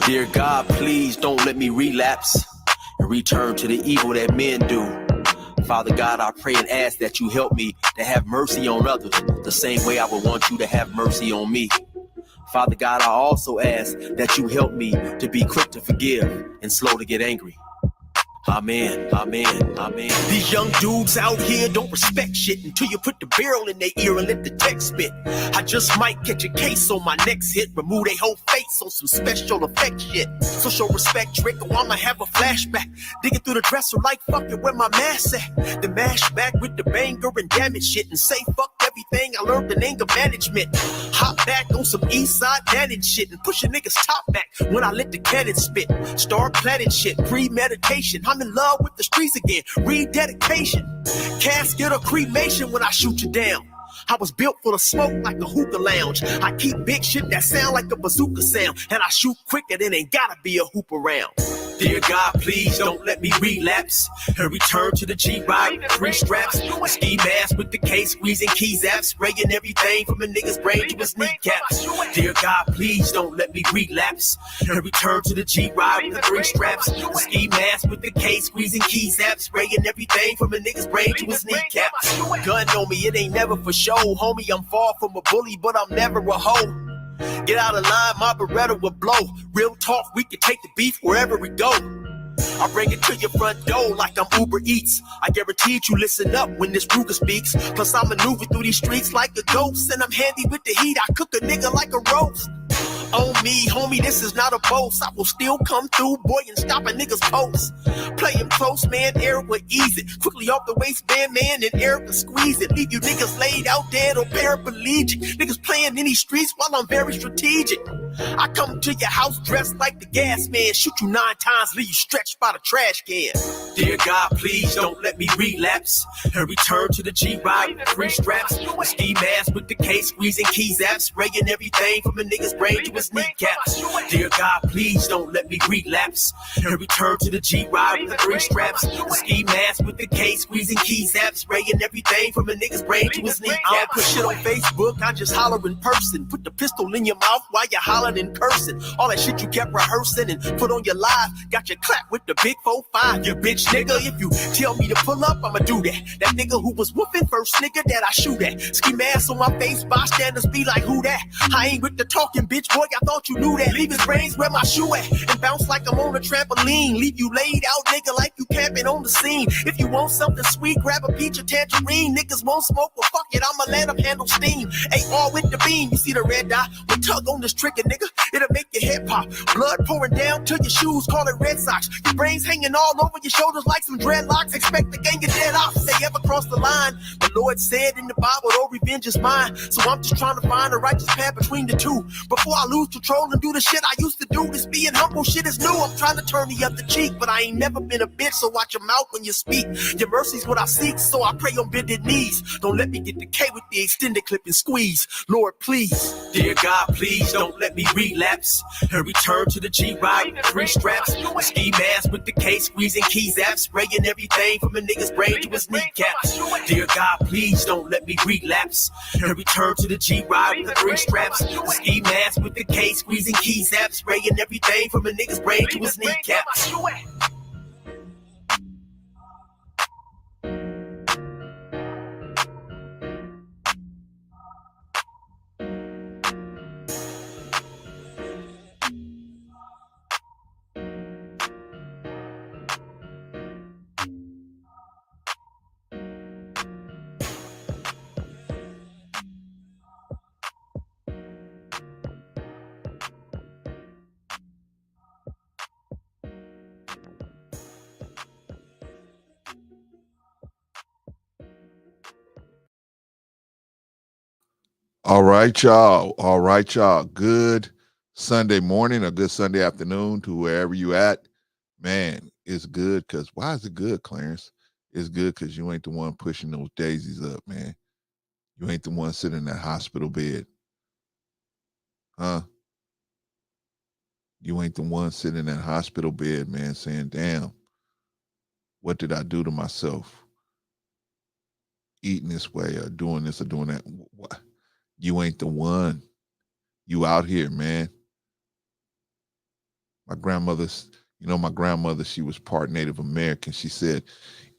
Dear God, please don't let me relapse and return to the evil that men do. Father God, I pray and ask that you help me to have mercy on others the same way I would want you to have mercy on me. Father God, I also ask that you help me to be quick to forgive and slow to get angry. Amen, amen, amen. These young dudes out here don't respect shit until you put the barrel in their ear and let the text spit. I just might catch a case on my next hit, remove their whole face on some special effect shit. So show respect, Drake, or I'ma have a flashback. Digging through the dresser like fuck it, where my mask at? The mash back with the banger and damage shit and say fuck everything I learned in anger management. Hop back on some east side damage shit and push a nigga's top back when I let the cannon spit. Start planning shit, premeditation. I'm in love with the streets again, rededication. Casket or cremation when I shoot you down. I was built for the smoke like a hookah lounge. I keep big shit that sound like a bazooka sound, and I shoot quicker than ain't gotta be a hoop around. Dear God, please don't let me relapse and return to the G-Ride with 3 straps. A ski mask with the case, squeezing keys apps, spraying everything from a nigga's brain to his kneecaps. Dear God, please don't let me relapse and return to the G-Ride with 3 straps. A ski mask with the case, squeezing keys apps, spraying everything from a nigga's brain to his kneecaps. Gun on me, it ain't never for show, homie. I'm far from a bully, but I'm never a hoe. Get out of line, my Beretta will blow. Real talk, we can take the beef wherever we go. I bring it to your front door like I'm Uber Eats. I guarantee you listen up when this Ruger speaks. Plus I maneuver through these streets like a ghost, and I'm handy with the heat. I cook a nigga like a roast. On me, homie, this is not a boast. I will still come through, boy, and stop a nigga's post. Play him close, man, Eric will ease it. Quickly off the waistband, man, and Eric will squeeze it. Leave you niggas laid out dead or paraplegic. Niggas playing in these streets while I'm very strategic. I come to your house dressed like the gas man. Shoot you 9 times, leave you stretched by the trash can. Dear God, please don't let me relapse and return to the G-Ride with 3 straps. A ski mask with the case, squeezing keys apps, spraying everything from a nigga's brain to his kneecaps. Dear God, please don't let me relapse and return to the G-Ride with 3 straps. A ski mask with the case, squeezing keys apps, spraying everything from a nigga's brain to his kneecaps. I don't put shit on Facebook, I just holler in person. Put the pistol in your mouth while you holler in person. All that shit you kept rehearsing and put on your live, got your clap with the big 4-5. You bitch nigga, if you tell me to pull up, I'ma do that. That nigga who was whooping first nigga that I shoot at. Ski mask on my face, bystanders be like, who that? I ain't with the talking, bitch boy, I thought you knew that. Leave his brains where my shoe at and bounce like I'm on a trampoline. Leave you laid out, nigga, like you camping on the scene. If you want something sweet, grab a peach or tangerine. Niggas won't smoke, well fuck it, I'ma let them handle steam. AR with the beam, you see the red dot? We tug on this trigger, nigga, it'll make your head pop. Blood pouring down to your shoes, call it Red Sox. Your brains hanging all over your shoulders like some dreadlocks. Expect the gang of dead ops. They ever cross the line? The Lord said in the Bible, oh, revenge is mine. So I'm just trying to find a righteous path between the two. Before I lose control and do the shit I used to do. This being humble shit is new. I'm trying to turn the other cheek, but I ain't never been a bitch, so watch your mouth when you speak. Your mercy's what I seek, so I pray on bended knees. Don't let me get the K with the extended clip and squeeze. Lord, please. Dear God, please don't let me relapse and return to the G-Ride with 3 straps. A ski mask with the case, squeezing keys apps, spraying everything from a nigga's brain to his kneecaps. Dear God, please don't let me relapse and return to the G-Ride with 3 straps. A ski mask with the case, squeezing keys apps, spraying everything from a nigga's brain to his kneecaps. All right, y'all. All right, y'all. Good Sunday morning or good Sunday afternoon to wherever you at. Man, it's good because why is it good, Clarence? It's good because you ain't the one pushing those daisies up, man. You ain't the one sitting in that hospital bed. Huh? You ain't the one sitting in that hospital bed, man, saying, damn, what did I do to myself? Eating this way or doing this or doing that. What? You ain't the one. You out here, man. My grandmother's, my grandmother, she was part Native American. She said,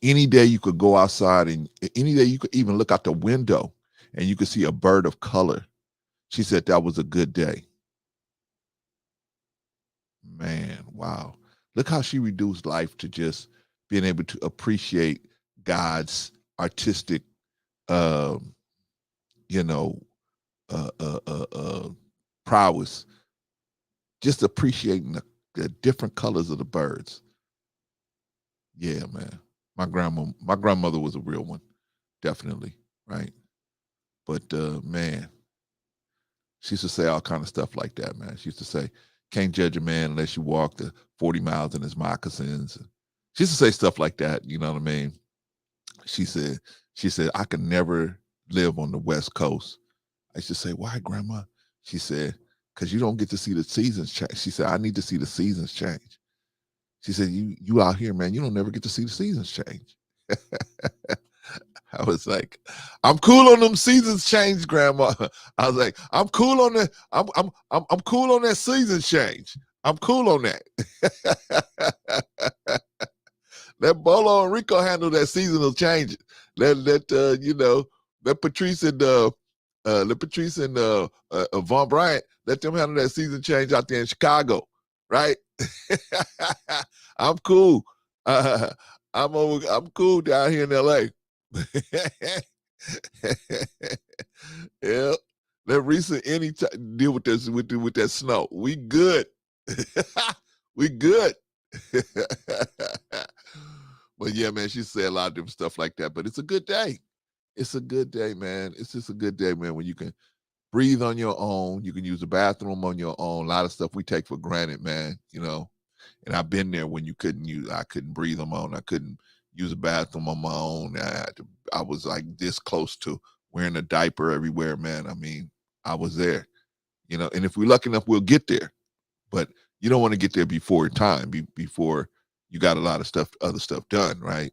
any day you could go outside and any day you could even look out the window and you could see a bird of color. She said that was a good day. Man, wow. Look how she reduced life to just being able to appreciate God's artistic, um, you know, uh, uh, uh, uh, prowess, just appreciating the different colors of the birds. Yeah, man. My grandmother was a real one, definitely, right? But man, she used to say all kind of stuff like that, man. She used to say, "Can't judge a man unless you walk the 40 miles in his moccasins." She used to say stuff like that. You know what I mean? She said, I could never live on the West Coast. I used to say, "Why, Grandma?" She said, "Because you don't get to see the seasons change." She said, "I need to see the seasons change." She said, "You out here, man, you don't never get to see the seasons change." I was like, "I'm cool on them seasons change, Grandma." I was like, "I'm cool on that. I'm cool on that season change. I'm cool on that." Let Bolo and Rico handle that seasonal change. Let Patrice and Von Bryant, let them handle that season change out there in Chicago, right? I'm cool. Uh, I'm cool down here in LA. Yeah. Let Risa any deal with this with that snow. We good. We good. But yeah, man, she said a lot of different stuff like that. But it's a good day. It's a good day, man. It's just a good day, man, when you can breathe on your own. You can use the bathroom on your own. A lot of stuff we take for granted, man. And I've been there when I couldn't breathe on my own. I couldn't use a bathroom on my own. I was like this close to wearing a diaper everywhere, man. I mean, I was there, and if we're lucky enough, we'll get there. But you don't want to get there before time, before you got a lot of other stuff done, right?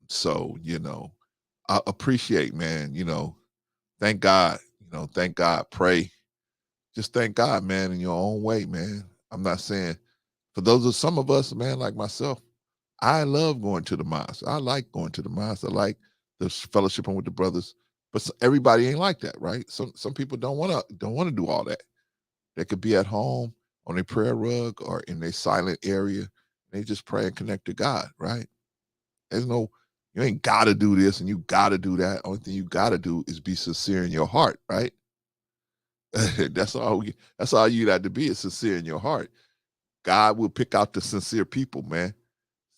So, I appreciate, man, thank God, thank God, pray. Just thank God, man, in your own way, man. I'm not saying for those of some of us, man, like myself, I love going to the mosque. I like going to the mosque. I like the fellowshipping with the brothers. But everybody ain't like that, right? Some people don't want to do all that. They could be at home on their prayer rug or in their silent area. And they just pray and connect to God, right? There's no, you ain't got to do this and you got to do that. Only thing you got to do is be sincere in your heart, right? That's all you got to be is sincere in your heart. God will pick out the sincere people, man.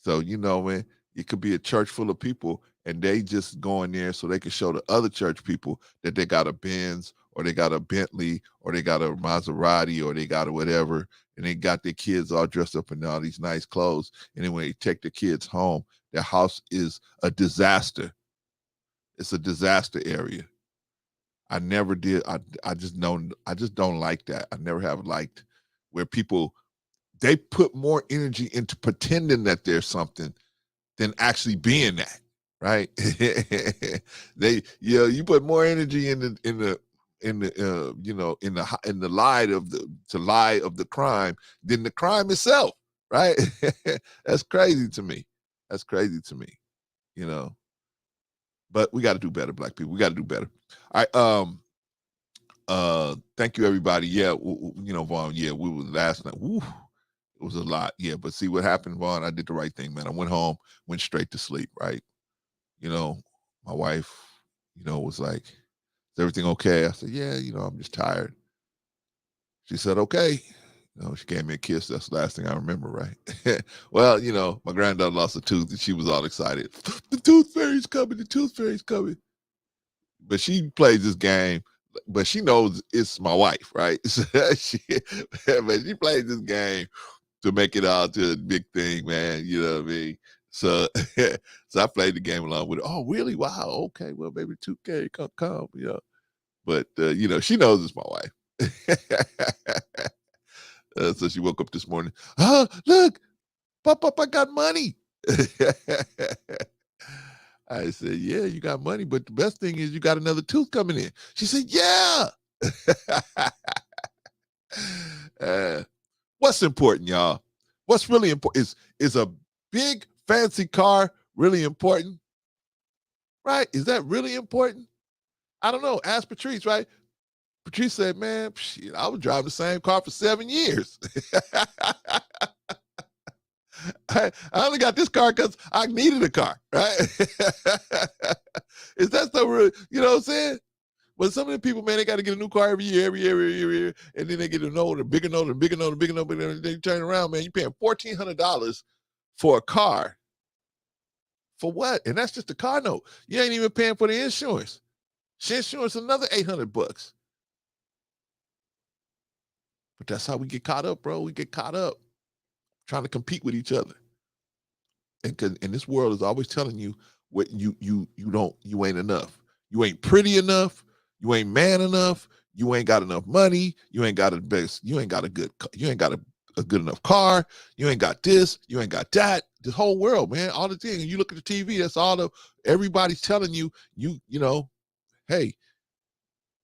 So, man, it could be a church full of people and they just go in there so they can show the other church people that they got a Benz or they got a Bentley or they got a Maserati or they got a whatever. And they got their kids all dressed up in all these nice clothes. And then when they take the kids home, their house is a disaster. It's a disaster area. I never did. I just don't like that. I never have liked where people, they put more energy into pretending that there's something than actually being that, right? You put more energy in the lie of the crime than the crime itself, right? That's crazy to me. That's crazy to me, you know. But we got to do better, black people. We got to do better. All right. Thank you, everybody. Yeah, Vaughn. Yeah, we were last night. Woo, it was a lot. Yeah, but see what happened, Vaughn. I did the right thing, man. I went home, went straight to sleep. Right. You know, my wife, was like, "Is everything okay?" I said, "Yeah, I'm just tired." She said, "Okay." She gave me a kiss. That's the last thing I remember, right? Well, my granddaughter lost a tooth and she was all excited. The tooth fairy's coming. The tooth fairy's coming. But she plays this game, but she knows it's my wife, right? But she plays this game to make it out to a big thing, man. You know what I mean? So, so I played the game along with her. Oh, really? Wow. Okay. Well, maybe 2K come. But she knows it's my wife. So she woke up this morning. Oh, look, Pop, I got money. I said, yeah, you got money, but the best thing is you got another tooth coming in. She said, yeah. uh, What's important, y'all? What's really important is a big fancy car really important? Right? Is that really important? I don't know. Ask Patrice, right? Patrice said, man, shit, I was driving the same car for 7 years. I only got this car because I needed a car, right? Is that so real? You know what I'm saying? But some of the people, man, they got to get a new car every year, and then they get a note, a bigger note, a bigger note, a bigger note, bigger note. They turn around, man, you're paying $1,400 for a car. For what? And that's just a car note. You ain't even paying for the insurance. Insurance another $800. But that's how we get caught up, bro. We get caught up trying to compete with each other. And this world is always telling you what you ain't enough. You ain't pretty enough. You ain't man enough. You ain't got enough money. You ain't got a best. You ain't got a good enough car. You ain't got this. You ain't got that. This whole world, man. All the things. And you look at the TV. That's all everybody's telling you. Hey,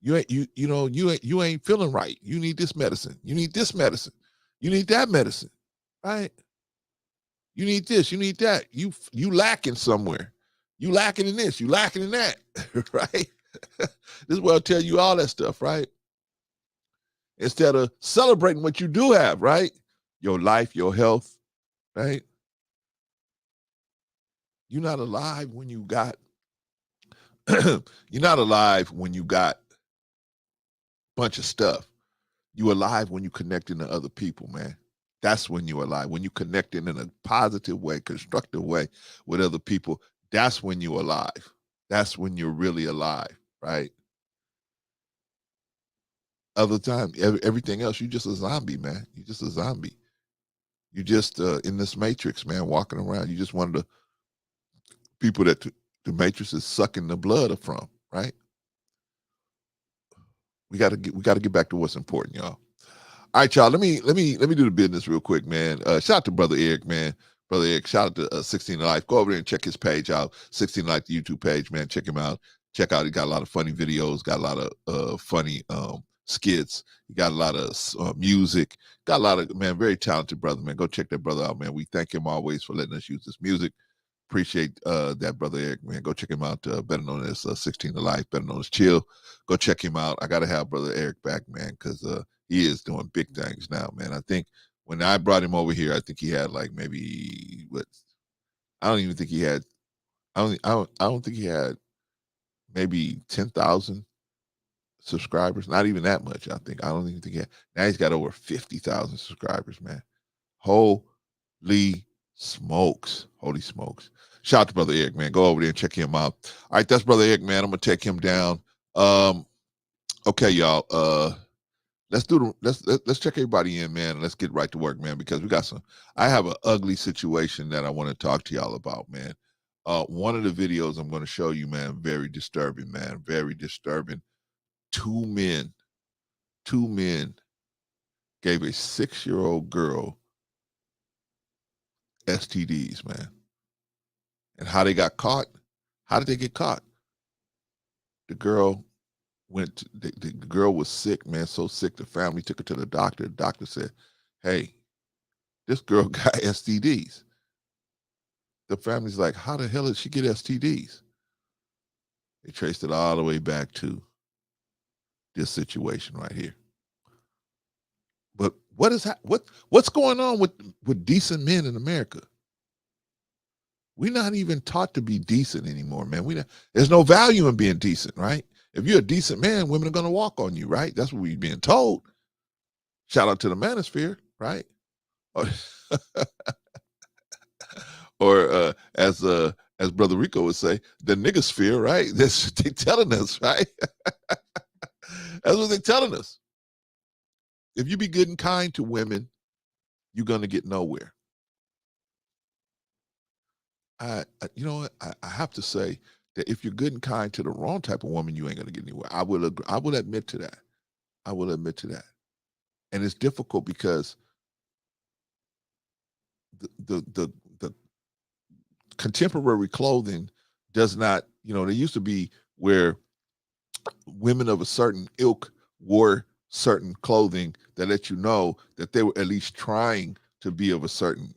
you ain't feeling right. You need this medicine. You need this medicine. You need that medicine. Right? You need this, you need that. You lacking somewhere. You lacking in this, you lacking in that, right? This will tell you all that stuff, right? Instead of celebrating what you do have, right? Your life, your health, right? You're not alive when you got you're not alive when you got a bunch of stuff. You alive when you connecting to other people, man. That's when you're alive. When you connecting in a positive way, constructive way with other people, that's when you're alive. That's when you're really alive, right? Other time, everything else, you just a zombie, man. You just a zombie. You just in this matrix, man, walking around. You just one of the people that the matrix is sucking the blood from, right? We gotta get back to what's important, y'all. All right, y'all. Let me do the business real quick, man. Shout out to Brother Eric, man. Brother Eric, shout out to 16 to Life. Go over there and check his page out. 16 to Life, the YouTube page, man. Check him out. Check out. He got a lot of funny videos. Got a lot of funny skits. He got a lot of music. Got a lot of, man, very talented brother, man. Go check that brother out, man. We thank him always for letting us use this music. Appreciate that brother Eric, man. Go check him out. Better known as 16 to Life. Better known as Chill. Go check him out. I got to have brother Eric back, man, because he is doing big things now, man. I think when I brought him over here, I think he had like maybe what? I don't even think he had. I don't think he had maybe 10,000 subscribers. Not even that much. I don't even think he had. Now he's got over 50,000 subscribers, man. Holy smokes. Holy smokes. Shout out to Brother Eric, man. Go over there and check him out. All right, that's Brother Eric, man. I'm gonna take him down. Okay, y'all. Let's check everybody in, man, and let's get right to work, man, because I have an ugly situation that I want to talk to y'all about, man. One of the videos I'm going to show you, man, very disturbing, man, very disturbing. Two men gave a 6-year-old girl STDs, man. And how they got caught? How did they get caught? The girl the girl was sick, man, so sick the family took her to the doctor. The doctor said, hey, this girl got STDs. The family's like, how the hell did she get STDs? They traced it all the way back to this situation right here. But what's going on with decent men in America? We're not even taught to be decent anymore, man. There's no value in being decent, right? If you're a decent man, women are going to walk on you, right? That's what we're being told. Shout out to the manosphere, right? Or as Brother Rico would say, the nigga sphere, right? That's what they're telling us, right? That's what they're telling us. If you be good and kind to women, you're gonna get nowhere. You know what? I have to say that if you're good and kind to the wrong type of woman, you ain't gonna get anywhere. I will agree. I will admit to that. I will admit to that. And it's difficult because the contemporary clothing does not. There used to be where women of a certain ilk wore certain clothing that let you know that they were at least trying to be of a certain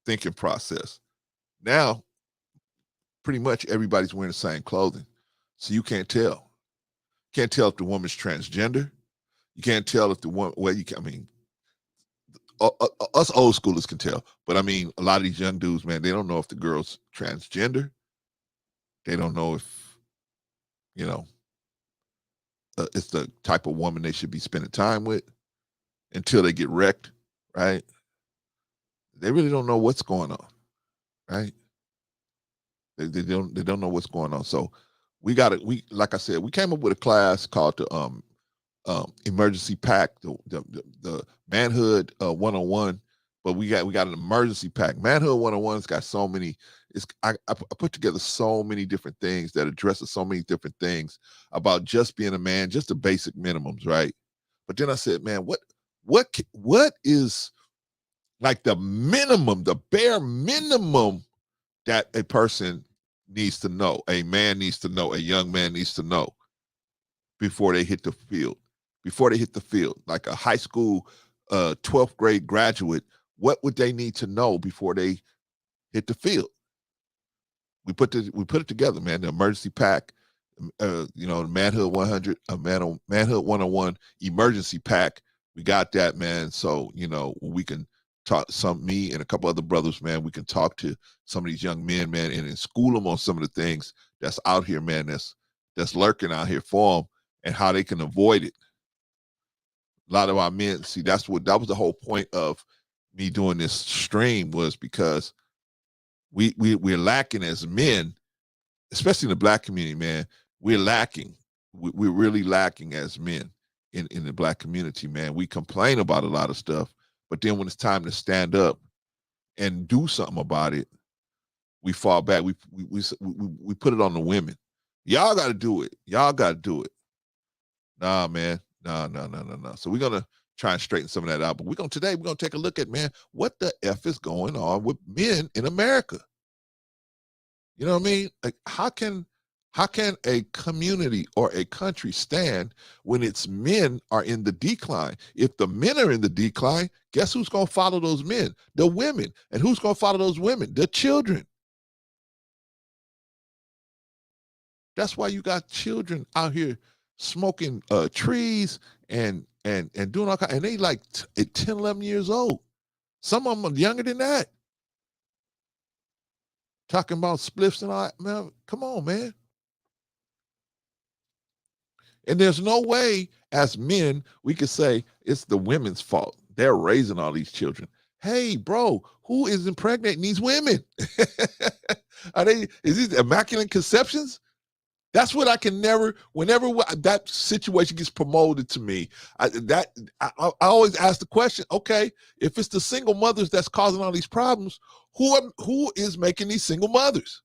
thinking process. Now, pretty much everybody's wearing the same clothing, so you can't tell. Can't tell if the woman's transgender. You can't tell if the one. Well, you can. I mean, us old schoolers can tell, but I mean, a lot of these young dudes, man, they don't know if the girl's transgender. They don't know if you know it's the type of woman they should be spending time with until they get wrecked, right? They really don't know what's going on, right? They don't know what's going on. So we like I said, we came up with a class called the emergency pack, the manhood 101. But we got an emergency pack. Manhood 101's got so many. I put together so many different things that addresses so many different things about just being a man, just the basic minimums, right? But then I said, man, what is like the minimum, the bare minimum that a person needs to know, a man needs to know, a young man needs to know before they hit the field. Before they hit the field, like a high school 12th grade graduate, what would they need to know before they hit the field? We put it together, man. The emergency pack, the manhood 100, manhood 101 emergency pack. We got that, man. So we can talk me and a couple other brothers, man. We can talk to some of these young men, man, and school them on some of the things that's out here, man. That's lurking out here for them and how they can avoid it. A lot of our men, see, that was the whole point of me doing this stream, was because we're lacking as men, especially in the black community, man. We're lacking. We're really lacking as men in the black community, man. We complain about a lot of stuff, but then when it's time to stand up and do something about it, we fall back. We put it on the women. Y'all got to do it. Y'all got to do it. Nah, man. No. So we're gonna try and straighten some of that out. But today we're gonna take a look at, man, what the F is going on with men in America? You know what I mean? Like, how can a community or a country stand when its men are in the decline? If the men are in the decline, guess who's gonna follow those men? The women. And who's gonna follow those women? The children. That's why you got children out here smoking trees and doing all kinds, and they like 10, 11 years old. Some of them are younger than that. Talking about spliffs and all that, man. Come on, man. And there's no way as men we could say it's the women's fault. They're raising all these children. Hey, bro, who is impregnating these women? Is these immaculate conceptions? That's what I can never, whenever that situation gets promoted to me, I always ask the question, okay, if it's the single mothers that's causing all these problems, who is making these single mothers?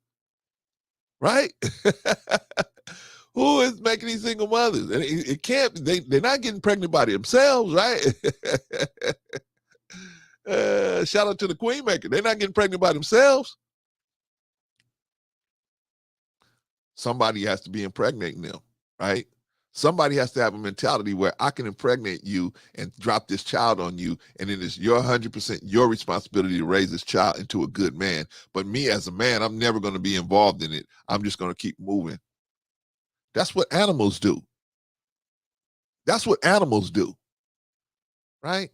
Right? Who is making these single mothers? And it can't, they're not getting pregnant by themselves, right? Shout out to the queen maker. They're not getting pregnant by themselves. Somebody has to be impregnating them, right? Somebody has to have a mentality where I can impregnate you and drop this child on you, and it is your 100% your responsibility to raise this child into a good man. But me as a man, I'm never going to be involved in it. I'm just going to keep moving. That's what animals do. That's what animals do, right?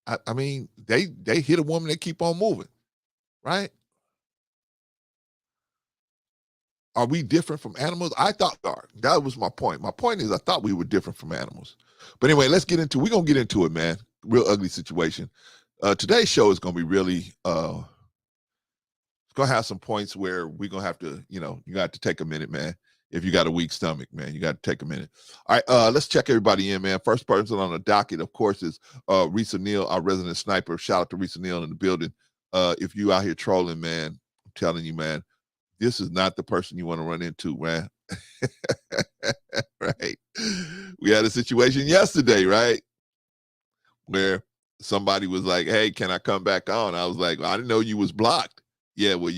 I mean, they hit a woman, they keep on moving, right? Are we different from animals? I thought we are. That was my point. My point is I thought we were different from animals. But anyway, we're going to get into it, man. Real ugly situation. Today's show is going to be really, it's going to have some points where we're going to have to, you got to take a minute, man. If you got a weak stomach, man, you got to take a minute. All right, let's check everybody in, man. First person on the docket, of course, is Reese O'Neal, our resident sniper. Shout out to Reese O'Neal in the building. If you out here trolling, man, I'm telling you, man, this is not the person you want to run into, man. Right? We had a situation yesterday, right? Where somebody was like, hey, can I come back on? I was like, well, I didn't know you was blocked. Yeah, well,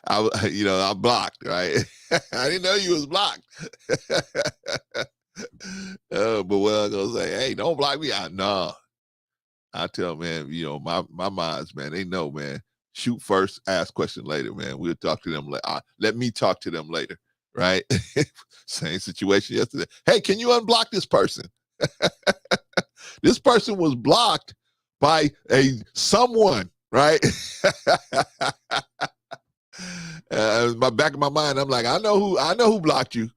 I'm blocked, right? I didn't know you was blocked. But what I was gonna say, hey, don't block me out. No, I tell man, my minds, man, they know, man. Shoot first, ask question later, man. We'll talk to them later. Let me talk to them later, right? Same situation yesterday. Hey, can you unblock this person? This person was blocked by someone, right? My back of my mind, I'm like, I know who blocked you.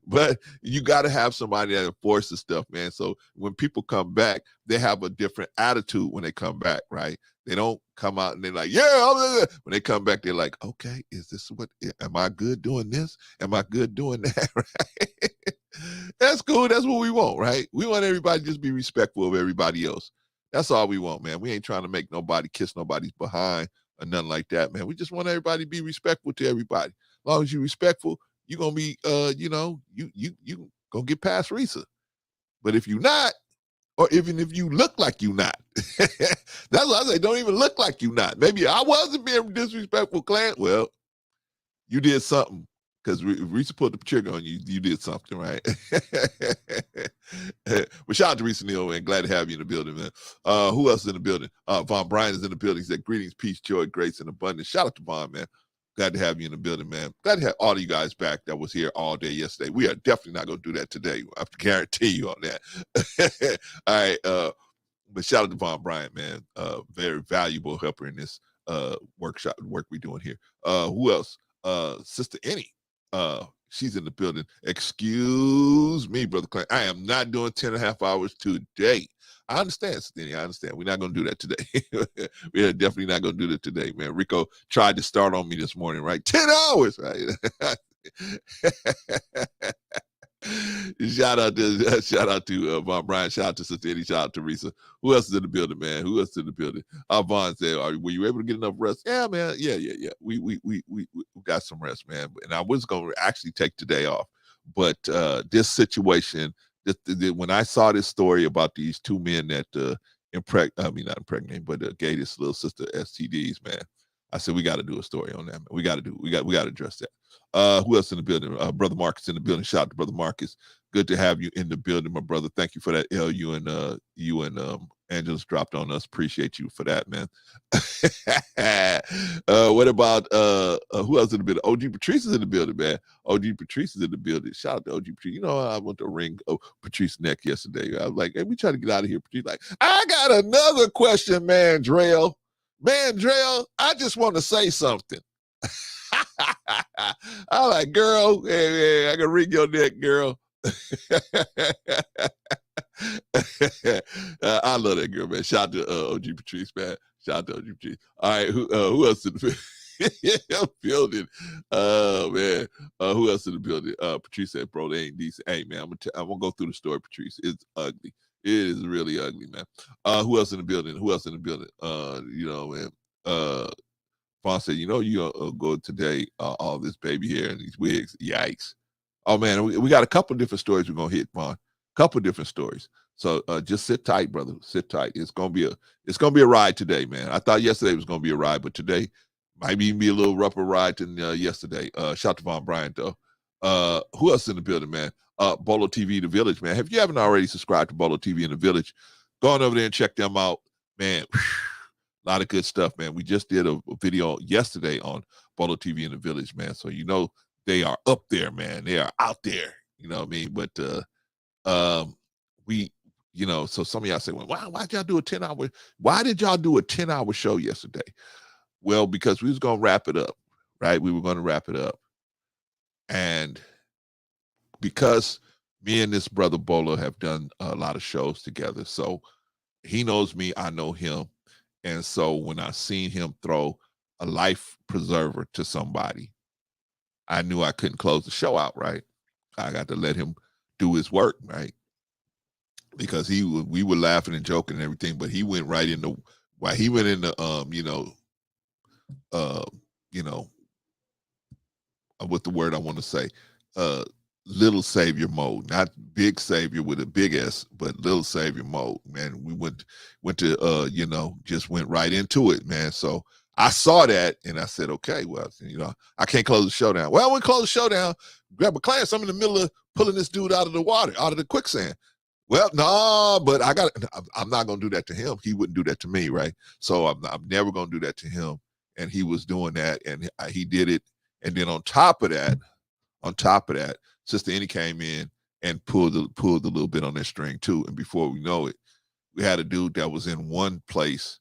But you got to have somebody that enforces stuff, man. So when people come back, they have a different attitude when they come back, right? They don't come out and they're like, yeah. When they come back, they're like, okay, am I good doing this? Am I good doing that? Right? That's cool. That's what we want, right? We want everybody to just be respectful of everybody else. That's all we want, man. We ain't trying to make nobody kiss nobody's behind or nothing like that, man. We just want everybody to be respectful to everybody. As long as you're respectful, you're gonna be you gonna get past Risa. But if you're not, or even if you look like you not, that's what I say. Don't even look like you not. Maybe I wasn't being disrespectful, Clan. Well, you did something because Risa put the trigger on you. You did something, right? But shout out to Risa Neal, man. Glad to have you in the building, man. Who else is in the building? Von Bryan is in the building. He said, greetings, peace, joy, grace, and abundance. Shout out to Von, man. Glad to have you in the building, man. Glad to have all of you guys back that was here all day yesterday. We are definitely not going to do that today. I have to guarantee you on that. All right. But shout out to Von Bryant, man. Very valuable helper in this work we're doing here. Who else? Sister Annie. She's in the building. Excuse me, Brother Clint. I am not doing 10 and a half hours today. I understand, Sister Annie. I understand. We're not going to do that today. We are definitely not going to do that today, man. Rico tried to start on me this morning, right? 10 hours, right? Shout out to Von Bryan. Shout out to Sister Eddie. Shout out to Risa. Who else is in the building, man? Who else is in the building? Vaughn said, "Were you able to get enough rest?" Yeah, man. Yeah. We got some rest, man. And I was going to actually take today off, but this situation, when I saw this story about these two men that not impregnate, but gave this little sister STDs, man. I said we got to do a story on that, man. We got to address that. Who else in the building? Brother Marcus in the building. Shout out to Brother Marcus. Good to have you in the building, my brother. Thank you for that. You and Angela's dropped on us. Appreciate you for that, man. What about who else in the building? OG Patrice is in the building, man. OG Patrice is in the building. Shout out to OG Patrice. You know, I went to ring Patrice's neck yesterday. I was like, hey, we try to get out of here. Patrice like, I got another question, man, Drell. Man, Drell, I just want to say something. I'm like, girl, hey, I can wring your neck, girl. I love that girl, man. Shout out to OG Patrice, man. Shout out to OG Patrice. All right, who else in the building? Oh man, who else in the building? Patrice said, "Bro, they ain't decent." Hey man, I'm gonna go through the story, Patrice. It's ugly. It is really ugly, man. Who else in the building? Man. Fawn said, you go today, all this baby hair and these wigs. Yikes. Oh, man, we got a couple different stories we're going to hit, Fawn. Couple different stories. So just sit tight, brother. Sit tight. It's gonna be a ride today, man. I thought yesterday was gonna be a ride, but today might even be a little rougher ride than yesterday. Shout to Von Bryant though. Who else in the building, man? Bolo TV The Village, man. If you haven't already subscribed to Bolo TV in The Village, go on over there and check them out, man. A lot of good stuff, man. We just did a video yesterday on Bolo TV in The Village, man. So they are up there, man. They are out there. You know what I mean? But so some of y'all say, well, why'd y'all do a 10-hour? Why did y'all do a 10-hour show yesterday? Well, because we was gonna wrap it up, right? We were gonna wrap it up. And because me and this brother Bolo have done a lot of shows together. So he knows me, I know him. And so when I seen him throw a life preserver to somebody, I knew I couldn't close the show out, right? I got to let him do his work, right? Because we were laughing and joking and everything, but he went right into what's the word I want to say, little savior mode, not big savior with a big S, but little savior mode, man. We went to just went right into it, man. So I saw that and I said, okay, well, I can't close the show down. Well, we close the show down, grab a class. I'm in the middle of pulling this dude out of the water, out of the quicksand. Well, no, but I'm not going to do that to him. He wouldn't do that to me, right? So I'm never going to do that to him. And he was doing that, and he did it. And then on top of that, Sister Annie came in and pulled a little bit on that string too. And before we know it, we had a dude that was in one place.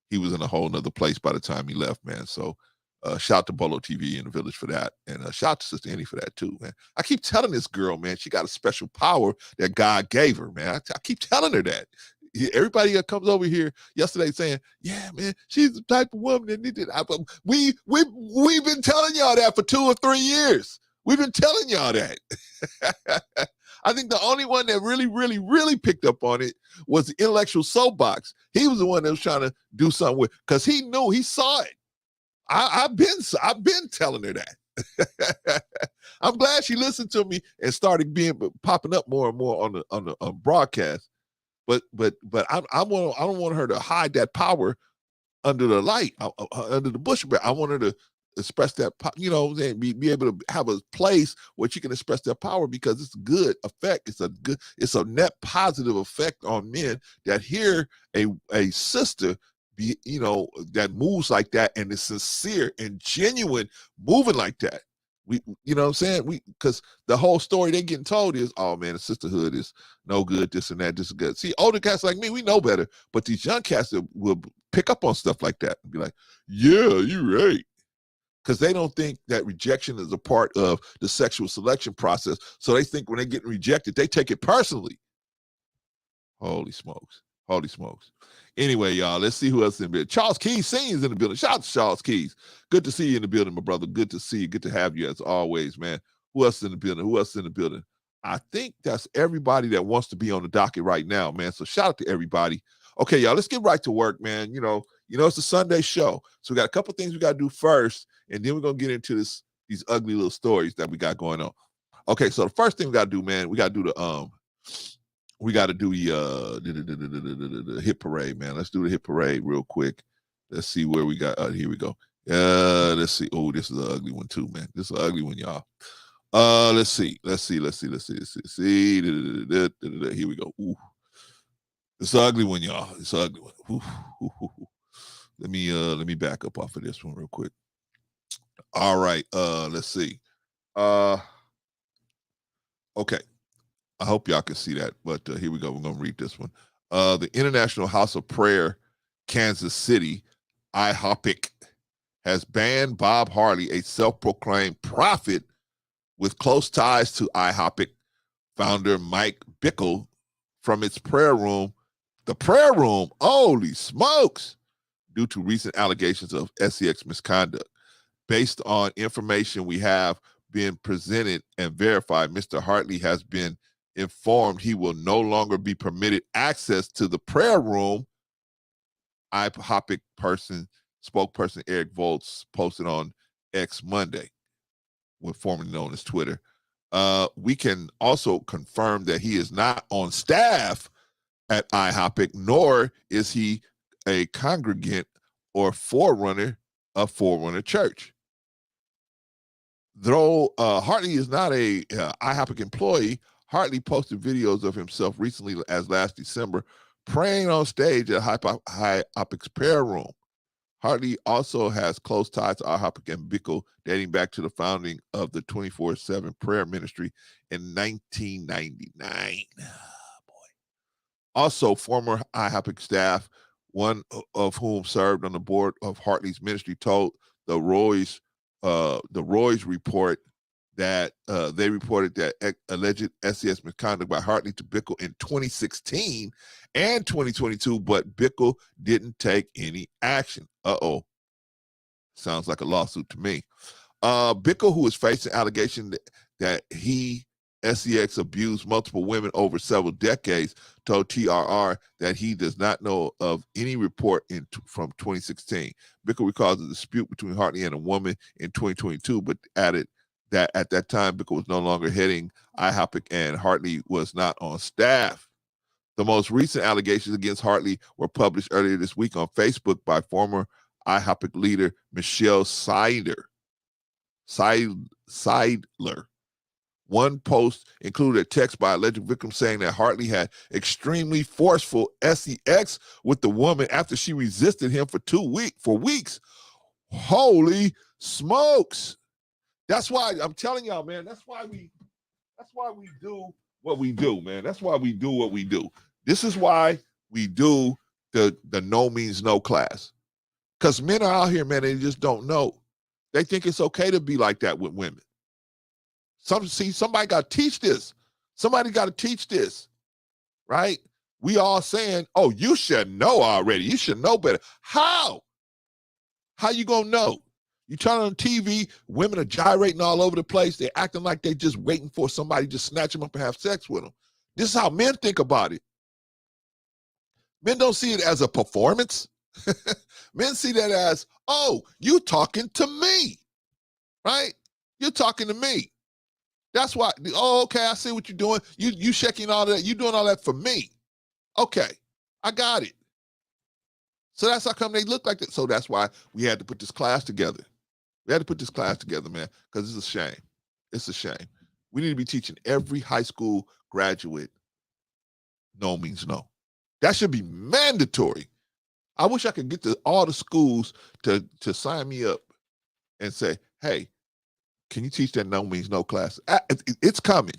He was in a whole nother place by the time he left, man. So shout to Bolo TV in the village for that. And shout to Sister Annie for that too, man. I keep telling this girl, man, she got a special power that God gave her, man. I keep telling her that. Everybody that comes over here yesterday saying, yeah, man, she's the type of woman that needed. We've been telling y'all that for 2 or 3 years. We've been telling y'all that. I think the only one that really, really, really picked up on it was the intellectual soapbox. He was the one that was trying to do something with, because he knew, he saw it. I've been telling her that. I'm glad she listened to me and started popping up more and more on the broadcast. But I don't want her to hide that power under the light, under the bush. But I want her to express that, be able to have a place where she can express that power, because it's a good effect. It's a net positive effect on men that hear a sister that moves like that and is sincere and genuine, moving like that. You know what I'm saying? Because the whole story they getting told is, oh man, the sisterhood is no good, this and that, this is good. See, older cats like me, we know better, but these young cats will pick up on stuff like that and be like, yeah, you're right. Because they don't think that rejection is a part of the sexual selection process. So they think when they're getting rejected, they take it personally. Holy smokes. Anyway, y'all, let's see who else is in the building. Charles Keys Sr. is in the building. Shout out to Charles Keys. Good to see you in the building, my brother. Good to see you. Good to have you as always, man. Who else is in the building? I think that's everybody that wants to be on the docket right now, man. So shout out to everybody. Okay, y'all, let's get right to work, man. It's a Sunday show. So we got a couple things we got to do first, and then we're going to get into these ugly little stories that we got going on. Okay, so the first thing we got to do, man, we got to do the hit parade, man. Let's do the hit parade real quick. Let's see where we got. Here we go. Let's see. Oh, this is an ugly one too, man. This is an ugly one, y'all. Let's see. Here we go. Ooh. It's an ugly one, y'all. It's an ugly one. Ooh. Let me back up off of this one real quick. All right. Let's see. Okay. I hope y'all can see that, but here we go. We're going to read this one. The International House of Prayer, Kansas City, IHOPIC, has banned Bob Hartley, a self-proclaimed prophet with close ties to IHOPIC founder Mike Bickle, from its prayer room. The prayer room, holy smokes, due to recent allegations of SEX misconduct. Based on information we have been presented and verified, Mr. Hartley has been informed he will no longer be permitted access to the prayer room. IHOPIC spokesperson Eric Volz posted on X Monday, formerly known as Twitter. We can also confirm that he is not on staff at IHOPIC, nor is he a congregant or forerunner of Forerunner Church. Though Hartley is not a IHOPIC employee, Hartley posted videos of himself recently, as last December, praying on stage at IHOPIC's prayer room. Hartley also has close ties to IHOPIC and Bickle, dating back to the founding of the 24/7 prayer ministry in 1999. Also, former IHOPIC staff, one of whom served on the board of Hartley's ministry, told the Roy's report that they reported that alleged SES misconduct by Hartley to Bickle in 2016 and 2022, but Bickle didn't take any action. Sounds like a lawsuit to me. Bickle, who is facing allegation that he, SEX, abused multiple women over several decades, told TRR that he does not know of any report from 2016. Bickle recalls a dispute between Hartley and a woman in 2022, but added that at that time Booker was no longer heading IHOP and Hartley was not on staff. The most recent allegations against Hartley were published earlier this week on Facebook by former IHOP leader Michelle Seidler. One post included a text by alleged victim saying that Hartley had extremely forceful sex with the woman after she resisted him for weeks. Holy smokes! That's why I'm telling y'all, man. That's why we do what we do, man. That's why we do what we do. This is why we do the no means no class. Because men are out here, man, they just don't know. They think it's okay to be like that with women. Somebody got to teach this. Somebody got to teach this, right? We all saying, oh, you should know already. You should know better. How? How you gonna know? You turn on TV, women are gyrating all over the place. They're acting like they just waiting for somebody to snatch them up and have sex with them. This is how men think about it. Men don't see it as a performance. Men see that as, oh, you talking to me, right? You're talking to me. That's why, oh, okay, I see what you're doing. You shaking all that. You doing all that for me. Okay, I got it. So that's how come they look like that. So that's why we had to put this class together. We had to put this class together, man, because it's a shame. It's a shame. We need to be teaching every high school graduate no means no. That should be mandatory. I wish I could get to all the schools to sign me up and say, hey, can you teach that no means no class? It's coming.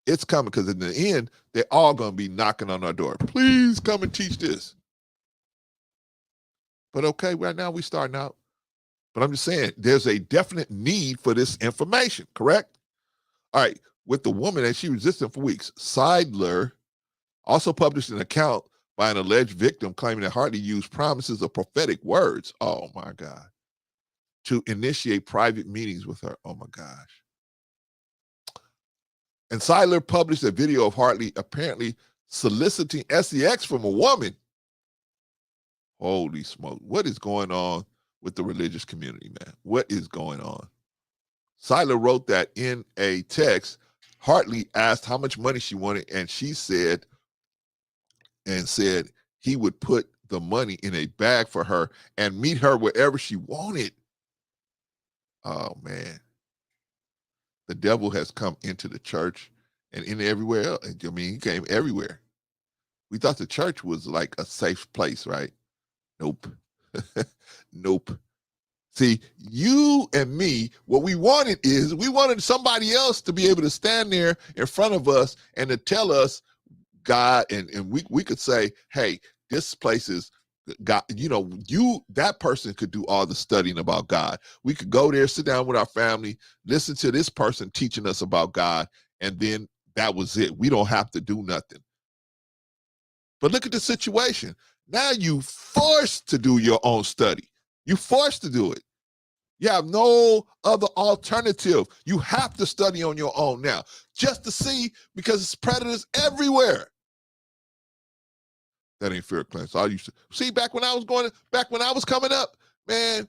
It's coming because in the end, they're all going to be knocking on our door. Please come and teach this. But okay, right now we're starting out. But I'm just saying, there's a definite need for this information, correct? All right, with the woman that she resisted for weeks, Seidler also published an account by an alleged victim claiming that Hartley used promises of prophetic words, oh my God, to initiate private meetings with her. Oh my gosh. And Seidler published a video of Hartley apparently soliciting sex from a woman. Holy smoke. What is going on with the religious community, man? What is going on? Seidler wrote that in a text. Hartley asked how much money she wanted, and she said he would put the money in a bag for her and meet her wherever she wanted. Oh, man. The devil has come into the church and in everywhere else. I mean, he came everywhere. We thought the church was like a safe place, right? Nope. Nope. See, you and me, what we wanted is we wanted somebody else to be able to stand there in front of us and to tell us God, and we could say, hey, this place is God, that person could do all the studying about God. We could go there, sit down with our family, listen to this person teaching us about God, and then that was it. We don't have to do nothing. But look at the situation. Now you forced to do your own study. You forced to do it. You have no other alternative. You have to study on your own now, just to see, because it's predators everywhere. That ain't fair, Clint. So I used to see back when I was coming up, man,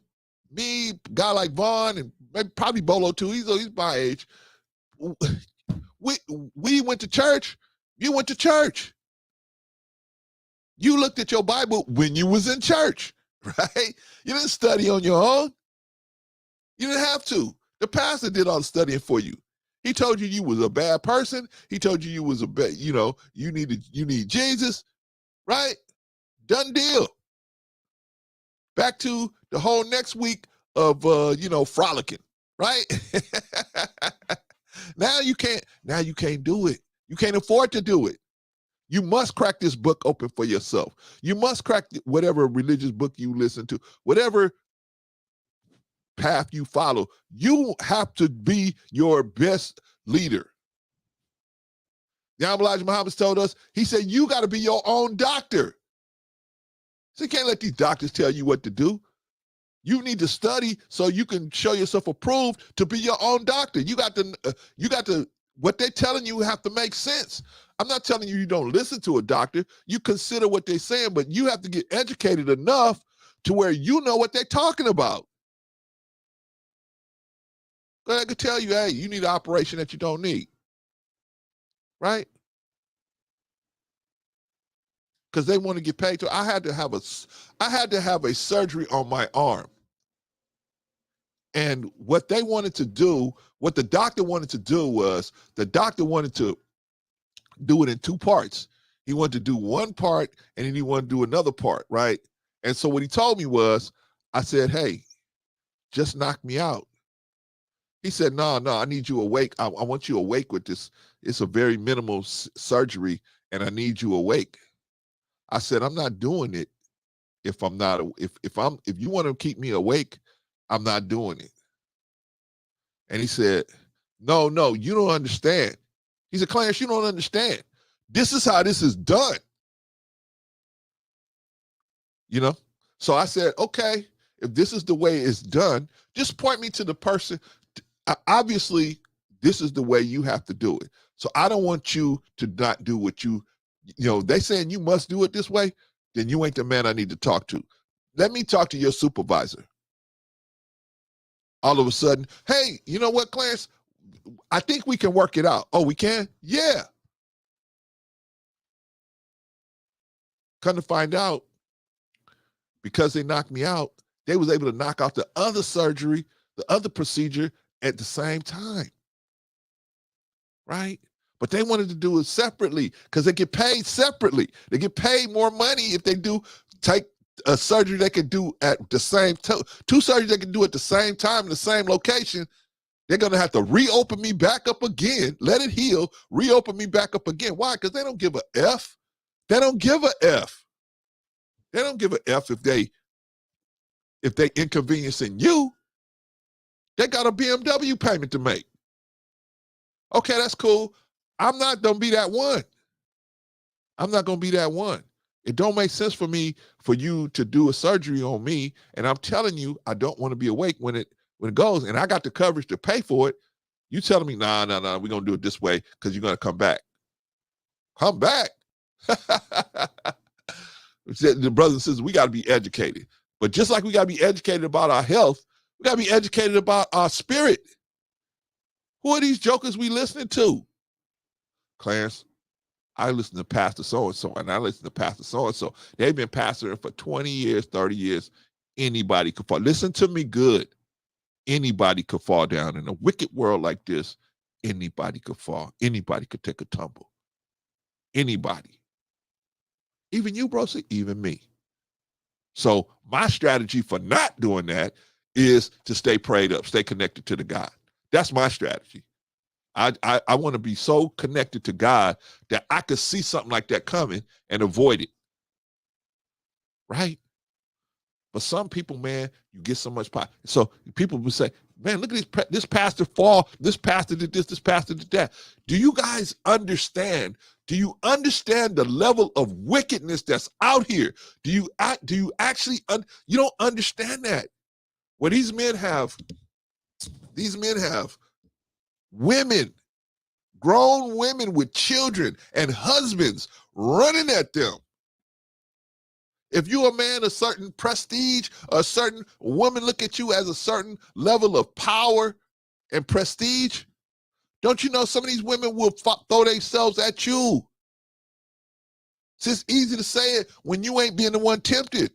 me, guy like Vaughn, and maybe probably Bolo too, he's my age. We went to church. You went to church. You looked at your Bible when you was in church, right? You didn't study on your own. You didn't have to. The pastor did all the studying for you. He told you was a bad person. He told you was a bad, you need Jesus, right? Done deal. Back to the whole next week of frolicking, right? Now you can't do it. You can't afford to do it. You must crack this book open for yourself. You must crack whatever religious book you listen to, whatever path you follow. You have to be your best leader. The Elijah Muhammad told us, he said, you got to be your own doctor. So you can't let these doctors tell you what to do. You need to study so you can show yourself approved to be your own doctor. You got to, what they're telling you have to make sense. I'm not telling you don't listen to a doctor. You consider what they're saying, but you have to get educated enough to where you know what they're talking about. Because I could tell you, hey, you need an operation that you don't need, right? Because they want to get paid. I had to have a surgery on my arm. And what they wanted to do, what the doctor wanted to do was, the doctor wanted to do it in two parts. He wanted to do one part and then he wanted to do another part, right? And so what he told me was, I said, hey, just knock me out. He said, no, I need you awake. I want you awake with this. It's a very minimal surgery and I need you awake. I said, I'm not doing it if I'm not, if you want to keep me awake, I'm not doing it. And he said, no, you don't understand. He said, Clarence, you don't understand. This is how this is done. You know? So I said, okay, if this is the way it's done, just point me to the person. Obviously, this is the way you have to do it. So I don't want you to not do what they saying you must do it this way, then you ain't the man I need to talk to. Let me talk to your supervisor. All of a sudden, hey, you know what, Clarence? I think we can work it out. Oh, we can? Yeah. Come to find out, because they knocked me out, they was able to knock out the other surgery, the other procedure at the same time. Right? But they wanted to do it separately because they get paid separately. They get paid more money if they do take a surgery they can do at the same time. Two surgeries they can do at the same time in the same location. They're going to have to reopen me back up again, let it heal, reopen me back up again. Why? Because they don't give a F. They don't give a F. They don't give a F if they inconveniencing you. They got a BMW payment to make. Okay, that's cool. I'm not going to be that one. I'm not going to be that one. It don't make sense for me for you to do a surgery on me, and I'm telling you, I don't want to be awake when it goes, and I got the coverage to pay for it. You telling me, nah, we're going to do it this way because you're going to come back. Come back. The brothers and sisters, we got to be educated. But just like we got to be educated about our health, we got to be educated about our spirit. Who are these jokers we listening to? Clarence, I listen to Pastor so-and-so, and I listen to Pastor so-and-so. They've been pastoring for 20 years, 30 years. Anybody could fall. Listen to me good. Anybody could fall down. In a wicked world like this, anybody could fall. Anybody could take a tumble. Anybody. Even you, bro, even me. So my strategy for not doing that is to stay prayed up, stay connected to the God. That's my strategy. I want to be so connected to God that I could see something like that coming and avoid it. Right? But some people, man, you get so much power. So people will say, man, look at this pastor fall. This pastor did this pastor did that. Do you guys understand? Do you understand the level of wickedness that's out here? Do you actually, you don't understand that. Well, these men have women, grown women with children and husbands running at them. If you're a man of certain prestige, a certain woman look at you as a certain level of power and prestige, don't you know some of these women will throw themselves at you? It's just easy to say it when you ain't being the one tempted.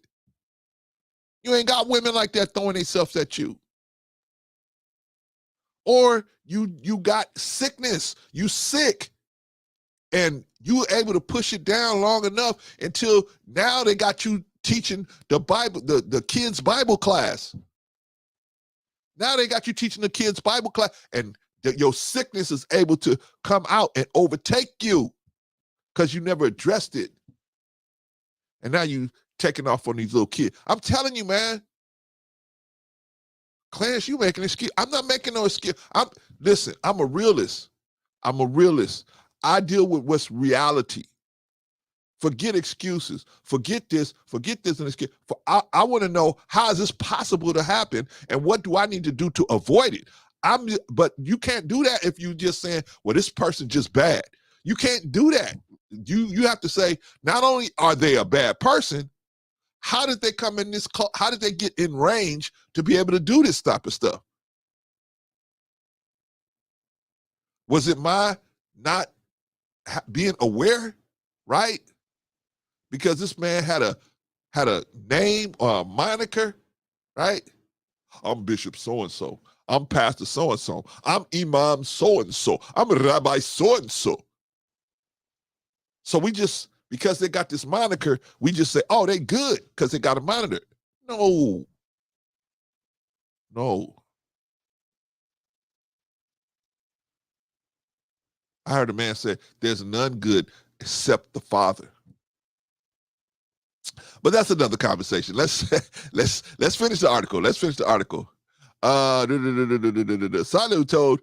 You ain't got women like that throwing themselves at you. Or you got sickness, you sick, and you were able to push it down long enough until now they got you teaching the Bible, the kids' Bible class. Now they got you teaching the kids' Bible class, and your sickness is able to come out and overtake you because you never addressed it. And now you taking off on these little kids. I'm telling you, man. Clarence, you making an excuse. I'm not making no excuse. Listen, I'm a realist. I deal with what's reality. Forget excuses. Forget this and excuse. I want to know, how is this possible to happen, and what do I need to do to avoid it? But you can't do that if you just saying, well, this person's just bad. You can't do that. You have to say, not only are they a bad person, how did they come in this? How did they get in range to be able to do this type of stuff? Was it my not being aware, right? Because this man had a name or a moniker, right? I'm Bishop so-and-so. I'm Pastor so-and-so. I'm Imam so-and-so. I'm Rabbi so-and-so. So we just, because they got this moniker, we just say, oh, they good because they got a monitor. No. I heard a man say, there's none good except the Father. But that's another conversation. Let's finish the article. Salu told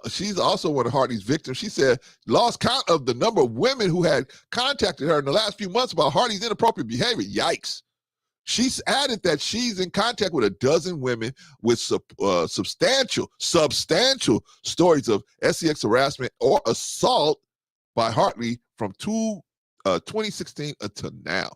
she's also one of Hardy's victims. She said lost count of the number of women who had contacted her in the last few months about Hardy's inappropriate behavior. Yikes. She's added that she's in contact with a dozen women with substantial stories of sex harassment or assault by Hartley from 2016 until now.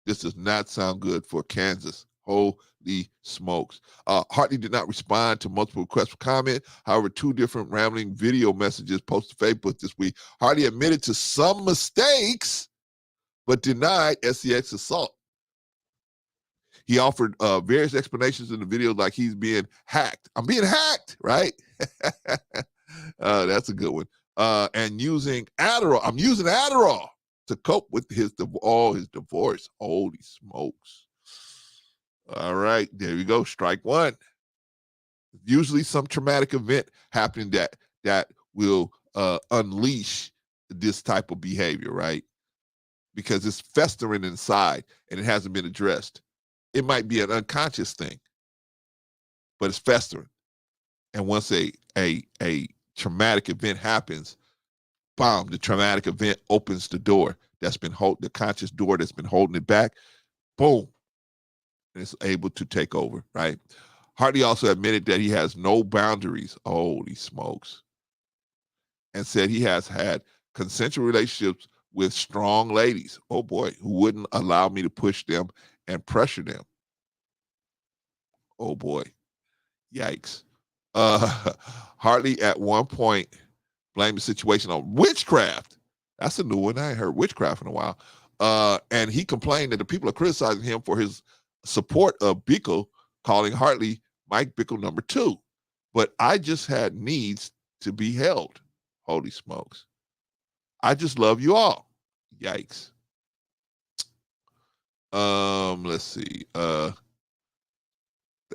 This does not sound good for Kansas. Holy smokes. Hartley did not respond to multiple requests for comment. However, 2 different rambling video messages posted to Facebook this week. Hartley admitted to some mistakes, but denied sex assault. He offered various explanations in the video like he's being hacked. I'm being hacked, right? That's a good one. And using Adderall. I'm using Adderall to cope with his divorce. Holy smokes. All right, there we go. Strike one. Usually some traumatic event happening that will unleash this type of behavior, right? Because it's festering inside and it hasn't been addressed. It might be an unconscious thing, but it's festering. And once a traumatic event happens, bam, the traumatic event opens the door that's been the conscious door that's been holding it back. Boom. And it's able to take over, right? Hartley also admitted that he has no boundaries. Holy smokes. And said he has had consensual relationships with strong ladies, oh boy, who wouldn't allow me to push them and pressure them. Oh boy. Yikes. Hartley at one point blamed the situation on witchcraft. That's a new one. I ain't heard witchcraft in a while. And he complained that the people are criticizing him for his support of Bickle, calling Hartley Mike Bickle number 2. But I just had needs to be held. Holy smokes. I just love you all. Yikes. Let's see. The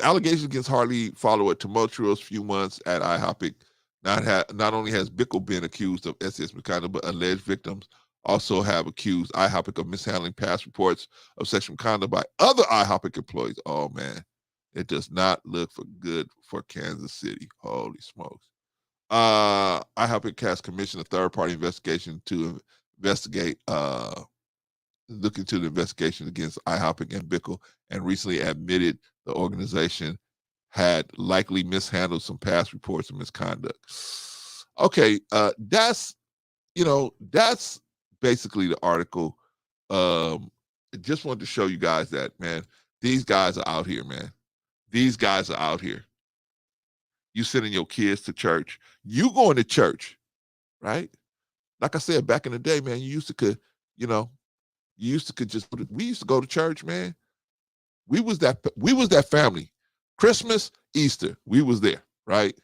allegations against Hartley follow a tumultuous few months at IHOPIC. Not only has Bickle been accused of SS misconduct, but alleged victims also have accused IHOPIC of mishandling past reports of sexual conduct by other IHOPIC employees. Oh man, it does not look good for Kansas City. Holy smokes. IHOPIC has commissioned a third-party investigation to investigate look into the investigation against IHOPIC and Bickle, and recently admitted the organization had likely mishandled some past reports of misconduct. Okay, that's basically the article. I just wanted to show you guys that, man, these guys are out here, man. These guys are out here. You sending your kids to church. You going to church, right? Like I said, back in the day, man, we used to go to church, man. We was that family. Christmas, Easter, we was there, right?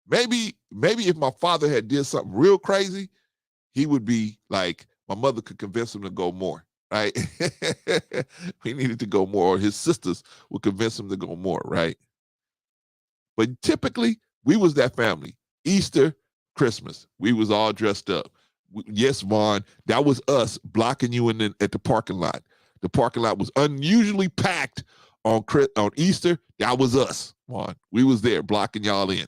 Maybe if my father had did something real crazy, he would be like, my mother could convince him to go more, right? He needed to go more, or his sisters would convince him to go more, right? But typically, we was that family. Easter, Christmas, we was all dressed up. Yes, Vaughn, that was us blocking you at the parking lot. The parking lot was unusually packed on Easter. That was us, Vaughn. We was there blocking y'all in.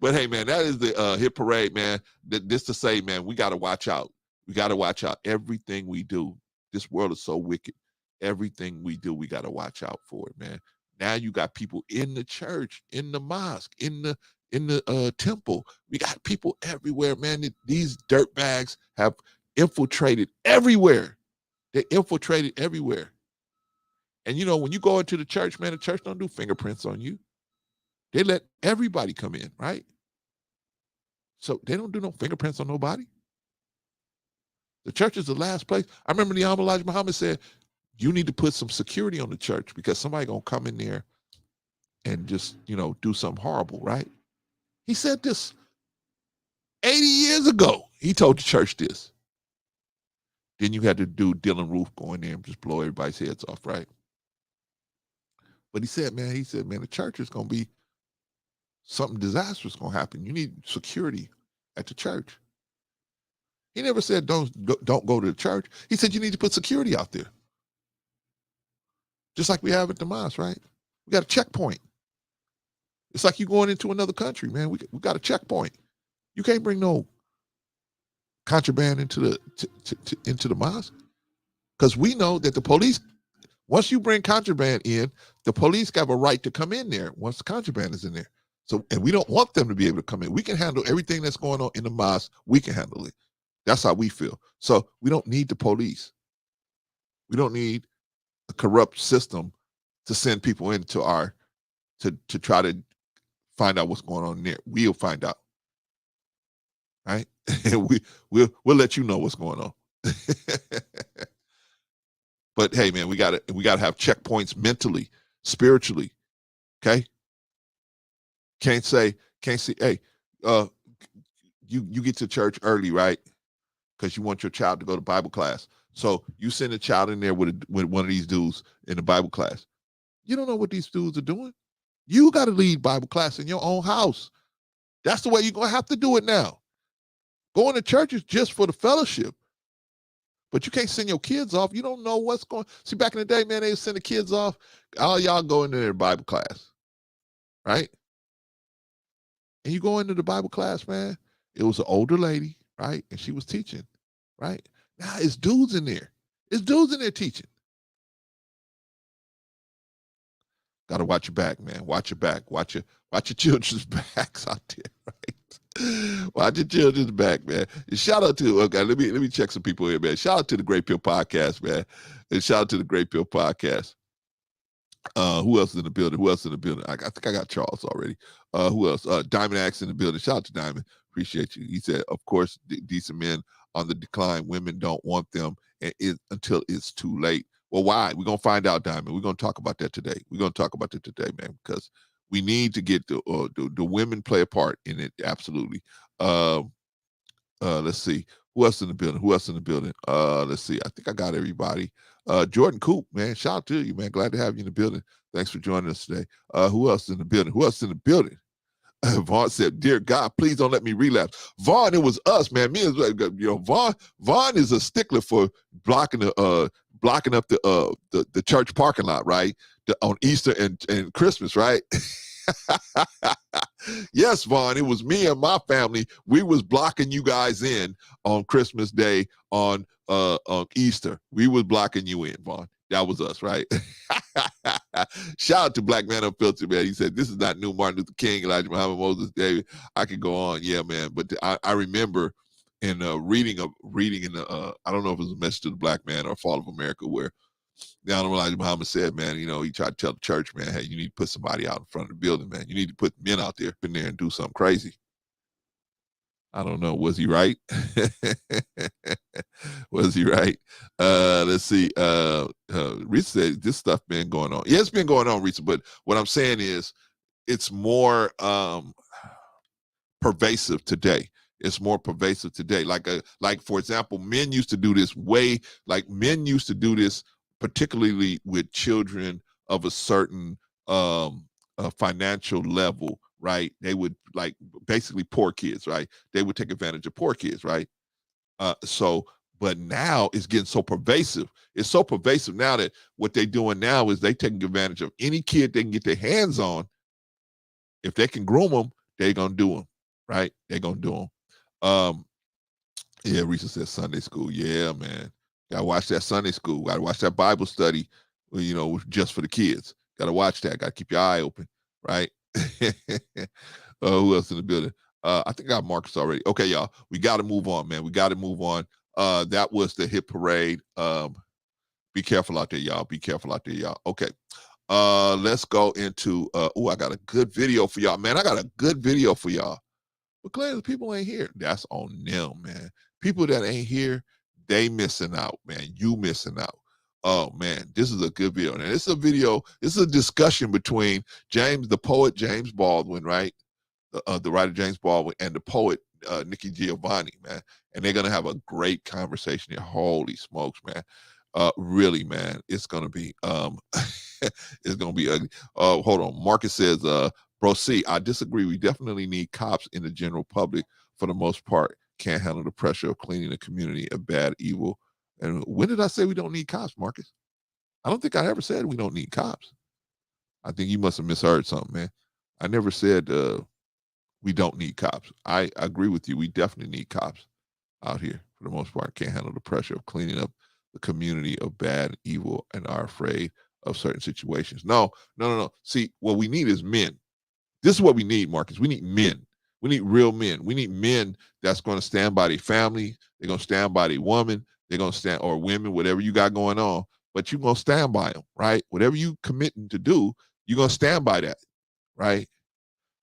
But hey, man, that is the hit parade, man. This to say, man, we got to watch out. We got to watch out. Everything we do, this world is so wicked. Everything we do, we got to watch out for it, man. Now you got people in the church, in the mosque, in the temple. We got people everywhere, man. These dirt bags have infiltrated everywhere. They infiltrated everywhere. And when you go into the church, man, the church don't do fingerprints on you. They let everybody come in, right? So they don't do no fingerprints on nobody. The church is the last place. I remember the Honorable Elijah Muhammad said, you need to put some security on the church because somebody gonna come in there and just, do something horrible, right? He said this 80 years ago. He told the church this. Then you had to do Dylan Roof go in there and just blow everybody's heads off, right? But he said, man, the church is gonna be something disastrous gonna happen. You need security at the church. He never said don't go to the church. He said you need to put security out there. Just like we have at the mosque, right? We got a checkpoint. It's like you going into another country, man. We got a checkpoint. You can't bring no contraband into the mosque because we know that the police, once you bring contraband in, the police have a right to come in there once the contraband is in there. So, and we don't want them to be able to come in. We can handle everything that's going on in the mosque. We can handle it. That's how we feel. So we don't need the police. We don't need a corrupt system to send people into our to try to find out what's going on there. We'll find out, right? And we'll let you know what's going on. But hey, man, we gotta have checkpoints mentally, spiritually. Okay. Can't say, hey, you get to church early, right? Because you want your child to go to Bible class. So you send a child in there with one of these dudes in the Bible class. You don't know what these dudes are doing. You got to lead Bible class in your own house. That's the way you're going to have to do it now. Going to church is just for the fellowship. But you can't send your kids off. You don't know what's going on. See, back in the day, man, they would send the kids off. All y'all go into their Bible class, right? And you go into the Bible class, man. It was an older lady, right? And she was teaching, right? Now it's dudes in there. It's dudes in there teaching. Got to watch your back, man. Watch your back. Watch your children's backs out there, right? Watch your children's back, man. And shout out to, okay, let me check some people here, man. Shout out to the Great Pill Podcast, man. And shout out to the Great Pill Podcast. Who else is in the building? I think I got Charles already. Who else? Diamond Axe in the building. Shout out to Diamond. Appreciate you. He said, of course, decent men on the decline. Women don't want them until it's too late. Well, why? We're going to find out, Diamond. We're going to talk about that today. We're going to talk about that today, man, because we need to get the women play a part in it. Absolutely. Let's see. Who else in the building? Let's see. I think I got everybody. Jordan Coop, man. Shout out to you, man. Glad to have you in the building. Thanks for joining us today. Who else in the building? Vaughn said, "Dear God, please don't let me relapse." Vaughn, it was us, man. Me, Vaughn is a stickler for blocking up the church parking lot, right? On Easter and Christmas, right? Yes, Vaughn, it was me and my family. We was blocking you guys in on Christmas Day, on Easter. We was blocking you in, Vaughn. That was us, right? Shout out to Black Man Unfiltered, man. He said, this is not new Martin Luther King, Elijah Muhammad, Moses, David. I could go on. Yeah, man. But I remember in reading in the, I don't know if it was a Message to the Black Man or Fall of America, where the Honorable Elijah Muhammad said, man, he tried to tell the church, man, hey, you need to put somebody out in front of the building, man. You need to put men out there in there and do something crazy. I don't know. Was he right? Was he right? Let's see. Risa said this stuff been going on. Yeah, it's been going on, Risa. But what I'm saying is it's more pervasive today. It's more pervasive today. Like for example, men used to do this particularly with children of a certain financial level, right? They would basically poor kids, right? They would take advantage of poor kids, right? But now it's getting so pervasive. It's so pervasive now that what they're doing now is they taking advantage of any kid they can get their hands on. If they can groom them, they're going to do them, right? They're going to do them. Yeah, Risa says Sunday school. Yeah, man. Got to watch that Sunday school. Got to watch that Bible study, just for the kids. Got to watch that. Got to keep your eye open, right? Who else in the building? I think I got Marcus already. Okay, y'all. We got to move on, man. We got to move on. That was the hit parade. Be careful out there, y'all. Be careful out there, y'all. Okay. Let's go into I got a good video for y'all, man. I got a good video for y'all. But glad the people ain't here. That's on them, man. People that ain't here, they missing out, man. You missing out. Oh man, this is a good video. And this is a discussion between the poet James Baldwin, right? The writer James Baldwin and the poet Nikki Giovanni, man. And they're gonna have a great conversation here. Holy smokes, man. Really, man, it's gonna be it's gonna be ugly. Hold on. Marcus says, bro, see, I disagree. We definitely need cops in the general public for the most part. Can't handle the pressure of cleaning the community of bad, evil. And when did I say we don't need cops, Marcus? I don't think I ever said we don't need cops. I think you must have misheard something, man. I never said we don't need cops. I agree with you. We definitely need cops out here for the most part. Can't handle the pressure of cleaning up the community of bad, evil, and are afraid of certain situations. No. See, what we need is men. This is what we need, Marcus. We need men. We need real men. We need men that's going to stand by their family. They're going to stand by their woman. They're going to stand, or women, whatever you got going on. But you're going to stand by them, right? Whatever you committing to do, you're going to stand by that, right?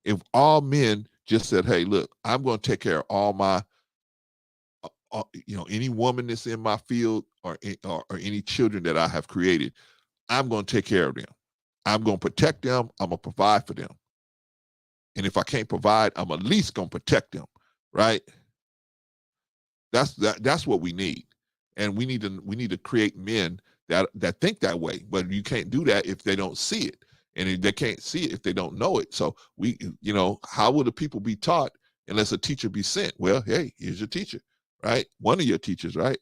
If all men just said, hey, look, I'm going to take care of all my, any woman that's in my field or any children that I have created, I'm going to take care of them. I'm going to protect them. I'm going to provide for them. And if I can't provide, I'm at least going to protect them, right? That's what we need. And we need to create men that think that way. But you can't do that if they don't see it. And they can't see it if they don't know it. So how will the people be taught unless a teacher be sent? Well, hey, here's your teacher, right? One of your teachers, right?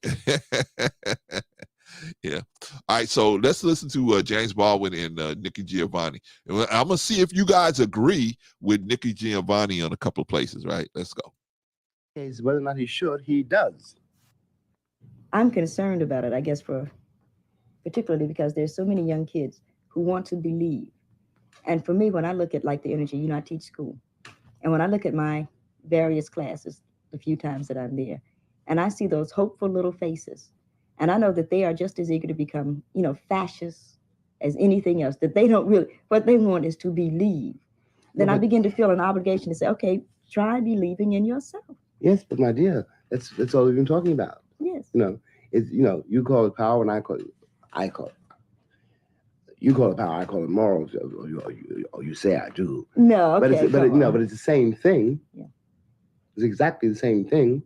Yeah. All right. So let's listen to James Baldwin and Nikki Giovanni. And I'm going to see if you guys agree with Nikki Giovanni on a couple of places, right? Let's go. Whether or not he should, he does. I'm concerned about it, I guess, particularly because there's so many young kids who want to believe. And for me, when I look at like the energy, I teach school. And when I look at my various classes, the few times that I'm there, and I see those hopeful little faces, and I know that they are just as eager to become, fascists as anything else, that they don't really, what they want is to believe. Then I begin to feel an obligation to say, okay, try believing in yourself. Yes, but my dear, that's all we've been talking about. Yes. You call it power and I call it. You call it power, I call it morals, or you say I do. No, okay. But it's the same thing. Yeah. It's exactly the same thing.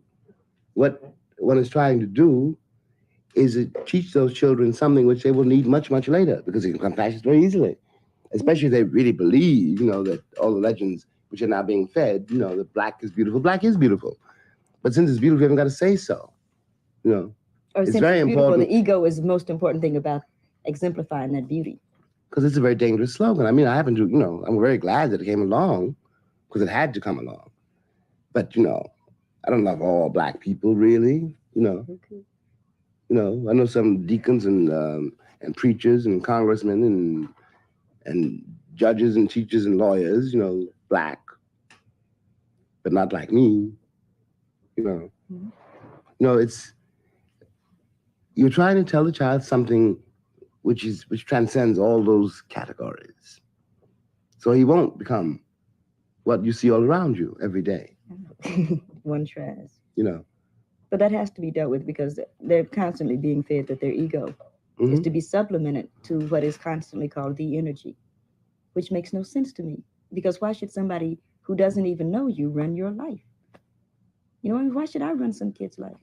What one is trying to do is to teach those children something which they will need much, much later, because they can become fascist very easily. Especially if they really believe, that all the legends which are now being fed, that black is beautiful. But since it's beautiful, you haven't got to say so. Or it's very important. The ego is the most important thing about exemplifying that beauty. Because it's a very dangerous slogan. I mean, I happen to, I'm very glad that it came along, because it had to come along. But, I don't love all black people, really, Okay. I know some deacons and preachers and congressmen and judges and teachers and lawyers, black, but not like me, Mm-hmm. It's, you're trying to tell the child something which transcends all those categories. So he won't become what you see all around you every day. One tries. But that has to be dealt with, because they're constantly being fed that their ego is to be supplemented to what is constantly called the energy, which makes no sense to me. Because why should somebody who doesn't even know you run your life? Why should I run some kid's life?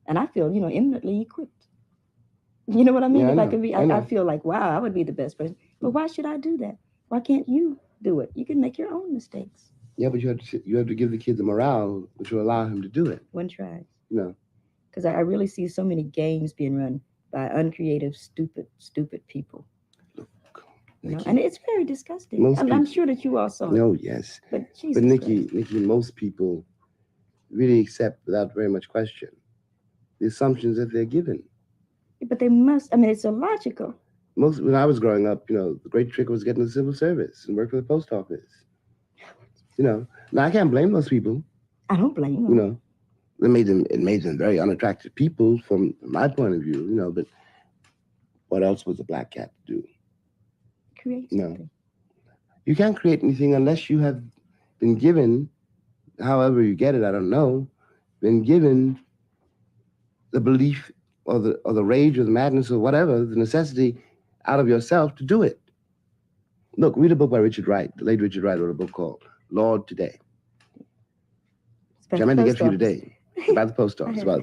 And I feel, eminently equipped. You know what I mean? Yeah, if I could be, I feel like, wow, I would be the best person. But why should I do that? Why can't you do it? You can make your own mistakes. Yeah, but you have to give the kid the morale which will allow him to do it. One tries. Because I really see so many games being run by uncreative, stupid people. And it's very disgusting. I'm sure that you all saw it. Oh, yes. But Nikki, most people really accept without very much question the assumptions that they're given. But they must. I mean, it's illogical. When I was growing up, the great trick was getting the civil service and work for the post office. Now I can't blame those people. I don't blame them. It made them very unattractive people from my point of view. But what else was a black cat to do? create No. something. You can't create anything unless you have been given, however you get it, I don't know, been given the belief or the rage or the madness or whatever, the necessity out of yourself to do it. Look, read a book by Richard Wright. The late Richard Wright wrote a book called Lord Today, which I meant to get for you today. It's about the post office. Well,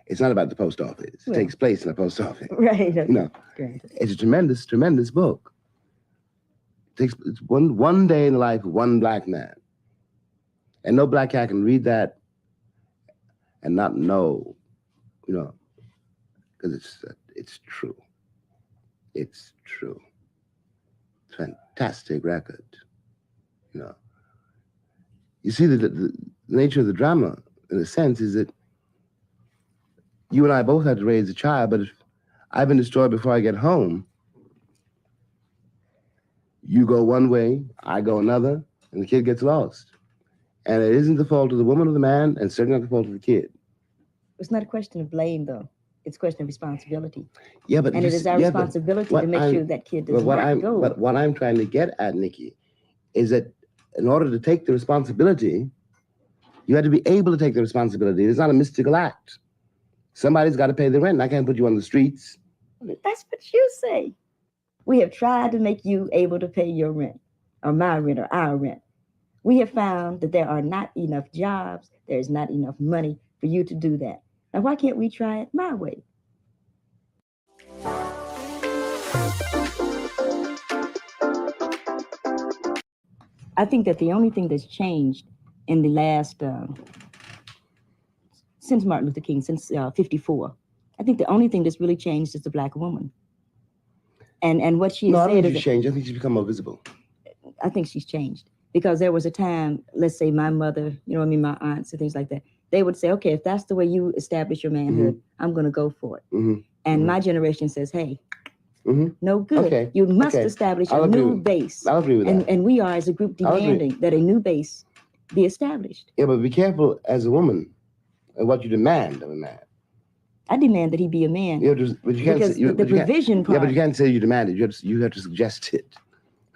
it's not about the post office. It takes place in the post office. Right. You know, it's a tremendous, tremendous book. It's one day in the life of one black man. And no black cat can read that and not know, you know, because it's true. It's true. Fantastic record, you know. You see, the nature of the drama, in a sense, is that you and I both had to raise a child, but if I've been destroyed before I get home, you go one way, I go another, and the kid gets lost. And it isn't the fault of the woman or the man, and certainly not the fault of the kid. It's not a question of blame, though. It's a question of responsibility. Yeah, but and it is our responsibility to make sure that kid does not go. But what I'm trying to get at, Nikki, is that in order to take the responsibility, you have to be able to take the responsibility. It's not a mystical act. Somebody's got to pay the rent, and I can't put you on the streets. That's what you say. We have tried to make you able to pay your rent, or my rent, or our rent. We have found that there are not enough jobs, there's not enough money for you to do that. Now, why can't we try it my way? I think that the only thing that's changed in the last, since Martin Luther King, since 54, I think the only thing that's really changed is the black woman. And what she No, I said don't think is she's changed. I think she's become more visible. I think she's changed. Because there was a time, let's say my mother, you know what I mean, my aunts and things like that, they would say, okay, if that's the way you establish your manhood, I'm going to go for it. And my generation says, hey, no good. Okay. You must establish a new base. I'll agree with that. And we are, as a group, demanding that a new base be established. Yeah, but be careful as a woman and what you demand of a man. I demand that he be a man. Yeah, but you can't because say, the provision part. Yeah, but you can't say you demand it. You have to suggest it.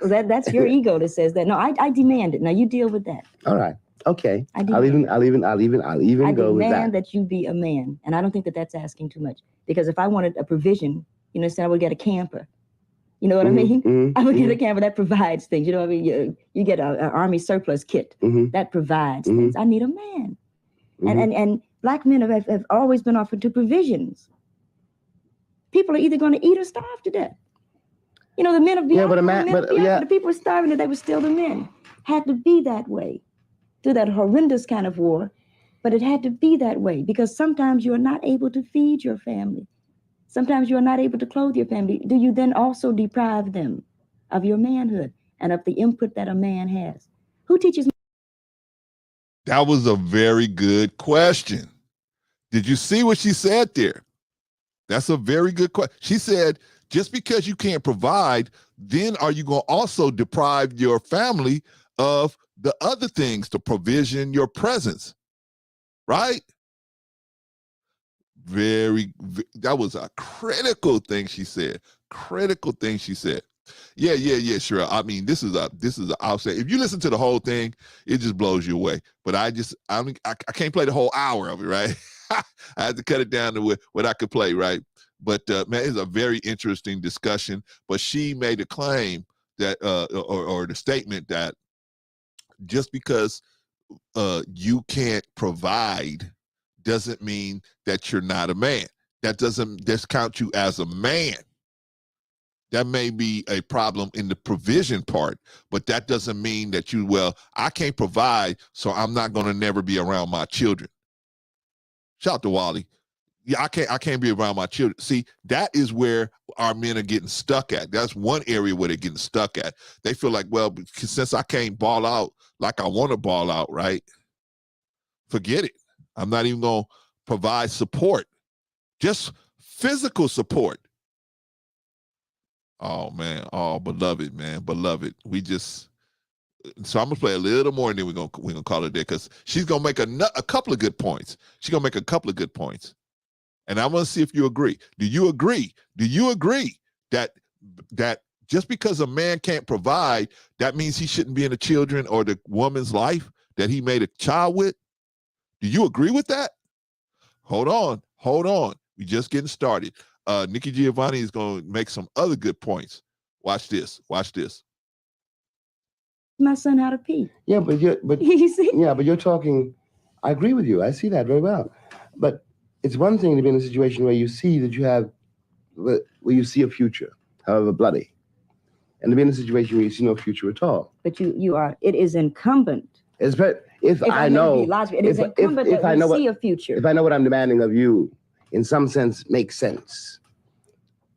Well, that's your ego that says that. No, I demand it. Now you deal with that. All right. Okay. I'll even go with that. I demand that you be a man, and I don't think that that's asking too much. Because if I wanted a provision, you know, say I would get a camper. You know what I mean? I would get a camper that provides things. You know what I mean? You get an army surplus kit that provides things. I need a man, and black men have always been offered to provisions. People are either going to eat or starve to death. You know, the men of Biafra, the people were starving and they were still the men. Had to be that way through that horrendous kind of war, but it had to be that way because sometimes you're not able to feed your family. Sometimes you're not able to clothe your family. Do you then also deprive them of your manhood and of the input that a man has? Who teaches? That was a very good question. Did you see what she said there? That's a very good question. She said, just because you can't provide, then are you going to also deprive your family of the other things, the provision, your presence, right? That was a critical thing she said. Critical thing she said. Yeah, sure. I mean, this is a outset. If you listen to the whole thing, it just blows you away. But I can't play the whole hour of it, right? I had to cut it down to what I could play, right? But man, it's a very interesting discussion. But she made a claim that, or the statement that just because you can't provide doesn't mean that you're not a man. That doesn't discount you as a man. That may be a problem in the provision part, but that doesn't mean that I can't provide, so I'm not going to never be around my children. Shout out to Wally. Yeah, I can't be around my children. See, that is where our men are getting stuck at. That's one area where they're getting stuck at. They feel like, well, since I can't ball out like I want to ball out, right? Forget it. I'm not even going to provide support. Just physical support. Oh, man. Oh, beloved, man. Beloved. So I'm going to play a little more and then we're gonna call it there because she's going to make a couple of good points. She's going to make a couple of good points. And I want to see if you agree. Do you agree? Do you agree that just because a man can't provide, that means he shouldn't be in the children or the woman's life that he made a child with? Do you agree with that? Hold on. We just getting started. Nikki Giovanni is going to make some other good points. Watch this. My son how to pee. Yeah, but You see? yeah, but you're talking. I agree with you. I see that very well. But it's one thing to be in a situation where you see that where you see a future, however bloody, and to be in a situation where you see no future at all. But you are. It is incumbent. If I may know, be logical, it is incumbent if that I we know see a future. If I know what I'm demanding of you, in some sense, makes sense.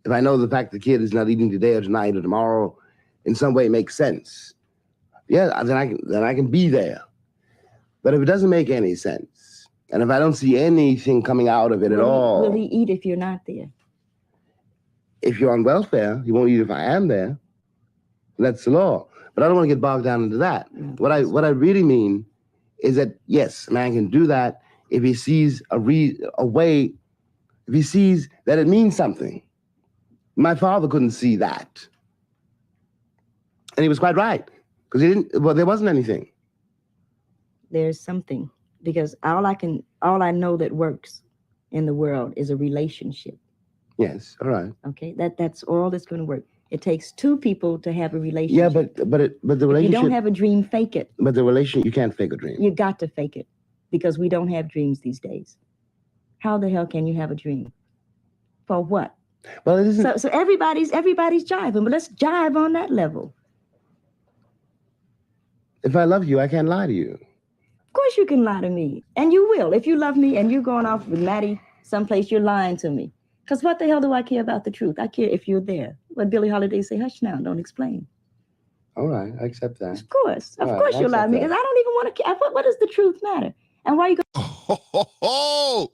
If I know the fact the kid is not eating today or tonight or tomorrow, in some way makes sense. Yeah, then I can be there. But if it doesn't make any sense, and if I don't see anything coming out of it at all, will he eat if you're not there? If you're on welfare, he won't eat if I am there. That's the law. But I don't want to get bogged down into that. No, What I really mean is that yes, a man can do that if he sees a way, if he sees that it means something. My father couldn't see that, and he was quite right because he didn't. Well, there wasn't anything. There's something, because all I know that works in the world is a relationship. Yes, all right. Okay, that's all that's going to work. It takes two people to have a relationship. Yeah, but the relationship. If you don't have a dream, fake it. But the relationship, you can't fake a dream. You got to fake it, because we don't have dreams these days. How the hell can you have a dream? For what? Well, it isn't. So everybody's jiving, but let's jive on that level. If I love you, I can't lie to you. Of course you can lie to me, and you will. If you love me and you're going off with Maddie someplace, you're lying to me. Because what the hell do I care about the truth? I care if you're there. What Billie Holiday say, hush now, don't explain. All right, I accept that. Of course you'll lie to me, because I don't even want to care. What does the truth matter? And why are you going?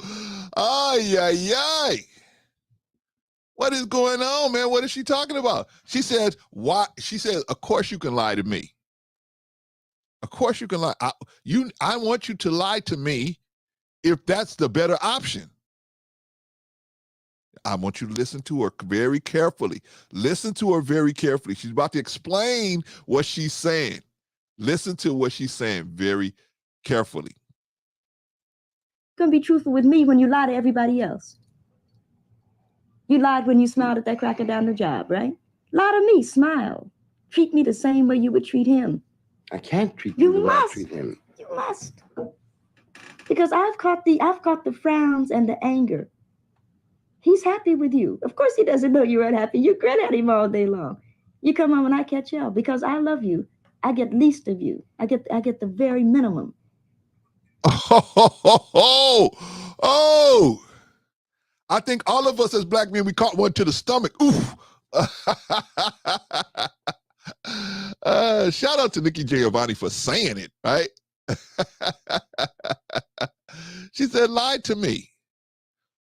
Ay. What is going on, man? What is she talking about? She says, why? She says, of course you can lie to me. Of course you can lie. I want you to lie to me if that's the better option. I want you to listen to her very carefully. Listen to her very carefully. She's about to explain what she's saying. Listen to what she's saying very carefully. You're going to be truthful with me when you lie to everybody else. You lied when you smiled at that cracker down the job, right? Lie to me, smile. Treat me the same way you would treat him. I can't treat you the way I treat him. You must. Because I've caught the frowns and the anger. He's happy with you. Of course he doesn't know you're unhappy. You grin at him all day long. You come home and I catch hell. Because I love you, I get least of you. I get the very minimum. Oh! I think all of us as black men, we caught one to the stomach. Oof. Shout out to Nikki Giovanni for saying it, right? She said, lie to me.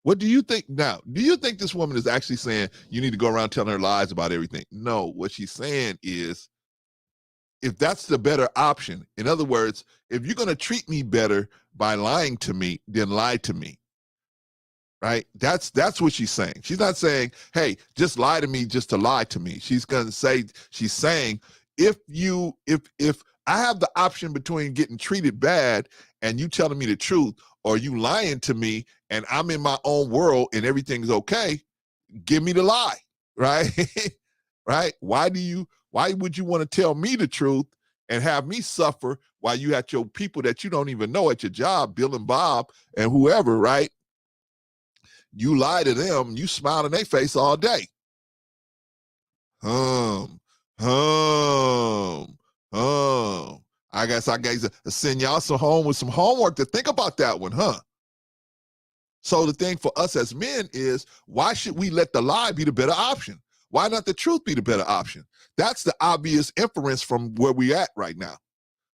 What do you think now? Do you think this woman is actually saying you need to go around telling her lies about everything? No, what she's saying is, if that's the better option, in other words, if you're going to treat me better by lying to me, then lie to me. Right? That's what she's saying. She's not saying, hey, just lie to me just to lie to me. She's saying, if I have the option between getting treated bad and you telling me the truth, or you lying to me and I'm in my own world and everything's okay, give me the lie, right? Right? Why would you want to tell me the truth and have me suffer while you had your people that you don't even know at your job, Bill and Bob and whoever, right? You lie to them, you smile in their face all day. I guess I got to send y'all some homework to think about that one, huh? So the thing for us as men is, why should we let the lie be the better option? Why not the truth be the better option? That's the obvious inference from where we at right now.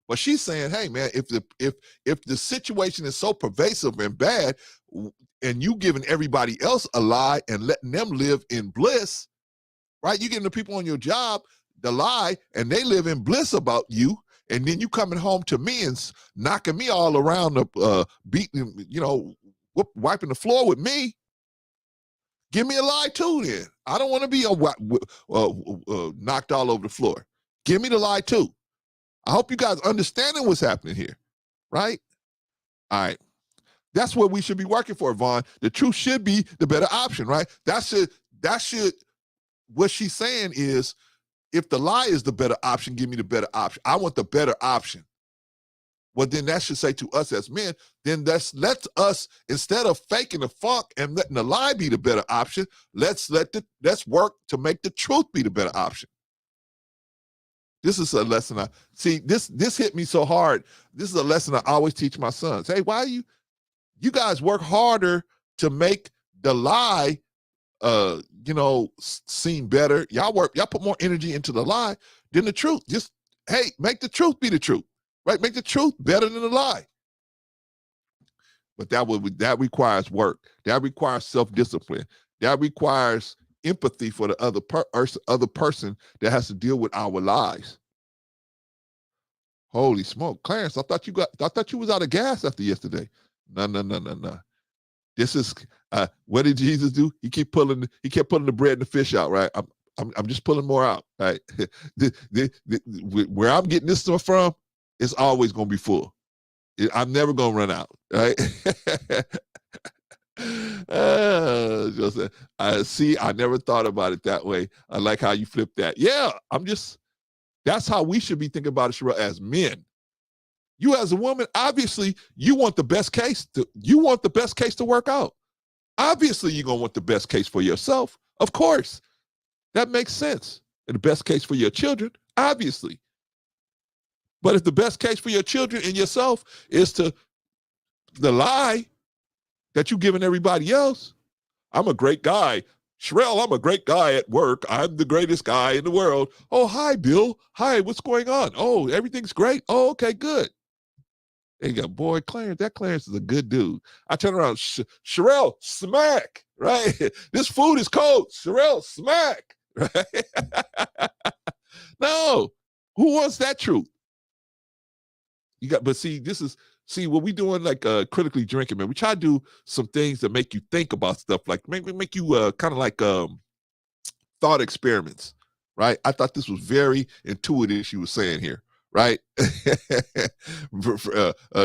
But she's saying, hey man, if the situation is so pervasive and bad, and you giving everybody else a lie and letting them live in bliss, right? You getting the people on your job the lie and they live in bliss about you, and then you coming home to me and knocking me all around the beating, wiping the floor with me. Give me a lie too then. I don't want to be knocked all over the floor. Give me the lie too. I hope you guys understanding what's happening here, right? All right. That's what we should be working for, Vaughn. The truth should be the better option, right? That should, what she's saying is, if the lie is the better option, give me the better option. I want the better option. Well, then that should say to us as men, then let's us, instead of faking the funk and letting the lie be the better option, let's work to make the truth be the better option. This is a lesson this hit me so hard. This is a lesson I always teach my sons. Hey, why you guys work harder to make the lie seem better. Y'all put more energy into the lie than the truth. Just, hey, make the truth be the truth. Right? Make the truth better than the lie. But that requires work. That requires self-discipline. That requires empathy for the other person that has to deal with our lies. Holy smoke, Clarence! I thought you was out of gas after yesterday. No. This is what did Jesus do? He kept pulling the bread and the fish out. Right? I'm just pulling more out. Right? Where I'm getting this stuff from, it's always going to be full. I'm never going to run out, right? I never thought about it that way. I like how you flipped that. Yeah, that's how we should be thinking about it, Sherelle, as men. You as a woman, obviously, you want the best case to work out. Obviously, you're going to want the best case for yourself. Of course. That makes sense. And the best case for your children, obviously. But if the best case for your children and yourself is to the lie that you're giving everybody else, I'm a great guy. Sherelle, I'm a great guy at work. I'm the greatest guy in the world. Oh, hi, Bill. Hi, what's going on? Oh, everything's great. Oh, okay, good. There you go. Boy, Clarence is a good dude. I turn around, Sherelle, smack, right? This food is cold. Sherelle, smack, right? No. Who wants that truth? But see, what we doing like critically drinking, man. We try to do some things that make you think about stuff, like make you kind of like thought experiments, right? I thought this was very intuitive, she was saying here, right?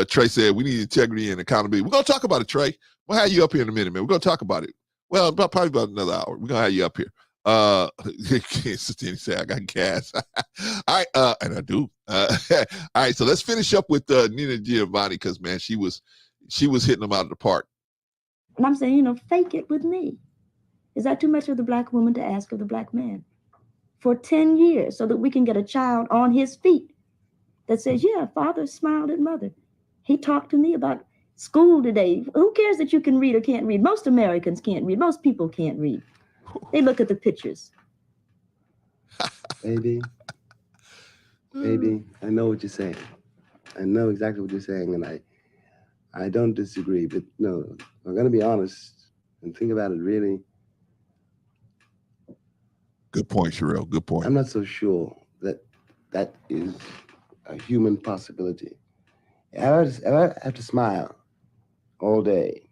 Trey said, we need integrity and accountability. We're going to talk about it, Trey. We'll have you up here in a minute, man. We're going to talk about it. Well, probably about another hour. We're going to have you up here. Say I got gas. All right, and I do. All right, so let's finish up with Nina Giovanni, because man, she was hitting them out of the park. And I'm saying, fake it with me. Is that too much of the black woman to ask of the black man? For 10 years, so that we can get a child on his feet that says, yeah, father smiled at mother. He talked to me about school today. Who cares that you can read or can't read? Most Americans can't read. Most people can't read. They look at the pictures. Baby, I know what you're saying. I know exactly what you're saying, and I don't disagree. But no, I'm going to be honest and think about it really. Good point, Sherelle. Good point. I'm not so sure that is a human possibility. I have to smile all day.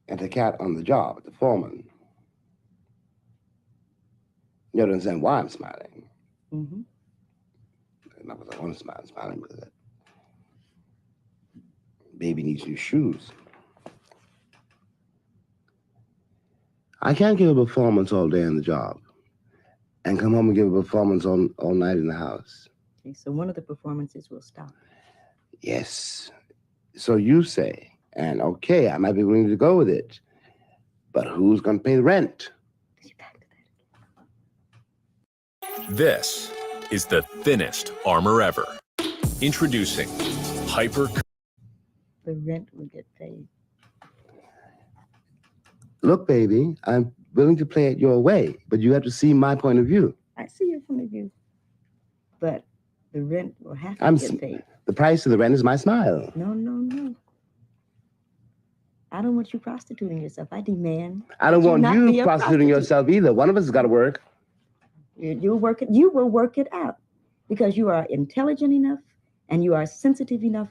And the cat on the job, the foreman. You don't understand why I'm smiling. Mm-hmm. Not because I want to smile. I'm smiling because that baby needs new shoes. I can't give a performance all day on the job and come home and give a performance all night in the house. Okay, so one of the performances will stop. Yes. So you say, and okay, I might be willing to go with it, but who's going to pay the rent? This is the thinnest armor ever. Introducing Hyper. The rent will get paid. Look, baby, I'm willing to play it your way, but you have to see my point of view. I see your point of view, but the rent will have to get paid. The price of the rent is my smile. No. I don't want you prostituting yourself. I demand. I don't want you prostituting yourself either. One of us has got to work. You will work it out because you are intelligent enough and you are sensitive enough.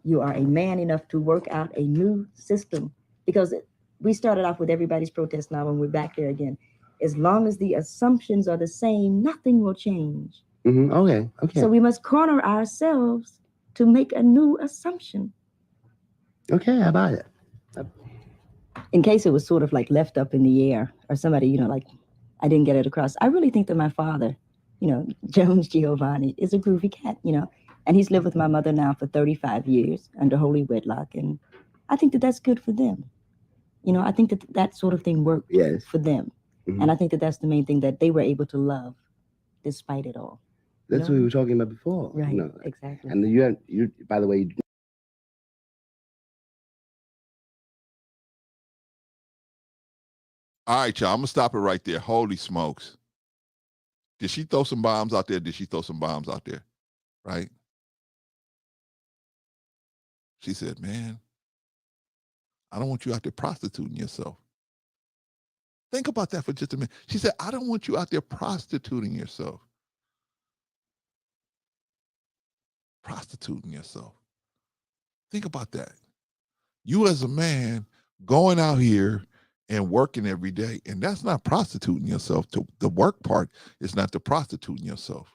you are a man enough to work out a new system. Because we started off with everybody's protest now, and we're back there again. As long as the assumptions are the same, nothing will change. Okay. So we must corner ourselves to make a new assumption. Okay, I buy it. In case it was sort of like left up in the air, or somebody, like I didn't get it across. I really think that my father, Jones Giovanni, is a groovy cat, and he's lived with my mother now for 35 years under holy wedlock. And I think that that's good for them. I think that that sort of thing worked for them. Mm-hmm. And I think that that's the main thing, that they were able to love despite it all. That's what we were talking about before. Right, exactly. And you, by the way, All right, y'all, I'm going to stop it right there. Holy smokes. Did she throw some bombs out there? Did she throw some bombs out there? Right? She said, man, I don't want you out there prostituting yourself. Think about that for just a minute. She said, I don't want you out there prostituting yourself. Prostituting yourself. Think about that. You as a man going out here and working every day, and that's not prostituting yourself. The work part is not the prostituting yourself,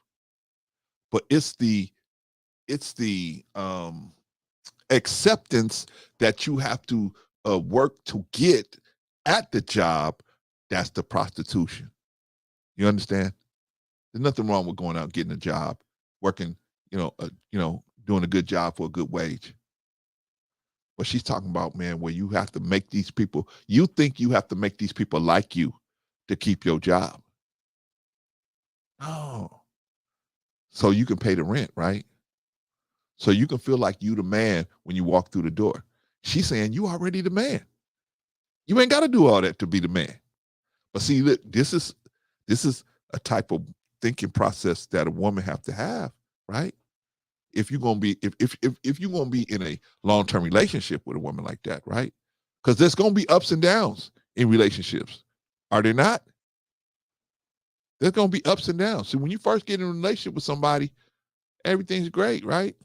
but it's the acceptance that you have to work to get at the job. That's the prostitution. You understand? There's nothing wrong with going out, getting a job, working, doing a good job for a good wage. But she's talking about, man, where you have to make these people, you think you have to make these people like you to keep your job. Oh. So you can pay the rent, right? So you can feel like you the man when you walk through the door. She's saying you already the man. You ain't got to do all that to be the man. But see, look, this is a type of thinking process that a woman have to have, right? If you're gonna be if you're gonna be in a long-term relationship with a woman like that, right? Because there's gonna be ups and downs in relationships. Are there not? There's gonna be ups and downs. So when you first get in a relationship with somebody, everything's great, right?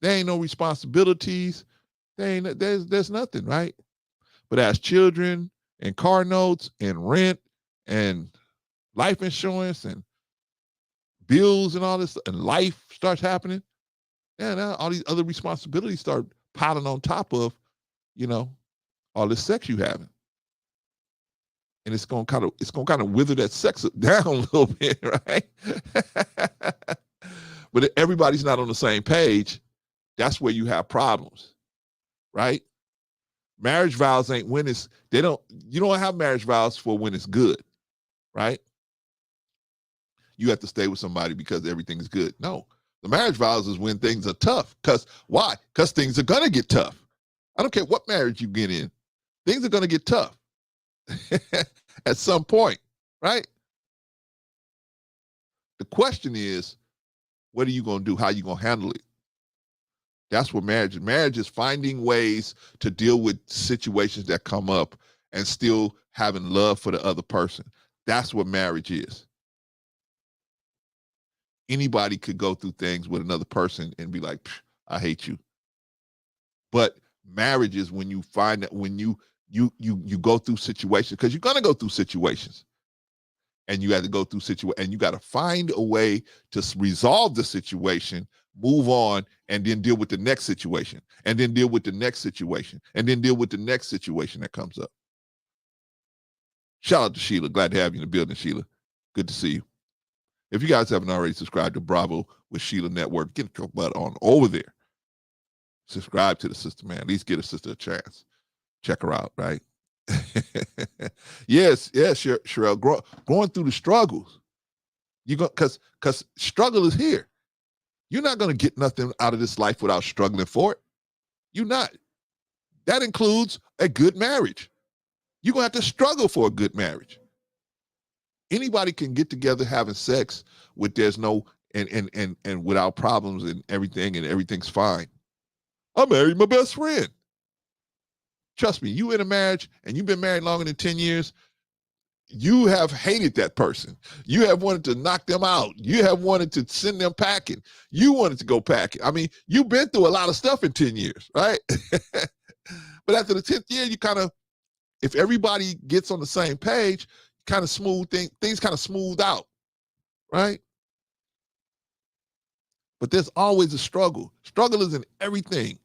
There ain't no responsibilities. There's nothing, right? But as children and car notes and rent and life insurance and bills and all this, and life starts happening, now all these other responsibilities start piling on top of, all this sex you having. And it's gonna kind of wither that sex down a little bit, right? But if everybody's not on the same page, that's where you have problems, right? Marriage vows ain't when it's, you don't have marriage vows for when it's good, right? You have to stay with somebody because everything's good. No, the marriage vows is when things are tough. Because why? Because things are going to get tough. I don't care what marriage you get in. Things are going to get tough at some point, right? The question is, what are you going to do? How are you going to handle it? That's what marriage is. Marriage is finding ways to deal with situations that come up and still having love for the other person. That's what marriage is. Anybody could go through things with another person and be like, I hate you. But marriage is when you find that, when you go through situations, because you're going to go through situations, and you have to go through and you got to find a way to resolve the situation, move on, and then deal with the next situation, and then deal with the next situation, and then deal with the next situation that comes up. Shout out to Sheila. Glad to have you in the building, Sheila. Good to see you. If you guys haven't already subscribed to Bravo with Sheila Network, get your butt on over there. Subscribe to the sister, man. At least get a sister a chance. Check her out, right? yes, Sherelle. Going through the struggles. Because struggle is here. You're not going to get nothing out of this life without struggling for it. You're not. That includes a good marriage. You're going to have to struggle for a good marriage. Anybody can get together having sex with there's no and without problems and everything's fine. I married my best friend. Trust me, you in a marriage and you've been married longer than 10 years, You have hated that person. You have wanted to knock them out. You have wanted to send them packing. You wanted to go packing. I mean, you've been through a lot of stuff in 10 years, right? But after the 10th year, you kind of, if everybody gets on the same page, kind of things kind of smooth out, right? But there's always a struggle. Struggle is in everything.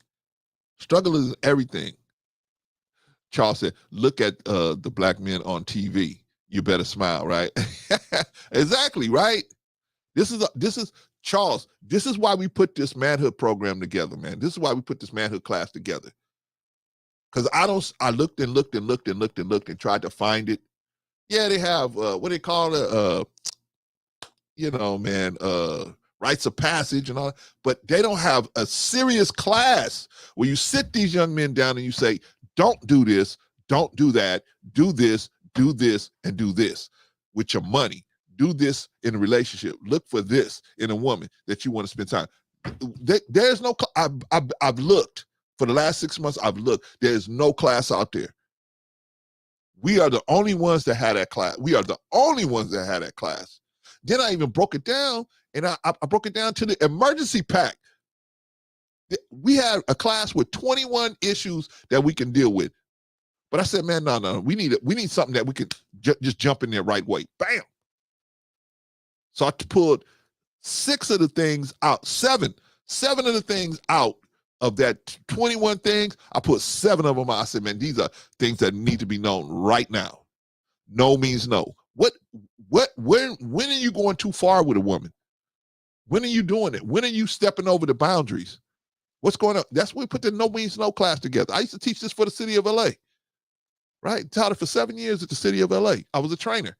Struggle is in everything. Charles said, look at the black men on TV. You better smile, right? Exactly, right? This is Charles. This is why we put this manhood program together, man. This is why we put this manhood class together. Because I looked and looked and looked and looked and looked and tried to find it. Yeah, they have what they call it, rites of passage and all, but they don't have a serious class where you sit these young men down and you say, don't do this, don't do that, do this, and do this with your money. Do this in a relationship. Look for this in a woman that you want to spend time. There's no, I've looked for the last 6 months. I've looked. There's no class out there. We are the only ones that had that class. We are the only ones that had that class. Then I even broke it down, and I broke it down to the emergency pack. We had a class with 21 issues that we can deal with. But I said, man, no, we need something that we could just jump in there right away. Bam. So I pulled 6 of the things out, 7 of the things out of that 21 things. I put 7 of them out. I said, man, these are things that need to be known right now. No means no. When are you going too far with a woman? When are you doing it? When are you stepping over the boundaries? What's going on? That's why we put the no means no class together. I used to teach this for the city of LA, right? Taught it for 7 years at the city of LA. I was a trainer.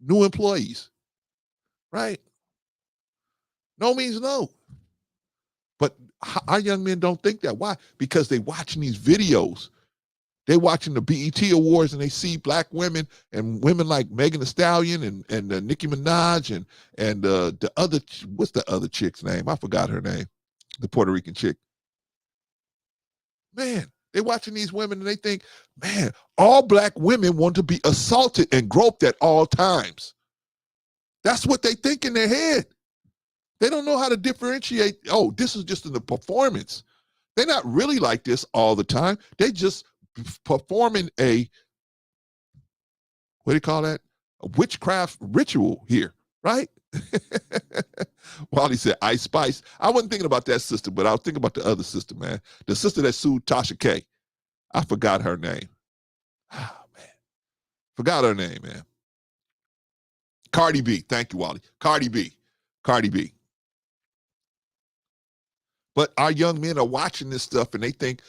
New employees, right? No means no. But our young men don't think that. Why? Because they watching these videos. They watching the BET Awards and they see black women and women like Megan Thee Stallion and Nicki Minaj and the other, what's the other chick's name? I forgot her name. The Puerto Rican chick. Man, they watching these women and they think, man, all black women want to be assaulted and groped at all times. That's what they think in their head. They don't know how to differentiate. Oh, this is just in the performance. They're not really like this all the time. They just performing a, what do you call that? A witchcraft ritual here, right? Wally said Ice Spice. I wasn't thinking about that sister, but I was thinking about the other sister, man. The sister that sued Tasha K. I forgot her name. Oh, man. Forgot her name, man. Cardi B. Thank you, Wally. Cardi B. But our young men are watching this stuff and they think,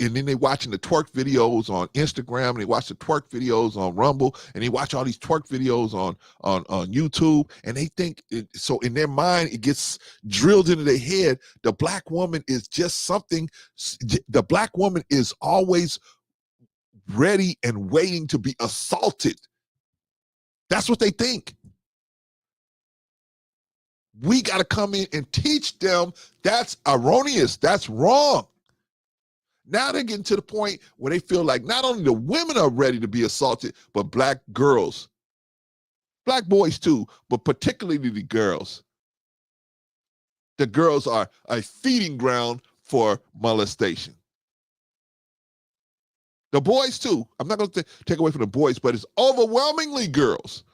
and then they watching the twerk videos on Instagram, and they watch the twerk videos on Rumble, and they watch all these twerk videos on YouTube, and they think, so in their mind, it gets drilled into their head, the black woman is just something, the black woman is always ready and waiting to be assaulted. That's what they think. We got to come in and teach them that's erroneous, that's wrong. Now they're getting to the point where they feel like not only the women are ready to be assaulted, but black girls, black boys too, but particularly the girls. The girls are a feeding ground for molestation. The boys too. I'm not going to take away from the boys, but it's overwhelmingly girls.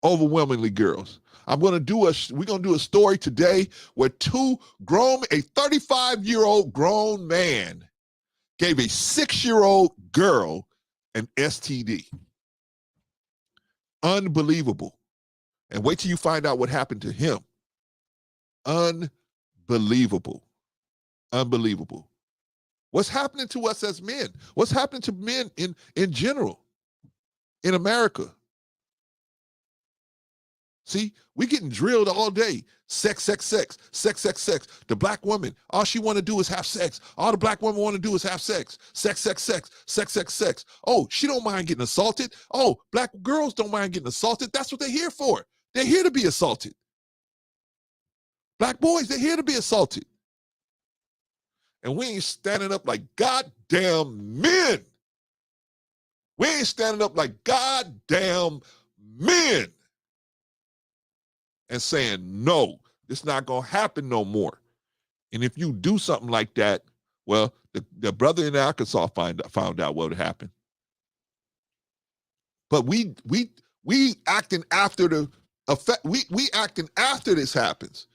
Overwhelmingly girls. We're going to do a story today where a 35-year-old grown man gave a 6-year-old girl an STD. Unbelievable. And wait till you find out what happened to him. Unbelievable. Unbelievable. What's happening to us as men? What's happening to men in general in America? See, we're getting drilled all day. Sex, sex, sex, sex, sex, sex. The black woman, all she want to do is have sex. All the black women want to do is have sex. Sex, sex, sex, sex, sex, sex. Oh, she don't mind getting assaulted. Oh, black girls don't mind getting assaulted. That's what they're here for. They're here to be assaulted. Black boys, they're here to be assaulted. And we ain't standing up like goddamn men. We ain't standing up like goddamn men and saying, no, it's not going to happen no more. And if you do something like that, well, the brother in Arkansas found out what would happen. But we acting after the effect. We acting after this happens.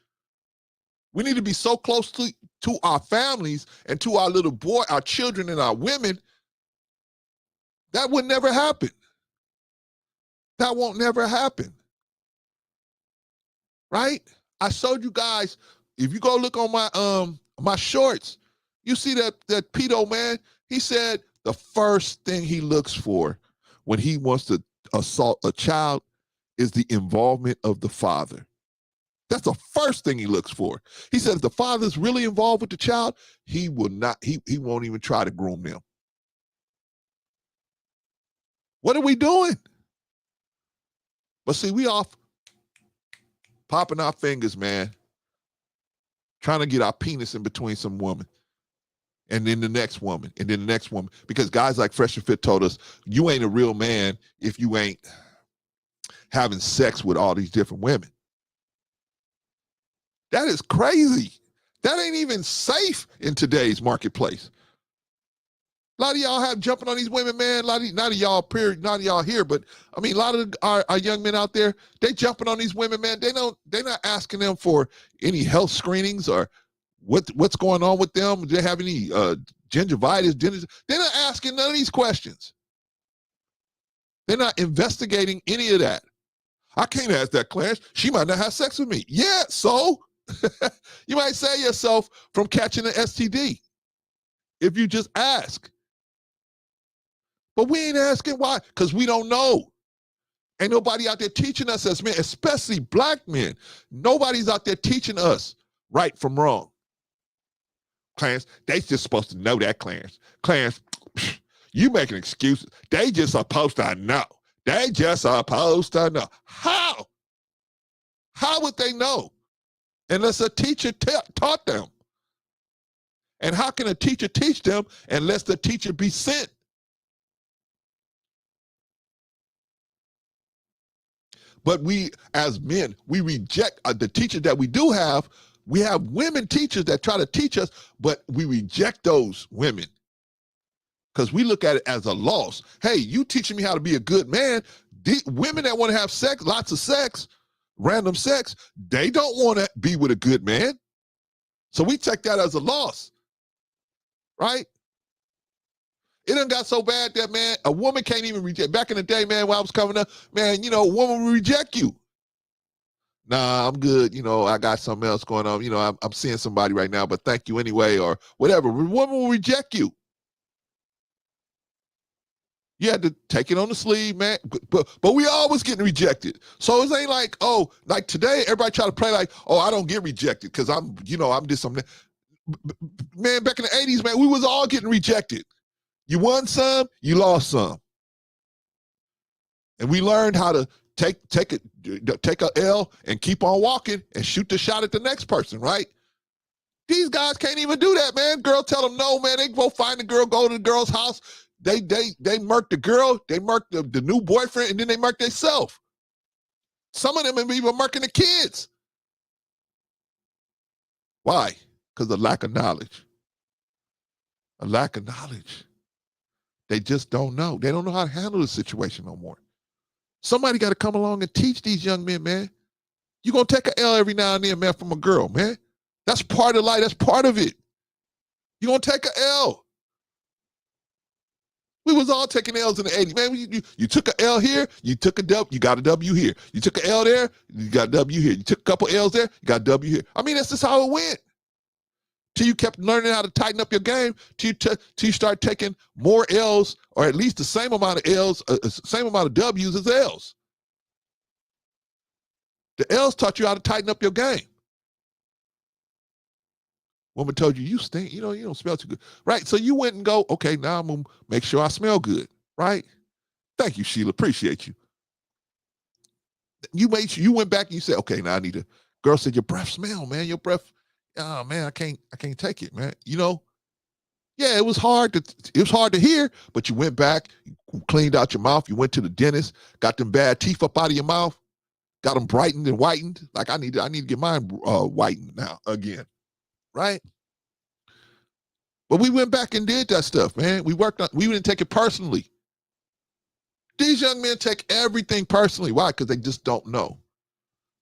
We need to be so close to our families and to our little boy, our children and our women. That would never happen. That won't never happen. Right? I showed you guys, if you go look on my shorts, you see that pedo man, he said the first thing he looks for when he wants to assault a child is the involvement of the father. That's the first thing he looks for. He said if the father's really involved with the child, he won't even try to groom them. What are we doing? But see, we off popping our fingers, man, trying to get our penis in between some woman. And then the next woman, and then the next woman. Because guys like Fresh and Fit told us, you ain't a real man if you ain't having sex with all these different women. That is crazy. That ain't even safe in today's marketplace. A lot of y'all have jumping on these women, man. Not of y'all here, but I mean, a lot of our young men out there, they jumping on these women, man. They're not asking them for any health screenings or what's going on with them. Do they have any gingivitis? They're not asking none of these questions. They're not investigating any of that. I can't ask that, Clarence. She might not have sex with me. Yeah, so you might save yourself from catching an STD if you just ask. But we ain't asking why, because we don't know. Ain't nobody out there teaching us as men, especially black men. Nobody's out there teaching us right from wrong. Clarence, they just supposed to know that, Clarence. Clarence, you making excuses. They just supposed to know. They just supposed to know. How? How would they know? Unless a teacher taught them. And how can a teacher teach them unless the teacher be sent? But we, as men, we reject the teachers that we do have. We have women teachers that try to teach us, but we reject those women because we look at it as a loss. Hey, you teaching me how to be a good man. The women that want to have sex, lots of sex, random sex, they don't want to be with a good man. So we take that as a loss, right? It done got so bad that, man, a woman can't even reject. Back in the day, man, when I was coming up, man, a woman would reject you. Nah, I'm good. I got something else going on. I'm seeing somebody right now, but thank you anyway, or whatever. A woman will reject you. You had to take it on the sleeve, man. But we always getting rejected. So it ain't like, like today, everybody try to play like, I don't get rejected because I'm just something. Man, back in the 80s, man, we was all getting rejected. You won some, you lost some. And we learned how to take a L and keep on walking and shoot the shot at the next person, right? These guys can't even do that, man. Girl tell them no, man. They go find the girl, go to the girl's house. They murk the girl, they murk the new boyfriend, and then they murk themselves. Some of them are even murking the kids. Why? Because of lack of knowledge. A lack of knowledge. They just don't know. They don't know how to handle the situation no more. Somebody got to come along and teach these young men, man. You're going to take an L every now and then, man, from a girl, man. That's part of life. That's part of it. You're going to take an L. We was all taking L's in the 80s. Man, you took an L here, you took a W, you got a W here. You took an L there, you got a W here. You took a couple L's there, you got a W here. I mean, that's just how it went. Till you kept learning how to tighten up your game, till you start taking more L's, or at least the same amount of L's, same amount of W's as L's. The L's taught you how to tighten up your game. Woman told you, you stink, you don't smell too good. Right, so you went and go, okay, now I'm going to make sure I smell good, right? Thank you, Sheila, appreciate you. You went back and you said, okay, now I need to, girl said, your breath smell, man, your breath, oh man, I can't take it, man. You Yeah, it was hard to hear, but you went back, you cleaned out your mouth, you went to the dentist, got them bad teeth up out of your mouth, got them brightened and whitened. Like I need to get mine whitened now again, right? But we went back and did that stuff, man. We didn't take it personally. These young men take everything personally. Why? Because they just don't know.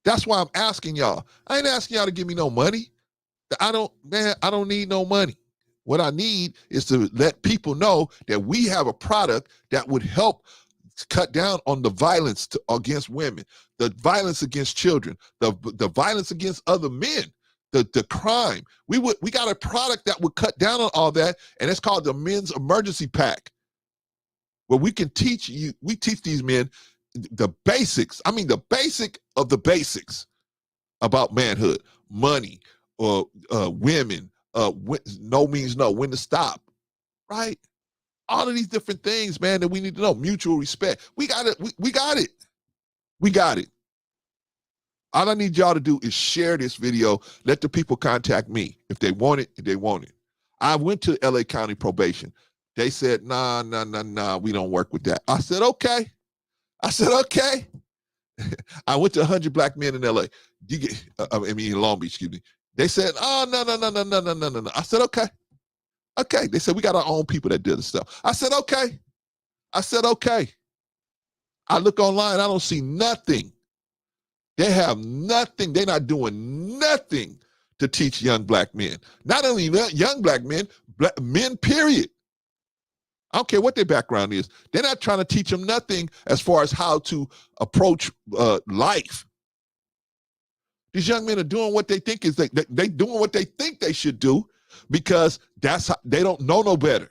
That's why I'm asking y'all. I ain't asking y'all to give me no money. I don't need no money. What I need is to let people know that we have a product that would help cut down on the violence against women, the violence against children, the violence against other men, the crime. We got a product that would cut down on all that, and it's called the Men's Emergency Pack, where we teach these men the basics. I mean, the basic of the basics about manhood, money, women, no means no, when to stop, right? All of these different things, man, that we need to know. Mutual respect. We got it. We got it. We got it. All I need y'all to do is share this video. Let the people contact me if they want it. If they want it. I went to LA County probation. They said, nah, we don't work with that. I said, okay. I went to 100 black men in LA. In Long Beach, excuse me. They said, oh, no. I said, okay. Okay. They said, we got our own people that do this stuff. I said, okay. I look online, I don't see nothing. They have nothing. They're not doing nothing to teach young black men. Not only young black men, men, period. I don't care what their background is. They're not trying to teach them nothing as far as how to approach life. These young men are doing what they think they doing what they think they should do because they don't know no better.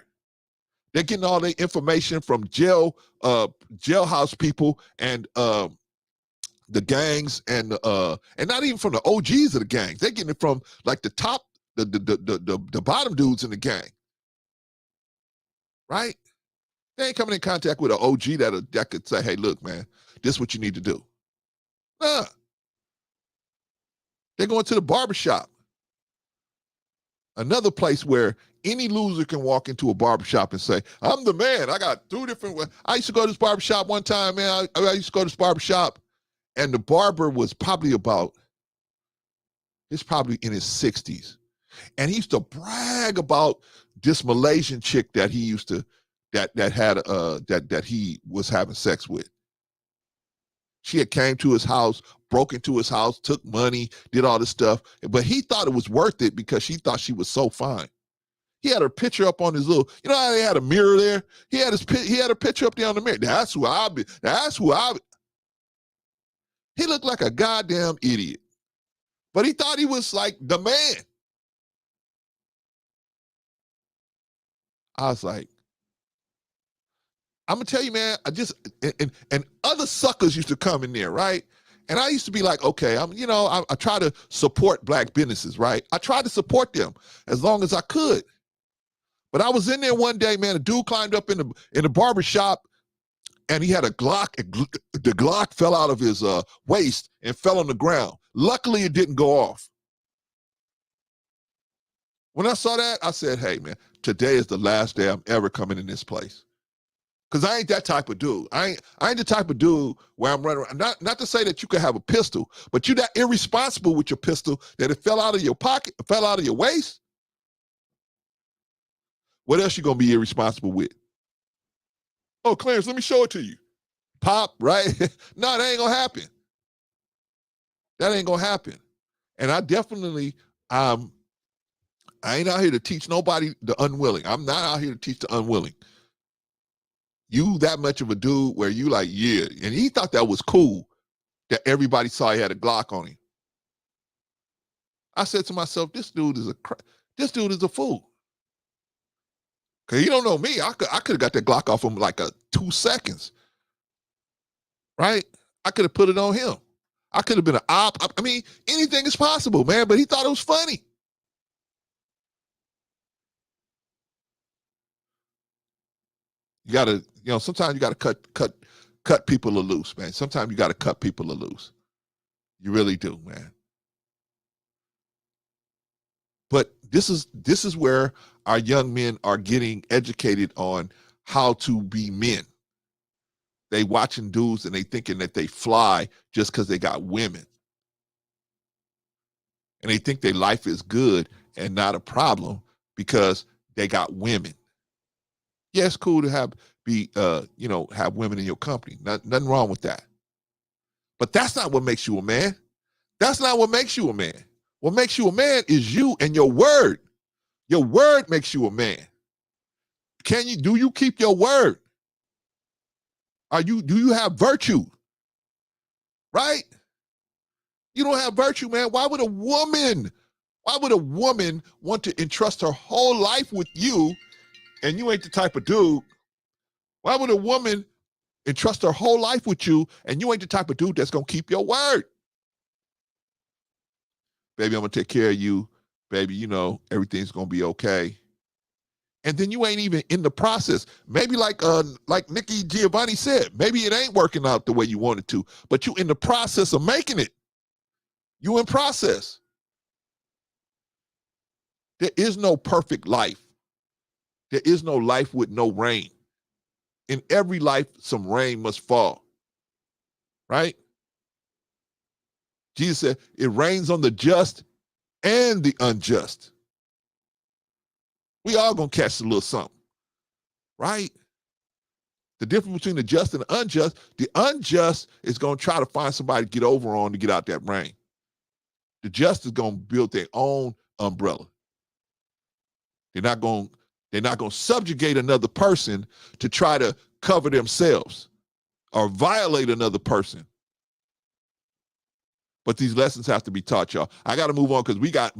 They're getting all their information from jailhouse people and the gangs and not even from the OGs of the gangs. They're getting it from like the top, the bottom dudes in the gang. Right? They ain't coming in contact with an OG that could say, hey, look, man, this is what you need to do. Nah. They're going to the barbershop. Another place where any loser can walk into a barbershop and say, I'm the man. I got 2 different ways. I used to go to this barbershop one time, man. I used to go to this barbershop, and the barber was probably in his 60s. And he used to brag about this Malaysian chick that he used to, that he was having sex with. She had came to his house, broke into his house, took money, did all this stuff, but he thought it was worth it because she thought she was so fine. He had her picture up on his little, you know how they had a mirror there? He had her picture up there on the mirror. That's who I be. He looked like a goddamn idiot, but he thought he was like the man. I was like, I'm gonna tell you, man, and other suckers used to come in there, right? And I used to be like, okay, I try to support black businesses, right? I tried to support them as long as I could. But I was in there one day, man, a dude climbed up in the barber shop and he had a Glock. The Glock fell out of his waist and fell on the ground. Luckily, it didn't go off. When I saw that, I said, hey, man, today is the last day I'm ever coming in this place. Because I ain't that type of dude. I ain't the type of dude where I'm running around. Not to say that you could have a pistol, but you that irresponsible with your pistol that it fell out of your pocket, fell out of your waist. What else you gonna be irresponsible with? Oh, Clarence, let me show it to you. Pop, right? No, that ain't gonna happen. That ain't gonna happen. And I definitely, I ain't out here to teach nobody the unwilling. I'm not out here to teach the unwilling. You that much of a dude where you like, yeah. And he thought that was cool that everybody saw he had a Glock on him. I said to myself, this dude is a fool. Cause he don't know me. I could have got that Glock off him like 2 seconds. Right? I could have put it on him. I could have been an op. I mean, anything is possible, man, but he thought it was funny. You gotta, sometimes you gotta cut people loose, man. Sometimes you gotta cut people loose. You really do, man. But this is where our young men are getting educated on how to be men. They watching dudes and they thinking that they fly just because they got women. And they think their life is good and not a problem because they got women. Yeah, it's cool to have women in your company. Nothing wrong with that. But that's not what makes you a man. That's not what makes you a man. What makes you a man is you and your word. Your word makes you a man. Do you keep your word? Do you have virtue? Right? You don't have virtue, man. Why would a woman want to entrust her whole life with you and you ain't the type of dude? Why would a woman entrust her whole life with you and you ain't the type of dude that's going to keep your word? Baby, I'm going to take care of you. Baby, everything's going to be okay. And then you ain't even in the process. Maybe like Nikki Giovanni said, maybe it ain't working out the way you wanted to, but you in the process of making it. You in process. There is no perfect life. There is no life with no rain. In every life, some rain must fall. Right? Jesus said, it rains on the just and the unjust. We all gonna catch a little something. Right? The difference between the just and the unjust is gonna try to find somebody to get over on to get out that rain. The just is gonna build their own umbrella. They're not gonna subjugate another person to try to cover themselves or violate another person. But these lessons have to be taught, y'all. I got to move on because we got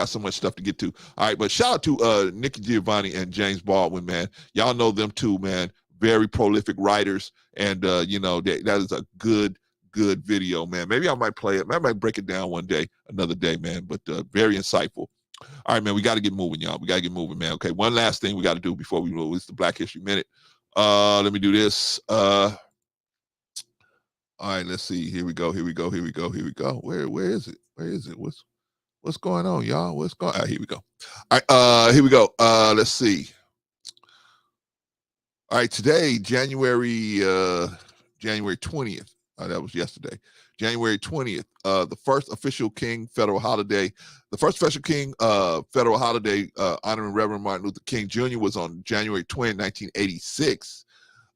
so much stuff to get to. All right, but shout out to Nikki Giovanni and James Baldwin, man. Y'all know them too, man. Very prolific writers, and that is a good video, man. Maybe I might play it. I might break it down another day, man. But very insightful. All right, man. We got to get moving, y'all. We got to get moving, man. Okay, one last thing we got to do before we move. It's the Black History Minute. Let me do this. All right, let's see. Here we go. Where is it? What's going on, y'all? What's going on? Here we go. All right, here we go. Let's see. All right, today, January 20th. That was yesterday. January 20th, the first official federal holiday honoring Reverend Martin Luther King Jr. was on January 20, 1986.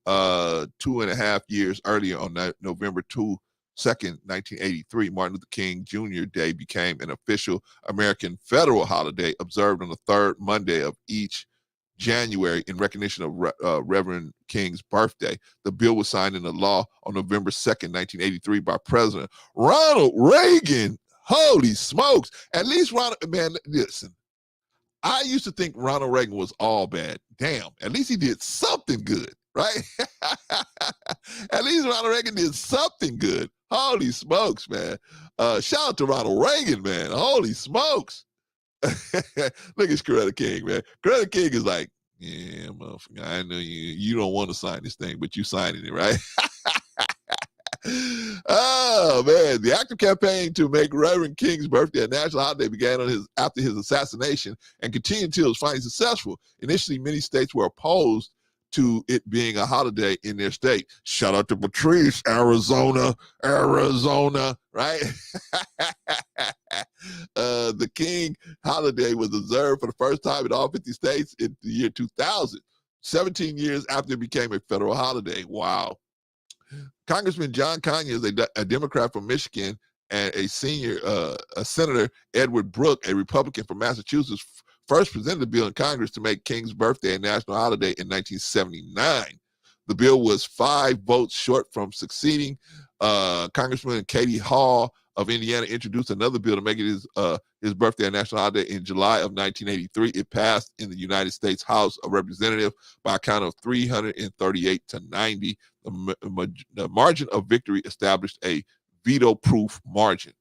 2.5 years earlier, on November 2nd, 1983, Martin Luther King Jr. Day became an official American federal holiday observed on the third Monday of each January in recognition of Reverend King's birthday. The bill was signed into law on November 2nd, 1983 by President Ronald Reagan. Holy smokes. At least listen, I used to think Ronald Reagan was all bad. Damn, at least he did something good, right? At least Ronald Reagan did something good. Holy smokes, man. Shout out to Ronald Reagan, man. Holy smokes. Look at Coretta King, man. Coretta King is like, yeah, motherfucker, I know you don't want to sign this thing, but you signing it, right? Oh man, the active campaign to make Reverend King's birthday a national holiday began after his assassination and continued until it was finally successful. Initially, many states were opposed to it being a holiday in their state. Shout out to Patrice, Arizona, right? The King holiday was observed for the first time in all 50 states in the year 2000, 17 years after it became a federal holiday. Wow. Congressman John Conyers is a Democrat from Michigan, and a Senator Edward Brooke, a Republican from Massachusetts, first presented the bill in Congress to make King's birthday a national holiday in 1979. The bill was 5 votes short from succeeding. Congressman Katie Hall of Indiana introduced another bill to make it his birthday a national holiday in July of 1983. It passed in the United States House of Representatives by a count of 338 to 90. The margin of victory established a veto-proof margin.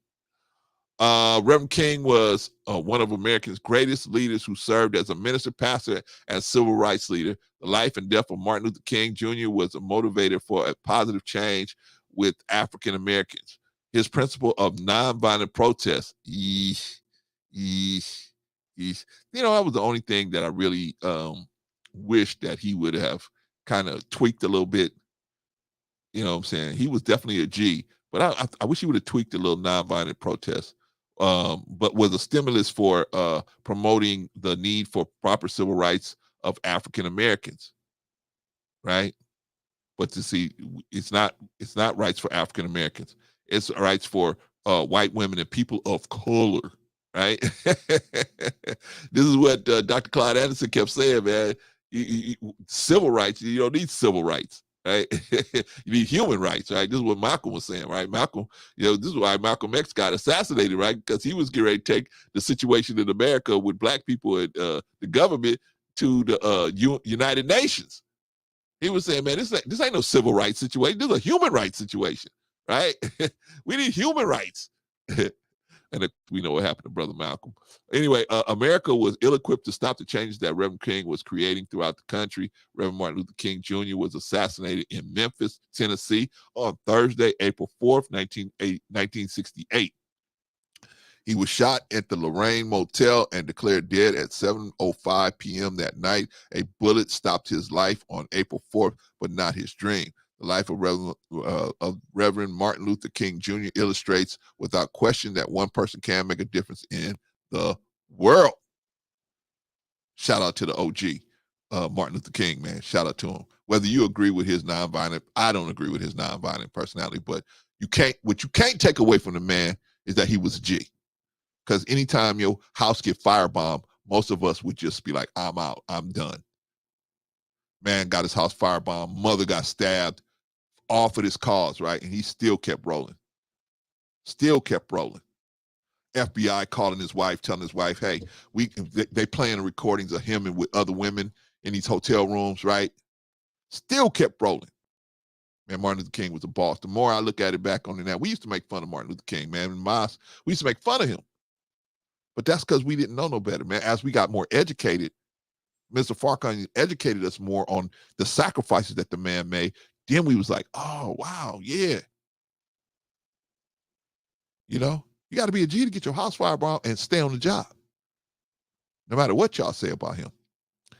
Reverend King was one of America's greatest leaders who served as a minister, pastor, and civil rights leader. The life and death of Martin Luther King Jr. was a motivator for a positive change with African Americans. His principle of nonviolent protest, He's, that was the only thing that I really wished that he would have kind of tweaked a little bit. You know what I'm saying? He was definitely a G, but I wish he would have tweaked a little nonviolent protest. But was a stimulus for promoting the need for proper civil rights of African Americans, right? But to see, it's not rights for African Americans. It's rights for white women and people of color, right? This is what Dr. Clyde Anderson kept saying, man. Civil rights, you don't need civil rights, right? You need human rights, right? This is what Malcolm was saying, right? Malcolm, this is why Malcolm X got assassinated, right? Because he was getting ready to take the situation in America with black people and the government to the United Nations. He was saying, man, this ain't no civil rights situation. This is a human rights situation, right? We need human rights. And we know what happened to Brother Malcolm. Anyway, America was ill-equipped to stop the changes that Reverend King was creating throughout the country. Reverend Martin Luther King Jr. was assassinated in Memphis, Tennessee on Thursday, April 4th, 1968. He was shot at the Lorraine Motel and declared dead at 7:05 p.m. that night. A bullet stopped his life on April 4th, but not his dream. The life of Reverend Martin Luther King Jr. illustrates without question that one person can make a difference in the world. Shout out to the OG, Martin Luther King, man. Shout out to him. Whether you agree with his nonviolent, I don't agree with his nonviolent personality, but what you can't take away from the man is that he was a G. Because anytime your house get firebombed, most of us would just be like, I'm out, I'm done. Man got his house firebombed, mother got stabbed, all for this cause, right? And he still kept rolling. Still kept rolling. FBI calling his wife, telling his wife, hey, they playing recordings of him and with other women in these hotel rooms, right? Still kept rolling. Man, Martin Luther King was a boss. The more I look at it back on it now, we used to make fun of Martin Luther King, man. In mosque, we used to make fun of him. But that's because we didn't know no better, man. As we got more educated, Mr. Farrakhan educated us more on the sacrifices that the man made. Then we was like, oh, wow, yeah. You got to be a G to get your house firebombed and stay on the job, no matter what y'all say about him.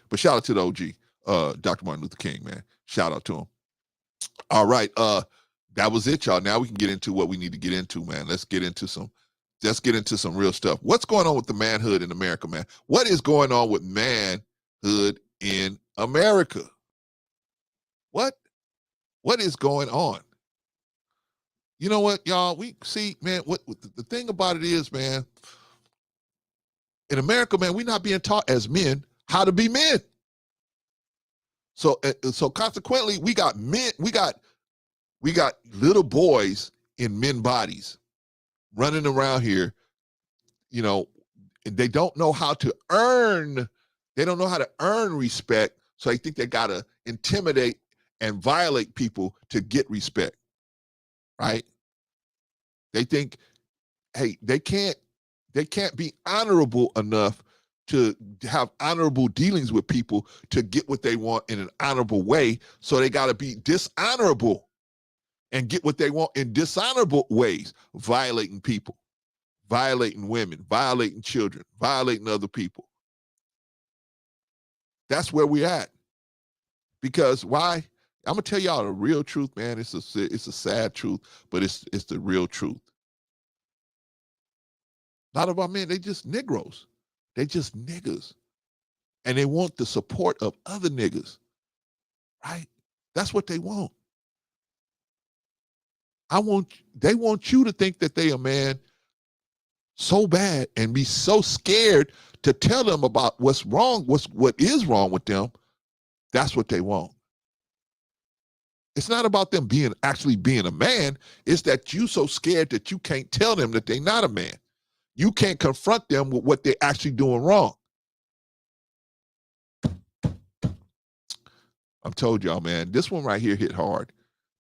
But shout out to the OG, Dr. Martin Luther King, man. Shout out to him. All right, that was it, y'all. Now we can get into what we need to get into, man. Let's get into some real stuff. What's going on with the manhood in America, man? What is going on with manhood in America? What is going on? You know what, y'all? We see, man, what the thing about it is, man, in America, man, we're not being taught as men how to be men. So consequently, we got men, we got little boys in men bodies running around here, and they don't know how to earn respect. So they think they gotta intimidate and violate people to get respect, right? They think, hey, they can't be honorable enough to have honorable dealings with people to get what they want in an honorable way. So they gotta be dishonorable and get what they want in dishonorable ways, violating people, violating women, violating children, violating other people. That's where we're at. Because why? I'm gonna tell y'all the real truth, man. It's a sad truth, but it's the real truth. A lot of our men, they just Negroes. They just niggas. And they want the support of other niggas. Right? That's what they want. They want you to think that they a man so bad and be so scared to tell them about what's wrong, what is wrong with them. That's what they want. It's not about them actually being a man. It's that you so scared that you can't tell them that they're not a man. You can't confront them with what they're actually doing wrong. I've told y'all, man, this one right here hit hard.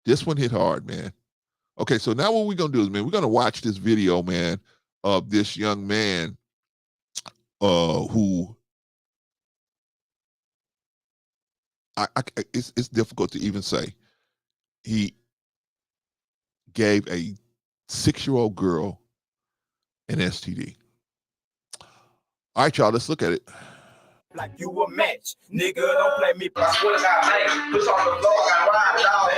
This one hit hard, man. Okay, so now what we're going to do is, man, we're going to watch this video, man, of this young man who it's difficult to even say. He gave a 6-year-old girl an STD. All right, y'all, let's look at it. Like you a match, nigga. Don't play me. I swear to God, man. Push on the floor, I got ride, dog.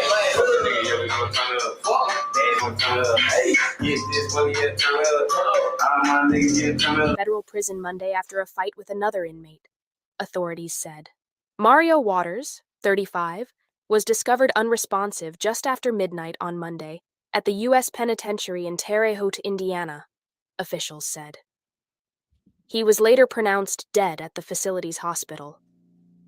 Nigga, you gonna turn up. Fuck, they gonna turn up. Hey, get this money, get turn up. All my niggas get turn up. Federal prison Monday after a fight with another inmate, authorities said. Mario Waters, 35, was discovered unresponsive just after midnight on Monday at the U.S. Penitentiary in Terre Haute, Indiana, officials said. He was later pronounced dead at the facility's hospital.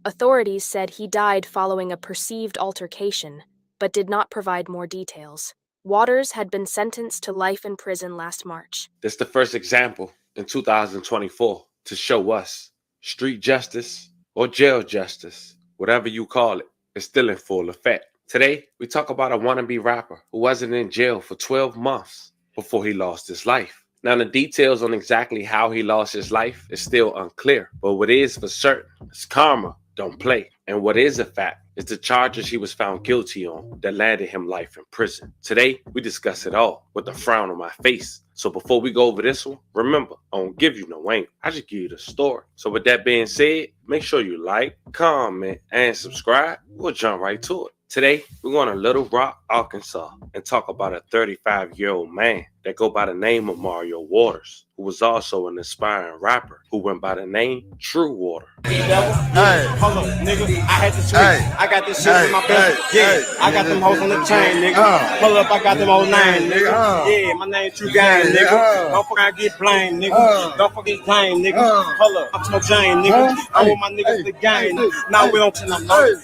Authorities said he died following a perceived altercation, but did not provide more details. Waters had been sentenced to life in prison last March. This is the first example in 2024 to show us street justice or jail justice, whatever you call it, is still in full effect. Today, we talk about a wannabe rapper who wasn't in jail for 12 months before he lost his life. Now, the details on exactly how he lost his life is still unclear, but what is for certain is karma don't play. And what is a fact is the charges he was found guilty on that landed him life in prison. Today, we discuss it all with a frown on my face. So before we go over this one, remember, I don't give you no angle. I just give you the story. So with that being said, make sure you like, comment, and subscribe. We'll jump right to it. Today, we're going to Little Rock, Arkansas, and talk about a 35-year-old man that go by the name of Mario Waters, who was also an aspiring rapper who went by the name True Water. Hey, hold up, nigga. I had to switch. I got this shit in my belt. Yeah, I got them hoes on the chain, nigga. Pull up, I got them old nine, nigga. Yeah, my name True Gang, nigga. Don't fucking get blamed, nigga. Don't fucking claim, nigga. Hold up, I'm Smoke Jane, nigga. I want my niggas to gang. Now we don't tell them no.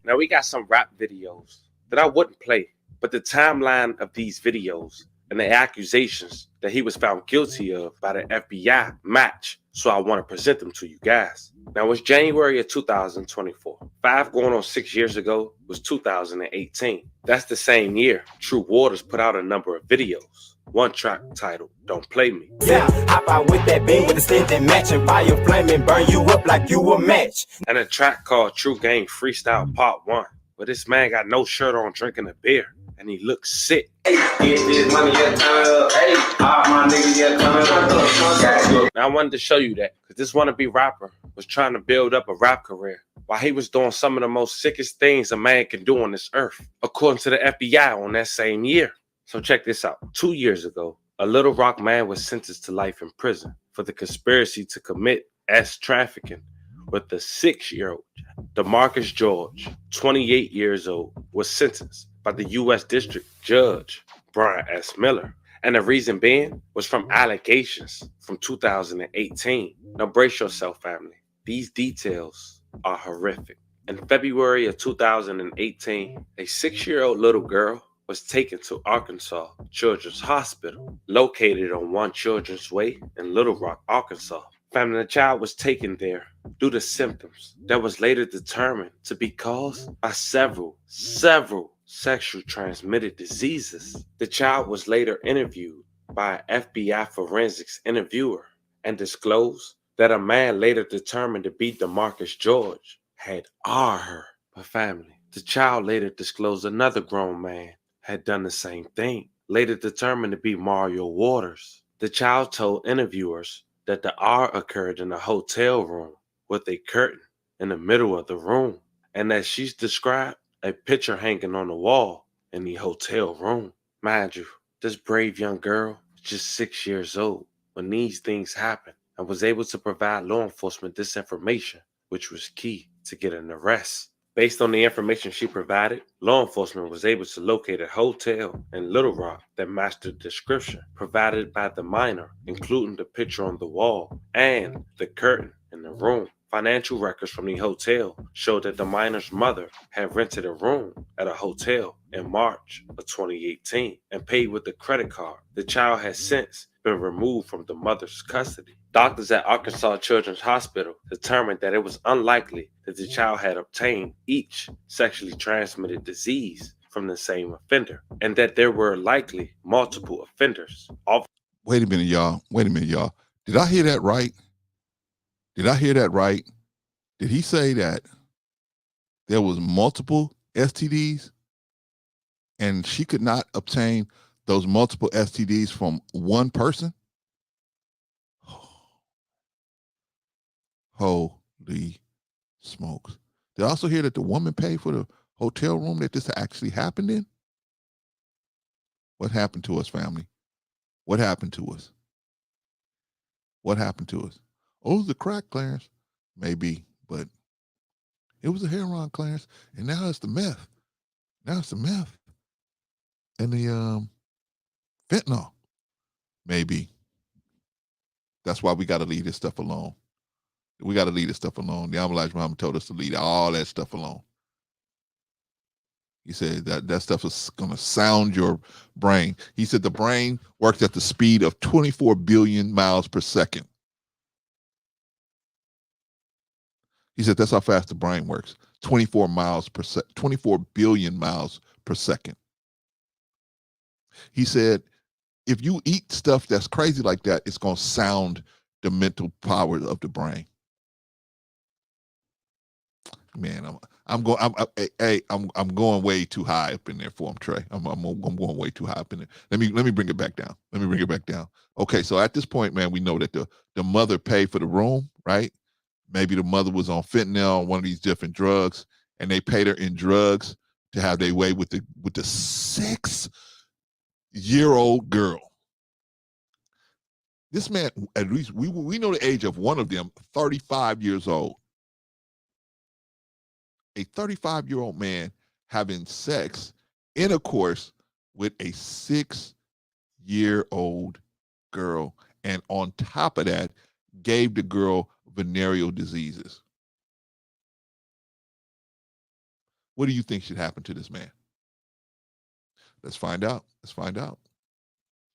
Now we got some rap videos that I wouldn't play, but the timeline of these videos and the accusations that he was found guilty of by the FBI match, so I want to present them to you guys. Now it's January of 2024. 5 going on 6 years ago was 2018. That's the same year True Waters put out a number of videos. One track titled Don't Play Me. Yeah, hop out with that beam with the extended match and fire flame and burn you up like you a match. And a track called True Gang Freestyle Part 1, where this man got no shirt on drinking a beer and he looks sick. Hey, get this money, get turn up. Hey, all my niggas get turn up. Now I wanted to show you that because this wannabe rapper was trying to build up a rap career while he was doing some of the most sickest things a man can do on this earth, according to the FBI on that same year. So check this out. 2 years ago, a Little Rock man was sentenced to life in prison for the conspiracy to commit trafficking with the 6-year-old. DeMarcus George, 28 years old, was sentenced by the U.S. District Judge Brian S. Miller. And the reason being was from allegations from 2018. Now brace yourself, family. These details are horrific. In February of 2018, a 6-year-old little girl was taken to Arkansas Children's Hospital, located on One Children's Way in Little Rock, Arkansas. Family, the child was taken there due to symptoms that was later determined to be caused by several sexually transmitted diseases. The child was later interviewed by an FBI forensics interviewer and disclosed that a man later determined to be DeMarcus George had her. But family, the child later disclosed another grown man had done the same thing, later determined to be Mario Waters. The child told interviewers that the R occurred in a hotel room with a curtain in the middle of the room, and that she's described a picture hanging on the wall in the hotel room. Mind you, this brave young girl was just 6 years old when these things happened and was able to provide law enforcement this information, which was key to get an arrest. Based on the information she provided, law enforcement was able to locate a hotel in Little Rock that matched the description provided by the minor, including the picture on the wall and the curtain in the room. Financial records from the hotel showed that the minor's mother had rented a room at a hotel in March of 2018 and paid with a credit card. The child has since been removed from the mother's custody. Doctors at Arkansas Children's Hospital determined that it was unlikely that the child had obtained each sexually transmitted disease from the same offender, and that there were likely multiple offenders. Wait a minute, y'all. Did I hear that right? Did he say that there was multiple STDs and she could not obtain those multiple STDs from one person? Holy smokes. Did I also hear that the woman paid for the hotel room that this actually happened in? What happened to us, family? What happened to us? What happened to us? Oh, it was the crack, Clarence. Maybe, but it was a heroin, Clarence. And now it's the meth. Now it's the meth. And the fentanyl. Maybe. That's why we got to leave this stuff alone. We got to leave this stuff alone. The Elijah Muhammad told us to leave all that stuff alone. He said that stuff is going to sound your brain. He said the brain works at the speed of 24 billion miles per second. He said that's how fast the brain works. 24 billion miles per second. He said if you eat stuff that's crazy like that, it's going to sound the mental power of the brain. Man, I'm going way too high up in there for him, Trey. I'm going way too high up in there. Let me bring it back down. Okay, so at this point, man, we know that the mother paid for the room, right? Maybe the mother was on fentanyl or one of these different drugs, and they paid her in drugs to have their way with the 6-year-old girl. This man, at least we know the age of one of them, 35 years old. A 35-year-old man having sex, intercourse with a 6-year-old girl, and on top of that, gave the girl venereal diseases. What do you think should happen to this man? Let's find out.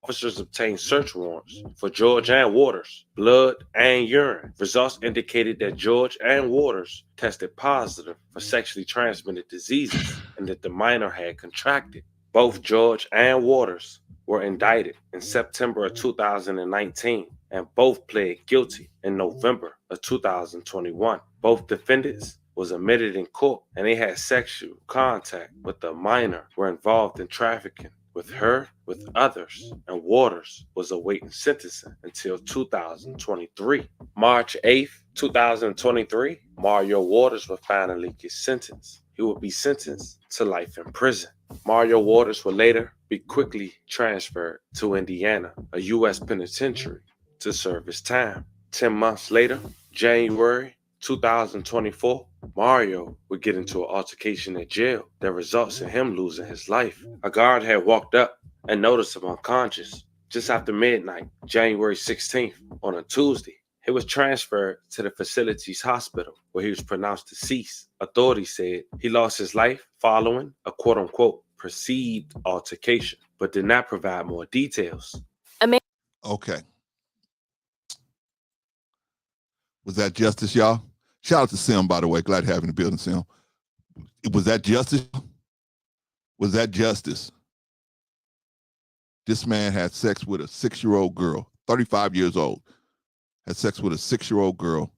Officers obtained search warrants for George and Waters' blood and urine. Results indicated that George and Waters tested positive for sexually transmitted diseases and that the minor had contracted. Both George and Waters were indicted in September of 2019 and both pled guilty in November of 2021. Both defendants was admitted in court and they had sexual contact with the minor, were involved in trafficking with her, with others, and Waters was awaiting sentencing until 2023. March 8th, 2023, Mario Waters would finally get sentenced. He would be sentenced to life in prison. Mario Waters would later be quickly transferred to Indiana, a U.S. penitentiary, to serve his time. 10 months later, January 2024, Mario would get into an altercation at jail that results in him losing his life. A guard had walked up and noticed him unconscious. Just after midnight, January 16th, on a Tuesday, he was transferred to the facility's hospital where he was pronounced deceased. Authorities said he lost his life following a quote-unquote perceived altercation, but did not provide more details. Okay. Was that justice, y'all? Shout out to Sim, by the way. Glad to have you in the building, Sim. Was that justice? Was that justice? This man had sex with a 6-year-old girl, 35 years old. Had sex with a 6-year-old girl.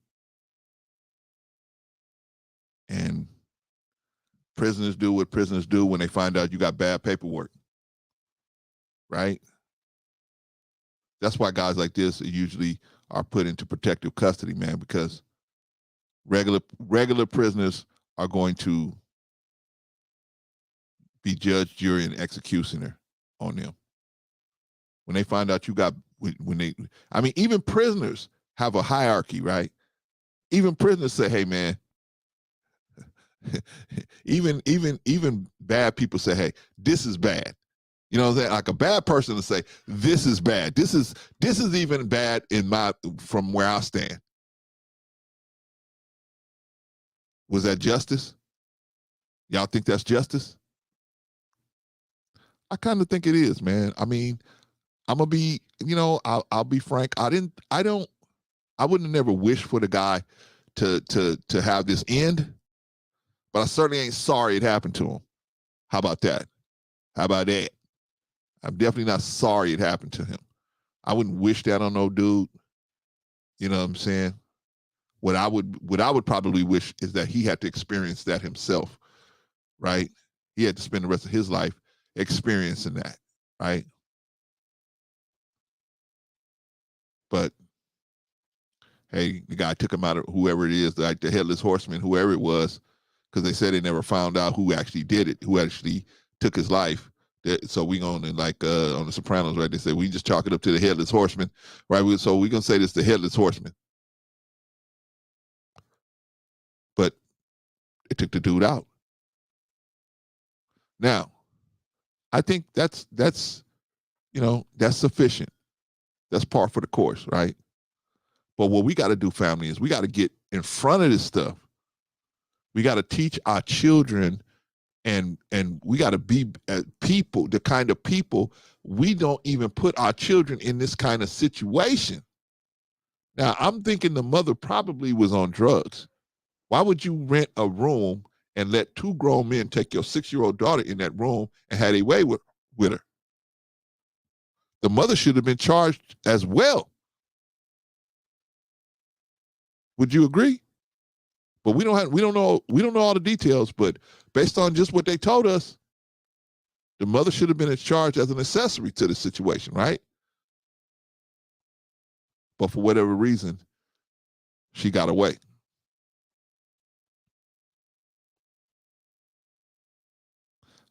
And prisoners do what prisoners do when they find out you got bad paperwork. Right? That's why guys like this usually are put into protective custody, man, because regular prisoners are going to be judge, jury, and executioner on them. When they find out you got, even prisoners have a hierarchy, right? Even prisoners say, hey, man, even bad people say, hey, this is bad. You know what I'm saying? Like a bad person to say, this is bad. This is even bad from where I stand. Was that justice? Y'all think that's justice? I kind of think it is, man. I mean, I'm gonna be, I'll be frank. I wouldn't have never wished for the guy to have this end, but I certainly ain't sorry it happened to him. How about that? I'm definitely not sorry it happened to him. I wouldn't wish that on no dude. You know what I'm saying? What I would probably wish is that he had to experience that himself, right? He had to spend the rest of his life experiencing that, right? But hey, the guy took him out of whoever it is, like the headless horseman, whoever it was, because they said they never found out who actually did it, who actually took his life. So we going to, like on the Sopranos, right? They say we just chalk it up to the headless horseman, right? So we're going to say this the headless horseman. But it took the dude out. Now, I think that's sufficient. That's par for the course, right? But what we got to do, family, is we got to get in front of this stuff. We got to teach our children, and we got to be people, the kind of people, we don't even put our children in this kind of situation. Now, I'm thinking the mother probably was on drugs. Why would you rent a room and let two grown men take your 6-year-old daughter in that room and had a way with her? The mother should have been charged as well. Would you agree? But we don't know all the details, but based on just what they told us, the mother should have been charged as an accessory to the situation, right? But for whatever reason, she got away.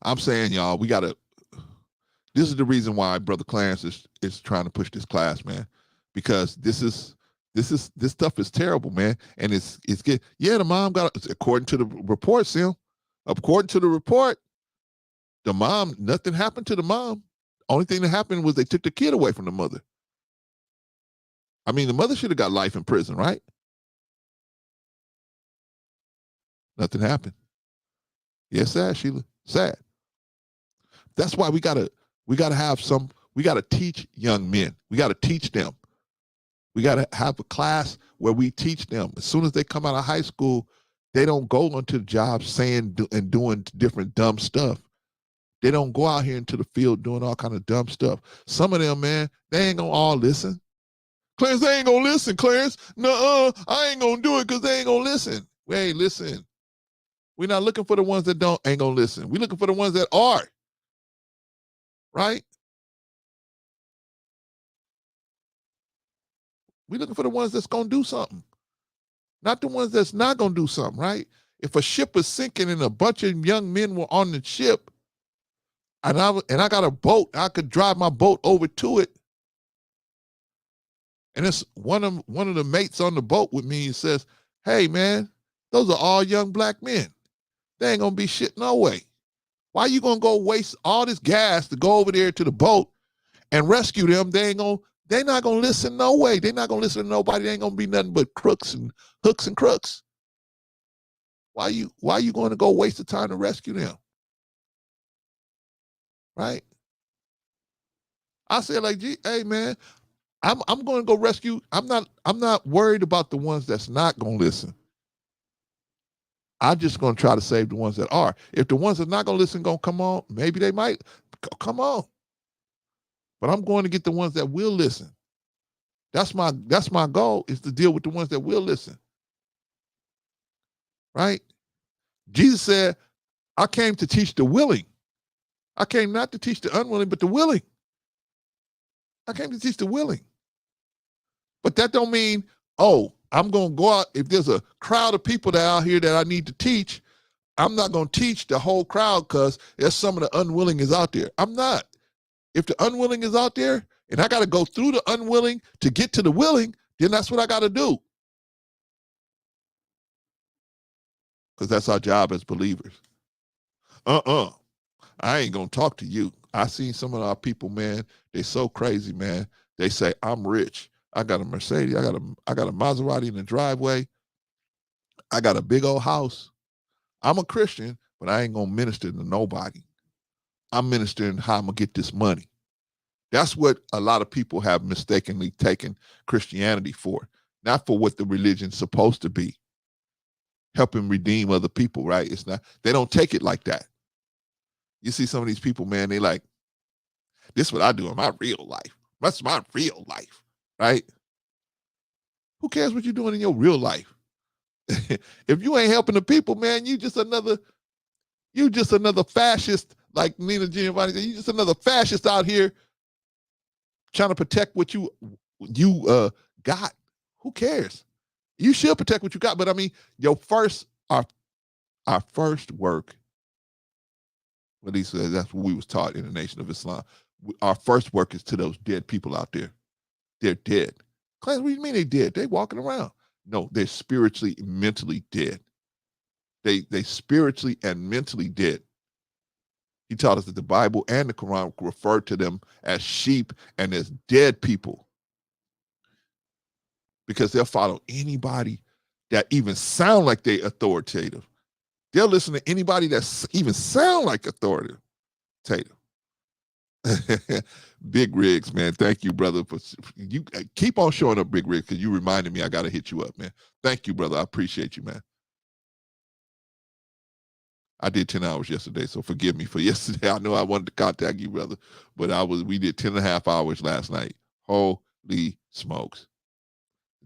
I'm saying, y'all, this is the reason why Brother Clarence is trying to push this class, man, because this stuff is terrible, man. And it's good. Yeah, the mom according to the report, Sim. According to the report, the mom, nothing happened to the mom. Only thing that happened was they took the kid away from the mother. I mean, the mother should have got life in prison, right? Nothing happened. Yes, sad, Sheila. Sad. That's why we gotta teach young men. We gotta teach them. We gotta have a class where we teach them. As soon as they come out of high school, they don't go into the job saying and doing different dumb stuff. They don't go out here into the field doing all kind of dumb stuff. Some of them, man, they ain't gonna all listen. Clarence, they ain't gonna listen, Clarence. Nuh-uh, I ain't gonna do it because they ain't gonna listen. Hey, listen. We're not looking for the ones that ain't gonna listen. We're looking for the ones that are. Right? We're looking for the ones that's gonna do something. Not the ones that's not gonna do something, right? If a ship is sinking and a bunch of young men were on the ship, and I got a boat, I could drive my boat over to it, and it's one of the mates on the boat with me says, "Hey, man, those are all young black men. They ain't gonna be shit no way. Why you gonna go waste all this gas to go over there to the boat and rescue them? They not gonna listen no way. They not gonna listen to nobody. They ain't gonna be nothing but crooks and hooks and crooks. Why you going to go waste the time to rescue them? Right? I said, like, gee, hey man, I'm going to go rescue. I'm not worried about the ones that's not going to listen. I'm just going to try to save the ones that are. If the ones that not going to listen going to come on, maybe they might come on. But I'm going to get the ones that will listen. That's my goal, is to deal with the ones that will listen. Right? Jesus said, I came to teach the willing. I came not to teach the unwilling, but the willing. I came to teach the willing. But that don't mean, oh, I'm going to go out. If there's a crowd of people that out here that I need to teach, I'm not going to teach the whole crowd because there's some of the unwilling is out there. I'm not. If the unwilling is out there and I got to go through the unwilling to get to the willing, then that's what I got to do. Because that's our job as believers. I ain't going to talk to you. I seen some of our people, man, they so crazy, man. They say, I'm rich. I got a Mercedes. I got a Maserati in the driveway. I got a big old house. I'm a Christian, but I ain't going to minister to nobody. I'm ministering how I'm going to get this money. That's what a lot of people have mistakenly taken Christianity for, not for what the religion's supposed to be, helping redeem other people, right? It's not, they don't take it like that. You see some of these people, man, they like, this is what I do in my real life. That's my real life, right? Who cares what you're doing in your real life? If you ain't helping the people, man, you just another fascist, like Nina Giovanni said, you just another fascist out here trying to protect what you got. Who cares? You should protect what you got. But I mean, our first work, at least that's what we was taught in the Nation of Islam. Our first work is to those dead people out there. They're dead. Class, what do you mean they dead? They walking around. No, they're spiritually, mentally dead. They spiritually and mentally dead. He taught us that the Bible and the Quran refer to them as sheep and as dead people, because they'll follow anybody that even sound like they authoritative. They'll listen to anybody that even sound like authoritative. Big Rigs, man. Thank you, brother. For you keep on showing up, Big Rigs, because you reminded me I got to hit you up, man. Thank you, brother. I appreciate you, man. I did 10 hours yesterday, so forgive me for yesterday. I know I wanted to contact you, brother, but we did 10 and a half hours last night. Holy smokes.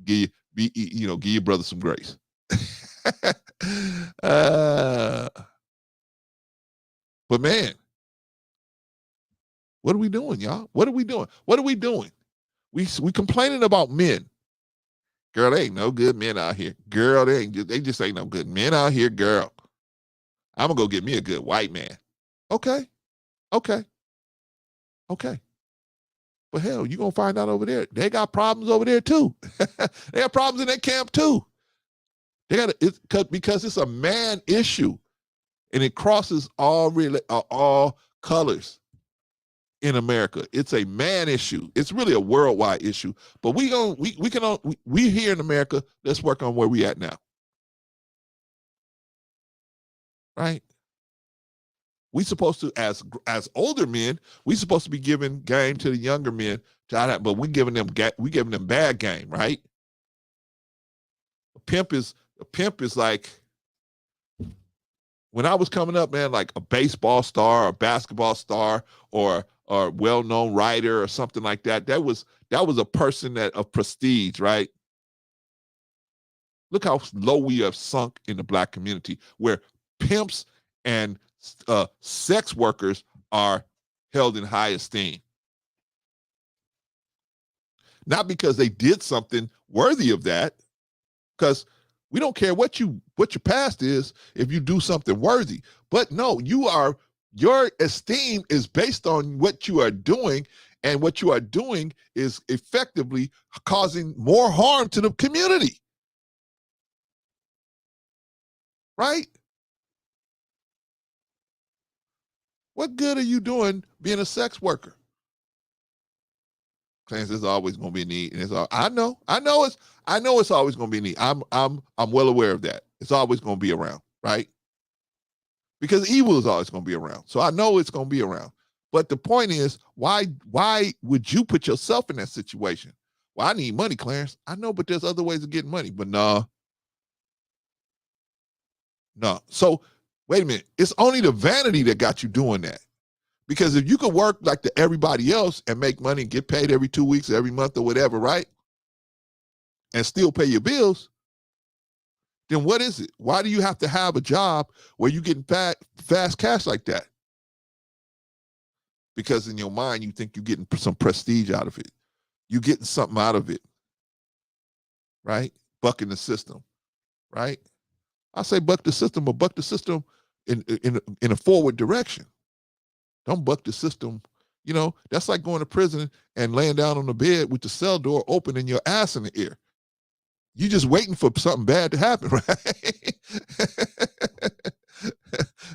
Give your brother some grace. But man, what are we doing, y'all? What are we doing? What are we doing? We complaining about men. Girl, they ain't no good men out here. Girl, they just ain't no good men out here, girl. I'm gonna go get me a good white man. Okay. But hell, you gonna find out over there. They got problems over there too. They have problems in that camp too. Because it's a man issue, and it crosses all colors in America. It's a man issue. It's really a worldwide issue. But we here in America. Let's work on where we at now. Right? We supposed to, as older men, we supposed to be giving game to the younger men, but we giving them bad game, right? A pimp is like, when I was coming up, man, like a baseball star or basketball star or well-known writer or something like that. That was a person of prestige, right? Look how low we have sunk in the Black community, where pimps and sex workers are held in high esteem. Not because they did something worthy of that, because we don't care what your past is if you do something worthy. But no, your esteem is based on what you are doing, and what you are doing is effectively causing more harm to the community. Right? What good are you doing being a sex worker? Claims there's always going to be a need, and I know it's always going to be a need. I'm well aware of that. It's always going to be around, right? Because evil is always going to be around. So I know it's going to be around. But the point is, why would you put yourself in that situation? Well, I need money, Clarence. I know, but there's other ways of getting money. But no. So wait a minute. It's only the vanity that got you doing that. Because if you could work like everybody else and make money and get paid every 2 weeks, every month or whatever, right? And still pay your bills, then what is it? Why do you have to have a job where you're getting fast cash like that? Because in your mind, you think you're getting some prestige out of it. You're getting something out of it, right? Bucking the system, right? I say buck the system, but buck the system in a forward direction. Don't buck the system. That's like going to prison and laying down on the bed with the cell door open and your ass in the air. You just waiting for something bad to happen, right?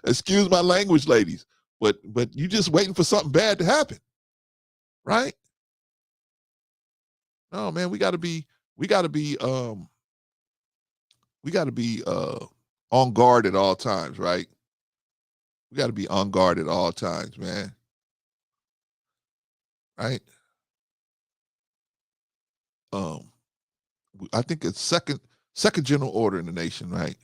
Excuse my language, ladies, but you just waiting for something bad to happen, right? No, man, we got to be on guard at all times, right? We got to be on guard at all times, man. Right? I think it's second general order in the nation, right?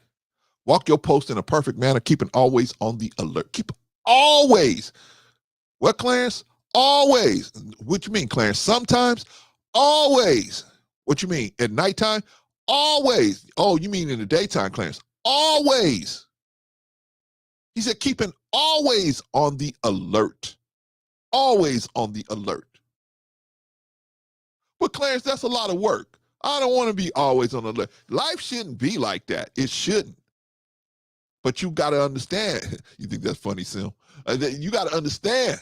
Walk your post in a perfect manner, keeping always on the alert. Keep always. What, Clarence? Always. What you mean, Clarence? Sometimes? Always. What you mean? At nighttime? Always. Oh, you mean in the daytime, Clarence? Always. He said, keeping always on the alert. Always on the alert. But Clarence, that's a lot of work. I don't want to be always on the alert. Life shouldn't be like that. It shouldn't. But you got to understand. You think that's funny, Sim? You got to understand.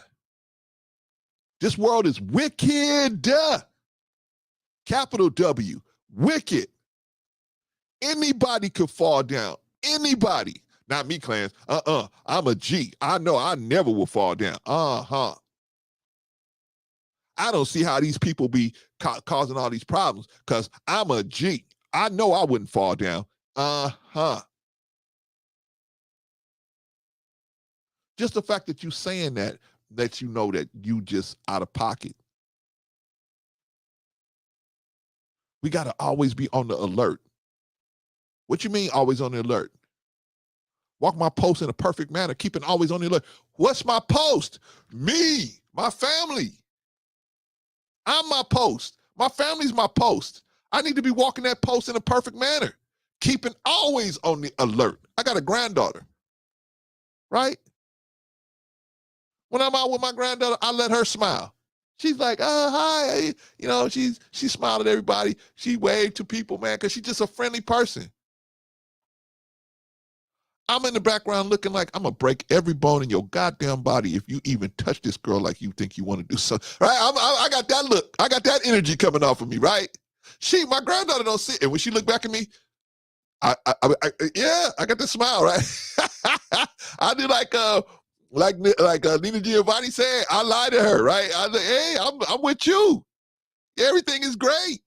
This world is wicked. Capital W. Wicked. Anybody could fall down. Anybody. Not me, Clarence. I'm a G. I know I never will fall down. I don't see how these people be causing all these problems because I'm a G. I know I wouldn't fall down. Just the fact that you saying that, that you know that you just out of pocket. We got to always be on the alert. What you mean always on the alert? Walk my post in a perfect manner, keeping always on the alert. What's my post? Me, my family. I'm my post. My family's my post. I need to be walking that post in a perfect manner, keeping always on the alert. I got a granddaughter, right? When I'm out with my granddaughter, I let her smile. She's like, hi. You know, she smiled at everybody. She waved to people, man, because she's just a friendly person. I'm in the background looking like I'm going to break every bone in your goddamn body if you even touch this girl like you think you want to do something. Right? I got that look. I got that energy coming off of me, right? My granddaughter don't see it. And when she look back at me, I got the smile, right? I do like Nina Giovanni said, I lie to her, right? I say, hey, I'm with you. Everything is great.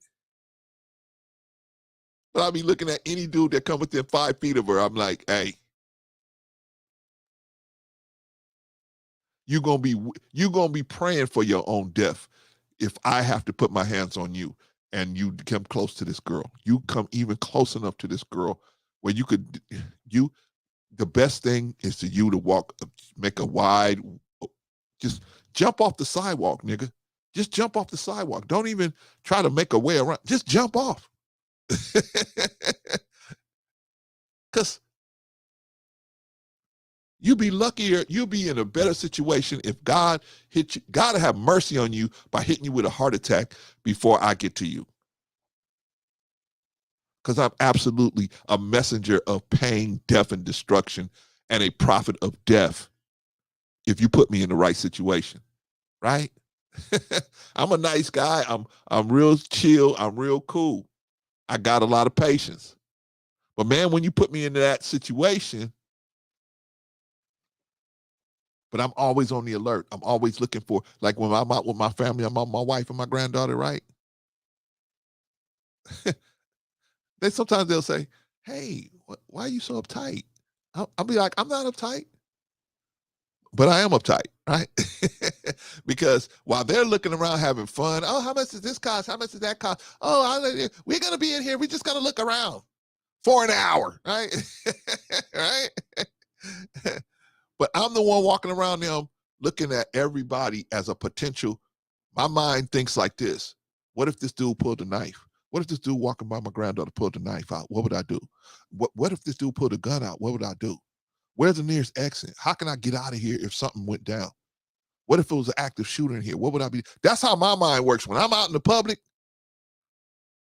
But I'll be looking at any dude that come within 5 feet of her. I'm like, hey, you're gonna be praying for your own death if I have to put my hands on you and you come close to this girl. You come even close enough to this girl where the best thing is to walk, make a wide, just jump off the sidewalk, nigga. Just jump off the sidewalk. Don't even try to make a way around. Just jump off. Because you'll be luckier, you'll be in a better situation if God hit you. God will have mercy on you by hitting you with a heart attack before I get to you. Because I'm absolutely a messenger of pain, death, and destruction, and a prophet of death if you put me in the right situation, right? I'm a nice guy. I'm real chill. I'm real cool. I got a lot of patience. But man, when you put me into that situation, but I'm always on the alert. I'm always looking for, like when I'm out with my family, I'm out with my wife and my granddaughter, right? Sometimes they'll say, hey, why are you so uptight? I'll be like, I'm not uptight. But I am uptight, right? Because while they're looking around having fun, oh, how much does this cost? How much does that cost? Oh, we're going to be in here. We just got to look around for an hour, right? Right? But I'm the one walking around them looking at everybody as a potential. My mind thinks like this. What if this dude pulled a knife? What if this dude walking by my granddaughter pulled the knife out? What would I do? What if this dude pulled a gun out? What would I do? Where's the nearest exit? How can I get out of here if something went down? What if it was an active shooter in here? What would I be? That's how my mind works. When I'm out in the public,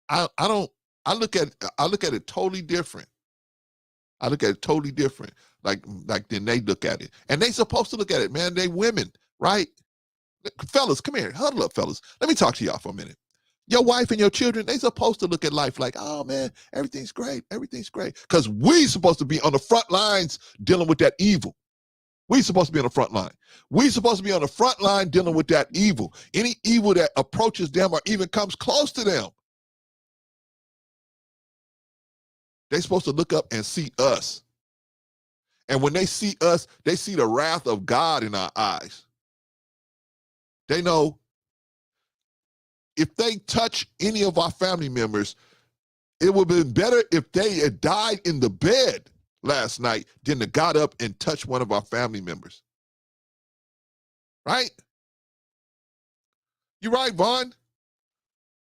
I look at it totally different. I look at it totally different. Like then they look at it. And they supposed to look at it, man. They women, right? Fellas, come here. Huddle up, fellas. Let me talk to y'all for a minute. Your wife and your children, they supposed to look at life like, oh man, everything's great. Everything's great. Because we supposed to be on the front lines dealing with that evil. We supposed to be on the front line. We supposed to be on the front line dealing with that evil. Any evil that approaches them or even comes close to them. They're supposed to look up and see us. And when they see us, they see the wrath of God in our eyes. They know if they touch any of our family members, it would have been better if they had died in the bed last night than to got up and touch one of our family members. Right? You're right, Vaughn.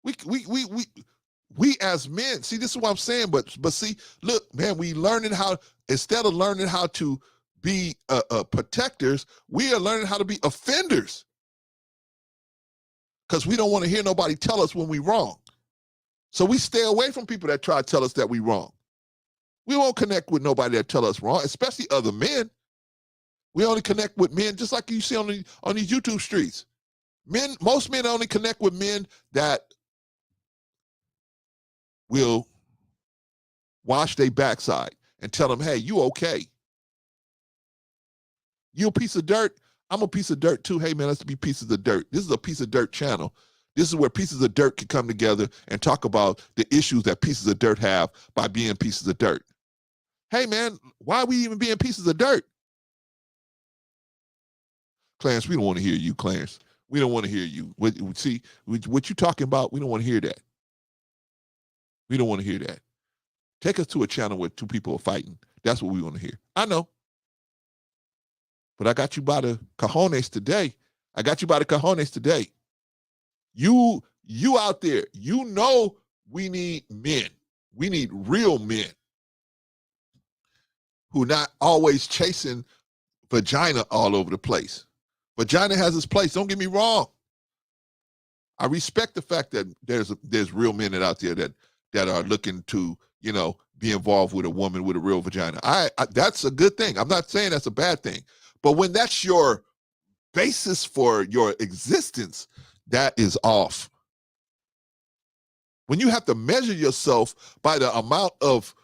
We as men, see, this is what I'm saying, but see, look, man, we learning how, instead of learning how to be protectors, we are learning how to be offenders. Because we don't want to hear nobody tell us when we're wrong. So we stay away from people that try to tell us that we wrong. We won't connect with nobody that tell us wrong, especially other men. We only connect with men, just like you see on these YouTube streets. Most men only connect with men that will wash their backside and tell them, hey, you okay. You a piece of dirt? I'm a piece of dirt too. Hey man, let's be pieces of dirt. This is a piece of dirt channel. This is where pieces of dirt can come together and talk about the issues that pieces of dirt have by being pieces of dirt. Hey man, why are we even being pieces of dirt? Clarence, we don't want to hear you, Clarence. We don't want to hear you. What you talking about, we don't want to hear that. We don't want to hear that. Take us to a channel where two people are fighting. That's what we want to hear. I know. But I got you by the cojones today. You out there, you know we need men. We need real men who not always chasing vagina all over the place. Vagina has its place. Don't get me wrong. I respect the fact that there's real men out there that are looking to, be involved with a woman with a real vagina. I that's a good thing. I'm not saying that's a bad thing. But when that's your basis for your existence, that is off. When you have to measure yourself by the amount of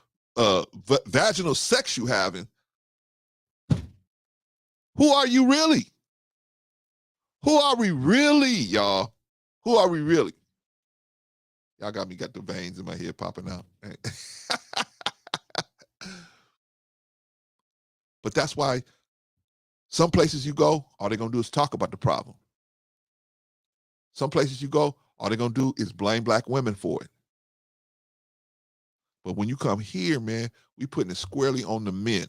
vaginal sex you having, who are you really? Who are we really, y'all? Who are we really? Y'all got the veins in my head popping out. But that's why some places you go, all they're going to do is talk about the problem. Some places you go, all they're going to do is blame black women for it. But when you come here, man, we putting it squarely on the men.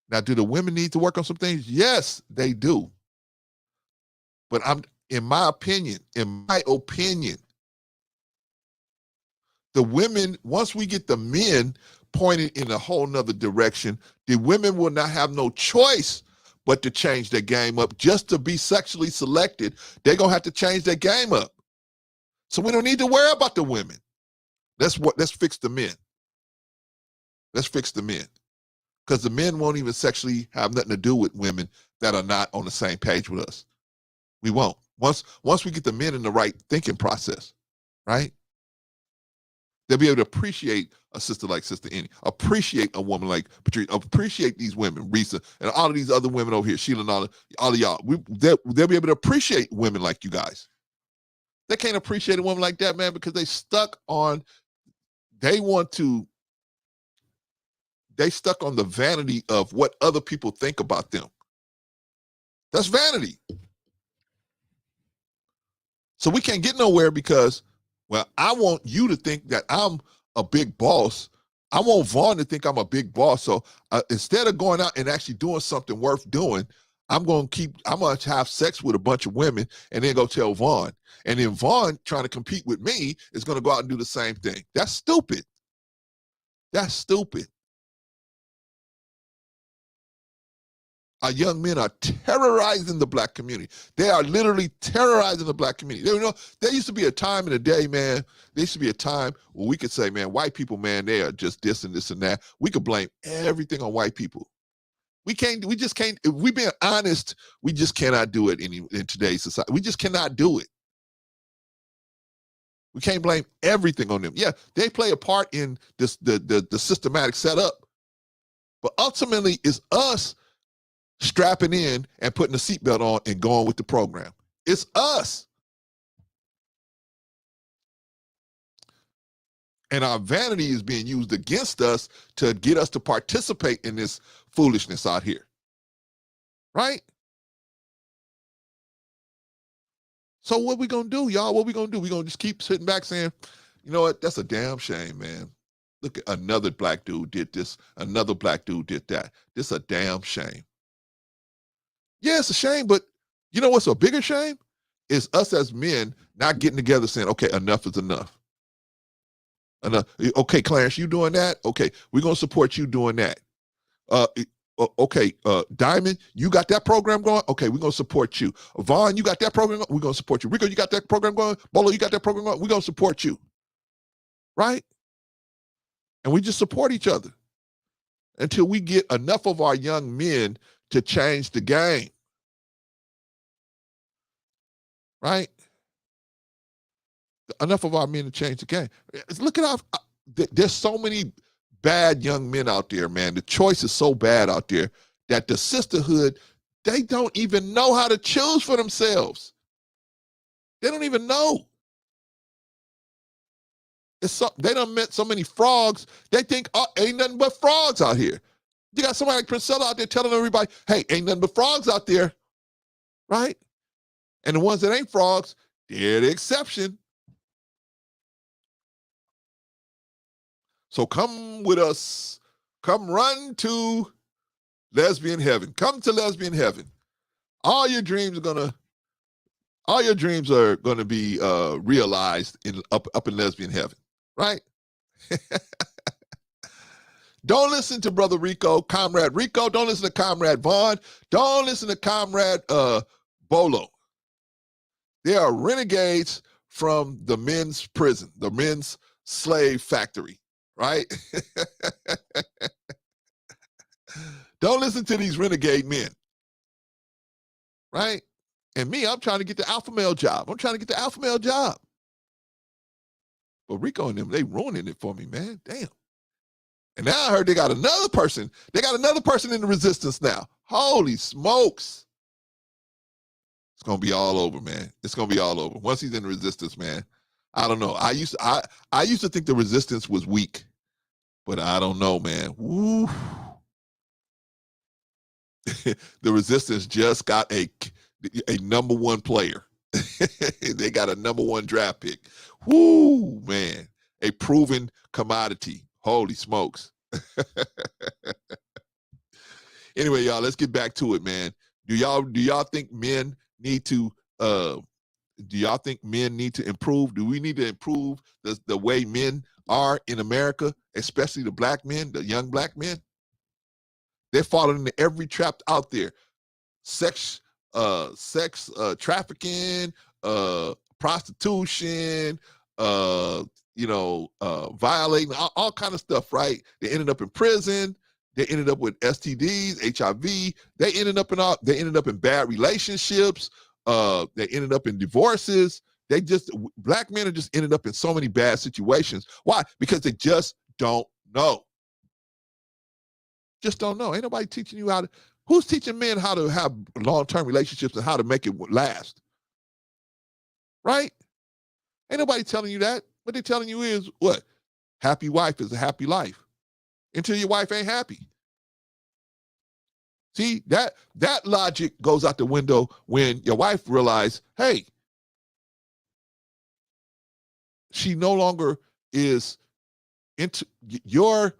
Now, do the women need to work on some things? Yes, they do. But in my opinion, the women, once we get the men pointed in a whole nother direction, the women will not have no choice but to change their game up. Just to be sexually selected, they're going to have to change their game up. So we don't need to worry about the women. Let's fix the men. Let's fix the men. Because the men won't even sexually have nothing to do with women that are not on the same page with us. We won't. Once we get the men in the right thinking process, right? They'll be able to appreciate a sister like Sister Annie, appreciate a woman like Patricia, appreciate these women, Risa, and all of these other women over here, Sheila and all of y'all. They'll be able to appreciate women like you guys. They can't appreciate a woman like that, man, because they stuck on the vanity of what other people think about them. That's vanity. So we can't get nowhere because, well, I want you to think that I'm a big boss. I want Vaughn to think I'm a big boss. So instead of going out and actually doing something worth doing, I'm going to have sex with a bunch of women and then go tell Vaughn. And then Vaughn, trying to compete with me, is going to go out and do the same thing. That's stupid. That's stupid. Our young men are terrorizing the black community. They are literally terrorizing the black community. There used to be a time in the day, man. There used to be a time where we could say, man, white people, man, they are just this and this and that. We could blame everything on white people. We just can't, if we're being honest, we just cannot do it in today's society. We just cannot do it. We can't blame everything on them. Yeah, they play a part in this the systematic setup, but ultimately it's us strapping in and putting the seatbelt on and going with the program. It's us. And our vanity is being used against us to get us to participate in this foolishness out here. Right? So what we gonna do, y'all? What we gonna do? We gonna just keep sitting back saying, you know what? That's a damn shame, man. Look at another black dude did this. Another black dude did that. This a damn shame. Yeah, it's a shame, but you know what's a bigger shame? Is us as men not getting together saying, okay, enough is enough. Enough. Okay, Clarence, you doing that? Okay, we're going to support you doing that. Okay, Diamond, you got that program going? Okay, we're going to support you. Vaughn, you got that program going? We're going to support you. Rico, you got that program going? Bolo, you got that program going? We're going to support you. right? And we just support each other until we get enough of our young men to change the game, right? Enough of our men to change the game. Look at how there's so many bad young men out there, man. The choice is so bad out there that the sisterhood, they don't even know how to choose for themselves. They don't even know. They done met so many frogs, they think ain't nothing but frogs out here. You got somebody like Priscilla out there telling everybody, hey, ain't nothing but frogs out there, right? And the ones that ain't frogs, they're the exception. So come with us. Come run to lesbian heaven. Come to lesbian heaven. All your dreams are gonna be realized up in lesbian heaven, right? Don't listen to Brother Rico, Comrade Rico. Don't listen to Comrade Vaughn. Don't listen to Comrade Bolo. They are renegades from the men's prison, the men's slave factory, right? Don't listen to these renegade men, right? And me, I'm trying to get the alpha male job. But Rico and them, they ruining it for me, man. Damn. And now I heard they got another person. They got another person in the resistance now. Holy smokes. It's going to be all over, man. It's going to be all over. Once he's in the resistance, man, I don't know. I used to think the resistance was weak, but I don't know, man. Woo. The resistance just got a number one player. They got a number one draft pick. Woo, man. A proven commodity. Holy smokes. Anyway, y'all, let's get back to it, man. Do y'all think men need to improve? Do we need to improve the way men are in America, especially the black men, the young black men? They're falling into every trap out there. Sex trafficking, prostitution, violating all kind of stuff, right? They ended up in prison. They ended up with STDs, HIV. They ended up in bad relationships. They ended up in divorces. Black men are just ended up in so many bad situations. Why? Because they just don't know. Just don't know. Ain't nobody teaching you who's teaching men how to have long-term relationships and how to make it last? Right? Ain't nobody telling you that. What they're telling you is what? Happy wife is a happy life. Until your wife ain't happy. See, that logic goes out the window when your wife realizes, hey, she no longer is into your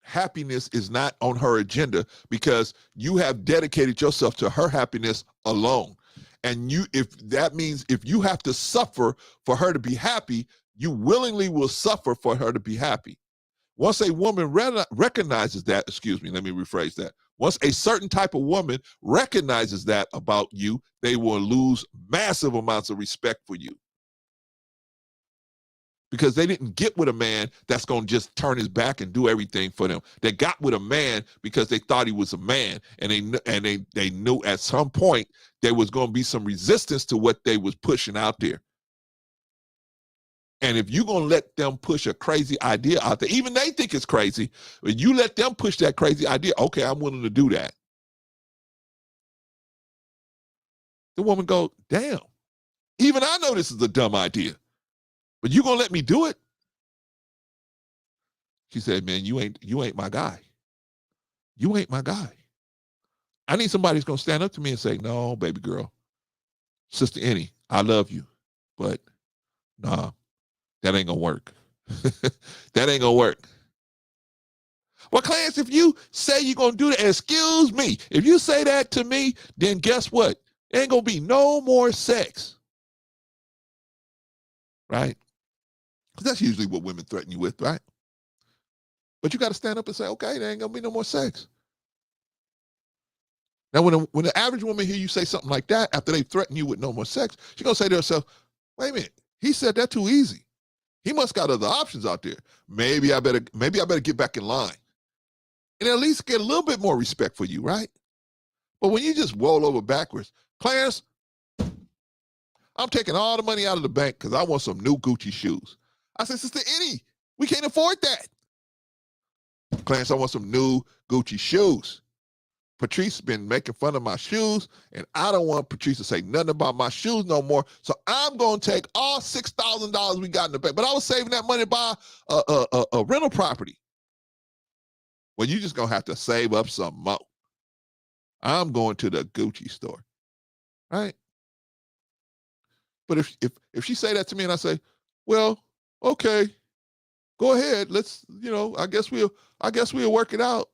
happiness is not on her agenda because you have dedicated yourself to her happiness alone. And if that means if you have to suffer for her to be happy, you willingly will suffer for her to be happy. Once a woman recognizes that, let me rephrase that. Once a certain type of woman recognizes that about you, they will lose massive amounts of respect for you. Because they didn't get with a man that's going to just turn his back and do everything for them. They got with a man because they thought he was a man, and they knew at some point there was going to be some resistance to what they was pushing out there. And if you're going to let them push a crazy idea out there, even they think it's crazy, but you let them push that crazy idea, okay, I'm willing to do that. The woman goes, damn, even I know this is a dumb idea, but you going to let me do it? She said, man, you ain't my guy. You ain't my guy. I need somebody who's going to stand up to me and say, no, baby girl, Sister Annie, I love you, but nah. That ain't gonna work. That ain't gonna work. Well, Clarence, if you say you're gonna do that, excuse me, if you say that to me, then guess what? There ain't gonna be no more sex. Right? Because that's usually what women threaten you with, right? But you got to stand up and say, okay, there ain't gonna be no more sex. Now, when the average woman hear you say something like that, after they threaten you with no more sex, she's gonna say to herself, wait a minute, he said that too easy. He must got other options out there. Maybe I better get back in line and at least get a little bit more respect for you, right? But when you just roll over backwards, Clarence, I'm taking all the money out of the bank because I want some new Gucci shoes. I said, Sister Annie, we can't afford that. Clarence, I want some new Gucci shoes. Patrice has been making fun of my shoes, and I don't want Patrice to say nothing about my shoes no more. So I'm going to take all $6,000 we got in the bank. But I was saving that money to buy a rental property. Well, you just going to have to save up some more. I'm going to the Gucci store, right? But if she say that to me and I say, well, okay, go ahead. Let's, I guess we'll work it out.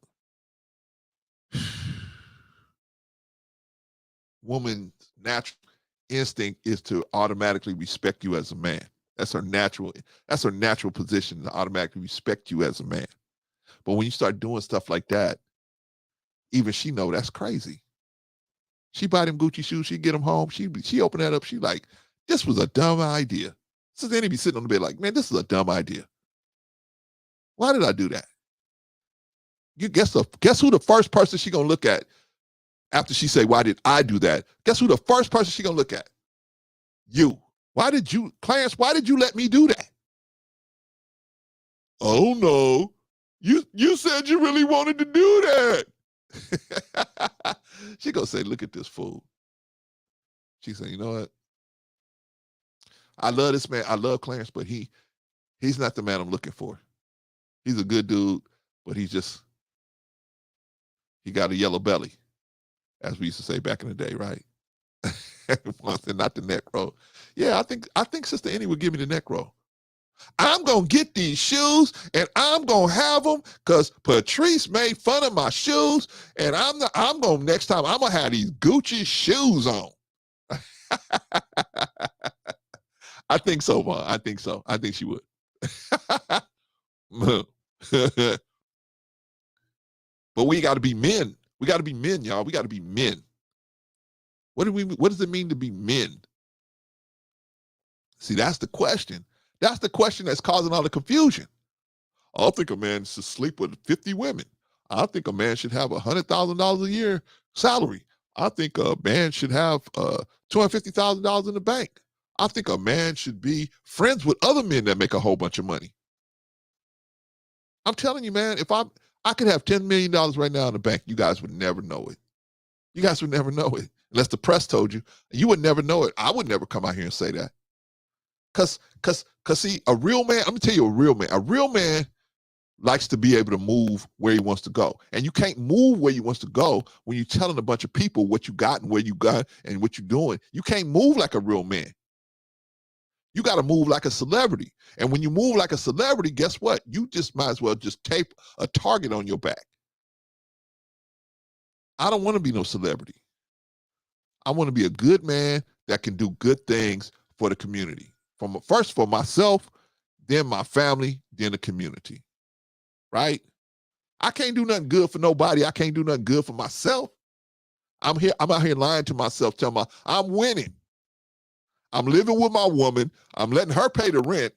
Woman's natural instinct is to automatically respect you as a man. That's her natural position, to automatically respect you as a man. But when you start doing stuff like that, even she know that's crazy. She buy them Gucci shoes, she get them home, she open that up, she like, this was a dumb idea. So then he be sitting on the bed like, man, this is a dumb idea. Why did I do that? You guess who the first person she gonna look at after she say, why did I do that? Guess who the first person she gonna look at? You. Clarence, why did you let me do that? Oh no. You said you really wanted to do that. She gonna say, look at this fool. She said, you know what? I love this man. I love Clarence, but he's not the man I'm looking for. He's a good dude, but he got a yellow belly, as we used to say back in the day, right? Not the neck roll. Yeah, I think Sister Annie would give me the neck roll. I'm going to get these shoes and I'm going to have them because Patrice made fun of my shoes and next time I'm going to have these Gucci shoes on. I think so, Ma. I think so. I think she would. But we got to be men. We got to be men, y'all. We got to be men. What does it mean to be men? See, that's the question. That's the question that's causing all the confusion. I think a man should sleep with 50 women. I think a man should have $100,000 a year salary. I think a man should have $250,000 in the bank. I think a man should be friends with other men that make a whole bunch of money. I'm telling you, man, if I could have $10 million right now in the bank, you guys would never know it. You guys would never know it. Unless the press told you. You would never know it. I would never come out here and say that. Cause see, a real man, let me tell you a real man likes to be able to move where he wants to go. And you can't move where you wants to go when you're telling a bunch of people what you got and where you got and what you're doing. You can't move like a real man. You got to move like a celebrity. And when you move like a celebrity, guess what? You just might as well just tape a target on your back. I don't want to be no celebrity. I want to be a good man that can do good things for the community. First for myself, then my family, then the community. Right? I can't do nothing good for nobody. I can't do nothing good for myself. I'm out here lying to myself, telling myself I'm winning. I'm living with my woman. I'm letting her pay the rent.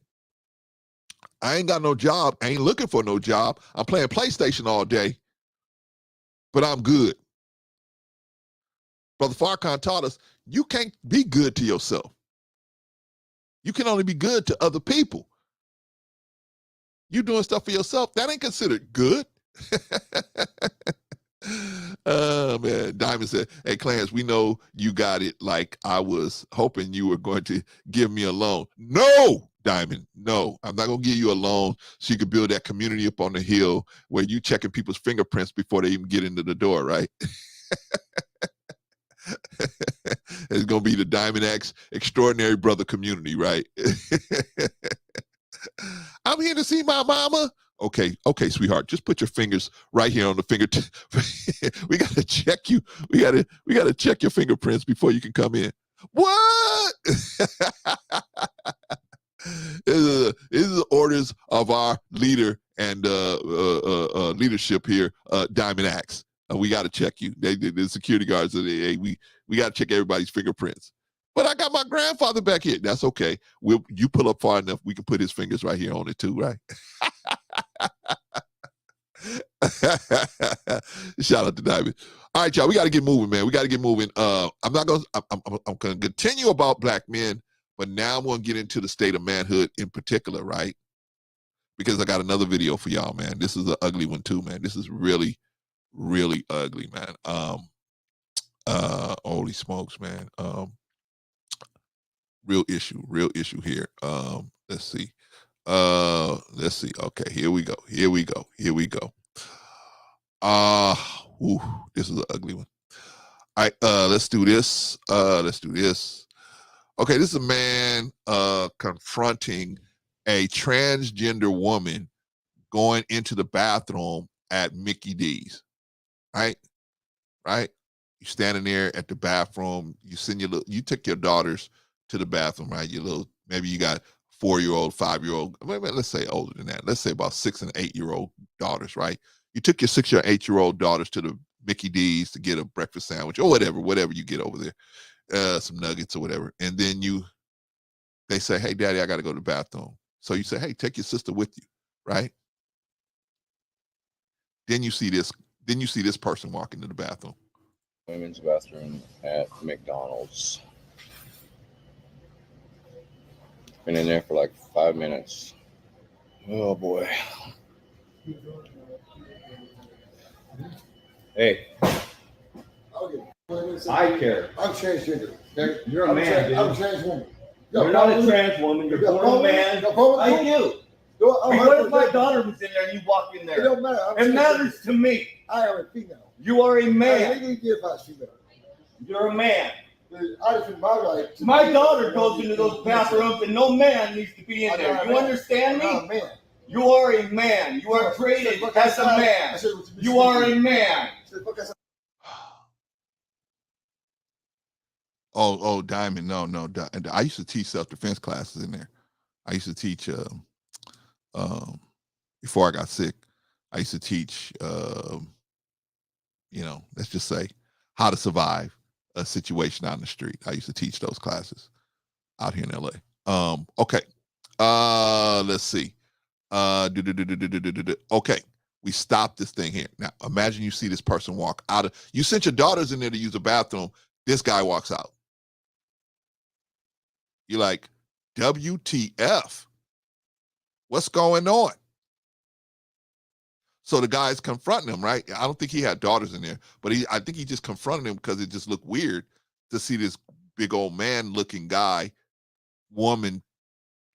I ain't got no job. I ain't looking for no job. I'm playing PlayStation all day. But I'm good. Brother Farrakhan taught us, you can't be good to yourself. You can only be good to other people. You doing stuff for yourself, that ain't considered good. Oh, man. Diamond said, hey, Clarence, we know you got it like I was hoping you were going to give me a loan. No, Diamond, no. I'm not going to give you a loan so you can build that community up on the hill where you checking people's fingerprints before they even get into the door, right? It's going to be the Diamond X Extraordinary Brother community, right? I'm here to see my mama. Okay, sweetheart. Just put your fingers right here on the fingertip. We got to check you. We got to check your fingerprints before you can come in. What? This is the orders of our leader and leadership here, Diamond Axe. We got to check you. The security guards, we got to check everybody's fingerprints. But I got my grandfather back here. That's okay. You pull up far enough, we can put his fingers right here on it too, right? Shout out to Diamond. All right, y'all, we got to get moving, man. We got to get moving. I'm gonna continue about black men, but now I'm gonna get into the state of manhood in particular, right? Because I got another video for y'all, man. This is an ugly one too, man. This is really, really ugly, man. Holy smokes, man. Real issue here. Let's see. Okay, here we go. This is an ugly one. All right, let's do this. Okay, this is a man confronting a transgender woman going into the bathroom at Mickey D's. Right? You standing there at the bathroom, you take your daughters to the bathroom, right? Maybe you got 4-year-old, 5-year-old, let's say older than that. Let's say about 6 and 8-year-old daughters, right? You took your 6 or 8-year-old daughters to the Mickey D's to get a breakfast sandwich or whatever you get over there, some nuggets or whatever. And then they say, hey, daddy, I got to go to the bathroom. So you say, hey, take your sister with you, right? Then you see this person walk into the bathroom. Women's bathroom at McDonald's. Been in there for like 5 minutes. Oh boy. Hey. I care. I'm transgender. Okay? You're a man, dude. I'm a trans woman. You're not a trans woman. You're born a man. I do. What if my daughter was in there and you walk in there? It don't matter. It matters to me. I am a female. You are a man. I legally identify as female. You're a man. I defend my right. My daughter goes into those bathrooms and no man needs to be in there. You understand me? I'm a man. You are a man. You are created as a man. You are a man. Oh, Diamond, no. I used to teach self-defense classes in there. I used to teach, before I got sick, I used to teach, let's just say, how to survive a situation out in the street. I used to teach those classes out here in LA. Okay. Let's see. Okay. We stopped this thing here. Now, imagine you see this person walk out of, you sent your daughters in there to use the bathroom. This guy walks out. You're like, WTF? What's going on? So the guy's confronting him, right? I don't think he had daughters in there, but I think he just confronted him because it just looked weird to see this big old man-looking guy, woman,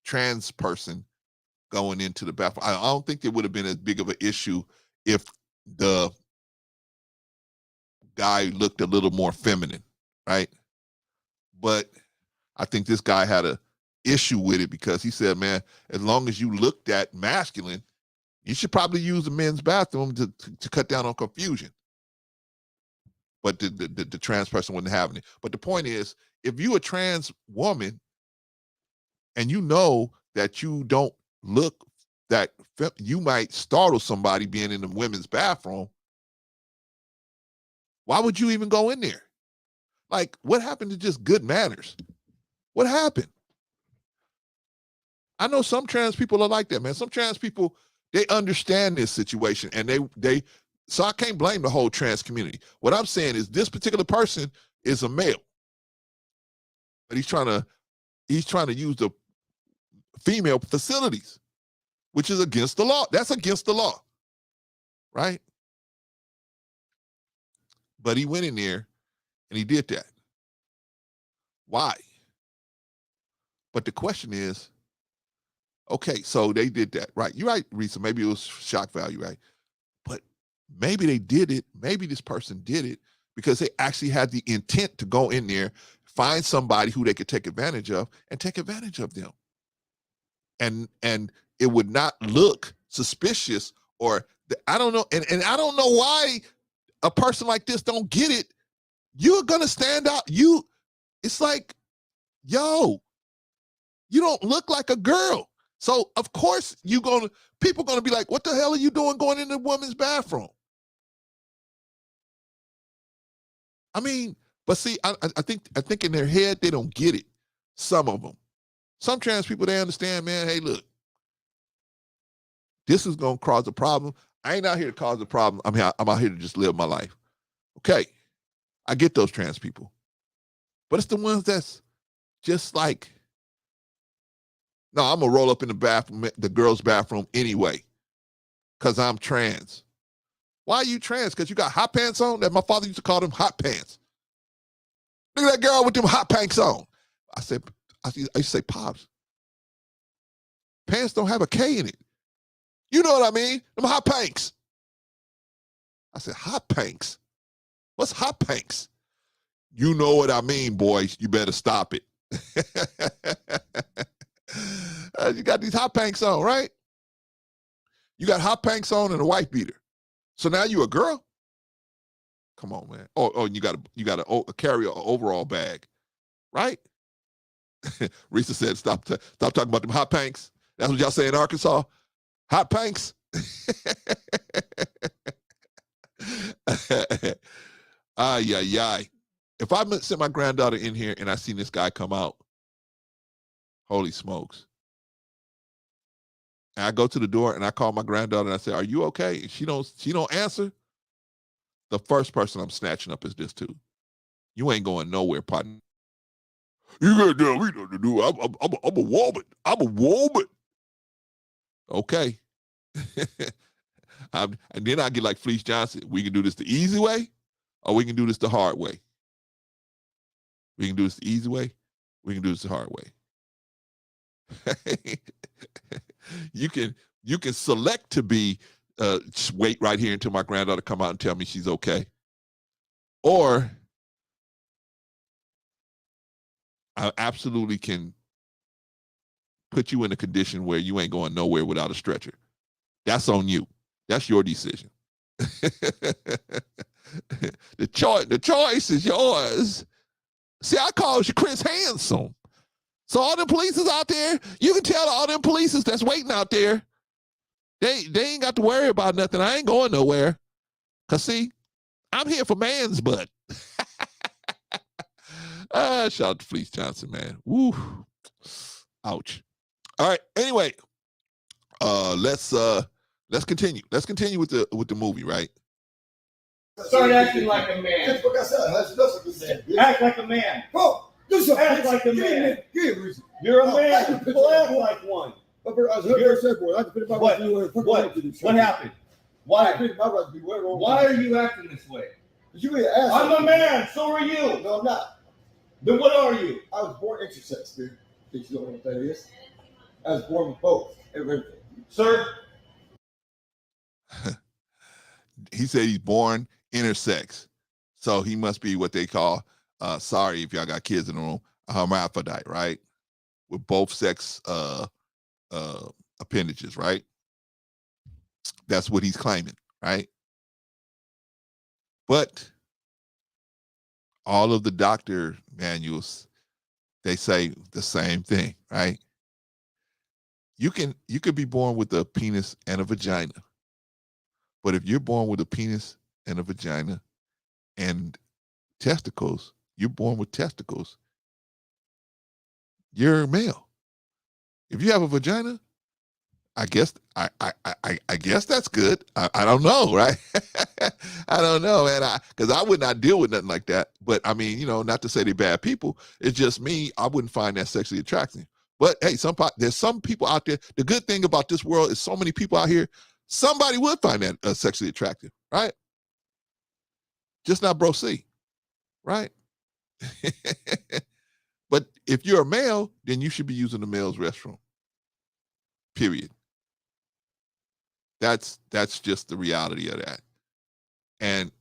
trans person going into the bathroom. I don't think it would have been as big of an issue if the guy looked a little more feminine, right? But I think this guy had an issue with it because he said, man, as long as you look that masculine, you should probably use the men's bathroom to cut down on confusion. But the trans person wasn't having it. But the point is, if you're a trans woman and you know that you don't look that, you might startle somebody being in the women's bathroom, why would you even go in there? Like, what happened to just good manners? What happened? I know some trans people are like that, man. Some trans people, they understand this situation, and so I can't blame the whole trans community. What I'm saying is this particular person is a male, but he's trying to use the female facilities, which is against the law. That's against the law, right? But he went in there and he did that. Why? But the question is, okay, so they did that, right? You're right, Risa. Maybe it was shock value, right? But maybe they did it. Maybe this person did it because they actually had the intent to go in there, find somebody who they could take advantage of and take advantage of them. And it would not look suspicious I don't know. And I don't know why a person like this don't get it. You're going to stand out. It's like, yo, you don't look like a girl. So of course people gonna be like, what the hell are you doing going in the women's bathroom? I mean, But see, I think in their head they don't get it. Some of them. Some trans people, they understand, man, hey, look, this is gonna cause a problem. I ain't out here to cause a problem. I'm out here to just live my life. Okay. I get those trans people. But it's the ones that's just like, no, I'm gonna roll up in the bathroom, the girls' bathroom anyway, because I'm trans. Why are you trans? Because you got hot pants on? That my father used to call them hot pants. Look at that girl with them hot pants on. I used to say, Pops, pants don't have a K in it. You know what I mean? Them hot pants. I said, hot pants? What's hot pants? You know what I mean, boys. You better stop it. You got these hot pants on, right? You got hot pants on and a wife beater. So now you a girl? Come on, man. Oh, you got to carry an overall bag, right? Risa said, stop talking about them hot pants. That's what y'all say in Arkansas? Hot pants? Ay, ay, ay. If I sent my granddaughter in here and I seen this guy come out, holy smokes. And I go to the door and I call my granddaughter and I say, are you okay? And she don't answer. The first person I'm snatching up is this too. You ain't going nowhere, partner. You gotta tell me what to do. I'm a woman. I'm a woman. Okay. And then I get like Fleece Johnson. We can do this the easy way, or we can do this the hard way. We can do this the easy way. We can do this the hard way. You can select to be just wait right here until my granddaughter come out and tell me she's okay, or I absolutely can put you in a condition where you ain't going nowhere without a stretcher. That's on you. That's your decision. The choice is yours. See, I called you Chris Handsome. So all them police out there, you can tell all them police that's waiting out there, they ain't got to worry about nothing. I ain't going nowhere. Because see, I'm here for man's butt. Shout out to Fleece Johnson, man. Woo. Ouch. All right. Anyway, let's continue. Let's continue with the movie, right? Start acting like a man. Act like a man. Oh, do something. Act like a man. Give reason. You're a man. Well, act like one. What happened? Why are you acting this way? I'm a man. So are you. No, I'm not. Then what are you? I was born intersex, dude. You know what that is? I was born with both. Everything. Sir? He said he's born intersex. So he must be what they call, sorry if y'all got kids in the room, a hermaphrodite, right? With both sex appendages, right? That's what he's claiming, right? But all of the doctor manuals, they say the same thing, right? You could be born with a penis and a vagina. But if you're born with a penis and a vagina and testicles, you're born with testicles, you're male. If you have a vagina, I guess I guess that's good. I don't know, right? I don't know, man. Because I would not deal with nothing like that. But I mean, not to say they're bad people. It's just me. I wouldn't find that sexually attractive. But hey, there's some people out there. The good thing about this world is so many people out here. Somebody would find that sexually attractive, right? Just not Bro C, right? But if you're a male, then you should be using the male's restroom. Period. That's just the reality of that. And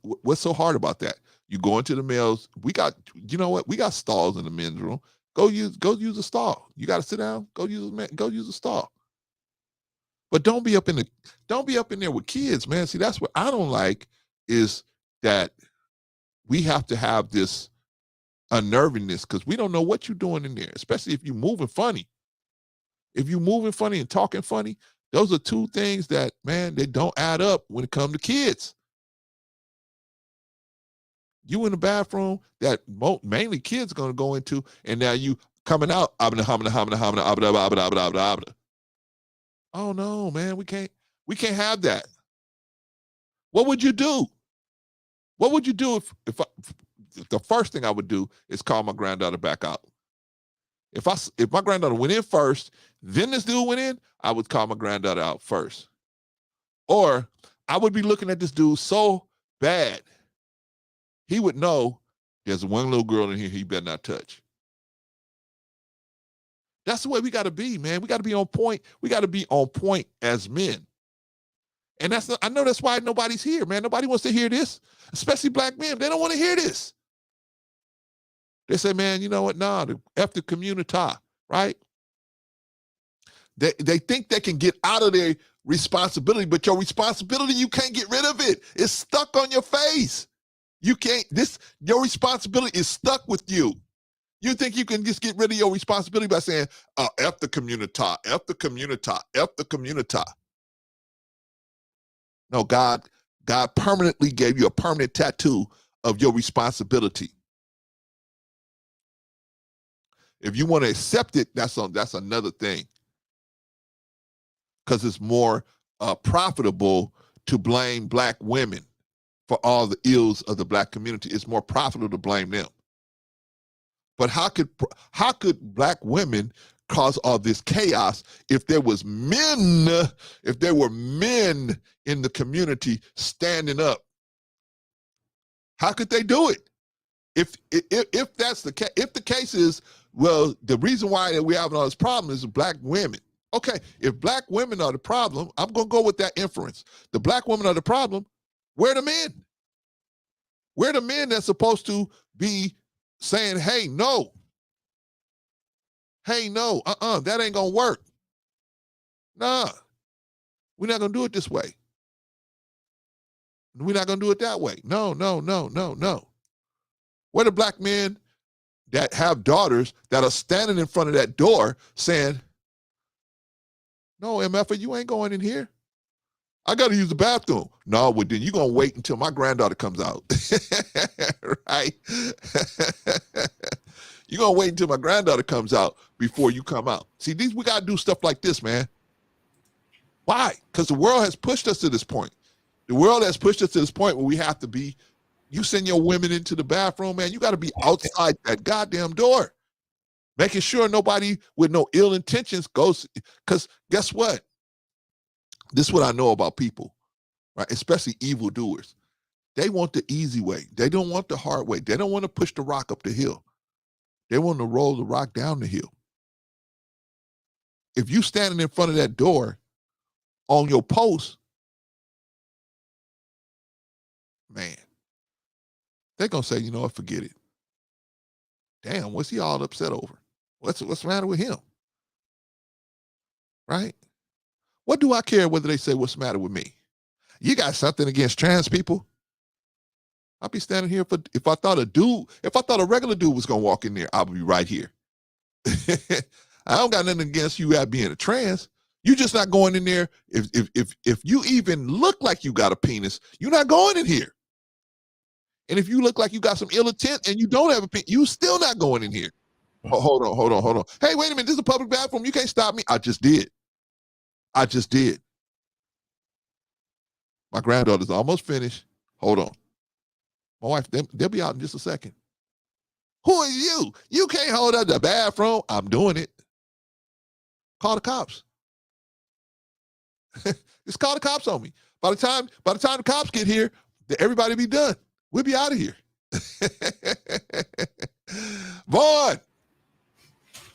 what's so hard about that? You go into the males. We got stalls in the men's room. Go use a stall. You got to sit down. Go use a stall. But don't be up in there with kids, man. See, that's what I don't like is that we have to have this unnervingness because we don't know what you're doing in there, especially if you're moving funny. If you're moving funny and talking funny, those are two things that, man, they don't add up when it comes to kids. You in the bathroom that mainly kids going to go into, and now you coming out. Oh no, man, we can't have that. What would you do? What would you do if the first thing I would do is call my granddaughter back out? If my granddaughter went in first, then this dude went in, I would call my granddaughter out first. Or I would be looking at this dude so bad, he would know there's one little girl in here he better not touch. That's the way we got to be, man. We got to be on point. We got to be on point as men. And I know that's why nobody's here, man. Nobody wants to hear this, especially black men. They don't want to hear this. They say, man, you know what? Nah, F the community, right? They think they can get out of their responsibility, but your responsibility, you can't get rid of it. It's stuck on your face. You can't, your responsibility is stuck with you. You think you can just get rid of your responsibility by saying, F the community, F the community, F the community. No, God permanently gave you a permanent tattoo of your responsibility. If you want to accept it, that's another thing. Because it's more profitable to blame black women for all the ills of the black community. It's more profitable to blame them. But how could black women cause all this chaos if there were men in the community standing up? How could they do it? If that's the case, if the case is, well, the reason why we're having all this problem is black women. Okay, if black women are the problem, I'm going to go with that inference. The black women are the problem. Where are the men? Where are the men that's supposed to be saying, hey, no. Hey, no, that ain't going to work. Nah, we're not going to do it this way. We're not going to do it that way. No. Where the black men that have daughters that are standing in front of that door saying, no, MF, you ain't going in here. I got to use the bathroom. No, well, then you're going to wait until my granddaughter comes out. Right? You're going to wait until my granddaughter comes out before you come out. See, we got to do stuff like this, man. Why? Because the world has pushed us to this point. The world has pushed us to this point where we have to be, you send your women into the bathroom, man, you got to be outside that goddamn door, making sure nobody with no ill intentions goes, because guess what? This is what I know about people, right? Especially evildoers. They want the easy way. They don't want the hard way. They don't want to push the rock up the hill. They want to roll the rock down the hill. If you standing in front of that door on your post, man, they're going to say, you know what, forget it. Damn, what's he all upset over? What's the matter with him? Right? What do I care whether they say what's the matter with me? You got something against trans people? I'll be standing here if I thought a regular dude was going to walk in there, I'll be right here. I don't got nothing against you being a trans. You're just not going in there. If you even look like you got a penis, you're not going in here. And if you look like you got some ill intent and you don't have a penis, you still not going in here. Oh, hold on. Hey, wait a minute. This is a public bathroom. You can't stop me. I just did. My granddaughter's almost finished. Hold on. My wife, they'll be out in just a second. Who are you? You can't hold up the bathroom. I'm doing it. Call the cops. Just call the cops on me. By the time the cops get here, everybody be done. We'll be out of here. Vaughn.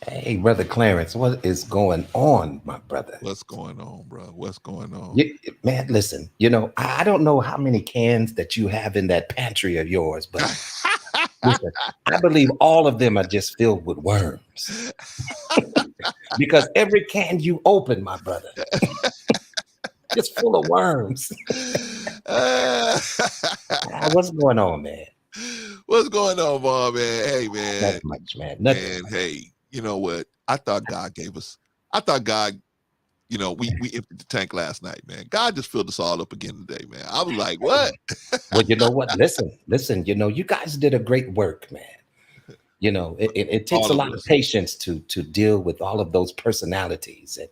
Hey, Brother Clarence, what is going on, my brother? What's going on, bro? What's going on? Man, listen, I don't know how many cans that you have in that pantry of yours, but listen, I believe all of them are just filled with worms. Because every can you open, my brother, just full of worms. What's going on, man? What's going on, Vaughn, man? Hey, man. Not much, man. Nothing. Man, hey. You know what? I thought God, you know, we emptied the tank last night, man. God just filled us all up again today, man. I was like, what? Well, you know what? Listen, you know, you guys did a great work, man. You know, it takes All a of lot of us. patience to deal with all of those personalities. And,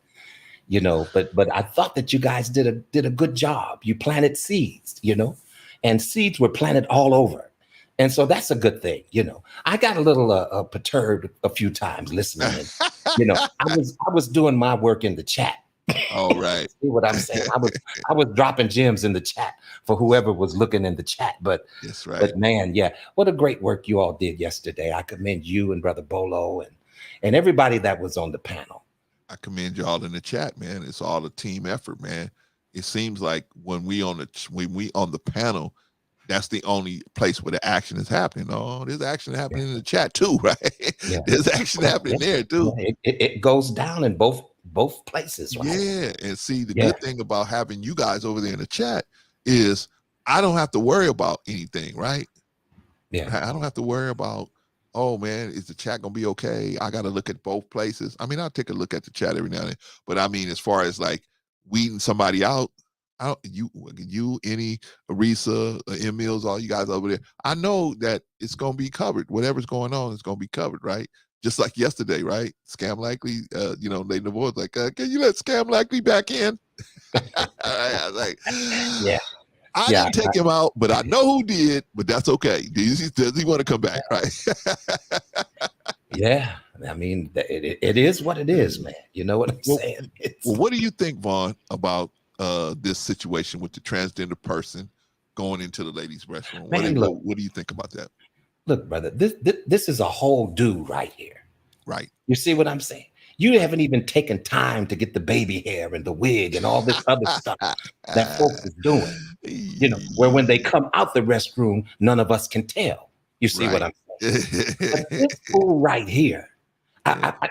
you know, but I thought that you guys did a good job. You planted seeds, you know, and seeds were planted all over. And so that's a good thing, you know. I got a little perturbed a few times listening, and you know, I was doing my work in the chat. All right. See what I'm saying? I was dropping gems in the chat for whoever was looking in the chat. But That's right. but man, yeah, what a great work you all did yesterday. I commend you and Brother Bolo and everybody that was on the panel. I commend y'all in the chat, man. It's all a team effort, man. It seems like when we on the panel, that's the only place where the action is happening. Oh, there's action happening in the chat too, right? Yeah. There's action happening there too. Yeah, it goes down in both places, right? Yeah, and see, the good thing about having you guys over there in the chat is I don't have to worry about anything, right? Yeah. I don't have to worry about, oh man, is the chat gonna be okay? I got to look at both places. I mean, I'll take a look at the chat every now and then, but I mean, as far as like weeding somebody out, you, any Arisa, M Mills, all you guys over there, I know that it's gonna be covered. Whatever's going on is gonna be covered, right? Just like yesterday, right? Scam Likely, you know, Lady Navoy was like, can you let Scam Likely back in? I was like, yeah. I didn't take him out, but I know who did, but that's okay. Does he want to come back, right? Yeah. I mean, it is what it is, man. You know what I'm saying? Well, what do you think, Vaughn, about this situation with the transgender person going into the ladies' restroom? Man, what do you think about that? Look, brother, this is a whole do right here. Right. You see what I'm saying? You haven't even taken time to get the baby hair and the wig and all this other stuff that folks is doing. You know, where when they come out the restroom, none of us can tell. You see what I'm saying? But this fool right here,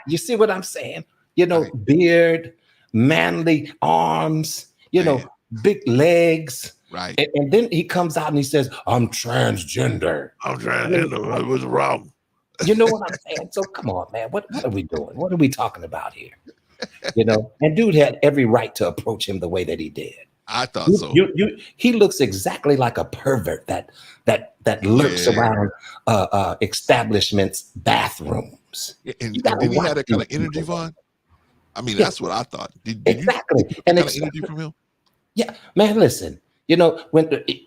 you see what I'm saying? You know, beard, manly arms, you know, big legs. Right. And then he comes out and he says, I'm transgender. I'm transgender. What's wrong? You know what I'm saying? So come on, man. What are we doing? What are we talking about here? You know, and dude had every right to approach him the way that he did. I thought so. He looks exactly like a pervert that lurks around establishments' bathrooms. And did he have that kind of energy, Vaughn? I mean, that's what I thought. Did exactly. You and kind of energy from him? Yeah, man. Listen, you know,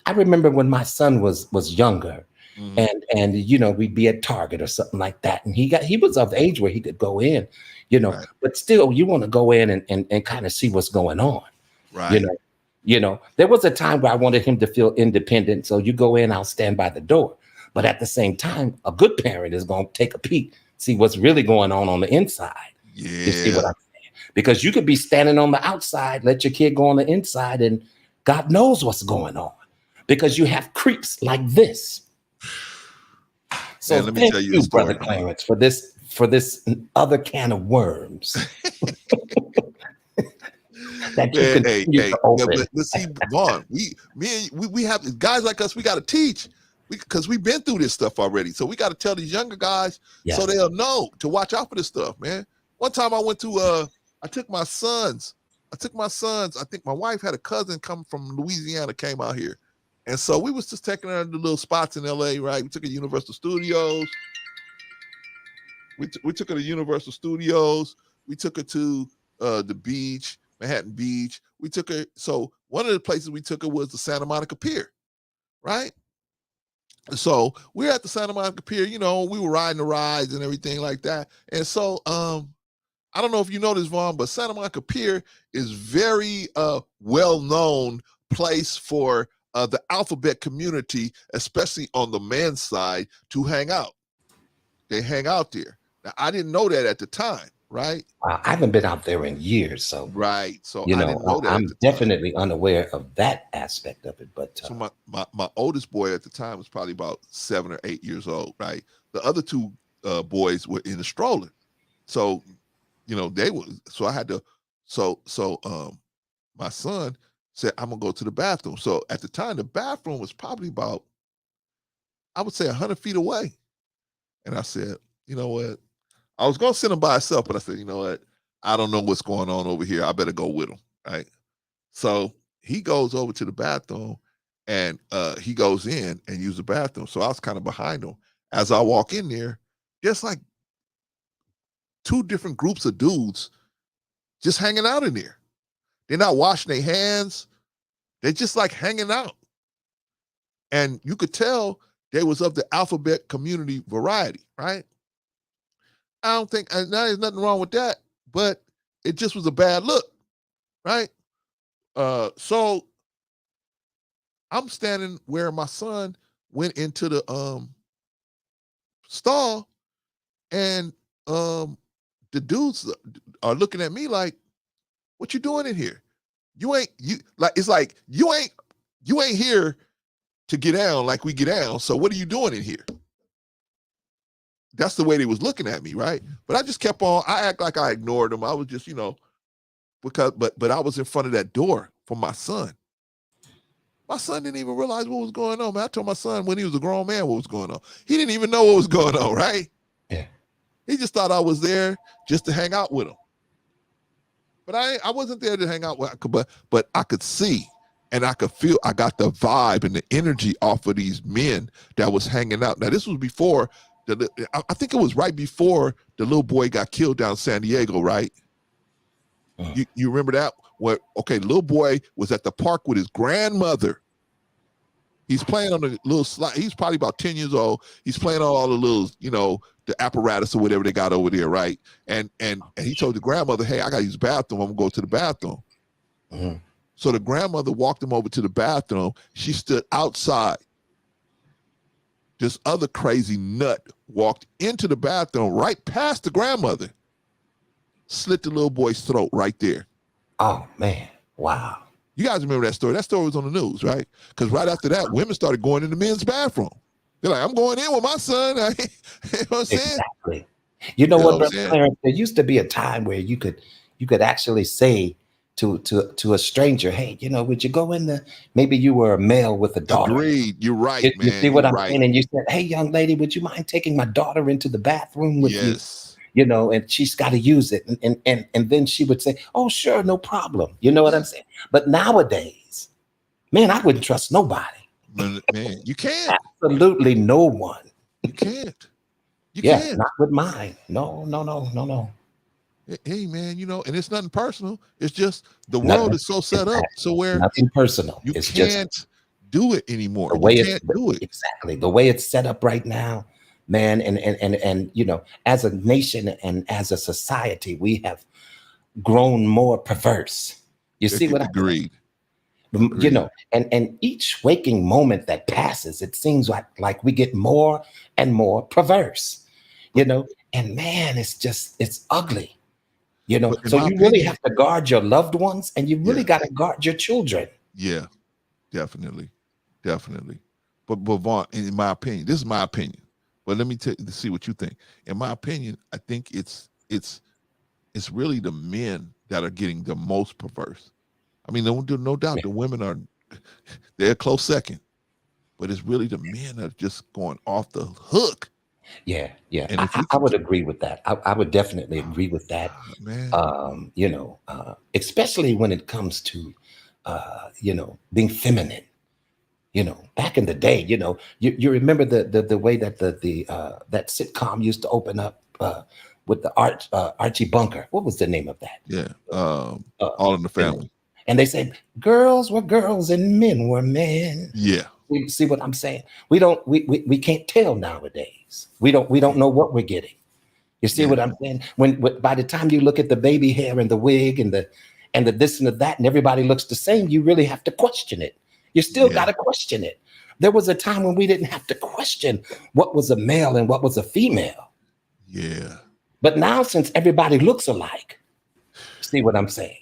I remember when my son was younger. Mm-hmm. And you know, we'd be at Target or something like that, and he was of age where he could go in, you know, but still you want to go in and kind of see what's going on, right? You know, there was a time where I wanted him to feel independent, so you go in, I'll stand by the door, but at the same time, a good parent is going to take a peek, see what's really going on the inside. Yeah, you see what I'm saying? Because you could be standing on the outside, let your kid go on the inside, and God knows what's going on, because you have creeps like this. So man, let me tell you, Brother Clarence, for this other can of worms. That you continue to open. But see, Vaughn, we have guys like us. We got to teach because we've been through this stuff already. So we got to tell these younger guys so they'll know to watch out for this stuff, man. One time I went to I took my sons. I think my wife had a cousin come from Louisiana, came out here. And so we was just taking her to little spots in LA, right? We took her to Universal Studios. We took her to Universal Studios. We took her to the beach, Manhattan Beach. We took her. So one of the places we took her was the Santa Monica Pier, right? So we're at the Santa Monica Pier. You know, we were riding the rides and everything like that. And so I don't know if you know this, Vaughn, but Santa Monica Pier is very well-known place for the alphabet community, especially on the men's side, to hang out. They hang out there. Now, I didn't know that at the time, right? I haven't been out there in years, so right. So you I know, didn't know that. I'm definitely unaware of that aspect of it. But so my oldest boy at the time was probably about 7 or 8 years old, right? The other two boys were in the stroller, so you know they were. So I had to. So my son said, I'm gonna go to the bathroom. So at the time, the bathroom was probably about, I would say 100 feet away. And I said, you know what? I was gonna send him by himself, but I said, you know what? I don't know what's going on over here. I better go with him, right? So he goes over to the bathroom, and he goes in and use the bathroom. So I was kind of behind him. As I walk in there, there's like 2 different groups of dudes just hanging out in there. They're not washing their hands. They're just like hanging out. And you could tell they was of the alphabet community variety, right? I don't think, and there's nothing wrong with that, but it just was a bad look, right? So I'm standing where my son went into the stall, and the dudes are looking at me like, "What you doing in here? It's like you ain't here to get down like we get down. So what are you doing in here?" That's the way they was looking at me, right? But I just kept on. I act like I ignored them. I was just, but I was in front of that door for my son. My son didn't even realize what was going on, man. I told my son when he was a grown man what was going on. He didn't even know what was going on, right? Yeah. He just thought I was there just to hang out with him. But I wasn't there to hang out with, but I could see and I could feel, I got the vibe and the energy off of these men that was hanging out. Now, this was before, I think it was right before the little boy got killed down in San Diego, right? You remember that? Little boy was at the park with his grandmother. He's playing on a little slide. He's probably about 10 years old. He's playing on all the little, the apparatus or whatever they got over there, right? And he told the grandmother, "Hey, I got to use the bathroom. I'm going to go to the bathroom." Mm-hmm. So the grandmother walked him over to the bathroom. She stood outside. This other crazy nut walked into the bathroom right past the grandmother, slit the little boy's throat right there. Oh, man. Wow. You guys remember that story? That story was on the news, right? Because right after that, women started going in the men's bathroom. They're like, "I'm going in with my son." You know what I'm saying? Exactly. You know what, Brother Clarence? There used to be a time where you could actually say to a stranger, "Hey, would you go in the?" Maybe you were a male with a daughter. Agreed. You're right, man. You see what I'm saying? And you said, "Hey, young lady, would you mind taking my daughter into the bathroom with you?" And she's got to use it. And then she would say, "Oh, sure, no problem." You know what I'm saying? But nowadays, man, I wouldn't trust nobody. Man, you can't. Absolutely no one. You can't. You can't. Not with mine. No. Hey, man, and it's nothing personal. It's just the world is so set up so where nothing personal. It's can't do it anymore. The way you can't do it. Exactly. The way it's set up right now, man, and as a nation and as a society, we have grown more perverse. You see what I mean? And each waking moment that passes, it seems like we get more and more perverse, and man, it's ugly, so you really have to guard your loved ones, and you really got to guard your children. Yeah, definitely. But Vaughn, in my opinion, this is my opinion, but let me see what you think. In my opinion, I think it's really the men that are getting the most perverse. I mean, no doubt the women they're a close second, but it's really the men that are just going off the hook. Yeah. And I would agree with that. I would definitely agree with that. Man. Especially when it comes to, being feminine. Back in the day, you remember the way that that sitcom used to open up with the Archie Bunker. What was the name of that? Yeah, All in the Family. And they say girls were girls and men were men. Yeah. You see what I'm saying? We can't tell nowadays. We don't know what we're getting. You see what I'm saying? When by the time you look at the baby hair and the wig and the this and the that, and everybody looks the same, you really have to question it. You still got to question it. There was a time when we didn't have to question what was a male and what was a female. Yeah. But now, since everybody looks alike, see what I'm saying?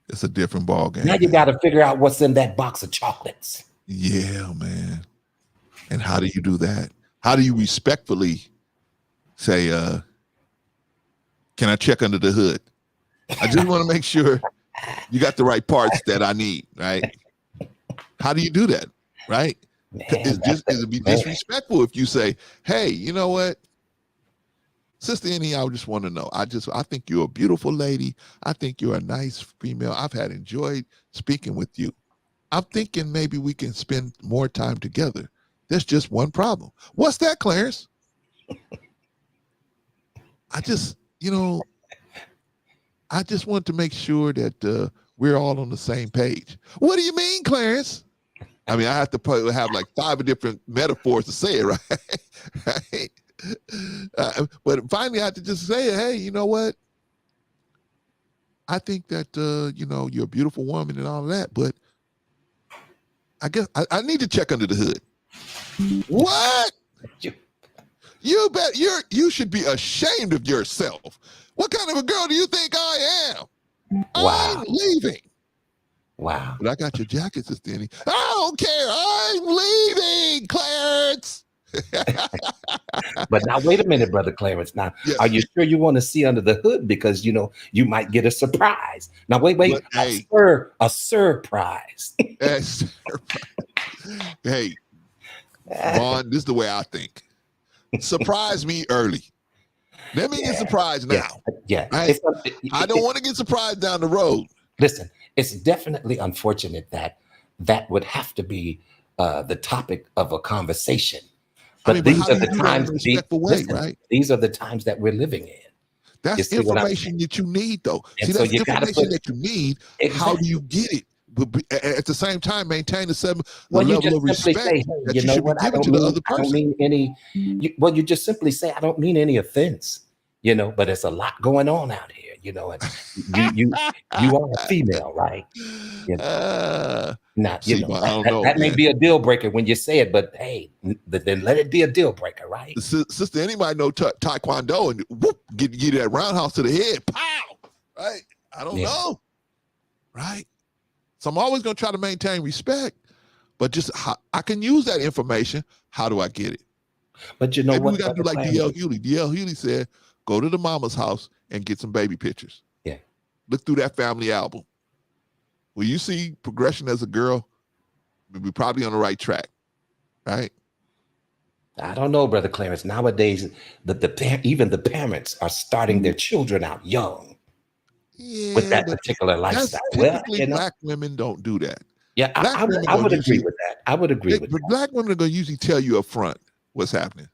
It's a different ball game. Now you got to figure out what's in that box of chocolates. Yeah, man. And how do you do that? How do you respectfully say, "Can I check under the hood? I just want to make sure you got the right parts that I need," right? How do you do that, right? It'd be disrespectful if you say, "Hey, you know what? Sister Annie, I just want to know. I think you're a beautiful lady. I think you're a nice female. I've had enjoyed speaking with you. I'm thinking maybe we can spend more time together. There's just one problem. What's that, Clarence? I just want to make sure that we're all on the same page. What do you mean, Clarence? I mean, I have to have like 5 different metaphors to say it, right? Right? But finally, I have to just say, hey, you know what? I think that, you're a beautiful woman and all of that, but I guess I need to check under the hood. What? You bet you should be ashamed of yourself. What kind of a girl do you think I am? Wow. I'm leaving. Wow. But I got your jacket, Sister Annie. I don't care. I'm leaving, Clarence. But now, wait a minute, Brother Clarence. Now, yes. Are you sure you want to see under the hood? Because, you might get a surprise. Now, wait. But, a surprise. Hey, Vaughn, this is the way I think. Surprise me early. Let me get surprised now. Yeah. Right? I don't want to get surprised down the road. Listen, it's definitely unfortunate that would have to be the topic of a conversation. But these are the times. Right? These are the times that we're living in. That's information that you need, though. And see, so that's you information that you need. Exactly. How do you get it? But at the same time, maintain the well, level of respect say, hey, that you should be giving to the other person. I don't mean any. You just simply say, I don't mean any offense. But there's a lot going on out here. And you are a female, right? Now, that may be a deal breaker when you say it, but hey, then let it be a deal breaker, right? Sister, anybody know Taekwondo and whoop, get that roundhouse to the head, pow, right? I don't know, right? So I'm always going to try to maintain respect, but just I can use that information. How do I get it? But maybe what? We got to do like D.L. Hewley. D.L. Hewley said, go to the mama's house and get some baby pictures. Yeah. Look through that family album. When you see progression as a girl, we're probably on the right track, right? I don't know, Brother Clarence. Nowadays, even the parents are starting their children out young. Yeah, with that particular lifestyle. Typically, black women don't do that. Yeah, I would agree with that. I would agree with that. Black women are going to usually tell you up front what's happening.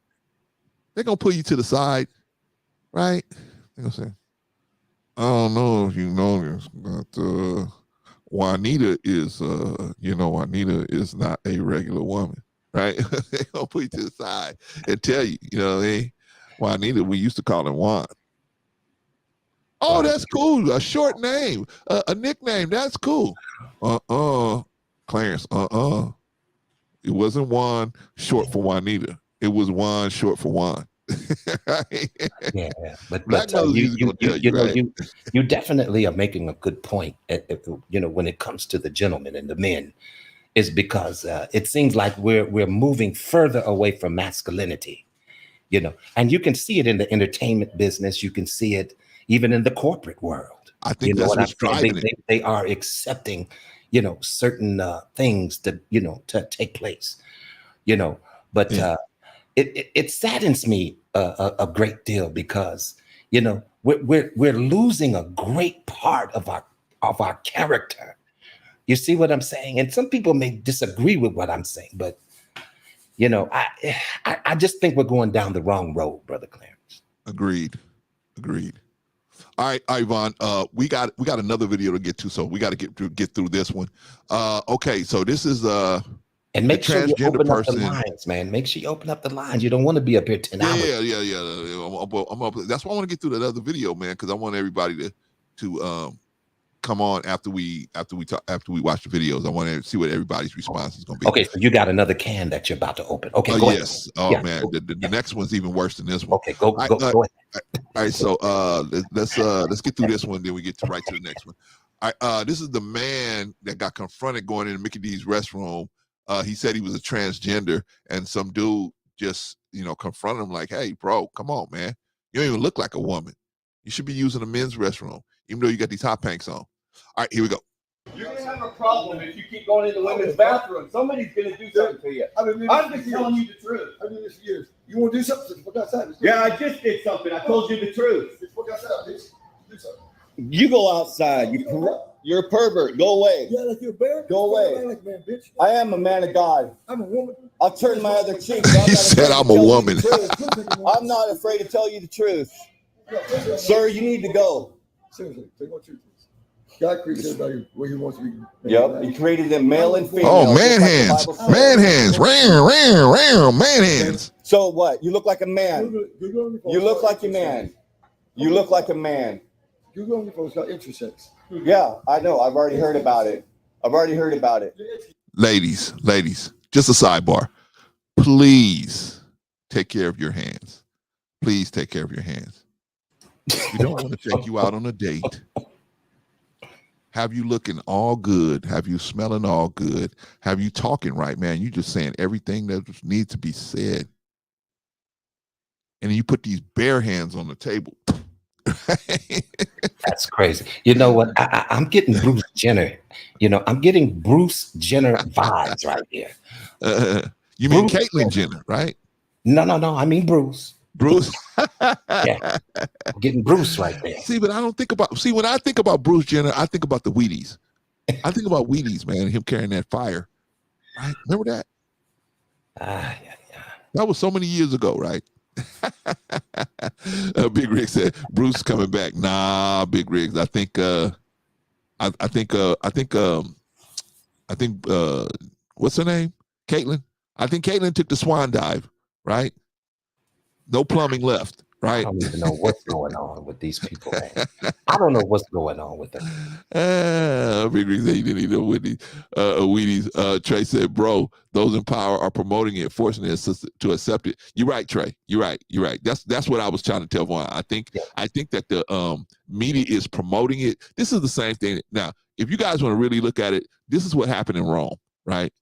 They're going to pull you to the side, right? They're going to say, I don't know if you know this, but Juanita is, Juanita is not a regular woman, right? They're going to pull you to the side and tell you, Juanita, we used to call him Juan. Oh, that's cool. A short name, a nickname. That's cool. Clarence. It wasn't Juan short for Juanita. It was Juan short for Juan. Yeah, but you definitely are making a good point. When it comes to the gentlemen and the men, is because it seems like we're moving further away from masculinity. And you can see it in the entertainment business. You can see it even in the corporate world. I think that's what's driving it. They are accepting, certain things to take place, but it saddens me a great deal because, we're losing a great part of our character. You see what I'm saying? And some people may disagree with what I'm saying, but I just think we're going down the wrong road, Brother Clarence. Agreed. All right, Yvonne. We got another video to get to, so we got to get through this one. Okay, so this is and make sure you open up the lines, man. Make sure you open up the lines. You don't want to be up here 10 hours. Yeah. I'm up. That's why I want to get through that other video, man, because I want everybody to come on after we watch the videos. I want to see what everybody's response is going to be. Okay, so you got another can that you're about to open. Okay, go yes. ahead. Oh man, the next one's even worse than this one. Okay, go ahead. All right, so let's get through this one, then we get right to the next one. All right, this is the man that got confronted going into Mickey D's restroom. He said he was a transgender, and some dude just confronted him like, "Hey, bro, come on, man. You don't even look like a woman. You should be using a men's restroom, even though you got these hot pants on." All right, here we go. You gonna have a problem if you keep going into women's bathroom. Somebody's gonna do something to you. I'm just telling you the truth. I've been doing this for years. You want to do something? Fuck outside. Yeah, I just did something. I told you the truth. Fuck outside, bitch. Do something. You go outside. You're a pervert. Go away. Yeah, like you're a bear. Go away. Like man, bitch. I am a man of God. I'm a woman. I'll turn my other cheek. He said I'm a woman. I'm not afraid to tell you the truth. Sir, you need to go. Seriously, take one truth. God created everybody where he wants to be. Yep, he created them male and female. Oh, man hands. Man hands. Man hands. So what? You look like a man. You look like a man. You look like a man. Google on your phone. It's got intersex. Yeah, I know. I've already heard about it. Ladies, just a sidebar. Please take care of your hands. Please take care of your hands. We don't want to take you out on a date. Have you looking all good? Have you smelling all good? Have you talking right, man? You just saying everything that needs to be said. And then you put these bare hands on the table. That's crazy. You know what? I'm getting Bruce Jenner. I'm getting Bruce Jenner vibes right here. You mean Caitlyn Jenner, right? No. I mean Bruce. Bruce. Yeah. I'm getting Bruce right there. See, but I don't think about. See, when I think about Bruce Jenner, I think about the Wheaties. I think about Wheaties, man. Him carrying that fire. Right? Remember that? Yeah. That was so many years ago, right? Big Rig said Bruce coming back. Nah, Big Rigs. I think what's her name? Caitlyn. I think Caitlyn took the swan dive, right? No plumbing left, right? I don't even know what's going on with these people, man. I don't know what's going on with them. Big Rig said you didn't eat no Wheaties. Trey said, bro, those in power are promoting it, forcing their sister to accept it. You're right, Trey. You're right. That's what I was trying to tell Vaughn. I think that the media is promoting it. This is the same thing. Now, if you guys want to really look at it, this is what happened in Rome, right?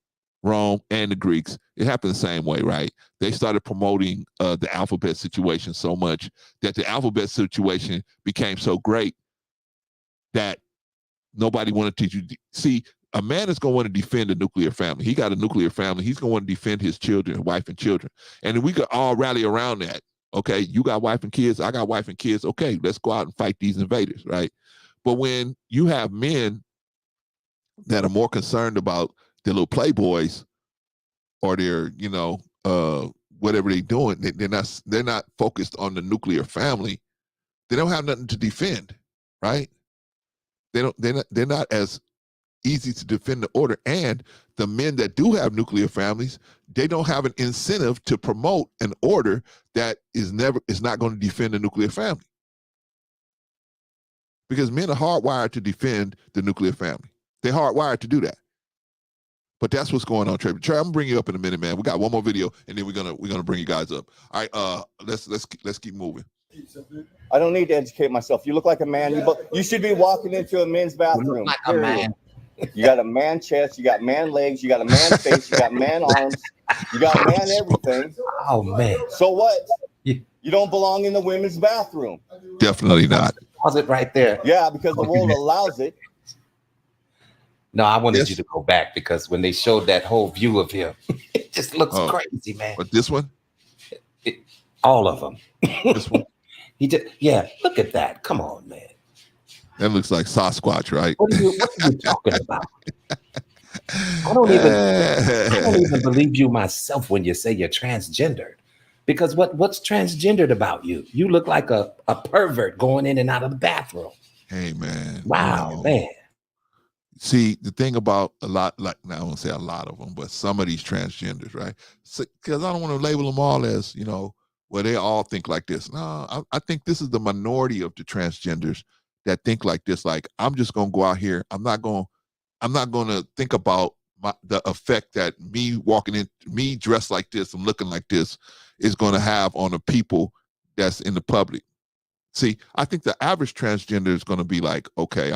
Rome and the Greeks, it happened the same way, right? They started promoting the alphabet situation so much that the alphabet situation became so great that nobody wanted to teach you. See, a man is going to want to defend a nuclear family. He got a nuclear family. He's going to want to defend his children, wife and children. And we could all rally around that. Okay, you got wife and kids. I got wife and kids. Okay, let's go out and fight these invaders, right? But when you have men that are more concerned about their little playboys or their, whatever they're doing, they're not focused on the nuclear family. They don't have nothing to defend, right? They're not as easy to defend the order. And the men that do have nuclear families, they don't have an incentive to promote an order that is not going to defend the nuclear family. Because men are hardwired to defend the nuclear family. They're hardwired to do that. But that's what's going on, Trey. Trey, I'm gonna bring you up in a minute, man. We got one more video, and then we're gonna bring you guys up. All right, let's keep moving. I don't need to educate myself. You look like a man. You should be walking into a men's bathroom. Like a man. You got a man chest. You got man legs. You got a man face. You got man arms. You got man everything. Oh man. So what? You don't belong in the women's bathroom. Definitely not. Pause it right there. Yeah, because the world allows it. No, I wanted you to go back because when they showed that whole view of him, it just looks crazy, man. But this one? All of them. This one? Look at that. Come on, man. That looks like Sasquatch, right? What are you talking about? I don't even believe you myself when you say you're transgendered. Because what's transgendered about you? You look like a pervert going in and out of the bathroom. Hey, man. Wow, man. See, the thing about I won't say a lot of them, but some of these transgenders, right? Because I don't want to label them all as, where they all think like this. No, I think this is the minority of the transgenders that think like this. Like, I'm just going to go out here. I'm not going to think about the effect that me dressed like this and looking like this is going to have on the people that's in the public. See, I think the average transgender is going to be like, okay,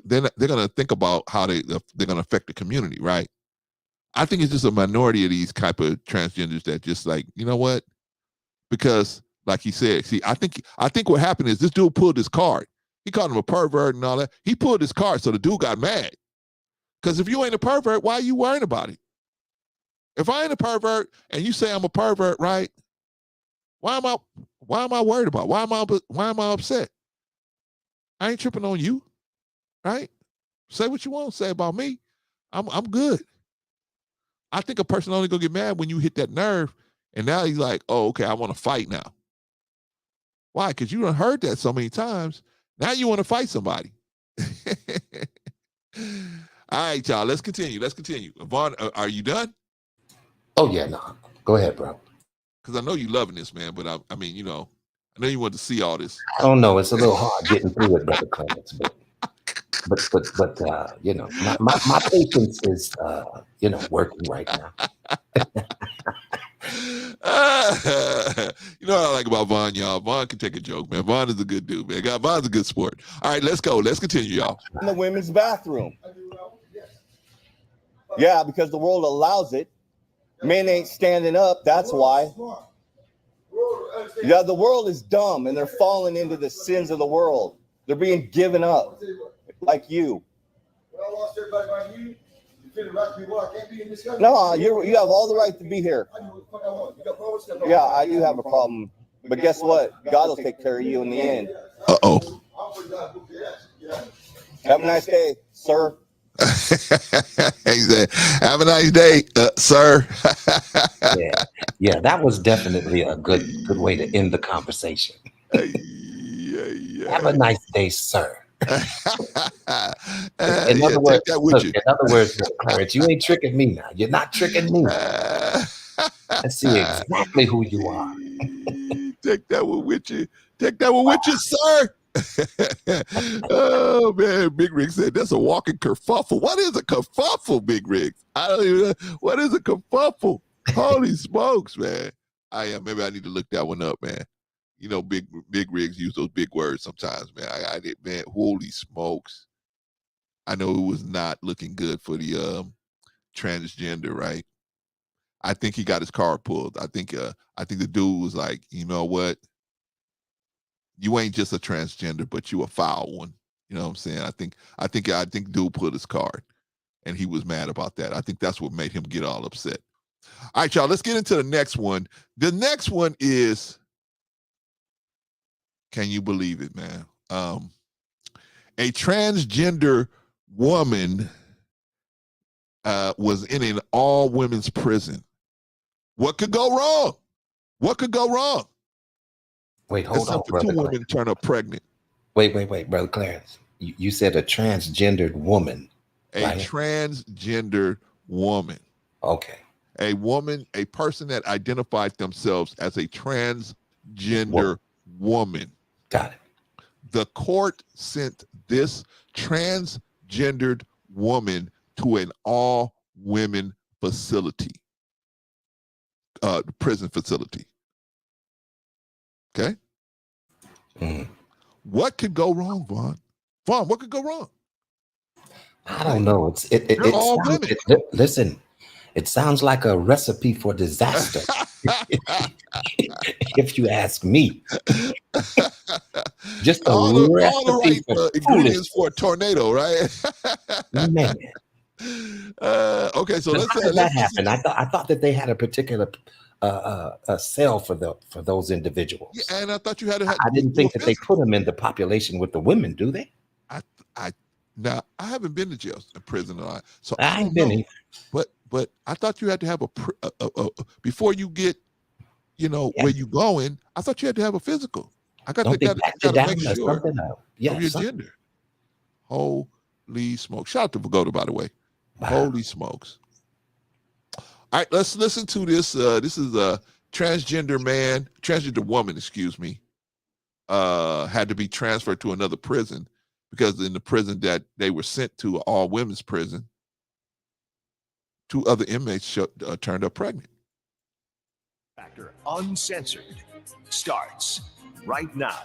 they're going to think about how they're going to affect the community, right? I think it's just a minority of these type of transgenders that just like, you know what? Because like he said, see, I think what happened is this dude pulled his card. He called him a pervert and all that. He pulled his card, so the dude got mad. Because if you ain't a pervert, why are you worrying about it? If I ain't a pervert and you say I'm a pervert, right? Why am I worried about? Why am I upset? I ain't tripping on you, right? Say what you want to say about me. I'm good. I think a person only gonna get mad when you hit that nerve, and now he's like, oh, okay, I want to fight now. Why? Because you done heard that so many times. Now you want to fight somebody. All right, y'all. Let's continue. Vaughn, are you done? Oh yeah, no. Go ahead, bro. Because I know you loving this, man. But I mean, you know, I know you want to see all this. I don't know. It's a little hard getting through it, Brother Clarence, but you know, my patience is working right now. You know what I like about Vaughn, y'all? Vaughn can take a joke, man. Vaughn is a good dude, man. Vaughn's a good sport. All right, let's go. Let's continue, y'all. In the women's bathroom. Yeah, because the world allows it. Men ain't standing up. That's why. Yeah, the world is dumb, and they're falling into the sins of the world. They're being given up, like you. No, you have all the right to be here. Yeah, I do have a problem, but guess what? God will take care of you in the end. Uh-oh. Have a nice day, sir. He said, have a nice day, sir. yeah, that was definitely a good way to end the conversation. Have a nice day, sir. In other words, Clarence, you ain't tricking me now. You're not tricking me. I see exactly who you are. Take that one with you. Take that one with you, sir. Oh man, Big Rig said that's a walking kerfuffle. What is a kerfuffle, Big Rig? I don't even know. What is a kerfuffle? Holy smokes, man. Maybe I need to look that one up, man. You know, big rigs use those big words sometimes, man. I did, man. Holy smokes. I know it was not looking good for the transgender, right? I think he got his card pulled. I think the dude was like, you know what? You ain't just a transgender, but you a foul one. You know what I'm saying? I think dude pulled his card, and he was mad about that. I think that's what made him get all upset. All right, y'all. Let's get into the next one. The next one is, can you believe it, man? A transgender woman was in an all-women's prison. What could go wrong? What could go wrong? Wait, hold on, brother. Two women turn up pregnant. Wait, Brother Clarence. You said a transgendered woman. A transgendered woman. Okay. A woman, a person that identified themselves as a transgender woman. Got it. The court sent this transgendered woman to an all-women facility, prison facility. Okay? What could go wrong, Vaughn? Vaughn, what could go wrong? I don't know. Listen, it sounds like a recipe for disaster. If you ask me. Just all the right ingredients for a tornado, right? Man. Okay, so how did that happen? I thought that they had a particular a cell for those individuals. Yeah, and I thought you had to. I didn't think that they put them in the population with the women, do they? Now I haven't been to jail, prison, so I ain't been either. But I thought you had to have a before you get, where you going. I thought you had to have a physical. I got to make sure of your gender. Holy smokes! Shout out to Pagoda, by the way. Wow. Holy smokes! All right, let's listen to this. This is a transgender woman, excuse me, had to be transferred to another prison because in the prison that they were sent to, all women's prison, 2 other inmates turned up pregnant. Factor Uncensored starts right now.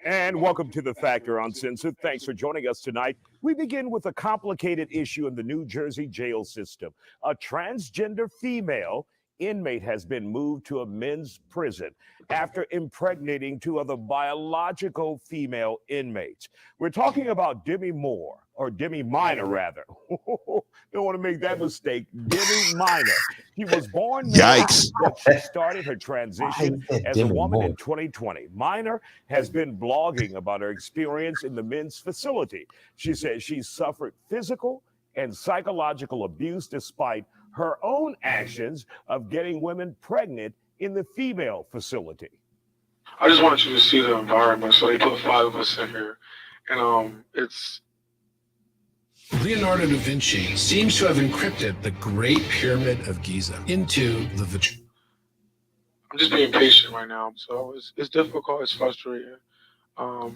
And welcome to The Factor Uncensored. Thanks for joining us tonight. We begin with a complicated issue in the New Jersey jail system. A transgender female inmate has been moved to a men's prison after impregnating 2 other biological female inmates. We're talking about Demi Moore, or Demi Minor, rather. Don't want to make that mistake. Demi Minor. She was born male, Yikes. but she started her transition as a Demi woman Moore? in 2020. Minor has been blogging about her experience in the men's facility. She says she suffered physical and psychological abuse despite her own actions of getting women pregnant in the female facility. I just wanted you to see the environment. So they put 5 of us in here, and it's Leonardo da Vinci seems to have encrypted the Great Pyramid of Giza into the vagina. I'm just being patient right now. So it's difficult. It's frustrating. I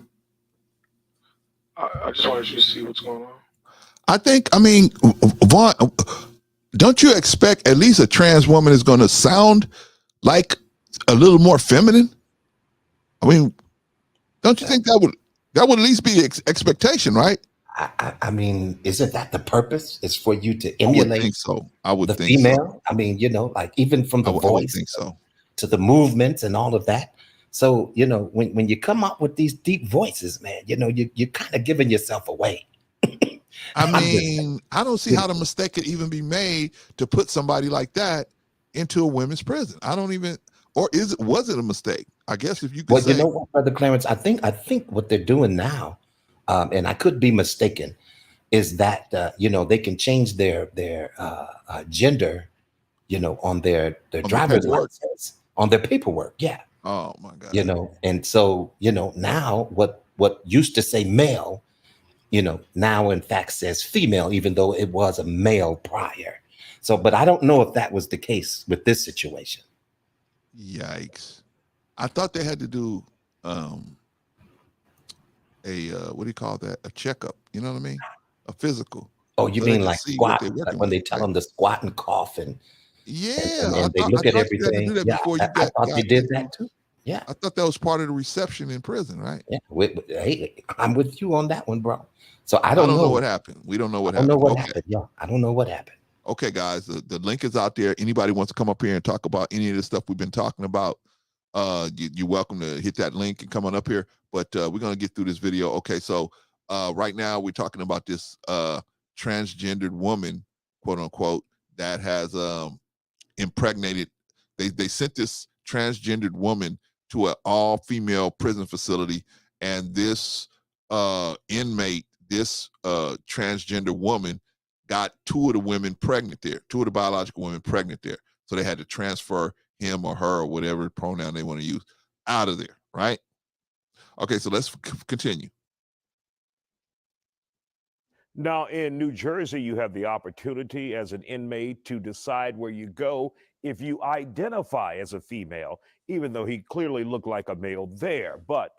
just wanted you to see what's going on. I mean, Vaughn, don't you expect at least a trans woman is going to sound like a little more feminine? I mean, don't you think that would at least be the expectation, right? I mean, isn't that the purpose? Is for you to I would emulate think so. I would the think female? so. I mean, like even from the I would voice think so. to the movements and all of that. So, when you come up with these deep voices, man, you're kind of giving yourself away. I mean, I don't see how the mistake could even be made to put somebody like that into a women's prison. I don't even, or was it a mistake? I guess if you could say. You know what, Brother Clarence, I think what they're doing now, and I could be mistaken, is that they can change their gender, on their driver's license, on their paperwork. Yeah. Oh my God. And so now what used to say male, now in fact says female, even though it was a male prior. So, but I don't know if that was the case with this situation. Yikes. I thought they had to do what do you call that? A checkup, you know what I mean? A physical. Oh, you so mean like squat, like when they tell them to squat and cough and yeah, they look at everything. You had to do that Yeah, before you I thought they did that too. Yeah. I thought that was part of the reception in prison, right? Yeah. Hey, I'm with you on that one, bro. So I don't know what happened. We don't know what happened. I don't know what happened. Yeah, I don't know what happened. Okay, guys, the link is out there. Anybody wants to come up here and talk about any of the stuff we've been talking about, you're welcome to hit that link and come on up here. But we're going to get through this video. Okay, so right now we're talking about this transgendered woman, quote unquote, that has impregnated. They sent this transgendered woman to an all-female prison facility, and this inmate, this transgender woman, got 2 of the women pregnant there, 2 of the biological women pregnant there. So they had to transfer him or her or whatever pronoun they want to use out of there, right? Okay, so let's continue. Now, in New Jersey, you have the opportunity as an inmate to decide where you go if you identify as a female, even though he clearly looked like a male there. But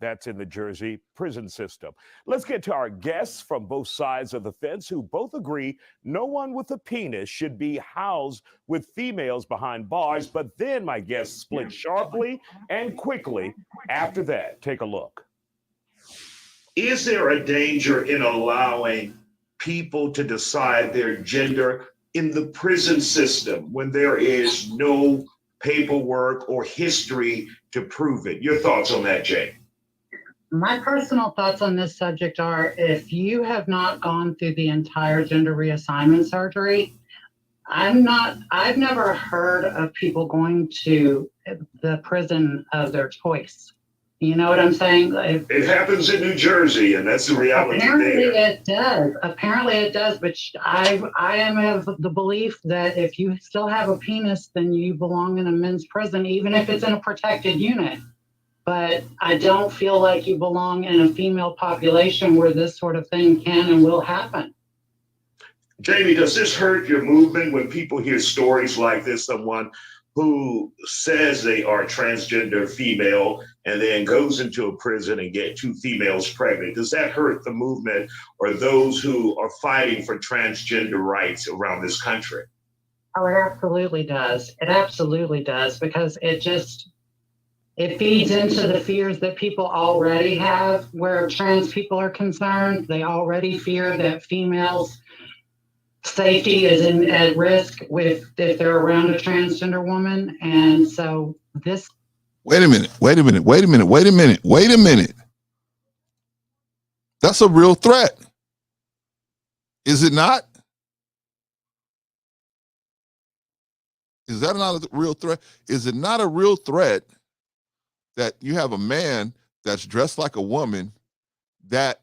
that's in the Jersey prison system. Let's get to our guests from both sides of the fence who both agree no one with a penis should be housed with females behind bars. But then my guests split sharply and quickly after that. Take a look. Is there a danger in allowing people to decide their gender in the prison system when there is no paperwork or history to prove it? Your thoughts on that, Jay? My personal thoughts on this subject are, if you have not gone through the entire gender reassignment surgery, I've never heard of people going to the prison of their choice. You know what I'm saying? It happens in New Jersey, and that's the reality. Apparently it does. Apparently it does. But I am of the belief that if you still have a penis, then you belong in a men's prison, even if it's in a protected unit. But I don't feel like you belong in a female population where this sort of thing can and will happen. Jamie, does this hurt your movement when people hear stories like this? Someone who says they are transgender female and then goes into a prison and get 2 females pregnant. Does that hurt the movement or those who are fighting for transgender rights around this country? Oh, it absolutely does. It absolutely does, because it feeds into the fears that people already have where trans people are concerned. They already fear that females safety is at risk if they're around a transgender woman. And so this. Wait a minute. That's a real threat. Is it not? Is that not a real threat? Is it not a real threat that you have a man that's dressed like a woman that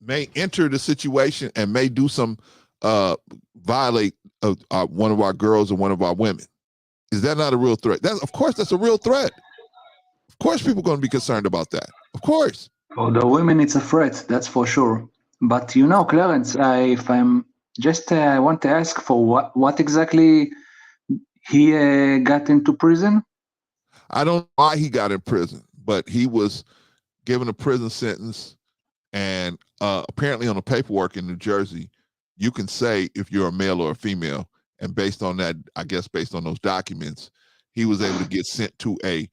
may enter the situation and may do some violate one of our girls or one of our women? Is that not a real threat? Of course, that's a real threat. Of course, people are going to be concerned about that. Of course. For the women, it's a threat, that's for sure. But Clarence, if I'm just, I want to ask for what exactly he got into prison? I don't know why he got in prison, but he was given a prison sentence, and apparently on the paperwork in New Jersey, you can say if you're a male or a female, and based on that, I guess based on those documents, he was able to get sent to a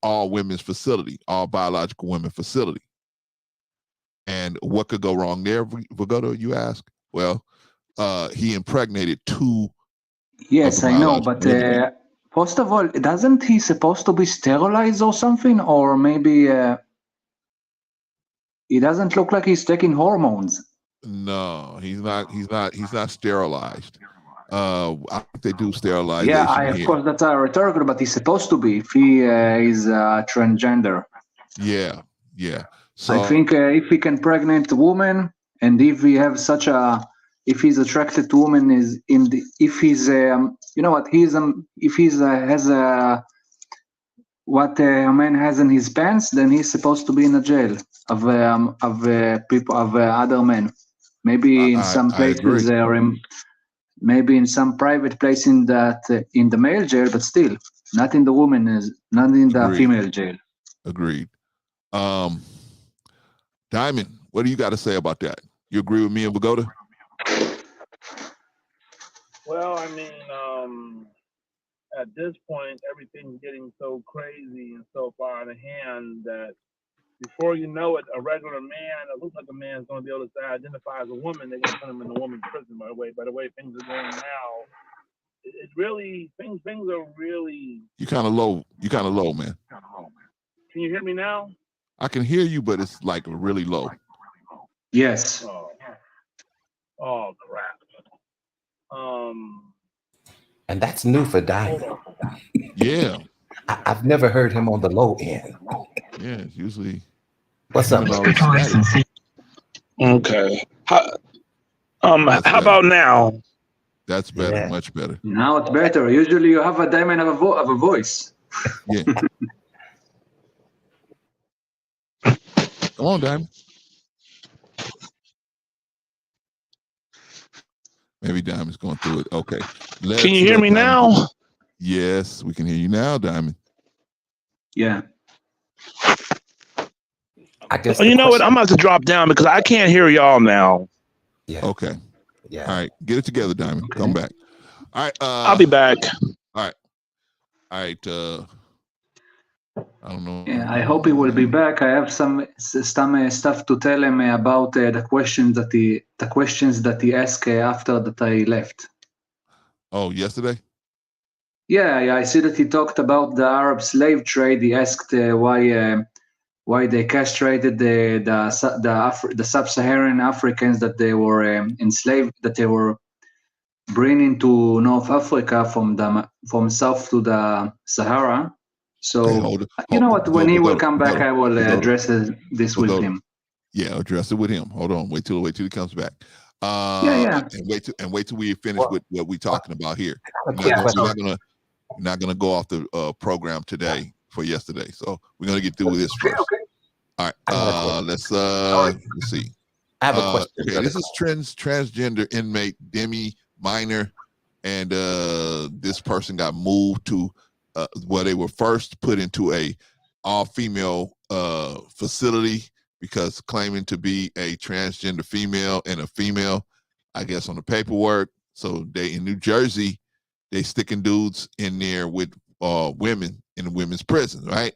all women's facility, all biological women facility. And what could go wrong there, Vigoto, you ask? Well, he impregnated 2. Yes, I know, but first of all, doesn't he supposed to be sterilized or something? Or maybe he doesn't look like he's taking hormones. No, he's not sterilized. I think they do sterilization. Yeah, of course that's rhetorical, but he's supposed to be if he is transgender. Yeah. So I think if he can pregnant a woman, and if we have if he's attracted to women, if he's has what a man has in his pants, then he's supposed to be in a jail of people of other men. Maybe in some places maybe in some private place in the male jail, but still not in the not in the female jail. Agreed. Diamond, what do you got to say about that? You agree with me and Vigoda? Well, I mean, at this point, everything's getting so crazy and so far out of hand that before you know it, a regular man that looks like a man is going to be able to identify as a woman. They're going to put him in a woman's prison. By the way things are going now, it's really things are really. You kind of low, man. Can you hear me now? I can hear you, but it's like really low. Yes. Oh crap. And that's new for Diamond. Yeah. I've never heard him on the low end. Yeah, it's usually. What's up? Okay. How about now? That's better, much better. Now it's better. Usually you have a Diamond of a voice. Yeah. Come on, Diamond. Maybe Diamond's going through it. Okay. Can you hear me now? Yes, we can hear you now, Diamond. Yeah. I guess. You know what? I'm about to drop down because I can't hear y'all now. Yeah. Okay. Yeah. All right. Get it together, Diamond. Okay. Come back. All right. I'll be back. All right. I don't know. Yeah, I hope he will be back. I have some stuff to tell him about the questions that he asked after that I left. Oh, yesterday? Yeah. I see that he talked about the Arab slave trade. He asked why they castrated the sub-Saharan Africans that they were enslaved, that they were bringing to North Africa from south to the Sahara. So you know what? When he will come back, I will address this with him. Yeah, address it with him. Hold on. Wait till he comes back. Yeah. And wait till we finish with what we're talking about here. We're not gonna go off the program today for yesterday. So we're gonna get through with this first. Okay. All right. Let's see. I have a question. Okay, this is transgender inmate Demi Minor, and this person got moved to where they were first put into a all-female facility because claiming to be a transgender female and a female, I guess, on the paperwork. So they in New Jersey, they sticking dudes in there with women in the women's prison, right?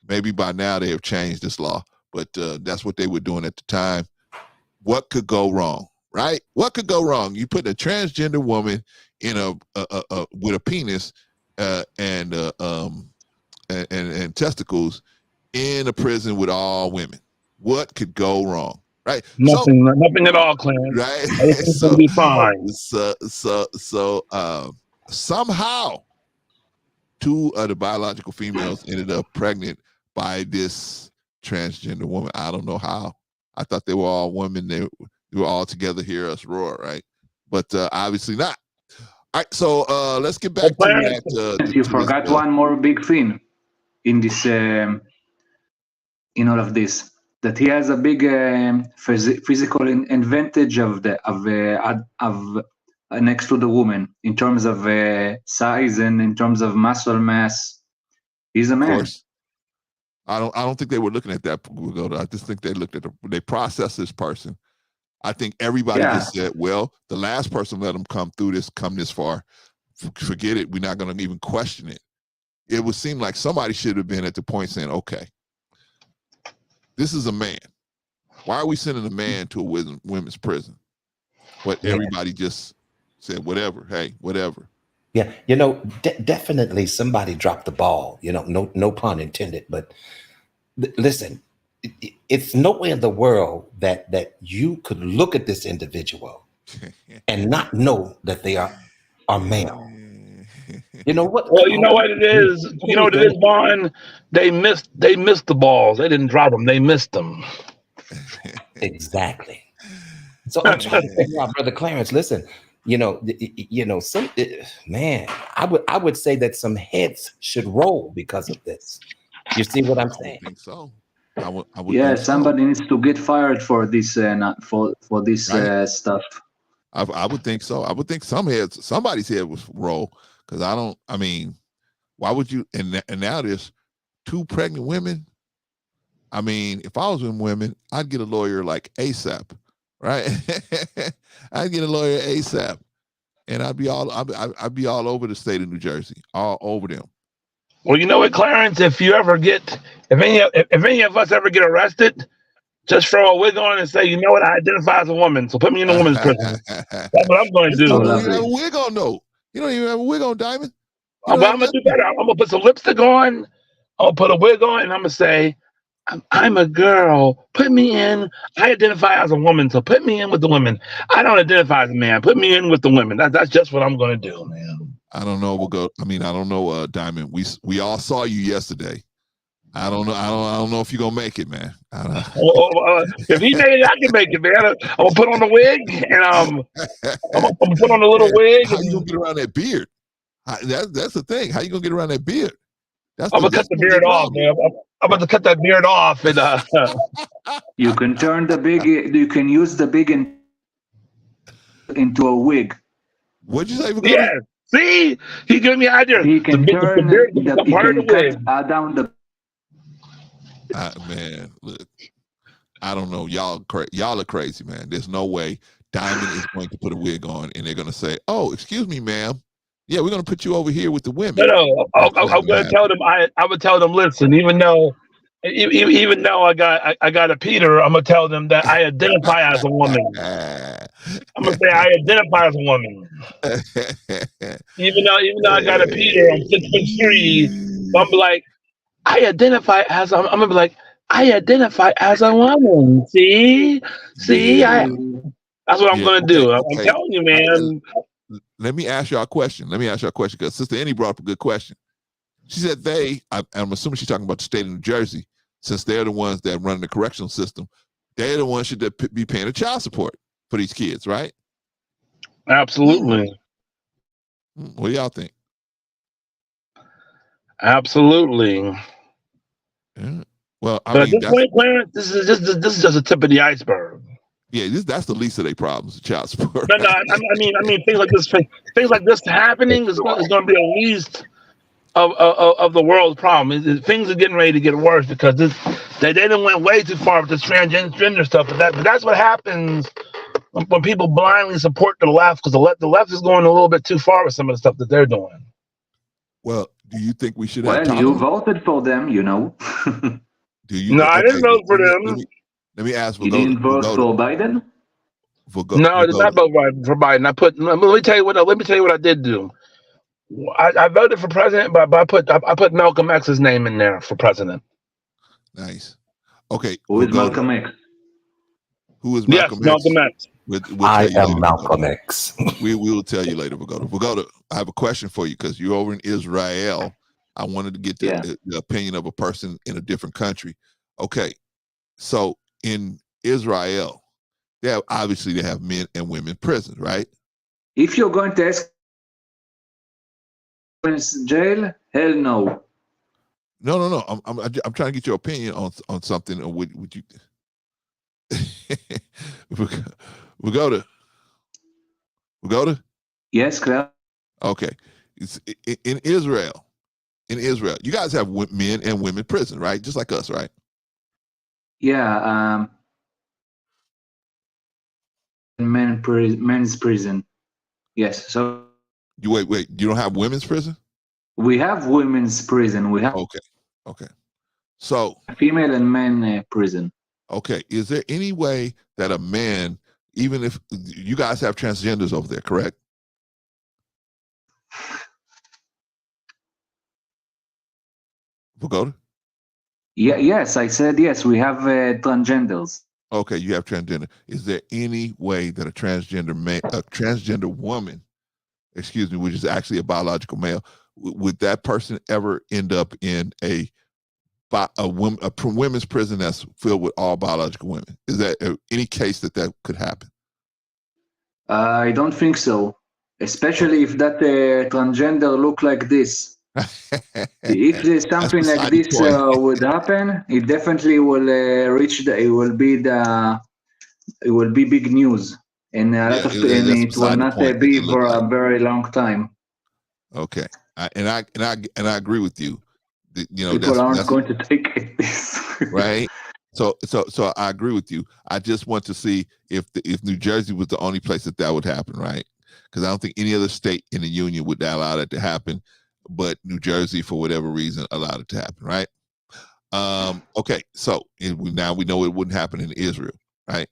Maybe by now they have changed this law, but that's what they were doing at the time. What could go wrong, right? What could go wrong? You put a transgender woman in a with a penis and testicles in a prison with all women. What could go wrong? Right? Nothing at all, Clarence. Right? Everything's gonna be fine. Somehow 2 of the biological females ended up pregnant by this transgender woman. I don't know how. I thought they were all women. They were all together, hear us roar, right? But obviously not. All right, so let's get back to that. You forgot one more big thing in this, in all of this, that he has a big physical advantage of next to the woman in terms of size and in terms of muscle mass. He's a man. Of course. I don't think they were looking at that. I just think they looked at they processed this person. I think everybody just said, well, the last person let them come this far. Forget it. We're not going to even question it. It would seem like somebody should have been at the point saying, okay, this is a man. Why are we sending a man to a women's prison? But everybody just said, whatever. Hey, whatever. Yeah, definitely somebody dropped the ball. No pun intended. But listen, it's nowhere in the world that you could look at this individual and not know that they are male. You know what? Well, you know what it is. You know what it is, Vaughn. They missed the balls. They didn't drop them. They missed them. Exactly. So I'm trying to figure out, Brother Clarence. Listen, some man. I would say that some heads should roll because of this. You see what I'm saying? I think so. I would think somebody needs to get fired for this for this stuff. I would think so. I would think somebody's head was roll, because why would you? And now there's 2 pregnant women. I mean, if I was with women, I'd get a lawyer like ASAP, right? I'd get a lawyer ASAP, and I'd be all over the state of New Jersey, all over them. Well, you know what, Clarence? If any of us ever get arrested, just throw a wig on and say, you know what, I identify as a woman, so put me in a woman's prison. That's what I'm going to do. You don't even have a wig on, though. You don't even have a wig on, Diamond. I'm going to do better. I'm going to put some lipstick on. I'll put a wig on, and I'm going to say, I'm a girl. Put me in. I identify as a woman, so put me in with the women. I don't identify as a man. Put me in with the women. That's just what I'm going to do, man. I don't know. I don't know, Diamond. We all saw you yesterday. I don't know. I don't know if you're gonna make it, man. If he made it, I can make it, man. I'm gonna put on the wig, and I'm gonna put on a little wig. How you gonna get around that beard? That's the thing. How you gonna get around that beard? I'm gonna cut the beard off, man. I'm about to cut that beard off, and you can turn the big. You can use the big into a wig. What'd you say? Yeah. See, he gave me an idea. He can turn the beard down the. Man, look, I don't know. Y'all are crazy, man. There's no way Diamond is going to put a wig on and they're going to say, "Oh, excuse me, ma'am. Yeah, we're going to put you over here with the women." No. I'm going to tell them. I would tell them, listen. Even though I got a Peter, I'm going to tell them that I identify as a woman. I'm going to say I identify as a woman. Even though I got a Peter, I'm 6'3". So I'm like, I identify as I'm gonna be like, I identify as a woman. See, that's what I'm gonna do. I'm telling you, man. Let me ask y'all a question. Because Sister Annie brought up a good question. She said I'm assuming she's talking about the state of New Jersey, since they're the ones that run the correctional system. They're the ones should be paying the child support for these kids, right? Absolutely. What do y'all think? Absolutely. Yeah. Well, but at this point, Clarence, this is just a tip of the iceberg. Yeah, that's the least of their problems, the child support. No, I mean things like this happening is going to be the least of the world's problem. Things are getting ready to get worse because they didn't went way too far with this transgender stuff. But that's what happens when people blindly support the left, because the left is going a little bit too far with some of the stuff that they're doing. Well, do you think we should have you voted for them, you know? Do you? No, I didn't vote for them. Let me ask. You didn't vote for Biden? No, it's not vote for Biden. Let me tell you what I did do. I voted for president, but I put Malcolm X's name in there for president. Nice. Okay. Who is Malcolm X? Who is Malcolm X? Malcolm X. We'll I tell you am later, Malcolm Vagoda. X. We will tell you later, Vagoda. Vagoda, I have a question for you because you're over in Israel. I wanted to get the opinion of a person in a different country. Okay. So in Israel, they have men and women prisons, right? If you're going to ask jail, hell no. No. I'm trying to get your opinion on something. Or would you? Vagoda. Yes, Claire. Okay. It's in Israel. In Israel, you guys have men and women prison, right? Just like us, right? Yeah. Men's prison. Yes. So you wait. You don't have women's prison? We have women's prison. We have Okay. So female and men prison. Okay. Is there any way that a man, even if you guys have transgenders over there, correct? Vagoda? Yeah. Yes, I said yes. We have transgenders. Okay, you have transgender. Is there any way that a transgender woman, excuse me, which is actually a biological male, would that person ever end up in a women's prison that's filled with all biological women? Is that any case that could happen? I don't think so. Especially if that transgender look like this. If there's something like this would happen, it definitely will reach it will be big news, and it will not be for a very long time. Okay, and I agree with you. People aren't going to take this, right? So I agree with you. I just want to see if New Jersey was the only place that would happen, right? Because I don't think any other state in the union would allow that to happen, but New Jersey, for whatever reason, allowed it to happen, right? Okay, so now we know it wouldn't happen in Israel, right?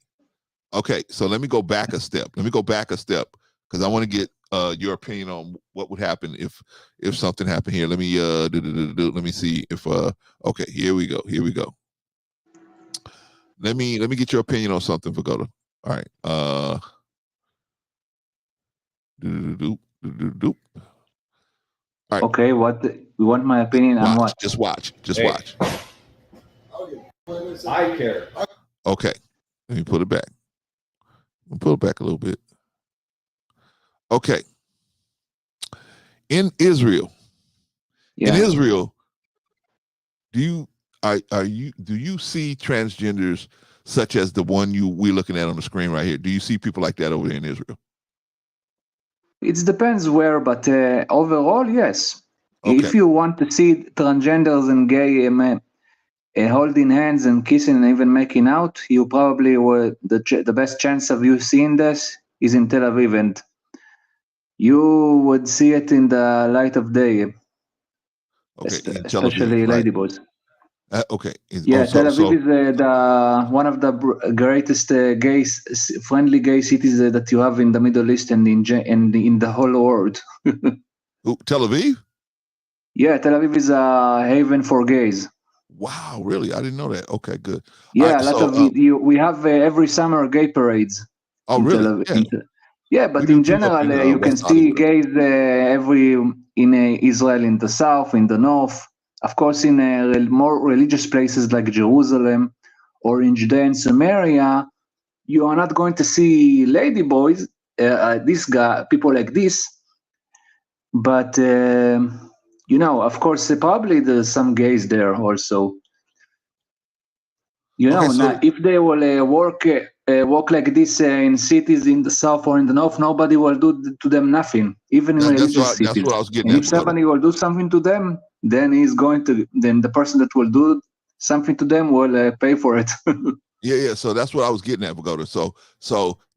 Okay, so let me go back a step. Because I want to get your opinion on what would happen if something happened here. Let me let me see if okay, here we go. Let me get your opinion on something, Vagoda. All right. All right. Okay, what you want my opinion on what? Just watch. I care. Okay. Let me put it back. I'll pull it back a little bit. Okay. In Israel, do you see transgenders such as the one we're looking at on the screen right here? Do you see people like that over there in Israel? It depends where, but overall, yes. Okay. If you want to see transgenders and gay men holding hands and kissing and even making out, you probably will. The best chance of you seeing this is in Tel Aviv, and you would see it in the light of day. Okay, especially ladyboys. Okay. Tel Aviv is one of the greatest friendly gay cities that you have in the Middle East and in the whole world. Tel Aviv? Yeah, Tel Aviv is a haven for gays. Wow, really? I didn't know that. Okay, good. Yeah, we have every summer gay parades. Oh, really? But in general, you can see gays in Israel, in the south, in the north. Of course, in more religious places like Jerusalem or in Judea and Samaria, you are not going to see ladyboys, people like this. But of course, probably there's some gays there also. If they will walk like this in cities in the south or in the north, nobody will do to them nothing, even in religious cities. That's what I was getting and at. If somebody will do something to them, then the person that will do something to them will pay for it. Yeah. So that's what I was getting at, Vagoda. So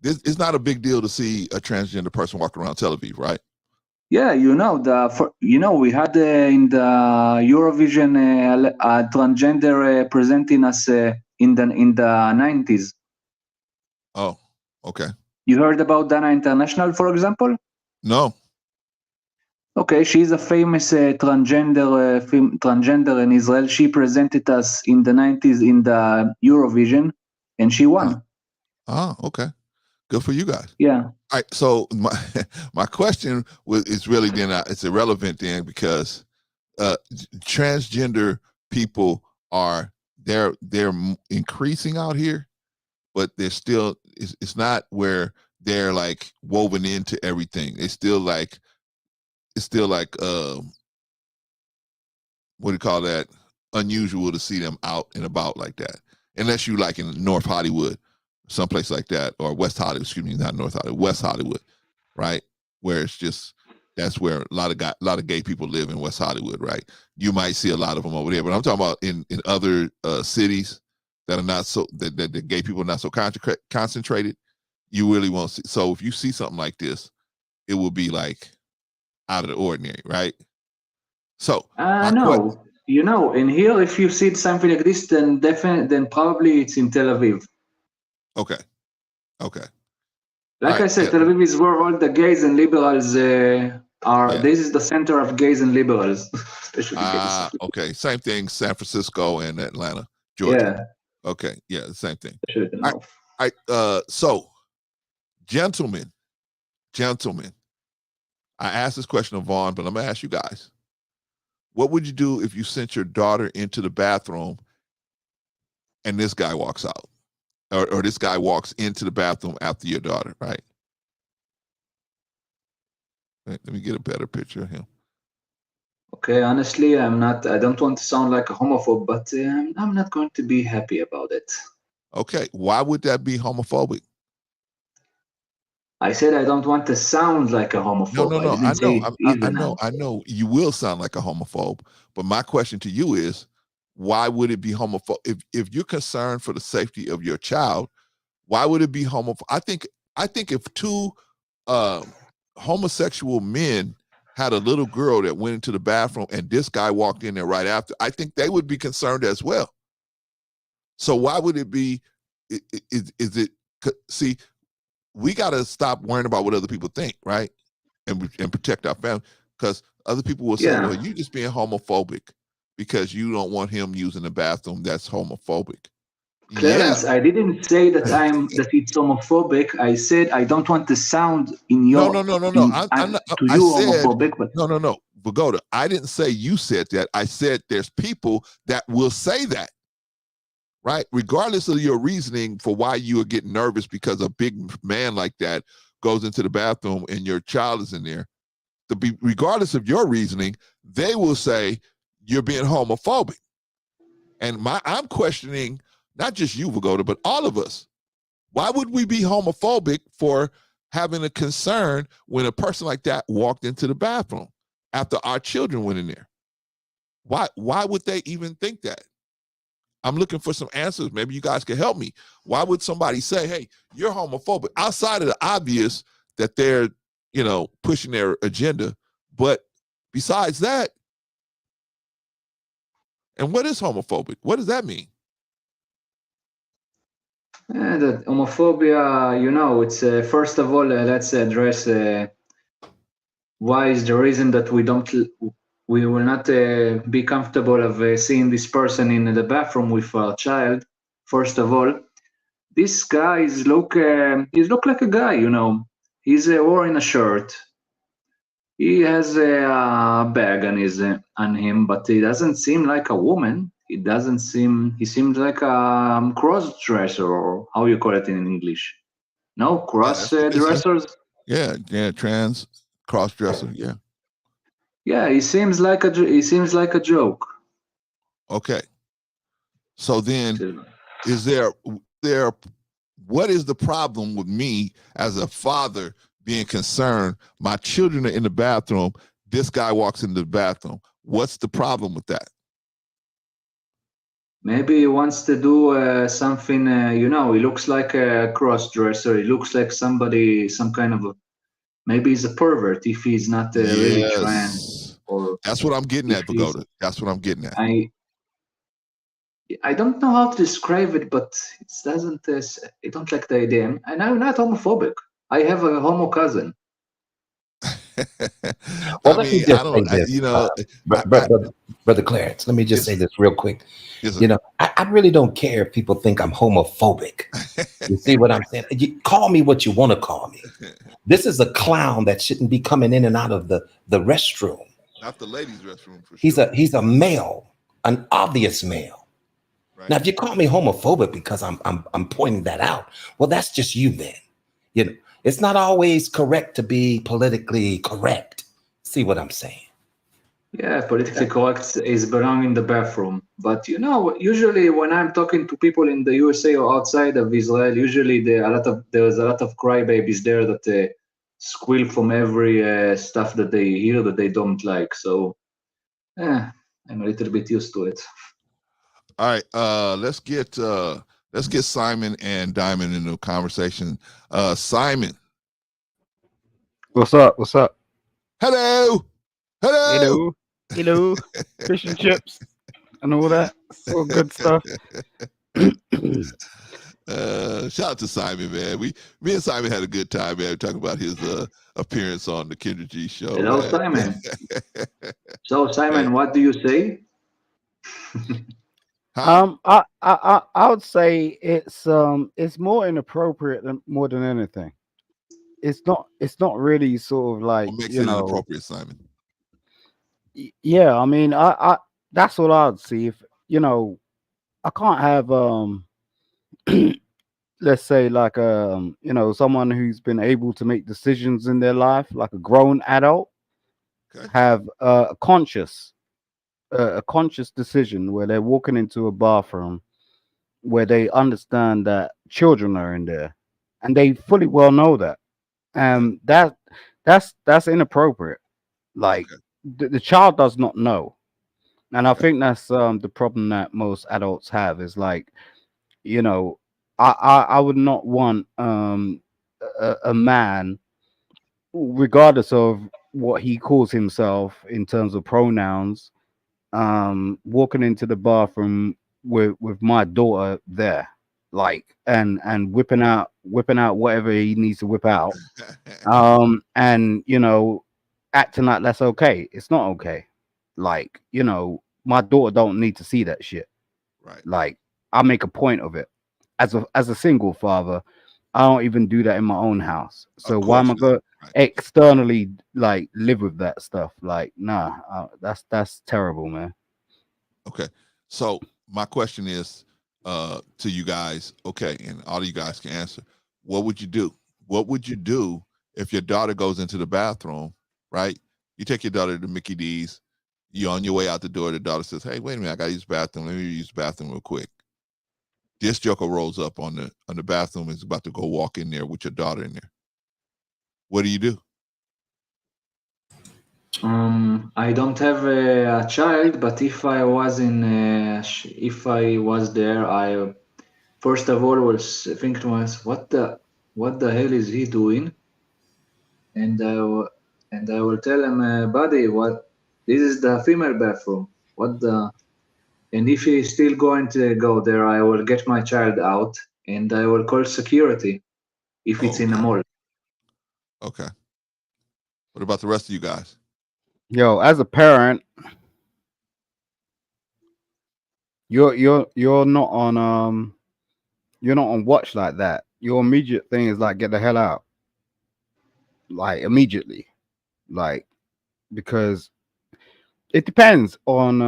this it's not a big deal to see a transgender person walking around Tel Aviv, right? Yeah, we had in the Eurovision transgender presenting us in the 90s. Oh, okay. You heard about Dana International, for example? No. Okay, she's a famous transgender in Israel. She presented us in the 90s in the Eurovision, and she won. Oh, okay. Good for you guys. Yeah. All right. So my question is really then it's irrelevant then because transgender people they're increasing out here, but they're still it's not where they're like woven into everything. It's still like what do you call that? Unusual to see them out and about like that, unless you like in North Hollywood, someplace like that, or West Hollywood. Excuse me, not North Hollywood, West Hollywood, right? Where it's just that's where a lot of gay people live in West Hollywood, right? You might see a lot of them over there, but I'm talking about in other cities that are not so that the gay people are not so concentrated. You really won't see. So if you see something like this, it will be like out of the ordinary, right? So no, you know, in here, if you see something like this, then probably it's in Tel Aviv. Okay. Like I said, Tel Aviv is where all the gays and liberals are. Yeah. This is the center of gays and liberals, especially gays. Okay. Same thing, San Francisco and Atlanta, Georgia. Yeah. Okay. Yeah, the same thing. All right. So, gentlemen, I asked this question of Vaughn, but I'm gonna ask you guys. What would you do if you sent your daughter into the bathroom and this guy walks out? Or this guy walks into the bathroom after your daughter, right? Let me get a better picture of him. Okay, honestly, I don't want to sound like a homophobe, but I'm not going to be happy about it. Okay, why would that be homophobic? I said I don't want to sound like a homophobe. No. I know. You will sound like a homophobe, but my question to you is, why would it be homophobic? If you're concerned for the safety of your child, why would it be homophobic? I think if two homosexual men had a little girl that went into the bathroom and this guy walked in there right after, I think they would be concerned as well. So why would it be? See, we got to stop worrying about what other people think, right? And protect our family, because other people will say, well, you just being homophobic because you don't want him using the bathroom. That's homophobic. Clarence, I didn't say that that it's homophobic. I said I don't want to sound in your no. I'm not, to you homophobic. But no. Vagoda, I didn't say you said that. I said there's people that will say that. Right? Regardless of your reasoning for why you are getting nervous because a big man like that goes into the bathroom and your child is in there, regardless of your reasoning, they will say you're being homophobic. And I'm questioning not just you, Vagoda, but all of us. Why would we be homophobic for having a concern when a person like that walked into the bathroom after our children went in there? Why would they even think that? I'm looking for some answers. Maybe you guys can help me. Why would somebody say, hey, you're homophobic? Outside of the obvious that they're, pushing their agenda. But besides that, and what is homophobic? What does that mean? That homophobia, it's first of all, let's address why is the reason that we will not be comfortable of seeing this person in the bathroom with our child. First of all, this guy look like a guy, He's wearing a shirt. He has a bag on him, but he doesn't seem like a woman. He seems like a cross-dresser, or how you call it in English. No, cross-dressers? Yeah, trans cross-dresser, yeah. Yeah, he seems like a joke. Okay. So then, what is the problem with me as a father being concerned? My children are in the bathroom. This guy walks into the bathroom. What's the problem with that? Maybe he wants to do something. He looks like a cross-dresser. He looks like some kind of maybe he's a pervert if he's not really trans. Or that's what I'm getting at, Vagoda. That's what I'm getting at. I don't know how to describe it, but it doesn't. I don't like the idea, and I'm not homophobic. I have a homo cousin. Well, I let me mean, just say this, Brother Clarence. Let me just say this real quick. I really don't care if people think I'm homophobic. You see what I'm saying? You call me what you want to call me. This is a clown that shouldn't be coming in and out of the restroom. Not the ladies' restroom for He's sure. he's a male, an obvious male. Right. Now, if you call me homophobic because I'm pointing that out, well, that's just you then. You know, it's not always correct to be politically correct. See what I'm saying? Yeah, politically correct is belong in the bathroom. But usually when I'm talking to people in the USA or outside of Israel, usually there's a lot of crybabies there that squeal from every stuff that they hear that they don't like. So, I'm a little bit used to it. All right, let's get Simon and Diamond into a conversation. Simon. What's up? What's up? Hello. Hello. Hello. Fish and chips and all that. All good stuff. Shout out to Simon, man. Me and Simon had a good time, man, talking about his appearance on the Kendra G show. Hello, man. Simon. So, Simon, what do you say? I would say it's more inappropriate than more than anything. It's not really sort of like, What makes it inappropriate, Simon? Yeah, I mean, I that's what I'd see. If I can't have let's say like someone who's been able to make decisions in their life, like a grown adult, have a conscious decision where they're walking into a bathroom where they understand that children are in there, and they fully well know that. That's inappropriate. Like the child does not know, and I think that's the problem that most adults have is like, I would not want a man, regardless of what he calls himself in terms of pronouns, walking into the bathroom with my daughter there, like, and whipping out whatever he needs to whip out, and acting like that's okay. It's not okay. Like, my daughter don't need to see that shit. Right. Like, I make a point of it. As a single father, I don't even do that in my own house. So why am I going externally like live with that stuff? Like, nah, that's terrible, man. Okay. So my question is to you guys, okay, and all of you guys can answer. What would you do? What would you do if your daughter goes into the bathroom, right? You take your daughter to Mickey D's, you're on your way out the door, the daughter says, hey, wait a minute, I gotta use the bathroom. Let me use the bathroom real quick. This joker rolls up on the bathroom and is about to go walk in there with your daughter in there. What do you do? I don't have a child, but if I was there, I first of all was think to myself, what the hell is he doing? And I will tell him, buddy, this is the female bathroom. And if he's still going to go there, I will get my child out and I will call security if it's in a mall. Okay. What about the rest of you guys? Yo, as a parent, you're not on watch like that. Your immediate thing is like, get the hell out, like immediately, like, because it depends on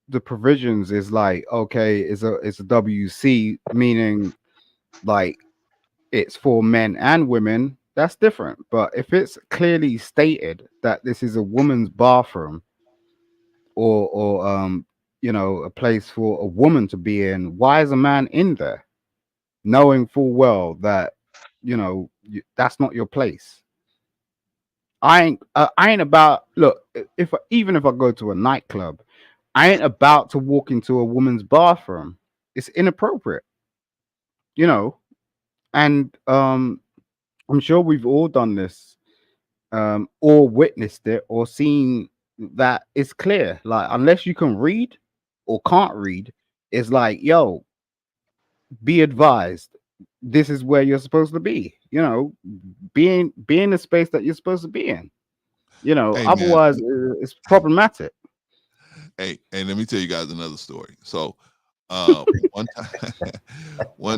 the provisions is like, okay, it's a WC, meaning like it's for men and women, that's different. But if it's clearly stated that this is a woman's bathroom or a place for a woman to be in, why is a man in there knowing full well that that's not your place? I ain't about, look, even if I go to a nightclub, I ain't about to walk into a woman's bathroom. It's inappropriate, and I'm sure we've all done this, or witnessed it, or seen that it's clear. Like, unless you can read or can't read, it's like, yo, be advised. this is where you're supposed to be. You know, being the space that you're supposed to be in. You know, Hey, man. otherwise it's problematic. Hey, let me tell you guys another story. So, one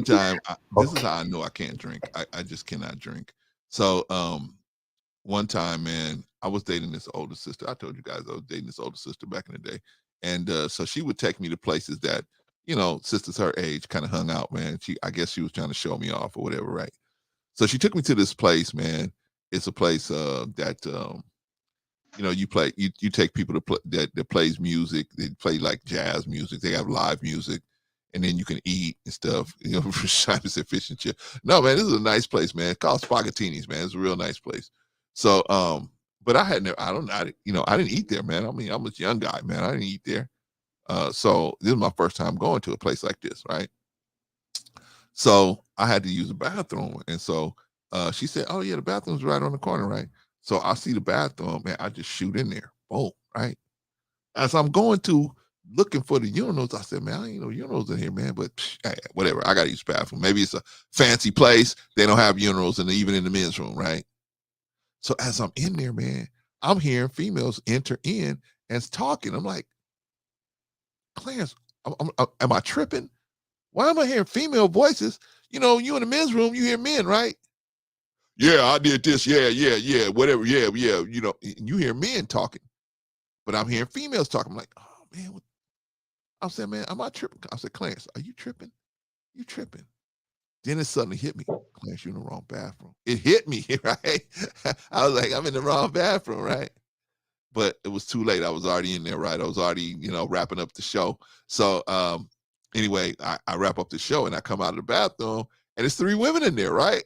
time, this is how I know I can't drink. I just cannot drink. So, one time, man, I was dating this older sister. I told you guys I was dating this older sister back in the day, and so she would take me to places that, you know, sisters her age kind of hung out. Man, I guess she was trying to show me off or whatever, right? So she took me to this place, man. It's a place that you know, you take people to play that plays music. They play like jazz music. They have live music, and then you can eat and stuff. You know, for time to say fish and chip. No, man, this is a nice place, man. It's called Spaghettinis, man. It's a real nice place. So, but I had never, I didn't eat there, man. I mean, I'm a young guy, man. I didn't eat there. So this is my first time going to a place like this, right? So I had to use the bathroom, and so she said, "Oh yeah, the bathroom's right on the corner, right?" So I see the bathroom, man. I just shoot in there, boom, right? As I'm going to looking for the urinals, I said, "Man, I ain't no urinals in here, man." But hey, whatever, I gotta use the bathroom. Maybe it's a fancy place; they don't have urinals, and even in the men's room, right? So as I'm in there, man, I'm hearing females enter in and talking. I'm like, Clarence, am I tripping? Why am I hearing female voices? You know, you in the men's room, you hear men, right? Yeah, I did this. Yeah, whatever. Yeah. You know, you hear men talking, but I'm hearing females talking. I'm like, oh man. I'm saying, man, am I tripping? I said, Clarence, are you tripping? You tripping? Then it suddenly hit me. Clarence, you're in the wrong bathroom. It hit me, right? I was like, I'm in the wrong bathroom, right? But it was too late. I was already in there, right? I was already, you know, wrapping up the show. So anyway, I wrap up the show and I come out of the bathroom and it's 3 women in there, right?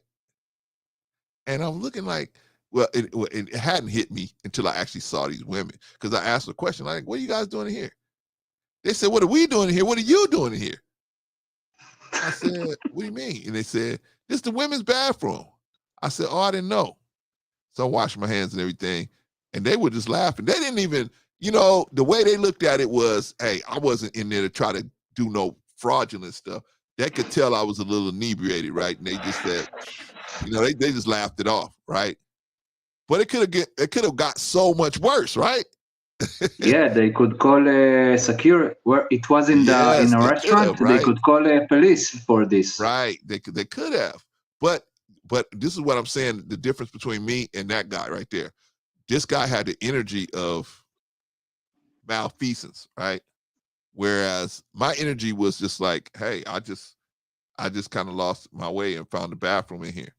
And I'm looking like, well, it hadn't hit me until I actually saw these women. Because I asked a question, like, what are you guys doing in here? They said, what are we doing in here? What are you doing in here? I said, what do you mean? And they said, this is the women's bathroom. I said, oh, I didn't know. So I washed my hands and everything. And they were just laughing. They didn't even, you know, the way they looked at it was, hey, I wasn't in there to try to do no fraudulent stuff. They could tell I was a little inebriated, right? And they just said, you know, they just laughed it off, right? But it could have got so much worse, right? Yeah, they could call security. Where it was in a restaurant, right? They could call police for this. Right, they could have. But this is what I'm saying, the difference between me and that guy right there. This guy had the energy of malfeasance, right? Whereas my energy was just like, hey, I just kind of lost my way and found the bathroom in here.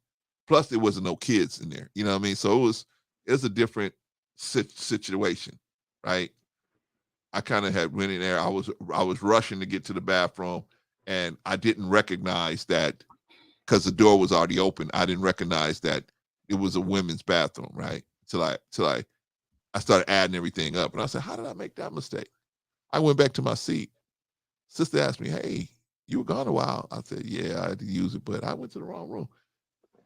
Plus, there wasn't no kids in there. You know what I mean? So it was a different situation, right? I kind of had went in there. I was rushing to get to the bathroom, and I didn't recognize that because the door was already open. I didn't recognize that it was a women's bathroom, right? Till I started adding everything up, and I said, "How did I make that mistake?" I went back to my seat. Sister asked me, "Hey, you were gone a while." I said, "Yeah, I had to use it, but I went to the wrong room."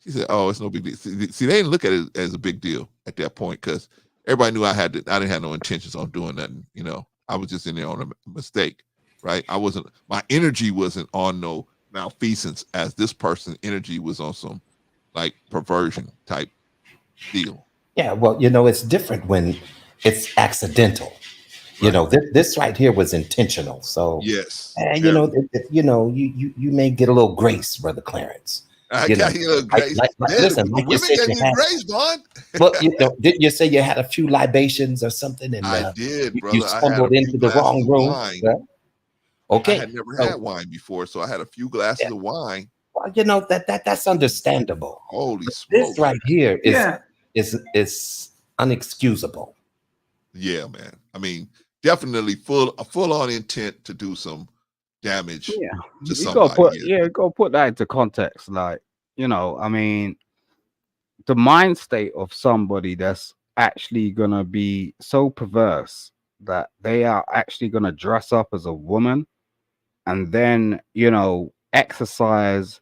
She said, "Oh, it's no big deal." See, they didn't look at it as a big deal at that point because everybody knew I didn't have no intentions on doing nothing. You know, I was just in there on a mistake, right? My energy wasn't on no malfeasance as this person's energy was on some like perversion type deal. Yeah, well, you know, it's different when it's accidental. You know, this right here was intentional. So, yes, you know, you may get a little grace, Brother Clarence. I got you a little grace. Listen, like you women said, gave you me had, grace, Vaughn. well, you know, didn't you say you had a few libations or something, and I did, you brother. I had stumbled a few into the glasses wrong of room? wine. Well, I okay, had never so, had wine before, so I had a few glasses of wine. well, you know that's understandable. Holy But smokes! this right here Yeah. is unexcusable. Yeah, man. I mean, definitely a full on intent to do some damage Yeah, to you gotta somebody. put that into context. Like, you know, I mean, the mind state of somebody that's actually gonna be so perverse that they are actually gonna dress up as a woman and then, you know, exercise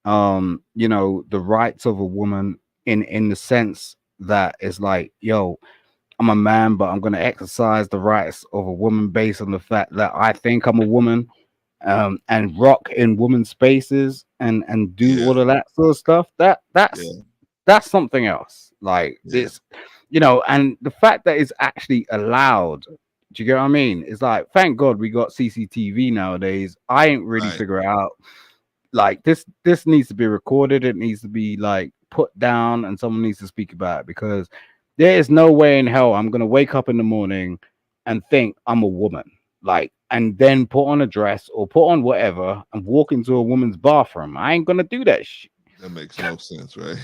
you know, the rights of a woman in the sense that it's like, yo, I'm a man, but I'm gonna exercise the rights of a woman based on the fact that I think I'm a woman. and rock in women's spaces and do Yeah. all of that sort of stuff, that's something else. Like it's, and the fact that it's actually allowed. Do you get what I mean? It's like, thank God we got CCTV nowadays. I ain't really Right. figure out, like, this needs to be recorded. It needs to be like put down, and someone needs to speak about it, because there is no way in hell I'm gonna wake up in the morning and think I'm a woman, like, and then put on a dress or put on whatever and walk into a woman's bathroom. I ain't gonna do that shit. That makes no sense, right?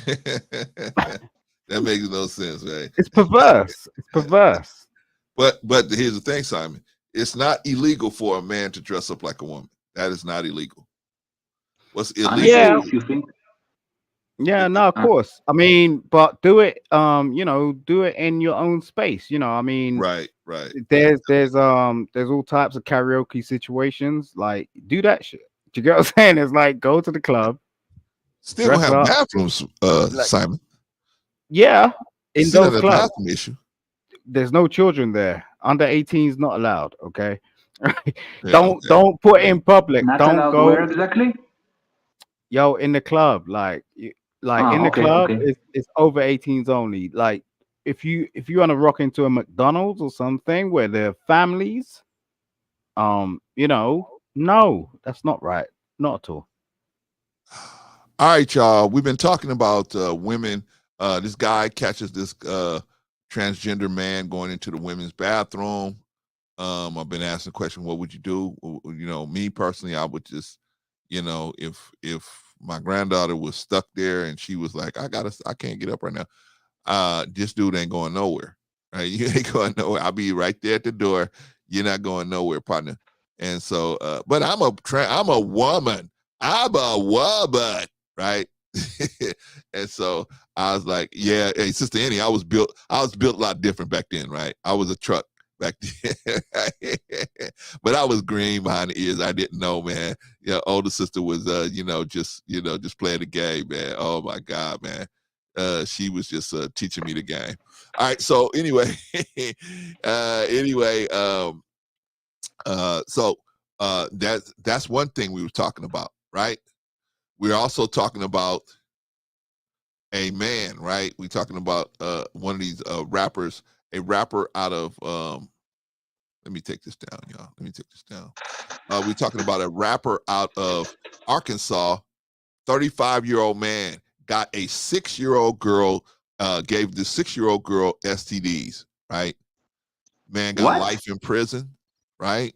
That makes no sense, right? It's perverse. It's perverse. But here's the thing, Simon. It's not illegal for a man to dress up like a woman. That is not illegal. What's illegal? Yeah. You think? Yeah, no, of course. I mean, but do it, do it in your own space. I mean, Right. there's all types of karaoke situations. Like, do that shit. Do you get what I'm saying? It's like, go to the club, Still gonna dress have up. bathrooms, Like, Simon. yeah, in Still those have a clubs, bathroom issue. there's no children there. Under 18 is not allowed. Okay, Yeah, don't put it in public. Not Don't allowed go. where exactly? Yo, in the club, like in the Okay, club, okay. it's over 18s only. Like, if you want to rock into a McDonald's or something where there are families, no, that's not right. Not at all. All right, y'all. We've been talking about women. This guy catches this transgender man going into the women's bathroom. I've been asking the question, what would you do? Me personally, I would just, if my granddaughter was stuck there and she was like, I can't get up right now. This dude ain't going nowhere. Right? You ain't going nowhere. I'll be right there at the door. You're not going nowhere, partner. And so, but I'm a woman. I'm a woman, right? And so I was like, yeah, hey, Sister Annie, I was built a lot different back then, right? I was a truck back then. But I was green behind the ears. I didn't know, man. Older sister was just playing the game, man. Oh my God, man. She was just teaching me the game. All right, so anyway, that's one thing we were talking about, right? We're also talking about a man, right? We're talking about one of these rappers, a rapper out of let me take this down, y'all. Let me take this down. We're talking about a rapper out of Arkansas, 35-year-old man got a 6-year-old girl, gave the 6-year-old girl STDs, right? Man got life in prison, right?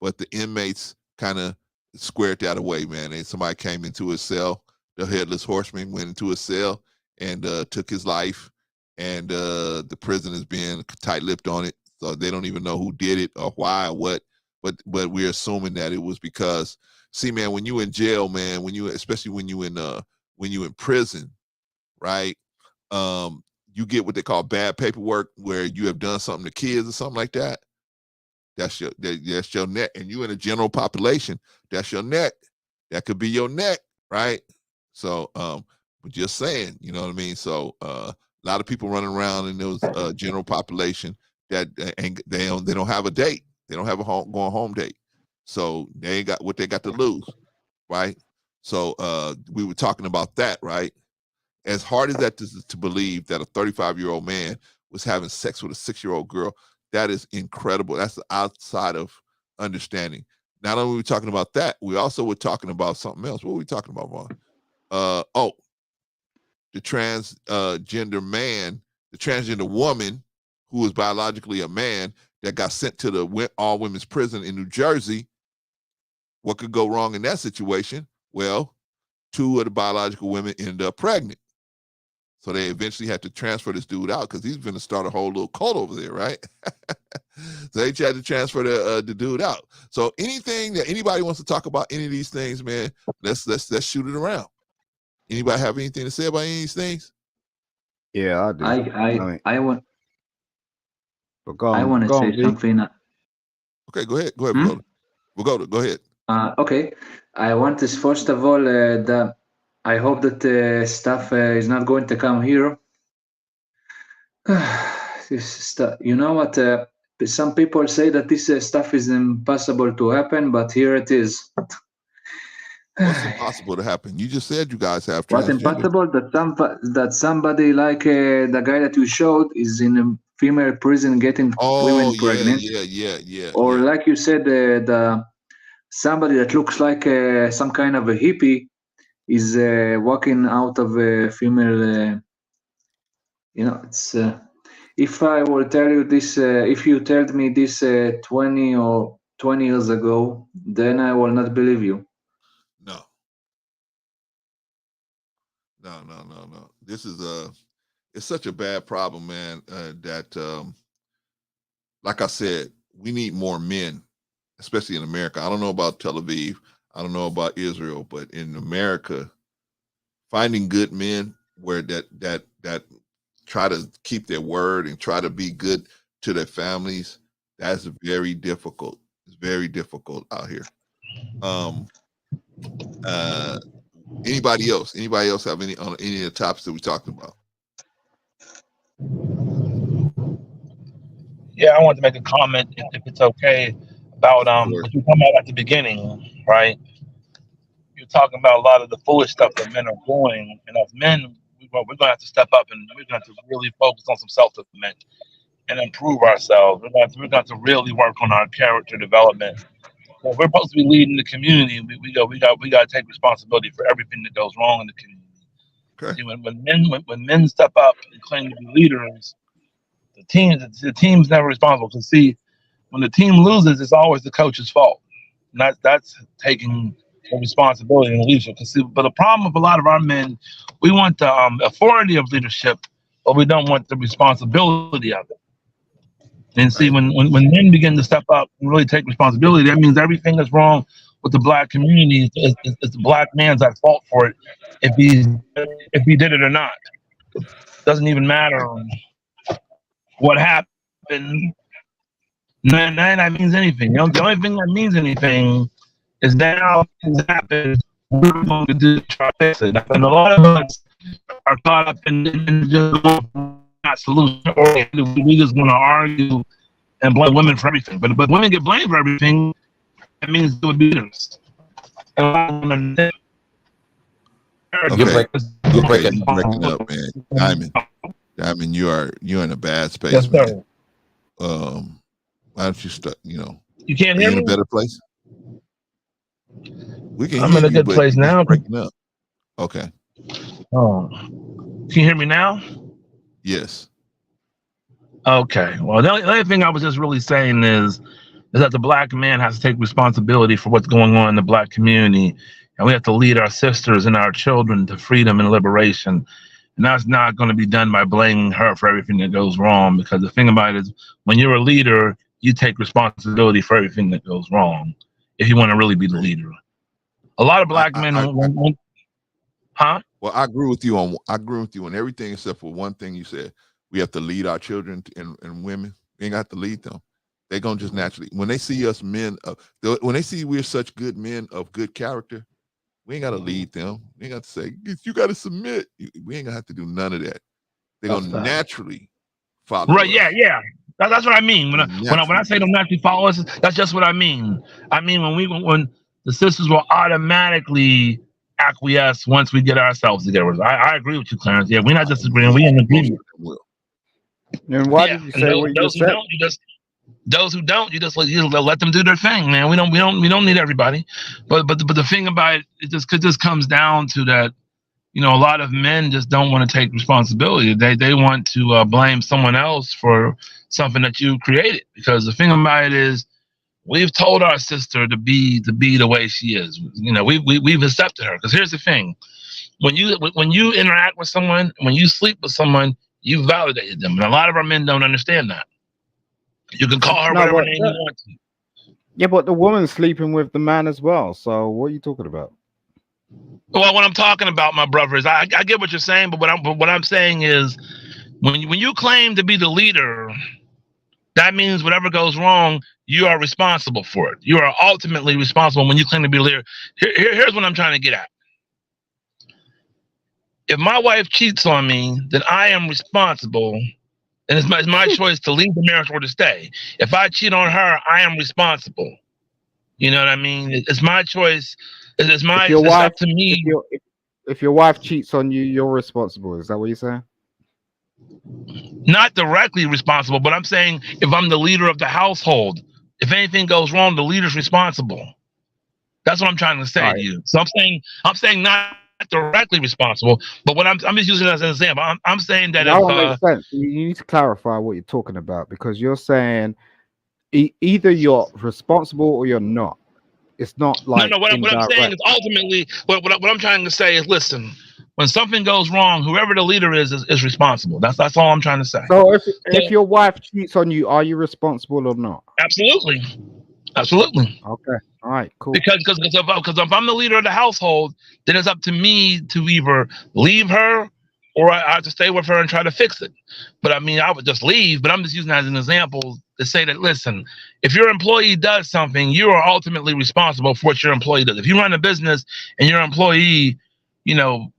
But the inmates kind of squared that away, man. And somebody came into his cell. The headless horseman went into his cell and took his life. And the prison is being tight-lipped on it. So they don't even know who did it or why or what. But we're assuming that it was because, see, man, when you in jail, man, especially when you in prison, right? You get what they call bad paperwork, where you have done something to kids or something like that. That's your neck. And you in a general population, that's your neck. That could be your neck, right? So but just saying, you know what I mean? So a lot of people running around in those general population that they don't have a date. They don't have a going home date. So they ain't got what they got to lose, right? So we were talking about that, right? As hard as that is to believe that a 35-year-old man was having sex with a 6-year-old girl, that is incredible. That's outside of understanding. Not only were we talking about that, we also were talking about something else. What were we talking about, Vaughn? The transgender man, the transgender woman who was biologically a man that got sent to the all-women's prison in New Jersey. What could go wrong in that situation? Well, 2 of the biological women ended up pregnant. So they eventually had to transfer this dude out because he's going to start a whole little cult over there, right? So they had to transfer the dude out. So anything that anybody wants to talk about any of these things, man, let's shoot it around. Anybody have anything to say about any of these things? Yeah, I do. I want. But go on, I want to say V. something. Okay, go ahead. Go ahead, go ahead. Okay, I want to first of all that I hope that stuff is not going to come here. This stuff, you know what? some people say that this stuff is impossible to happen, but here it is. What's impossible to happen? You just said you guys have What's transgender. impossible that somebody like the guy that you showed is in a female prison getting women pregnant. Or like you said, somebody that looks like some kind of a hippie is walking out of a female. It's. If I will tell you this, if you told me this 20 years ago, then I will not believe you. No. This is it's such a bad problem, man. That, like I said, we need more men, especially in America. I don't know about Tel Aviv. I don't know about Israel, but in America, finding good men where that try to keep their word and try to be good to their families, that's very difficult. It's very difficult out here. Anybody else have any on any of the topics that we talked about? Yeah, I wanted to make a comment, if it's okay, about what you talking about at the beginning, right? You're talking about a lot of the foolish stuff that men are doing, and as men, we're going to have to step up and we're going to really focus on some self-development and improve ourselves. We're going to have to really work on our character development. Well, we're supposed to be leading the community. We got to take responsibility for everything that goes wrong in the community. Okay. See, when men step up and claim to be leaders, the team's never responsible. Because see, when the team loses, it's always the coach's fault. And that's taking the responsibility and leadership. But the problem with a lot of our men, we want the authority of leadership, but we don't want the responsibility of it. And see, when men begin to step up and really take responsibility, that means everything that's wrong with the black community is the black man's at fault for it, if he did it or not. Doesn't even matter what happened. None of that means anything. The only thing that means anything is now things happen. We're going to do to try to fix it. And a lot of us are caught up in just not solution oriented. We just want to argue and blame women for everything. But women get blamed for everything. That means do abusers. Okay, you're breaking up, man. Diamond, you're in a bad space, yes, man. Why don't you start? You can't hear me? In a me? better place. We can. I'm hear in a you, good but place you're now. breaking up. Okay. Oh, can you hear me now? Yes. Okay. Well, the only thing I was just really saying is that the black man has to take responsibility for what's going on in the black community, and we have to lead our sisters and our children to freedom and liberation. And that's not going to be done by blaming her for everything that goes wrong, because the thing about it is, when you're a leader, you take responsibility for everything that goes wrong if you want to really be the leader. A lot of black men won't. Huh? Well, I agree with you on everything except for one thing you said. We have to lead our children and women. We ain't got to lead them. They're going to just naturally, when they see us men, when they see we're such good men of good character, we ain't got to lead them. We ain't got to say, you got to submit. We ain't going to have to do none of that. They're going to naturally follow Right, us. yeah. That's what I mean. When I say them naturally follow us, that's just what I mean. I mean, when the sisters will automatically acquiesce once we get ourselves together. I agree with you, Clarence. Yeah, we're not disagreeing. We in agreement. And why did you say what you said? Those who don't, you just let them do their thing, man. We don't need everybody. But the thing about it just comes down to that. A lot of men just don't want to take responsibility. They want to blame someone else for something that you created. Because the thing about it is, we've told our sister to be the way she is. We've accepted her. Because here's the thing: when you interact with someone, when you sleep with someone, you validated them. And a lot of our men don't understand that. You can call her whatever name you want to. Yeah, but the woman's sleeping with the man as well. So what are you talking about? Well, what I'm talking about, my brother, is I get what you're saying, but what I'm saying is, when you claim to be the leader, that means whatever goes wrong, you are responsible for it. You are ultimately responsible when you claim to be a leader. Here's what I'm trying to get at. If my wife cheats on me, then I am responsible and it's my choice to leave the marriage or to stay. If I cheat on her, I am responsible. You know what I mean? It's my choice. It's up to me. If your wife cheats on you, you're responsible. Is that what you're saying? Not directly responsible, but I'm saying if I'm the leader of the household, if anything goes wrong, the leader's responsible. That's what I'm trying to say to you. So I'm saying not directly responsible, but what I'm just using it as an example. I'm saying that That don't make sense. You need to clarify what you're talking about, because you're saying either you're responsible or you're not. It's not like no. What I'm saying is ultimately what I'm trying to say is, listen, when something goes wrong, whoever the leader is responsible. That's all I'm trying to say. So if your wife cheats on you, are you responsible or not? Absolutely. Okay. All right. Cool. Because if I'm the leader of the household, then it's up to me to either leave her or I have to stay with her and try to fix it. But I mean, I would just leave. But I'm just using that as an example to say that, listen, if your employee does something, you are ultimately responsible for what your employee does. If you run a business and your employee,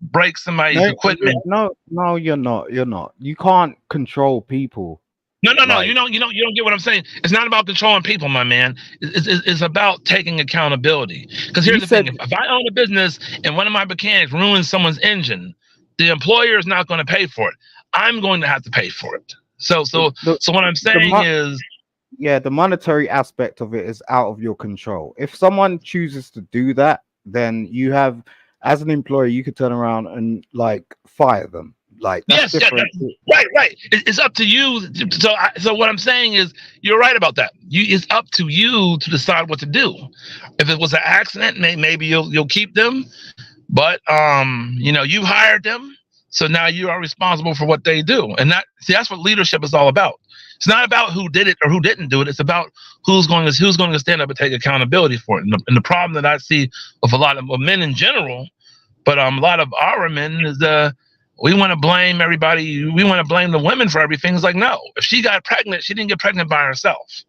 breaks somebody's equipment. No, you're not. You're not. You can't control people. No. You don't get what I'm saying. It's not about controlling people, my man. It's about taking accountability. Because here's the thing: if I own a business and one of my mechanics ruins someone's engine, the employer is not going to pay for it. I'm going to have to pay for it. So what I'm saying is, the monetary aspect of it is out of your control. If someone chooses to do that, then you have, as an employer, you could turn around and fire them. That's different. Right. It's up to you. So what I'm saying is, you're right about that. It's up to you to decide what to do. If it was an accident, maybe you'll keep them. But you hired them, so now you are responsible for what they do. And that's what leadership is all about. It's not about who did it or who didn't do it. It's about who's going to stand up and take accountability for it. And the problem that I see with a lot of men in general, but a lot of our men is we want to blame everybody. We want to blame the women for everything. It's like, no, if she got pregnant, she didn't get pregnant by herself.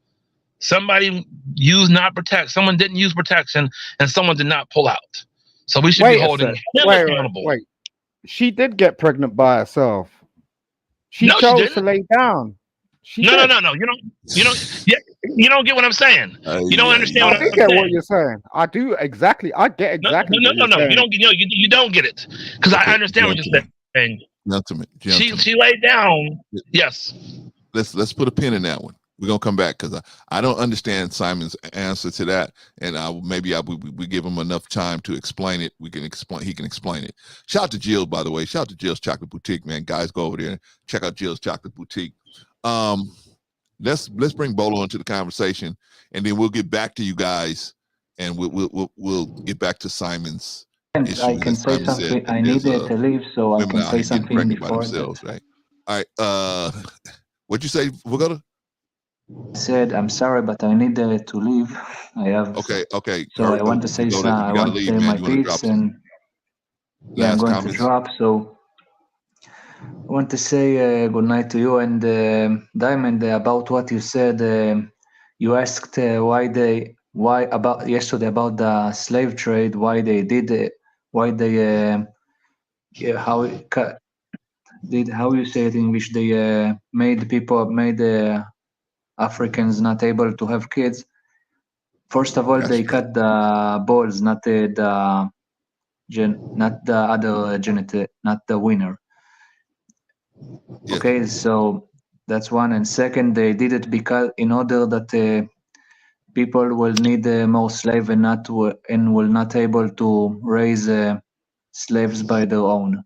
Somebody someone didn't use protection, and someone did not pull out. So we should be holding him accountable. Wait. She did get pregnant by herself. She chose to lay down. No. You don't get what I'm saying. You don't understand what I'm saying. I get what you're saying. I do exactly. I get exactly. No. You don't get it, because I understand what you're saying. Gentlemen. She laid down. Yes. Let's put a pin in that one. We're gonna come back, because I don't understand Simon's answer to that, and we give him enough time to explain it. He can explain it. Shout out to Jill, by the way. Shout out to Jill's Chocolate Boutique, man. Guys, go over there and check out Jill's Chocolate Boutique. Let's bring Bolo into the conversation, and then we'll get back to you guys, and we'll get back to Simon's issue. I can say something. I needed to leave, so I can say something before that. Right? All right. What'd you say, Vagoda? I said, I'm sorry, but I need to leave. I have. Okay. So I want to say something. I want to say my piece, and I'm going to drop. So I want to say good night to you and Diamond about what you said. You asked why about yesterday about the slave trade, why they did it, why they how you say it in English? They made Africans not able to have kids. First of all, they cut the balls, not the other genital, not the winner. Okay, so that's one. And second, they did it because in order that people will need more slave and will not able to raise slaves by their own.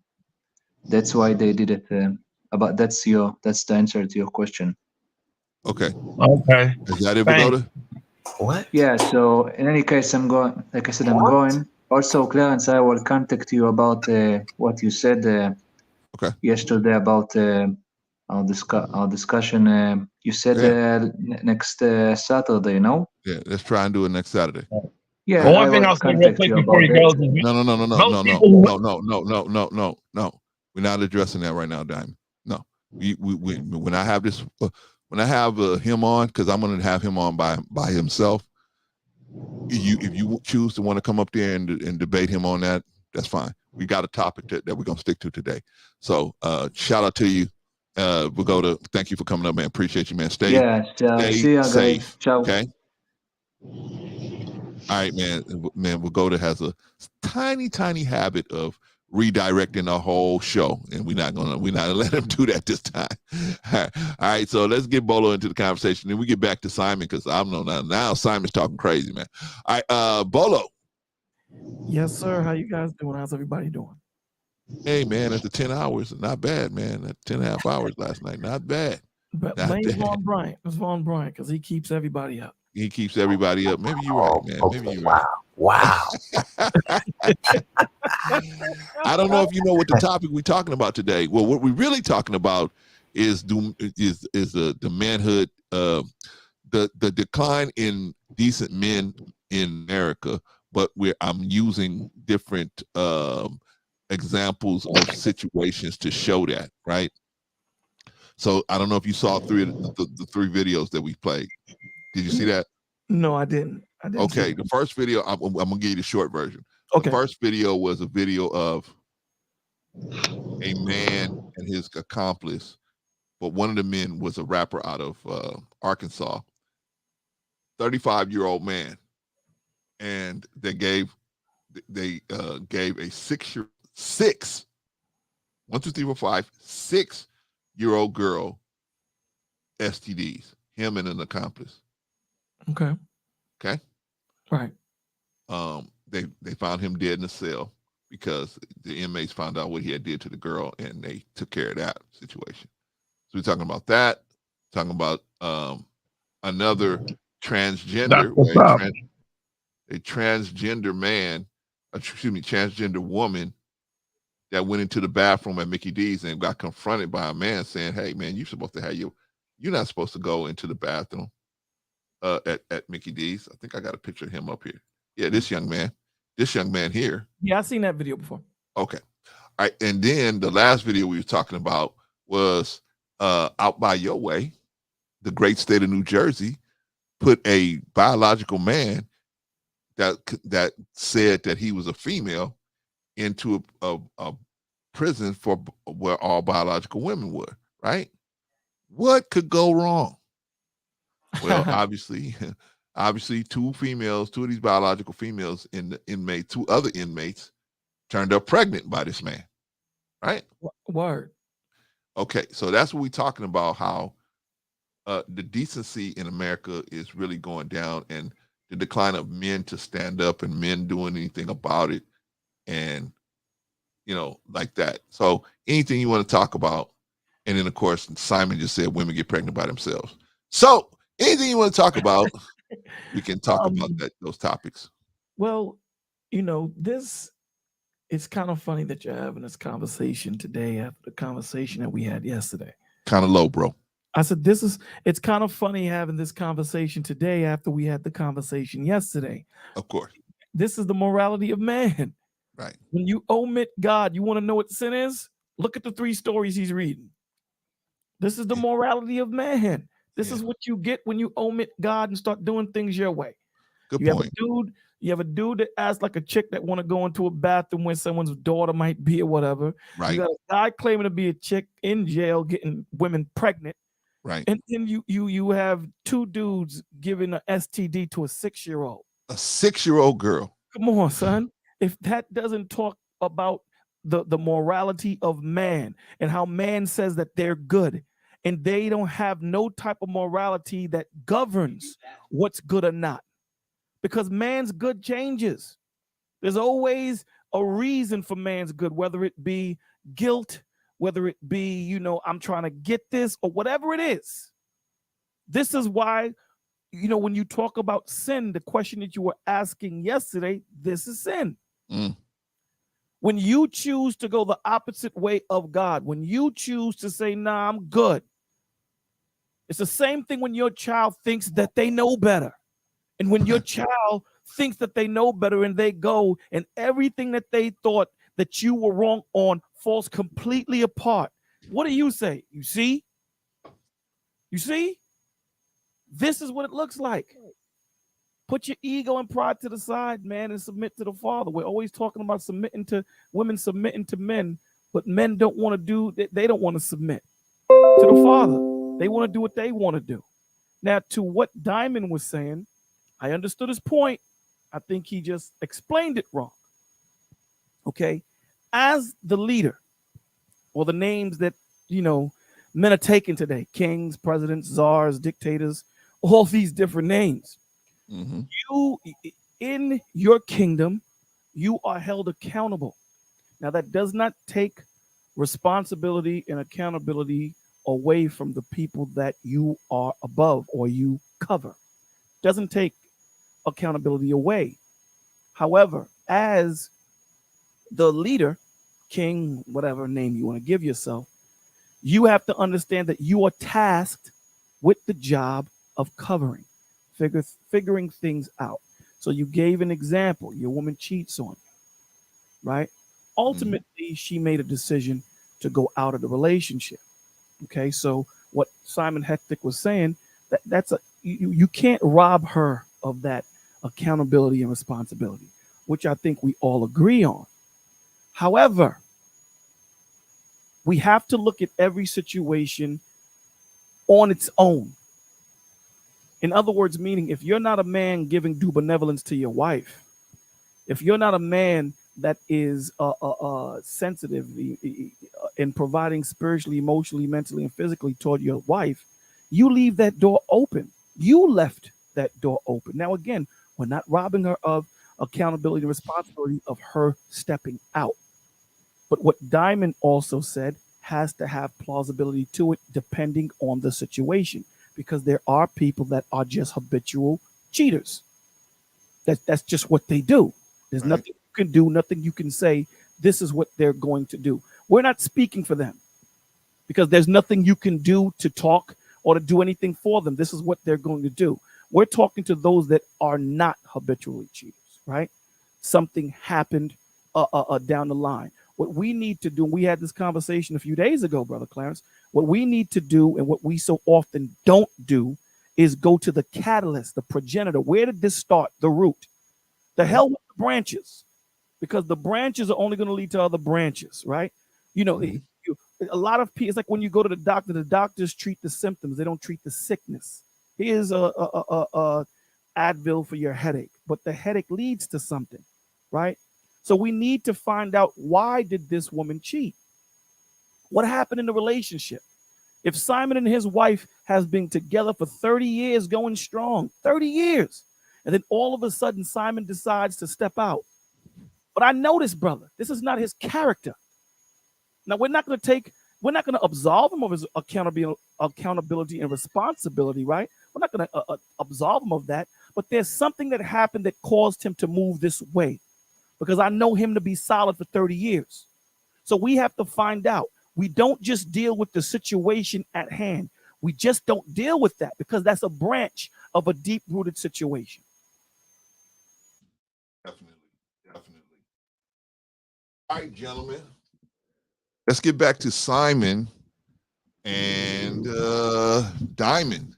That's why they did it. That's the answer to your question. Okay. Is that it, Vagoda? What? Yeah. So in any case, I'm going. Like I said, I'm going. Also, Clarence, I will contact you about what you said yesterday about our discussion. You said next Saturday, no? Yeah, let's try and do it next Saturday. Yeah. Well, one thing I'll say real quick before he goes is No. We're not addressing that right now, Diamond. No. We when I have this when I have him on, because I'm going to have him on by himself. If you choose to want to come up there and debate him on that, that's fine. We got a topic that we're going to stick to today. So shout out to you, We'll go to. Thank you for coming up, man. Appreciate you, man. Stay See ya, safe. guys. Ciao. Okay. All right, man. Man, Wagoda has a tiny habit of redirecting the whole show, and we're not gonna let him do that this time. All right, so let's get Bolo into the conversation, then we get back to Simon because I'm now Simon's talking crazy, man. All right, Bolo. Yes, sir. How you guys doing? How's everybody doing? Hey, man, at the 10 hours, not bad, man. At 10 and a half hours last night, not bad. But Not blame bad. Vaughn Bryant. It's Vaughn Bryant because he keeps everybody up. He keeps everybody up. Maybe you're right, man. Maybe you're right. Wow. I don't know if you know what the topic we're talking about today. Well, what we're really talking about is the manhood, the decline in decent men in America. But I'm using different examples of situations to show that, right? So I don't know if you saw the three videos that we played. Did you see that? No, I didn't. Okay, the first video, I'm gonna give you the short version. Okay. The first video was a video of a man and his accomplice, but one of the men was a rapper out of Arkansas, 35-year-old man, and they gave a 6-year-old girl STDs, him and an accomplice. Okay. Okay. Right. They found him dead in the cell because the inmates found out what he had did to the girl, and they took care of that situation. So we're talking about that. Talking about another transgender, a transgender man, transgender woman that went into the bathroom at Mickey D's and got confronted by a man saying, "Hey, man, you're not supposed to go into the bathroom at Mickey D's." I think I got a picture of him up here. Yeah, this young man here. Yeah, I've seen that video before. Okay. All right. And then the last video we were talking about was out by your way, the great state of New Jersey put a biological man that said that he was a female into a prison for where all biological women were, right? What could go wrong? Well, obviously, two of these biological females two other inmates turned up pregnant by this man, right? Word. Okay, so that's what we're talking about, how the decency in America is really going down, and the decline of men to stand up and men doing anything about it, and like that. So anything you want to talk about, and then of course Simon just said women get pregnant by themselves. So anything you want to talk about, we can talk about those topics. Well, this it's kind of funny that you're having this conversation today after the conversation that we had yesterday. Kind of low, bro. I said, it's kind of funny having this conversation today after we had the conversation yesterday. Of course. This is the morality of man. Right. When you omit God, you want to know what sin is? Look at the 3 stories he's reading. This is the morality of man. This is what you get when you omit God and start doing things your way. Good point. You have a dude that acts like a chick that want to go into a bathroom when someone's daughter might be or whatever. Right. You got a guy claiming to be a chick in jail getting women pregnant. Right. And then you have 2 dudes giving an STD to a 6-year-old. A 6-year-old girl. Come on, son. If that doesn't talk about the morality of man and how man says that they're good, and they don't have no type of morality that governs what's good or not. Because man's good changes. There's always a reason for man's good, whether it be guilt, whether it be, I'm trying to get this or whatever it is. This is why, when you talk about sin, the question that you were asking yesterday, this is sin. When you choose to go the opposite way of God, when you choose to say, nah, I'm good. It's the same thing when your child thinks that they know better. And when your child thinks that they know better and they go and everything that they thought that you were wrong on falls completely apart. What do you say? You see? You see? This is what it looks like. Put your ego and pride to the side, man, and submit to the Father. We're always talking about submitting to women, submitting to men, but men don't want to they don't want to submit. to the father. They want to do what they want to do. Now, to what Diamond was saying, I understood his point. I think he just explained it wrong. Okay. As the leader, or the names that, men are taking today, kings, presidents, czars, dictators, all these different names. You, in your kingdom, you are held accountable. Now, that does not take responsibility and accountability away from the people that you are above or you cover. Doesn't take accountability away. However, as the leader, king, whatever name you want to give yourself, you have to understand that you are tasked with the job of covering, figuring things out. So you gave an example. Your woman cheats on you, right? Ultimately, she made a decision to go out of the relationship. Okay, so what Simon Hectic was saying, you can't rob her of that accountability and responsibility, which I think we all agree on. However, we have to look at every situation on its own. In other words, meaning if you're not a man giving due benevolence to your wife, if you're not a man that is sensitive in providing spiritually, emotionally, mentally, and physically toward your wife, you leave that door open. You left that door open. Now, again, we're not robbing her of accountability and responsibility of her stepping out. But what Diamond also said has to have plausibility to it depending on the situation, because there are people that are just habitual cheaters. That's just what they do. There's nothing you can do, nothing you can say. This is what they're going to do. We're not speaking for them because there's nothing you can do to talk or to do anything for them. This is what they're going to do. We're talking to those that are not habitually cheaters, right? Something happened down the line. What we need to do, we had this conversation a few days ago, Brother Clarence, what we need to do and what we so often don't do is go to the catalyst, the progenitor. Where did this start? The root. The hell with the branches, because the branches are only going to lead to other branches, right? A lot of people, it's like when you go to the doctors treat the symptoms. They don't treat the sickness. Here's a Advil for your headache, but the headache leads to something, right? So we need to find out, why did this woman cheat? What happened in the relationship? If Simon and his wife has been together for 30 years, going strong, 30 years, and then all of a sudden Simon decides to step out. But I noticed, brother, this is not his character. Now, we're not going to absolve him of his accountability and responsibility, right? We're not going to absolve him of that. But there's something that happened that caused him to move this way, because I know him to be solid for 30 years. So we have to find out. We don't just deal with the situation at hand. We just don't deal with that, because that's a branch of a deep-rooted situation. Definitely. All right, gentlemen. Let's get back to Simon and Diamond.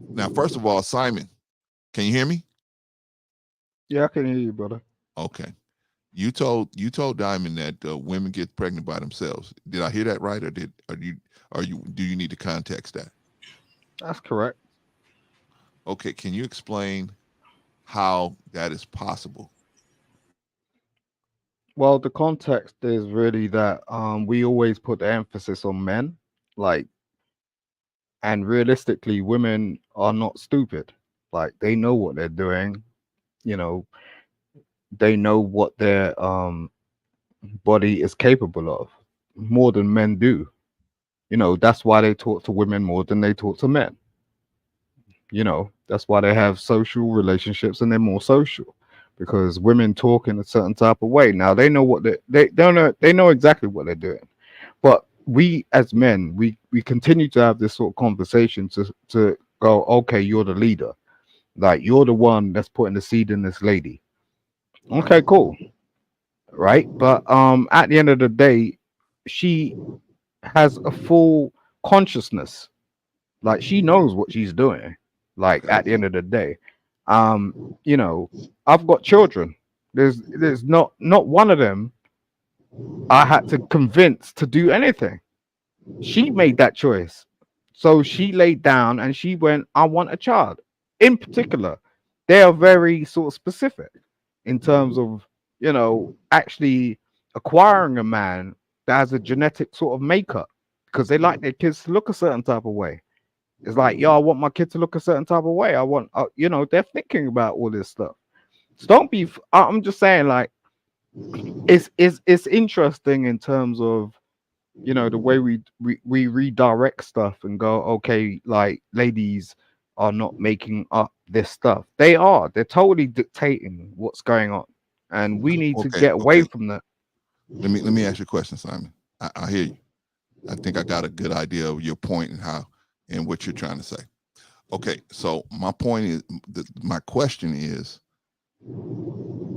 Now, first of all, Simon, can you hear me? Yeah, I can hear you, brother. Okay. You told Diamond that women get pregnant by themselves. Did I hear that right, or do you need to context that? That's correct. Okay, can you explain how that is possible? Well, the context is really that we always put the emphasis on men, and realistically, women are not stupid. Like, they know what they're doing, they know what their body is capable of more than men do. That's why they talk to women more than they talk to men. That's why they have social relationships and they're more social, because women talk in a certain type of way. Now they know what they know exactly what they're doing. But we as men, we continue to have this sort of conversation to go, okay, you're the leader. Like, you're the one that's putting the seed in this lady. Okay, cool. Right? But at the end of the day, she has a full consciousness. Like, she knows what she's doing. Like, at the end of the day, I've got children. There's not one of them I had to convince to do anything. She made that choice. So she laid down and she went, I want a child. In particular, they are very sort of specific in terms of, actually acquiring a man that has a genetic sort of makeup because they like their kids to look a certain type of way. It's like, yo, I want my kid to look a certain type of way. I want, they're thinking about all this stuff. So don't be, I'm just saying, like, it's interesting in terms of, the way we redirect stuff and go, okay, like ladies are not making up this stuff. They're totally dictating what's going on, and we need to get away from that. Let me ask you a question, Simon. I hear you. I think I got a good idea of your point and how and what you're trying to say. Okay, so my point is, my question is,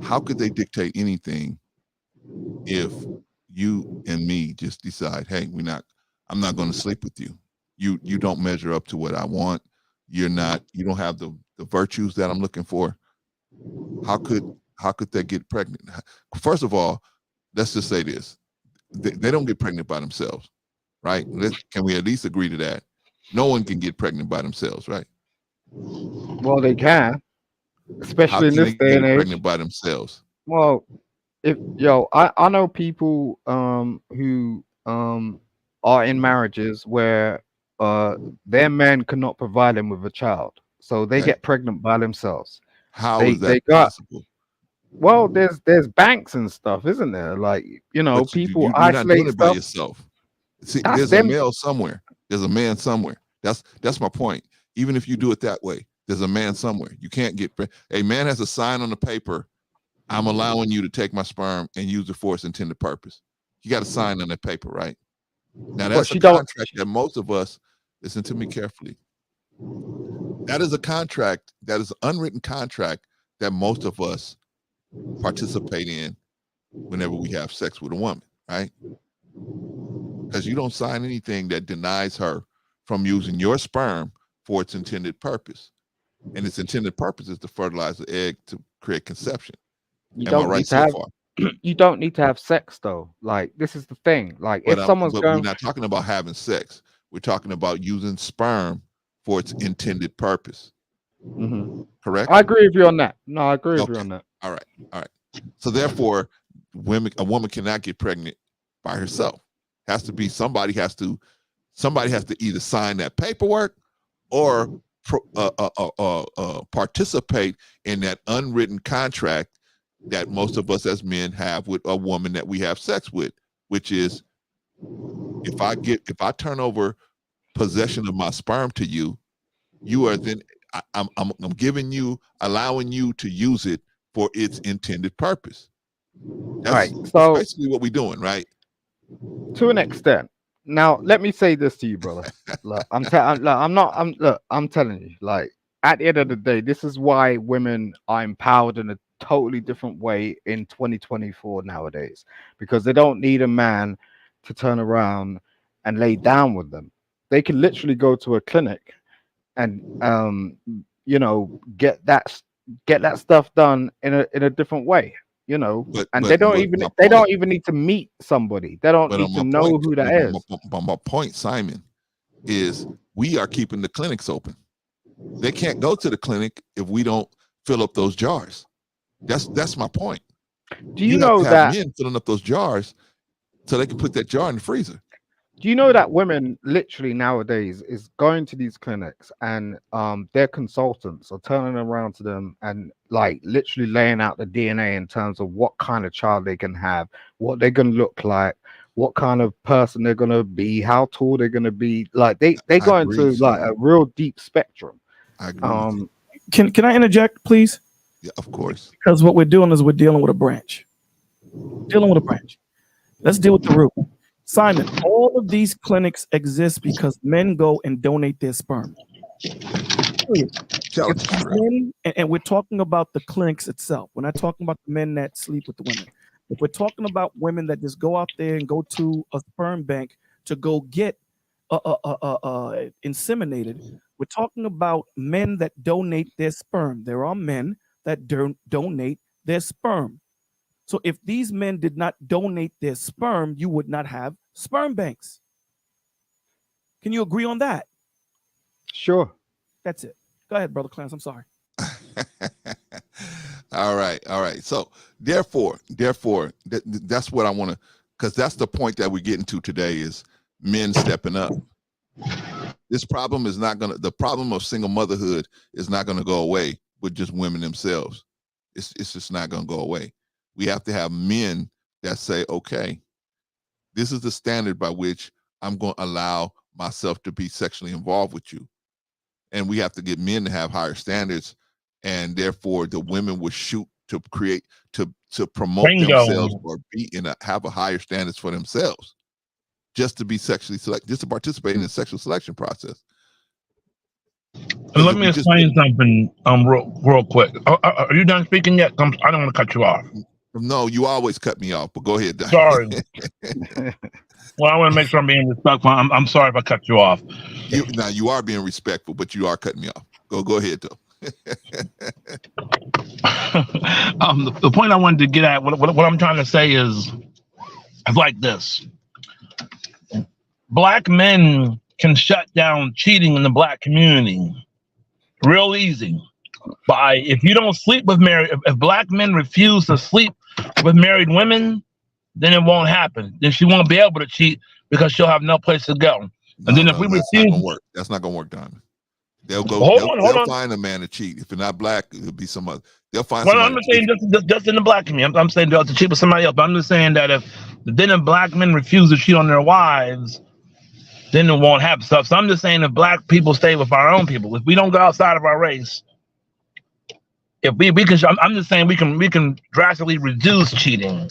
how could they dictate anything if you and me just decide, hey, I'm not going to sleep with you. You don't measure up to what I want. You don't have the virtues that I'm looking for. How could they get pregnant? First of all, let's just say this. They don't get pregnant by themselves, right? Can we at least agree to that? No one can get pregnant by themselves, right? Well, they can, especially in this day and age. Pregnant by themselves. Well, I know people who are in marriages where their men cannot provide them with a child, so they get pregnant by themselves. How is that possible? Well, there's banks and stuff, isn't there? Like, people you're isolate not doing it by stuff. yourself. See, That's there's them. a male somewhere. There's a man somewhere. That's my point. Even if you do it that way, there's a man somewhere. You can't get a man has a sign on the paper. I'm allowing you to take my sperm and use it for its intended purpose. You got a sign on that paper, right? Now that's a contract that most of us, listen to me carefully. That is a contract, that is an unwritten contract that most of us participate in whenever we have sex with a woman, right? Because you don't sign anything that denies her from using your sperm for its intended purpose. And its intended purpose is to fertilize the egg to create conception. Am I right so far? You don't need to have sex though. Like, this is the thing. Like, But if someone's we're going, not talking about having sex. We're talking about using sperm for its intended purpose. Correct? I agree with you on that. No, I agree with you on that. All right. So therefore, a woman cannot get pregnant by herself. Has to be somebody has to either sign that paperwork or participate in that unwritten contract that most of us as men have with a woman that we have sex with, which is if I turn over possession of my sperm to you, you are then I'm allowing you to use it for its intended purpose. That's basically what we're doing, right? To an extent. Now, let me say this to you, brother. Look, I'm telling you, like, at the end of the day, this is why women are empowered in a totally different way in 2024 nowadays, because they don't need a man to turn around and lay down with them. They can literally go to a clinic and get that stuff done in a different way. They don't even need to meet somebody. They don't need to know who that is. But my point, Simon, is we are keeping the clinics open. They can't go to the clinic if we don't fill up those jars. That's my point. Do you know that men filling up those jars so they can put that jar in the freezer? Do you know that women literally nowadays is going to these clinics and their consultants are turning around to them and like literally laying out the DNA in terms of what kind of child they can have, what they're going to look like, what kind of person they're going to be, how tall they're going to be. Like they go into like a real deep spectrum. I agree. Can I interject, please? Yeah, of course. Because what we're doing is we're dealing with a branch. Let's deal with the root. Simon, all of these clinics exist because men go and donate their sperm. And we're talking about the clinics itself. We're not talking about the men that sleep with the women. If we're talking about women that just go out there and go to a sperm bank to go get inseminated, we're talking about men that donate their sperm. There are men that donate their sperm. So if these men did not donate their sperm, you would not have sperm banks. Can you agree on that? Sure. That's it. Go ahead, Brother Clarence. I'm sorry. All right. So therefore, that's what I want to, because that's the point that we're getting to today is men stepping up. This problem is not gonna, the problem of single motherhood is not gonna go away with just women themselves. It's just not gonna go away. We have to have men that say, okay, this is the standard by which I'm going to allow myself to be sexually involved with you. And we have to get men to have higher standards, and therefore the women will shoot to create, to promote themselves or be in have a higher standards for themselves, just to be sexually select, just to participate in the sexual selection process. And let me explain something real quick. Are you done speaking yet? I don't want to cut you off. No, you always cut me off, but go ahead. Sorry. Well, I want to make sure I'm being respectful. I'm sorry if I cut you off. You are being respectful, but you are cutting me off. Go ahead, though. The point I wanted to get at, what I'm trying to say is like this. Black men can shut down cheating in the black community real easy by, if you don't sleep with married, if black men refuse to sleep with married women, then it won't happen. Then she won't be able to cheat because she'll have no place to go. And then if we refuse, that's not gonna work, Diamond. They'll go. Hold on. Find a man to cheat. If you're not black, it'll be some other. They'll find. Well, I'm not saying just in the black community. I'm saying they'll to cheat with somebody else. But I'm just saying that if black men refuse to cheat on their wives, then it won't happen. So I'm just saying if black people stay with our own people, if we don't go outside of our race, if we can, I'm just saying we can drastically reduce cheating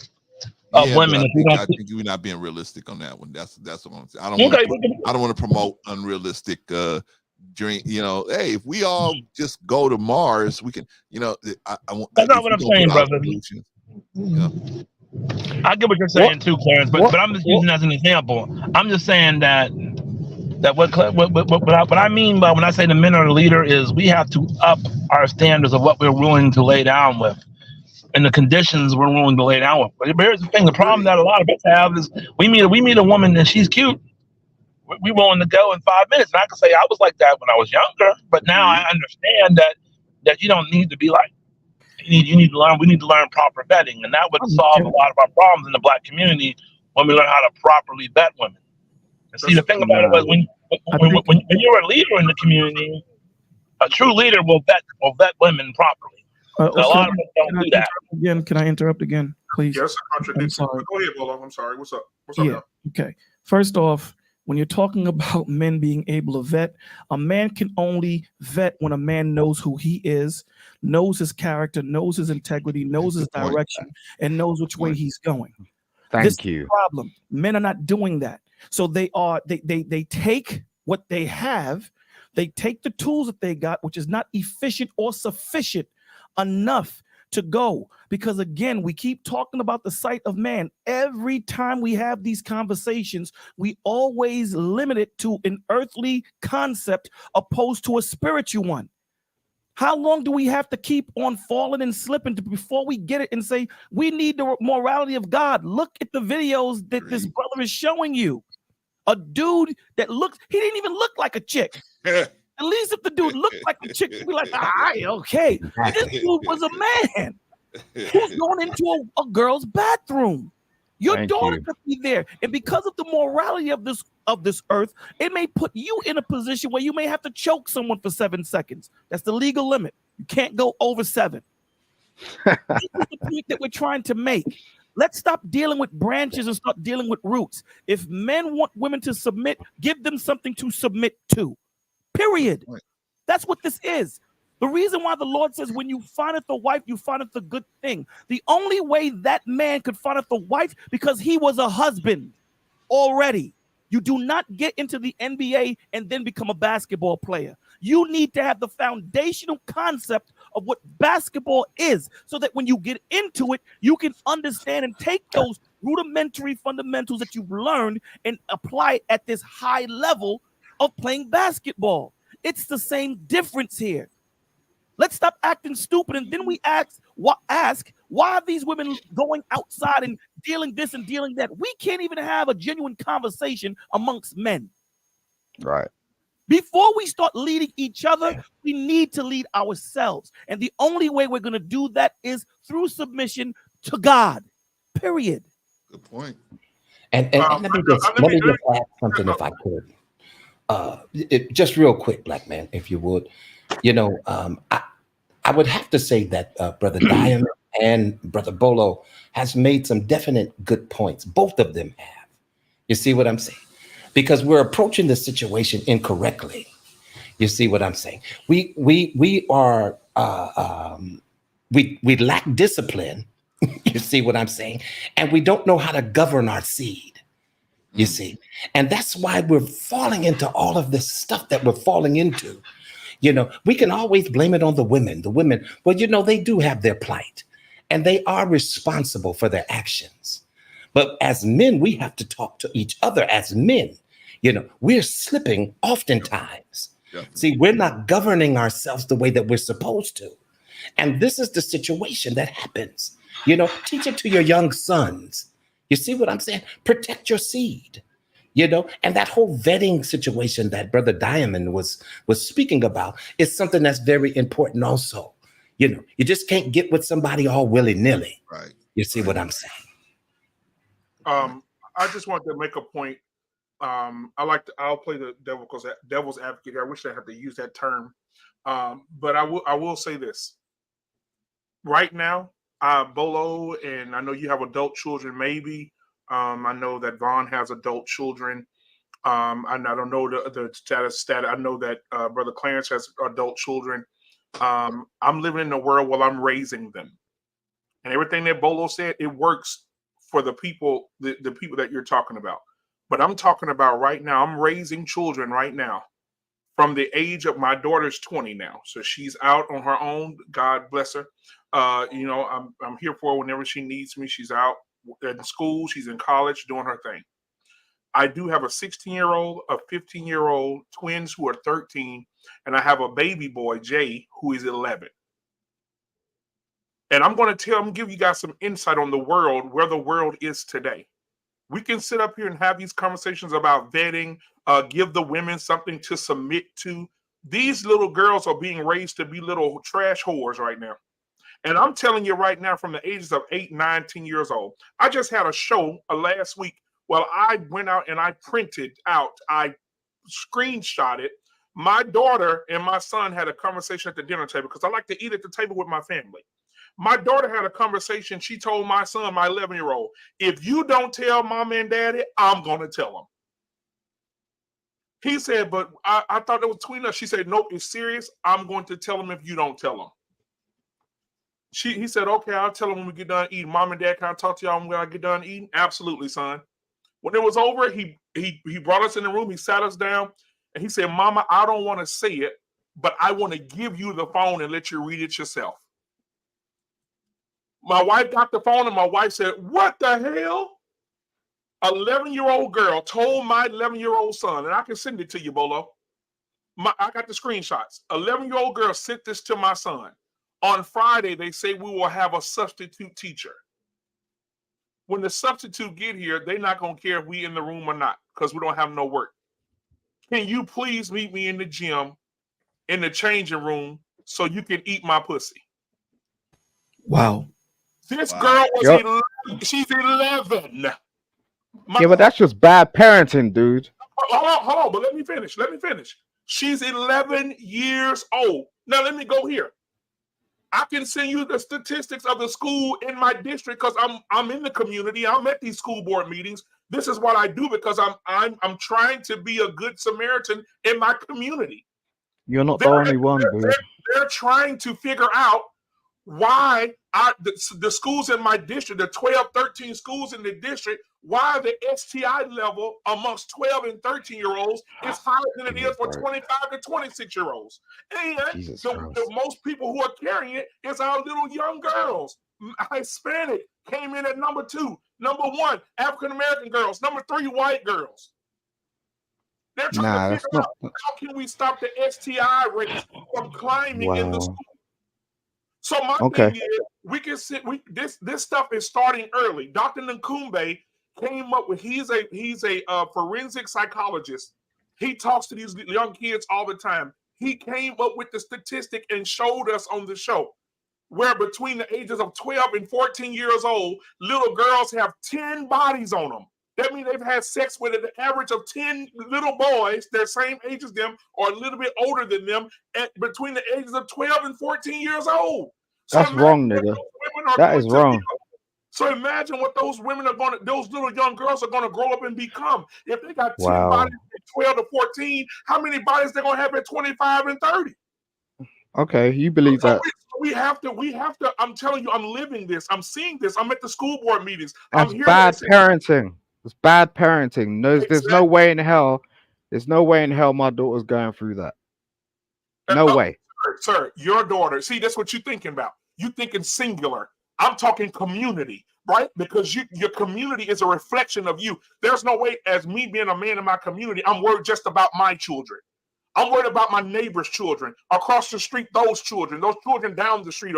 of women. I think you're not being realistic on that one. That's what I'm saying. I don't want to promote unrealistic dream. Hey, if we all just go to Mars, we can. That's not what I'm saying, brother. I get what you're saying too, Clarence, but I'm just using it as an example. I'm just saying that what I mean by when I say the men are the leader is we have to up our standards of what we're willing to lay down with and the conditions we're willing to lay down with. But here's the thing: the problem that a lot of us have is we meet a woman and she's cute. We're willing to go in 5 minutes, and I can say I was like that when I was younger, but now I understand that you don't need to be like. You need to learn. We need to learn proper vetting, and that would solve a lot of our problems in the black community when we learn how to properly vet women. And see, the thing about it was when you're a leader in the community, a true leader will vet women properly. A lot of us don't do that. Again, can I interrupt again, please? Yes, I'm sorry. Go ahead, Bolo. I'm sorry. What's up? Y'all? Okay. First off, when you're talking about men being able to vet, a man can only vet when a man knows who he is, knows his character, knows his integrity, knows his direction, and knows which way he's going. Thank you. Problem. Men are not doing that. So they take what they have, they take the tools that they got, which is not efficient or sufficient enough to go. Because again, we keep talking about the sight of man. Every time we have these conversations, we always limit it to an earthly concept opposed to a spiritual one. How long do we have to keep on falling and slipping before we get it and say, we need the morality of God? Look at the videos that this brother is showing you. A dude that he didn't even look like a chick. At least if the dude looked like a chick, you'd be like, all right, okay. This dude was a man who's going into a girl's bathroom. Your daughter could be there. And because of the morality of this earth, it may put you in a position where you may have to choke someone for 7 seconds. That's the legal limit. You can't go over 7. This is the point that we're trying to make. Let's stop dealing with branches and start dealing with roots. If men want women to submit, give them something to submit to. Period. That's what this is. The reason why the Lord says, when you findeth a wife, you findeth a good thing. The only way that man could findeth a wife, because he was a husband already. You do not get into the NBA and then become a basketball player. You need to have the foundational concept of what basketball is, so that when you get into it, you can understand and take those rudimentary fundamentals that you've learned and apply it at this high level of playing basketball. It's the same difference here. Let's stop acting stupid, and then we ask why are these women going outside and dealing this and dealing that? We can't even have a genuine conversation amongst men. Right. Before we start leading each other, we need to lead ourselves. And the only way we're going to do that is through submission to God. Period. Good point. And let me just add something if I could. Just real quick, black man, if you would. You know, I would have to say that Brother Diamond and Brother Bolo has made some definite good points. Both of them have. You see what I'm saying? Because we're approaching the situation incorrectly. You see what I'm saying? We are we lack discipline. You see what I'm saying? And we don't know how to govern our seed. You see? And that's why we're falling into all of this stuff that we're falling into. You know, we can always blame it on the women. The women, well, you know, they do have their plight and they are responsible for their actions. But as men, we have to talk to each other as men. You know, we're slipping oftentimes. See, we're not governing ourselves the way that we're supposed to. And this is the situation that happens. You know, teach it to your young sons. You see what I'm saying? Protect your seed. You know, and that whole vetting situation that Brother Diamond was speaking about is something that's very important also. You know, you just can't get with somebody all willy-nilly. Right. You see what I'm saying? I just wanted to make a point. I'll play the devil's advocate here. I wish I had to use that term. But I will say this. Right now, Bolo, and I know you have adult children, maybe. I know that Vaughn has adult children. And I don't know the status. I know that Brother Clarence has adult children. I'm living in a world while I'm raising them. And everything that Bolo said, it works for the people, the people that you're talking about. But I'm talking about right now, I'm raising children right now from the age of my daughter's 20 now. So she's out on her own. God bless her. You know, I'm here for her whenever she needs me. She's out in school. She's in college doing her thing. I do have a 16-year-old, a 15-year-old, twins who are 13, and I have a baby boy, Jay, who is 11. And I'm going to give you guys some insight on the world, where the world is today. We can sit up here and have these conversations about vetting, give the women something to submit to. These little girls are being raised to be little trash whores right now. And I'm telling you right now, from the ages of 8, 9, 10 years old, I just had a show last week. Well, I went out and I printed out, I screenshotted. My daughter and my son had a conversation at the dinner table because I like to eat at the table with my family. My daughter had a conversation. She told my son, my 11-year-old, if you don't tell mom and daddy, I'm going to tell them. He said, but I thought it was between us. She said, nope, it's serious. I'm going to tell them if you don't tell them. He said, okay, I'll tell them when we get done eating. Mom and dad, can I talk to y'all when I get done eating? Absolutely, son. When it was over, he brought us in the room. He sat us down and he said, Mama, I don't want to say it, but I want to give you the phone and let you read it yourself. My wife got the phone and my wife said, what the hell? 11-year-old girl told my 11-year-old son, and I can send it to you, Bolo. I got the screenshots. 11-year-old girl sent this to my son. On Friday, they say we will have a substitute teacher. When the substitute get here, they're not going to care if we in the room or not because we don't have no work. Can you please meet me in the gym, in the changing room, so you can eat my pussy? Wow. This girl was 11. She's 11. Yeah, but that's just bad parenting, dude. Hold on, but let me finish. She's 11 years old. Now, let me go here. I can send you the statistics of the school in my district because I'm in the community. I'm at these school board meetings. This is what I do because I'm trying to be a good Samaritan in my community. You're not the only one, dude. They're trying to figure out why the schools in my district, the 12, 13 schools in the district, why the STI level amongst 12 and 13-year-olds is higher than it is for 25 to 26-year-olds. And the most people who are carrying it is our little young girls. Hispanic came in at number 2. Number 1, African-American girls. Number 3, white girls. They're trying to figure out how can we stop the STI rates from climbing in the school. So my thing is, we can sit. This stuff is starting early. Dr. Nkumbe came up with. He's a forensic psychologist. He talks to these young kids all the time. He came up with the statistic and showed us on the show where between the ages of 12 and 14 years old, little girls have 10 bodies on them. That means they've had sex with an average of 10 little boys, their same age as them, or a little bit older than them, at between the ages of 12 and 14 years old. So That's wrong, nigga. That is wrong. So imagine what those women are going to, those little young girls are going to grow up and become. If they got 10 Wow. bodies at 12 to 14, how many bodies they're going to have at 25 and 30? Okay, you believe that? We have to, I'm telling you, I'm living this. I'm seeing this. I'm at the school board meetings. That's I'm hearing bad this. parenting. It's bad parenting. There's no way in hell. There's no way in hell my daughter's going through that. No way. Sir, your daughter. See, that's what you're thinking about. You're thinking singular. I'm talking community, right? Because your community is a reflection of you. There's no way, as me being a man in my community, I'm worried just about my children. I'm worried about my neighbor's children, across the street, those children down the street.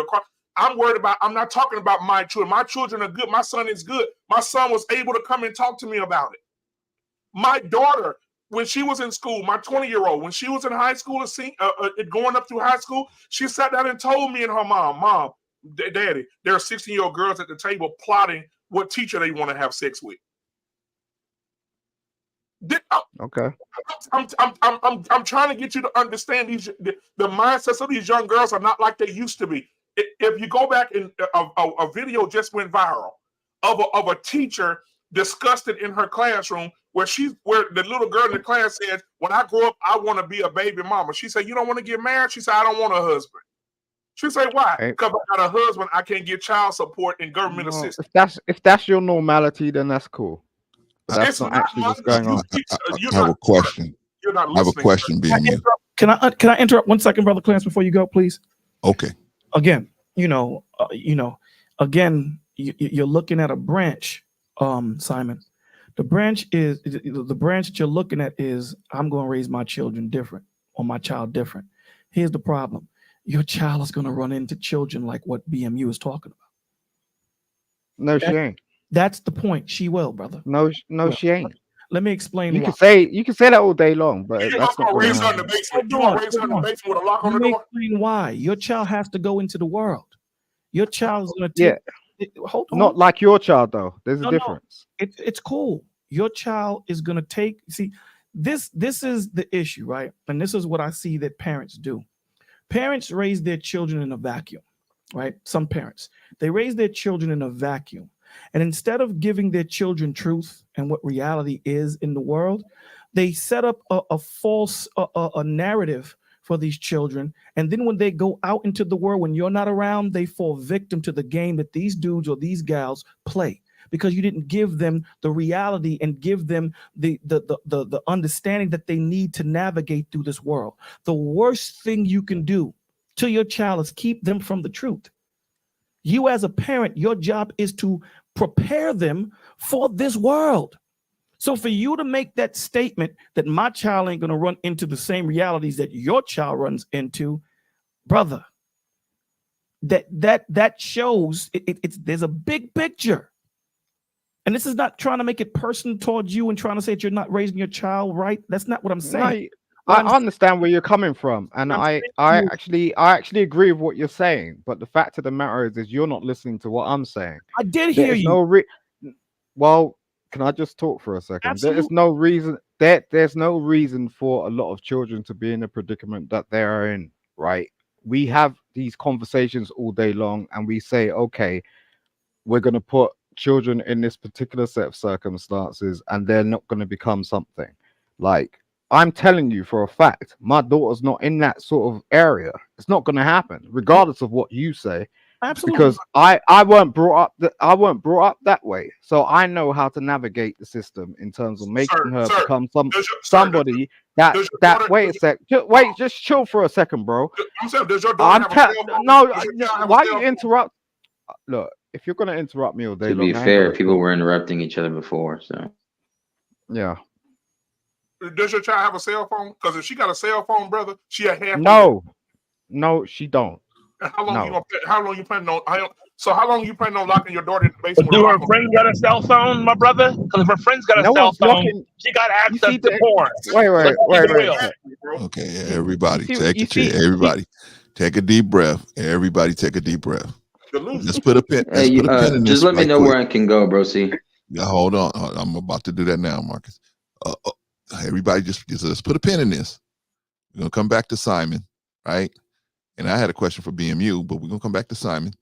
I'm worried about, I'm not talking about my children. My children are good. My son is good. My son was able to come and talk to me about it. My daughter, when she was in school, my 20-year-old, when she was in high school, going up through high school, she sat down and told me and her Mom, Daddy, there are 16-year-old girls at the table plotting what teacher they want to have sex with. Okay. I'm trying to get you to understand the mindsets of these young girls are not like they used to be. If you go back and a video just went viral of a teacher discussed it in her classroom where the little girl in the class said, when I grow up, I want to be a baby mama. She said, you don't want to get married? She said, I don't want a husband. She said, why? Because I got a husband, I can't get child support and government assistance. If that's your normality, then that's cool. But that's not actually what's going on. I have a question. You're not I have a listening. question, BMU. Can I interrupt 1 second, Brother Clarence, before you go, please? Okay. Again, again, you're looking at a branch, Simon. The branch that you're looking at is, I'm going to raise my children different, or my child different. Here's the problem. Your child is going to run into children like what BMU is talking about. No, she ain't. That's the point. She will, brother. No, she ain't. Let me explain. You can say that all day long, but that's not raise her in going the to basement. You want to raise her in the basement with a lock on the door? Explain why. Your child has to go into the world. Your child is going to take. Hold on. Not like your child though. There's a difference. It's cool. Your child is going to take. See, this is the issue, right? And this is what I see that parents do. Parents raise their children in a vacuum, right? Some parents, they raise their children in a vacuum. And instead of giving their children truth and what reality is in the world, they set up a false narrative for these children. And then when they go out into the world, when you're not around, they fall victim to the game that these dudes or these gals play, because you didn't give them the reality and give them the understanding that they need to navigate through this world. The worst thing you can do to your child is keep them from the truth. You as a parent, your job is to prepare them for this world. So for you to make that statement that my child ain't going to run into the same realities that your child runs into, brother, that shows there's a big picture. And this is not trying to make it personal towards you and trying to say that you're not raising your child right. That's not what I'm saying. I understand where you're coming from, and I actually agree with what you're saying. But the fact of the matter is you're not listening to what I'm saying. I did hear you. Well, can I just talk for a second? Absolutely. There's no reason for a lot of children to be in the predicament that they are in, right? We have these conversations all day long, and we say, okay, we're going to put children in this particular set of circumstances, and they're not going to become something. Like, I'm telling you for a fact, my daughter's not in that sort of area. It's not going to happen, regardless of what you say. Absolutely. Because I weren't brought up that way, so I know how to navigate the system in terms of making her become somebody that. Wait a sec. Just chill for a second, bro. I'm saying, does your daughter why you interrupt? Look, if you're gonna interrupt me all day to long, be fair, people were interrupting each other before, so yeah. Does your child have a cell phone? Because if she got a cell phone, brother, she a half. No, she don't. How long you planning on? So how long you planning on locking your daughter in the basement? But do her friends got a cell phone, my brother? Because if her friends got a No cell one's phone, locking. she got You access see to the porn. wait, Let's keep it real. Okay, everybody, see, take you a chair. see, Everybody, take a deep breath. Everybody, take a deep breath. Let's put a pin. Let's Hey, put a pin in just this let me right know quick. where I can go, bro. See. Yeah, hold on. I'm about to do that now, Marcus. Everybody, just let's put a pin in this. We're gonna come back to Simon, right? And I had a question for BMU, but we're gonna come back to Simon.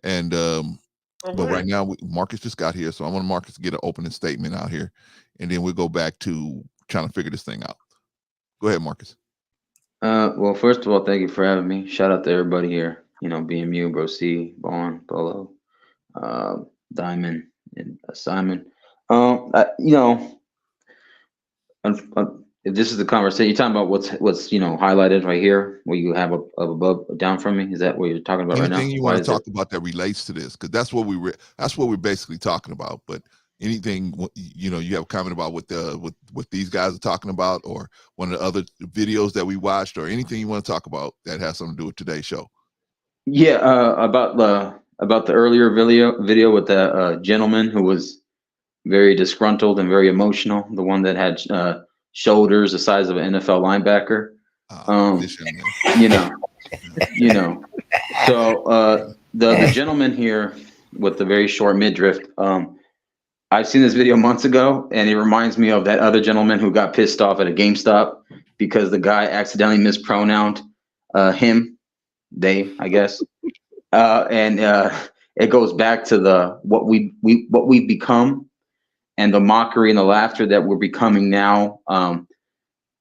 And but right now, Marcus just got here, so I want Marcus to get an opening statement out here, and then we'll go back to trying to figure this thing out. Go ahead, Marcus. Well, first of all, thank you for having me. Shout out to everybody here. You know, BMU, Bro C, Vaughn, Bolo, Diamond, and Simon. You know, if this is the conversation, you're talking about what's highlighted right here, where you have above down from me. Is that what you're talking about right now? Anything you want to talk about that relates to this, because that's what we're basically talking about. But anything you have a comment about what these guys are talking about, or one of the other videos that we watched, or anything you want to talk about that has something to do with today's show. Yeah, about the earlier video with the gentleman who was very disgruntled and very emotional. The one that had shoulders the size of an NFL linebacker. So the gentleman here with the very short midriff. I've seen this video months ago, and it reminds me of that other gentleman who got pissed off at a GameStop because the guy accidentally mispronounced him, they, I guess. And it goes back to what we've become, and the mockery and the laughter that we're becoming now.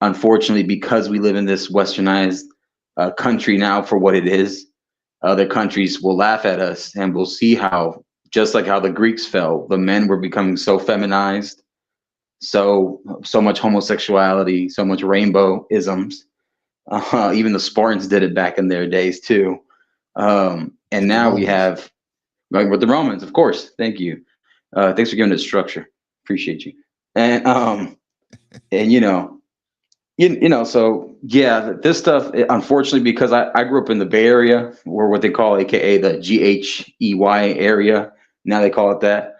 Unfortunately, because we live in this westernized country now for what it is, other countries will laugh at us, and we'll see how, just like how the Greeks fell, the men were becoming so feminized, so much homosexuality, so much rainbow isms. Even the Spartans did it back in their days too. And now we have, like with the Romans, of course. Thank you. Thanks for giving it structure. Appreciate you. And so yeah, this stuff, unfortunately, because I grew up in the Bay Area, or what they call, AKA the GHEY area. Now they call it that.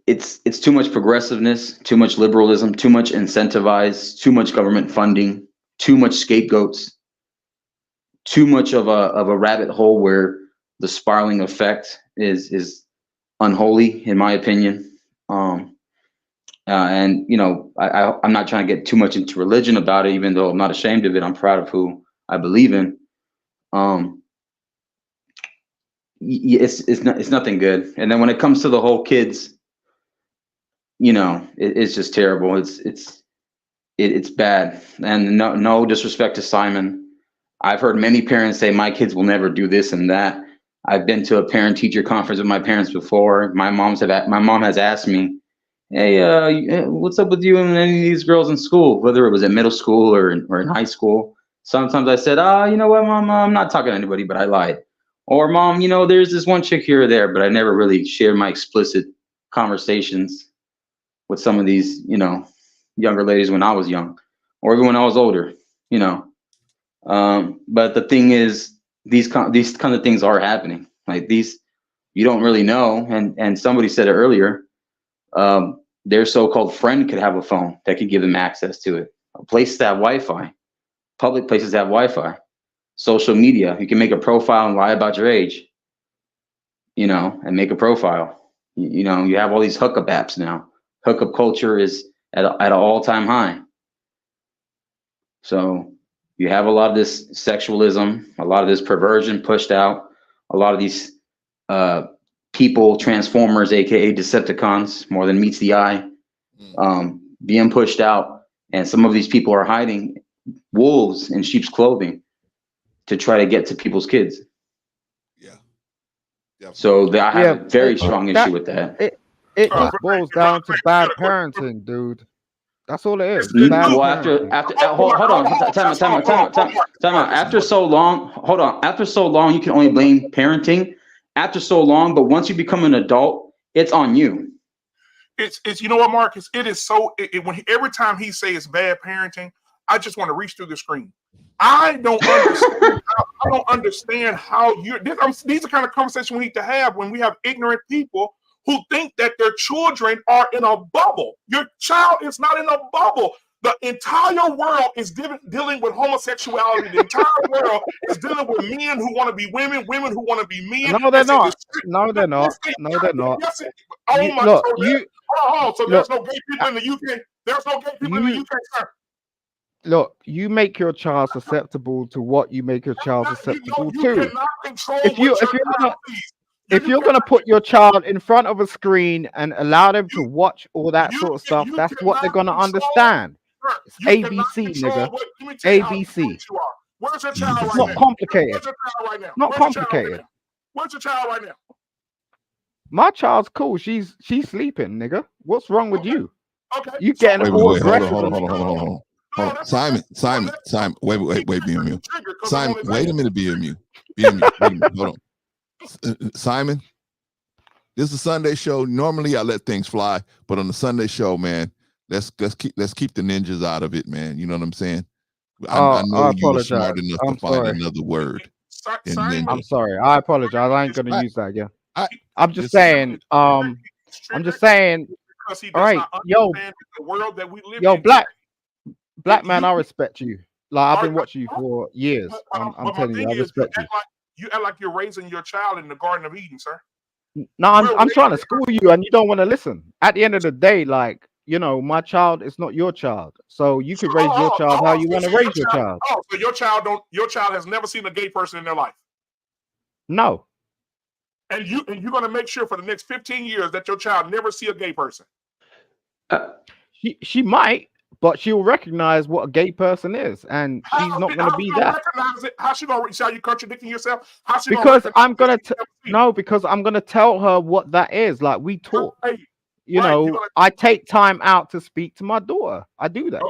It's too much progressiveness, too much liberalism, too much incentivized, too much government funding, too much scapegoats, too much of a rabbit hole where the spiraling effect is unholy, in my opinion. And I'm not trying to get too much into religion about it, even though I'm not ashamed of it. I'm proud of who I believe in. It's nothing good. And then when it comes to the whole kids, it's just terrible. It's bad. And no disrespect to Simon. I've heard many parents say my kids will never do this and that. I've been to a parent-teacher conference with my parents before. My mom has asked me, "Hey, what's up with you and any of these girls in school?" Whether it was in middle school or in high school. Sometimes I said, you know what, Mom, I'm not talking to anybody, but I lied. Or, Mom, there's this one chick here or there, but I never really shared my explicit conversations with some of these, younger ladies when I was young, or even when I was older, But the thing is, these kind of things are happening. Like these, you don't really know. And somebody said it earlier. Their so-called friend could have a phone that could give them access to it. Places that have Wi-Fi, public places that have Wi-Fi, social media. You can make a profile and lie about your age, and make a profile. You have all these hookup apps now. Hookup culture is at an all-time high. So you have a lot of this sexualism, a lot of this perversion pushed out, a lot of these people, transformers, aka Decepticons, more than meets the eye, being pushed out. And some of these people are hiding wolves in sheep's clothing to try to get to people's kids. So I have a very strong issue with that. It just boils down to bad parenting, dude. That's all it is. Bad Well, parenting. hold on, time out. After so long, you can only blame parenting. After so long, but once you become an adult, it's on you. It's you know what, Marcus? It is so. Every time he says it's bad parenting, I just want to reach through the screen. I don't understand. I don't understand how you're. These are kind of conversations we need to have when we have ignorant people who think that their children are in a bubble. Your child is not in a bubble. The entire world is dealing with homosexuality. The entire world is dealing with men who want to be women, women who want to be men. No, they're not. No, they're not. No, they're not. Look, so there's no gay people in the UK. There's no gay people in the UK, sir. Look, you make your child susceptible to what you make your child susceptible to. If you're gonna put your child in front of a screen and allow them to watch all that sort of stuff, that's what they're gonna understand. It's ABC, nigga. ABC. Where's your child It's right not now? complicated. Where's your child right now? Not complicated. Where's your child right now? My child's cool. She's sleeping, nigga. What's wrong with you? Okay. You getting all aggressive. Hold on. Simon. Wait, BMU. Simon, wait a minute, BMU. Wait a minute, hold on. Simon, this is a Sunday show. Normally I let things fly, but on the Sunday show, man, let's keep the ninjas out of it, man. You know what I'm saying? I know you were smart enough to find another word. I'm sorry. I apologize. I ain't gonna use that. Yeah. I'm just saying. All right, yo, the world that we live yo, in. black man, I respect you. Like I've been watching you for years. I'm telling you, I respect you. You act like you're raising your child in the Garden of Eden, sir. No, I'm trying to school you, and you don't want to listen. At the end of the day, like, you know, my child is not your child, so you can raise your child how you want to raise your child. Oh, so your child has never seen a gay person in their life. No. And you're going to make sure for the next 15 years that your child never see a gay person. She might, but she'll recognize what a gay person is, and she's not going to be that. How's she going to see how you contradicting yourself? Because I'm going to tell her what that is. Like we talk. You know, I take time out to speak to my daughter. I do that.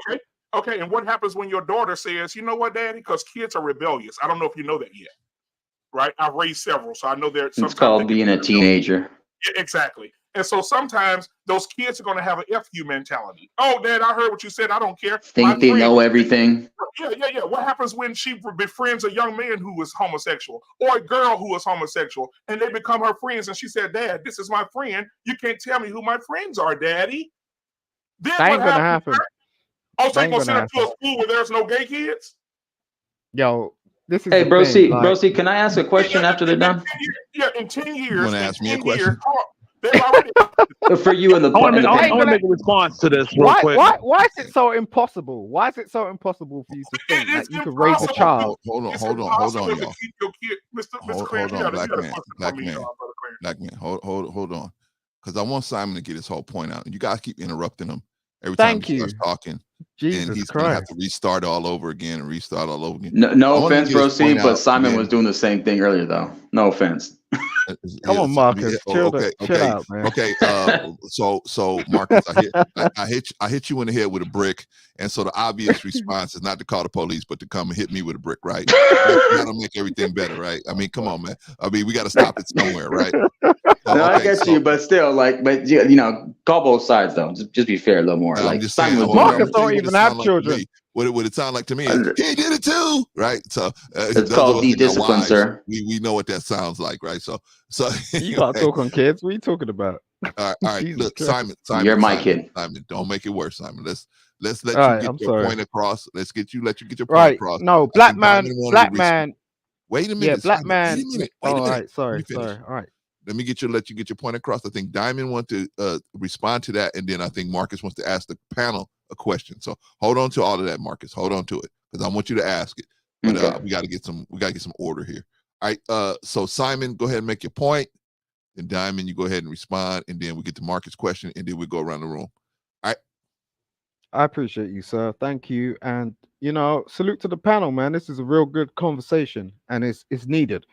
Okay. And what happens when your daughter says, "You know what, Daddy?" Because kids are rebellious. I don't know if you know that yet. Right? I've raised several, so I know there's. It's called being a teenager. Yeah, exactly. And so sometimes those kids are going to have an FU mentality. Oh, Dad, I heard what you said. I don't care. Think they know everything. Yeah. What happens when she befriends a young man who is homosexual or a girl who is homosexual, and they become her friends? And she said, "Dad, this is my friend. You can't tell me who my friends are, Daddy." Then that ain't gonna happen. Oh, so you gonna send her to a school where there's no gay kids? Yo, this is. Hey, Bro C, can I ask a question after they're done? In 10 years. You want to ask me a question? For you and the. I want to make a response to this real quick. Why is it so impossible? Why is it so impossible for you to think that you could raise a child? Hold on, y'all. Hold on, black man. Hold on, because I want Simon to get his whole point out, and you guys keep interrupting him every time he starts talking. Jesus and he's Christ. gonna have to restart all over again. No offense, Bro C, but Simon was doing the same thing earlier, though. No offense. Come on, Marcus. Chill out, man. Okay. So Marcus, I hit you in the head with a brick, and so the obvious response is not to call the police, but to come and hit me with a brick, right? That'll make everything better, right? I mean, come on, man. I mean, we got to stop it somewhere, right? I get you, but still, you know, call both sides though. Just be fair a little more. I'm just saying, Marcus don't even have children. What it would sound like to me is he did it too, right? So it's called de-discipline, sir. We know what that sounds like, right? So you can't talk on kids. What are you talking about? All right. Look, Simon, you're my kid. Simon, don't make it worse, Simon. Let's let you get your point across. Let you get your point across. No, black man. Wait a minute. Yeah, black man. Wait a minute. All right, sorry. All right. Let you get your point across. I think Diamond wants to respond to that, and then I think Marcus wants to ask the panel a question. So hold on to all of that, Marcus. Hold on to it, because I want you to ask it. But we got to get some order here. All right. So Simon, go ahead and make your point, and Diamond, you go ahead and respond, and then we get to Marcus' question, and then we go around the room. All right. I appreciate you, sir. Thank you, and salute to the panel, man. This is a real good conversation, and it's needed.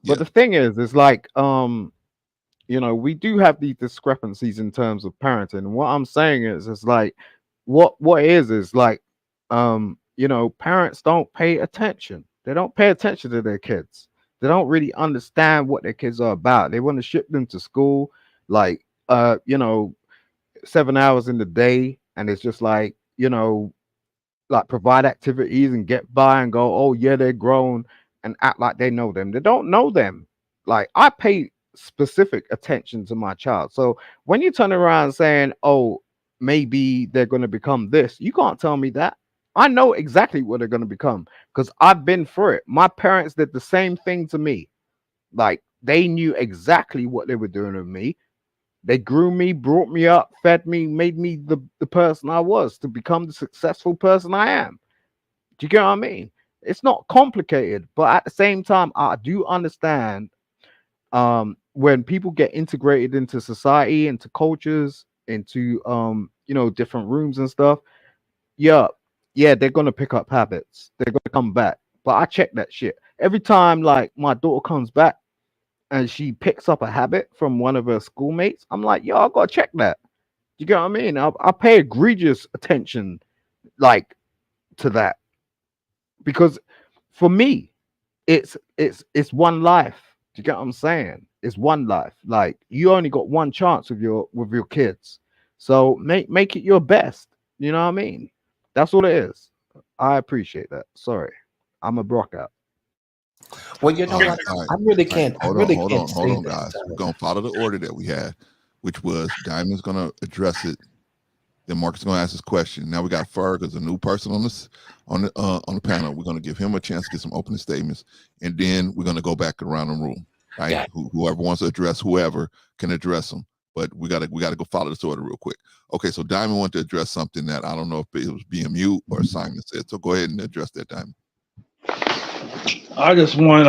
But the thing is like, we do have these discrepancies in terms of parenting. And what I'm saying is like, what is like, parents don't pay attention. They don't pay attention to their kids. They don't really understand what their kids are about. They want to ship them to school, 7 hours in the day. And it's just like, like provide activities and get by and go, oh yeah, they're grown, and act like they know them. They don't know them. Like I pay specific attention to my child. So when you turn around saying, oh, maybe they're going to become this, you can't tell me that. I know exactly what they're going to become because I've been through it. My parents did the same thing to me. Like they knew exactly what they were doing with me. They grew me, brought me up, fed me, made me the person I was to become the successful person I am. Do you get what I mean? It's not complicated, but at the same time, I do understand when people get integrated into society, into cultures, into different rooms and stuff. Yeah, yeah, they're gonna pick up habits. They're gonna come back. But I check that shit every time. Like my daughter comes back and she picks up a habit from one of her schoolmates. I'm like, yo, I gotta check that. You get what I mean? I pay egregious attention, like, to that because for me, it's one life. Do you get what I'm saying? It's one life. Like you only got one chance with your kids, so make it your best. You know what I mean? That's all it is. I appreciate that. Sorry, I'm a Brock out. Well, you know what? I really can't. I Hold really on, can't say hold on, that. guys. We're gonna follow the order that we had, which was Diamond's gonna address it. Then Marcus is gonna ask his question. Now we got Ferg as a new person on the panel. We're gonna give him a chance to get some opening statements, and then we're gonna go back around the room. Right? Yeah. Whoever wants to address whoever can address them. But we gotta go follow this order real quick. Okay, so Diamond wanted to address something that I don't know if it was BMU or Simon said. So go ahead and address that, Diamond. I just want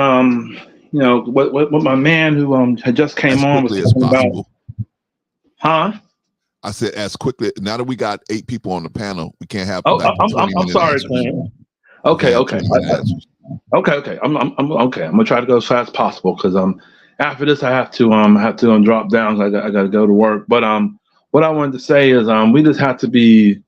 what my man who had just came on was talking about. Huh? I said as quickly. Now that we got 8 people on the panel, we can't have. I'm sorry, Clint. Okay. Okay. I'm gonna try to go as fast as possible because after this I have to drop down. I got to go to work. But what I wanted to say is we just have to be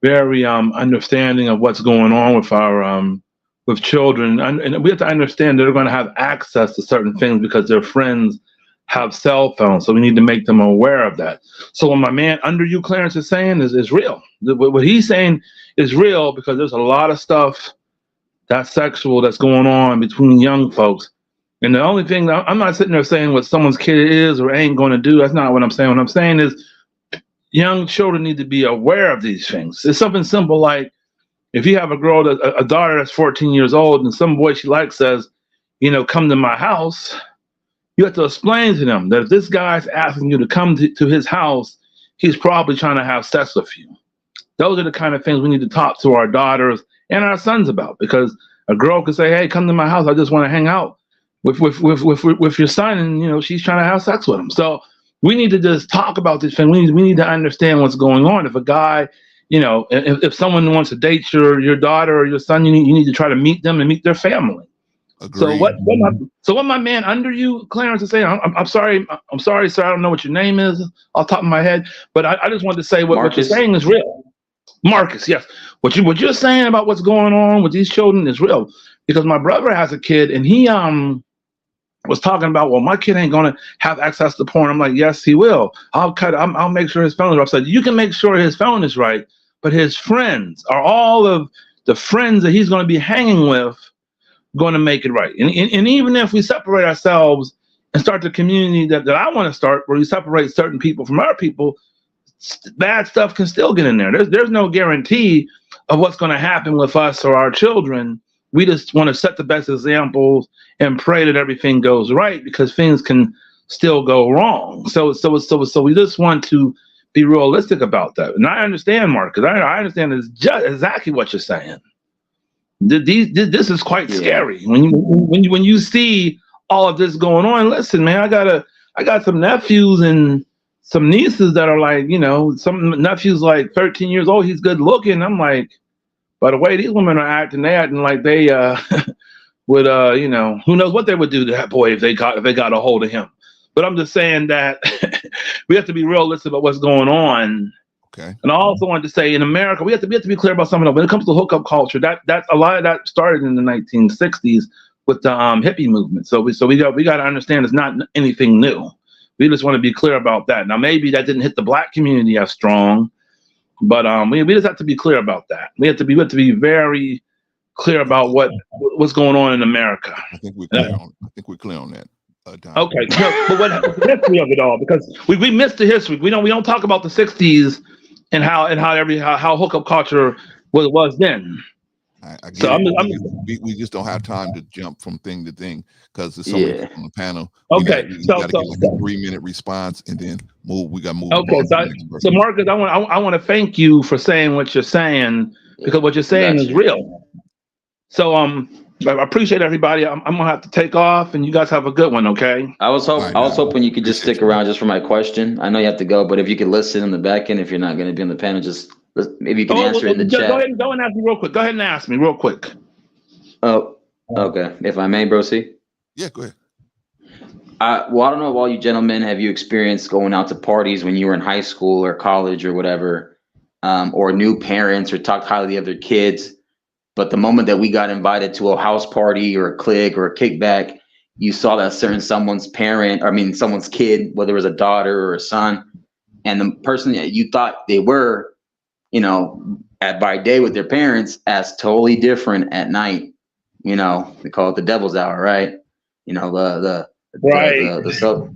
very understanding of what's going on with our with children, and we have to understand they're going to have access to certain things because their friends have cell phones, so we need to make them aware of that. So what my man under you, Clarence, is saying is real. What he's saying is real because there's a lot of stuff that's sexual that's going on between young folks. And the only thing I'm not sitting there saying what someone's kid is or ain't going to do. That's not what I'm saying. What I'm saying is young children need to be aware of these things. It's something simple like if you have a daughter that's 14 years old and some boy she likes says, come to my house, you have to explain to them that if this guy's asking you to come to his house, he's probably trying to have sex with you. Those are the kind of things we need to talk to our daughters and our sons about, because a girl could say, hey, come to my house. I just want to hang out with your son. And, she's trying to have sex with him. So we need to just talk about this thing. We need to understand what's going on. If a guy, if someone wants to date your daughter or your son, you need to try to meet them and meet their family. Agreed. So what my man under you, Clarence, is saying, I'm sorry, sir. I don't know what your name is off the top of my head, but I just wanted to say what you're saying is real. Marcus, yes. What you're saying about what's going on with these children is real. Because my brother has a kid and he was talking about, well, my kid ain't gonna have access to porn. I'm like, yes, he will. I'll make sure his phone is right. I said, you can make sure his phone is right, but his friends are all of the friends that he's gonna be hanging with going to make it right. And even if we separate ourselves and start the community that I want to start, where we separate certain people from our people, bad stuff can still get in there. There's no guarantee of what's going to happen with us or our children. We just want to set the best examples and pray that everything goes right, because things can still go wrong. So we just want to be realistic about that. And I understand, Marcus. I understand it's just exactly what you're saying. This is quite scary when you see all of this going on. Listen, man, I got some nephews and some nieces that are like, some nephews like 13 years old. He's good looking. I'm like, by the way these women are acting, like they would who knows what they would do to that boy if they got a hold of him. But I'm just saying that we have to be realistic about what's going on. Okay. And I also wanted to say, in America, we have to be clear about something else. When it comes to hookup culture, that a lot of that started in the 1960s with the hippie movement. So we got to understand it's not anything new. We just want to be clear about that. Now, maybe that didn't hit the black community as strong, But we just have to be clear about that. We have to be very clear about what's going on in America. I think we're clear on. I think we're clear on that. Don. Okay, but what's the history of it all? Because we missed the history. We don't talk about the '60s and how hookup culture was then. I get So it. We just don't have time to jump from thing to thing because there's so many people on the panel. Okay, we got to get like a 3-minute response and then move. We got to move. Okay, so Marcus, I want to thank you for saying what you're saying because what you're saying is real. So I appreciate everybody. I'm gonna have to take off, and you guys have a good one. Okay. I was hoping you could just stick around just for my question. I know you have to go, but if you could listen in the back end, if you're not going to be on the panel, just maybe you can answer it in the chat. Go and ask me real quick. Go ahead and ask me real quick. Oh, okay. If I may, bro, see. Yeah, go ahead. Well, I don't know if all you gentlemen have you experienced going out to parties when you were in high school or college or whatever, or new parents or talked highly of their kids. But the moment that we got invited to a house party or a clique or a kickback, you saw that someone's kid, whether it was a daughter or a son, and the person that you thought they were, by day with their parents, as totally different at night. They call it the devil's hour, right? The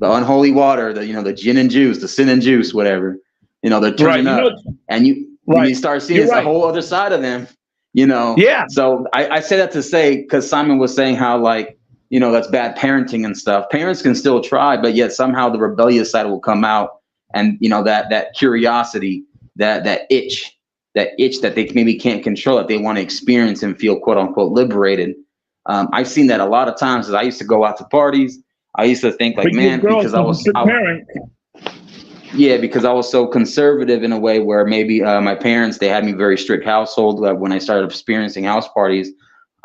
unholy water, the gin and juice, the sin and juice, whatever. They're turning up, and you start seeing a whole other side of them. Yeah. So I say that to say, because Simon was saying how that's bad parenting and stuff. Parents can still try, but yet somehow the rebellious side will come out, and that curiosity, that itch that they maybe can't control, that they want to experience and feel quote unquote liberated. I've seen that a lot of times. As I used to go out to parties, I used to think because I was because I was so conservative in a way where maybe my parents, they had me very strict household. When I started experiencing house parties,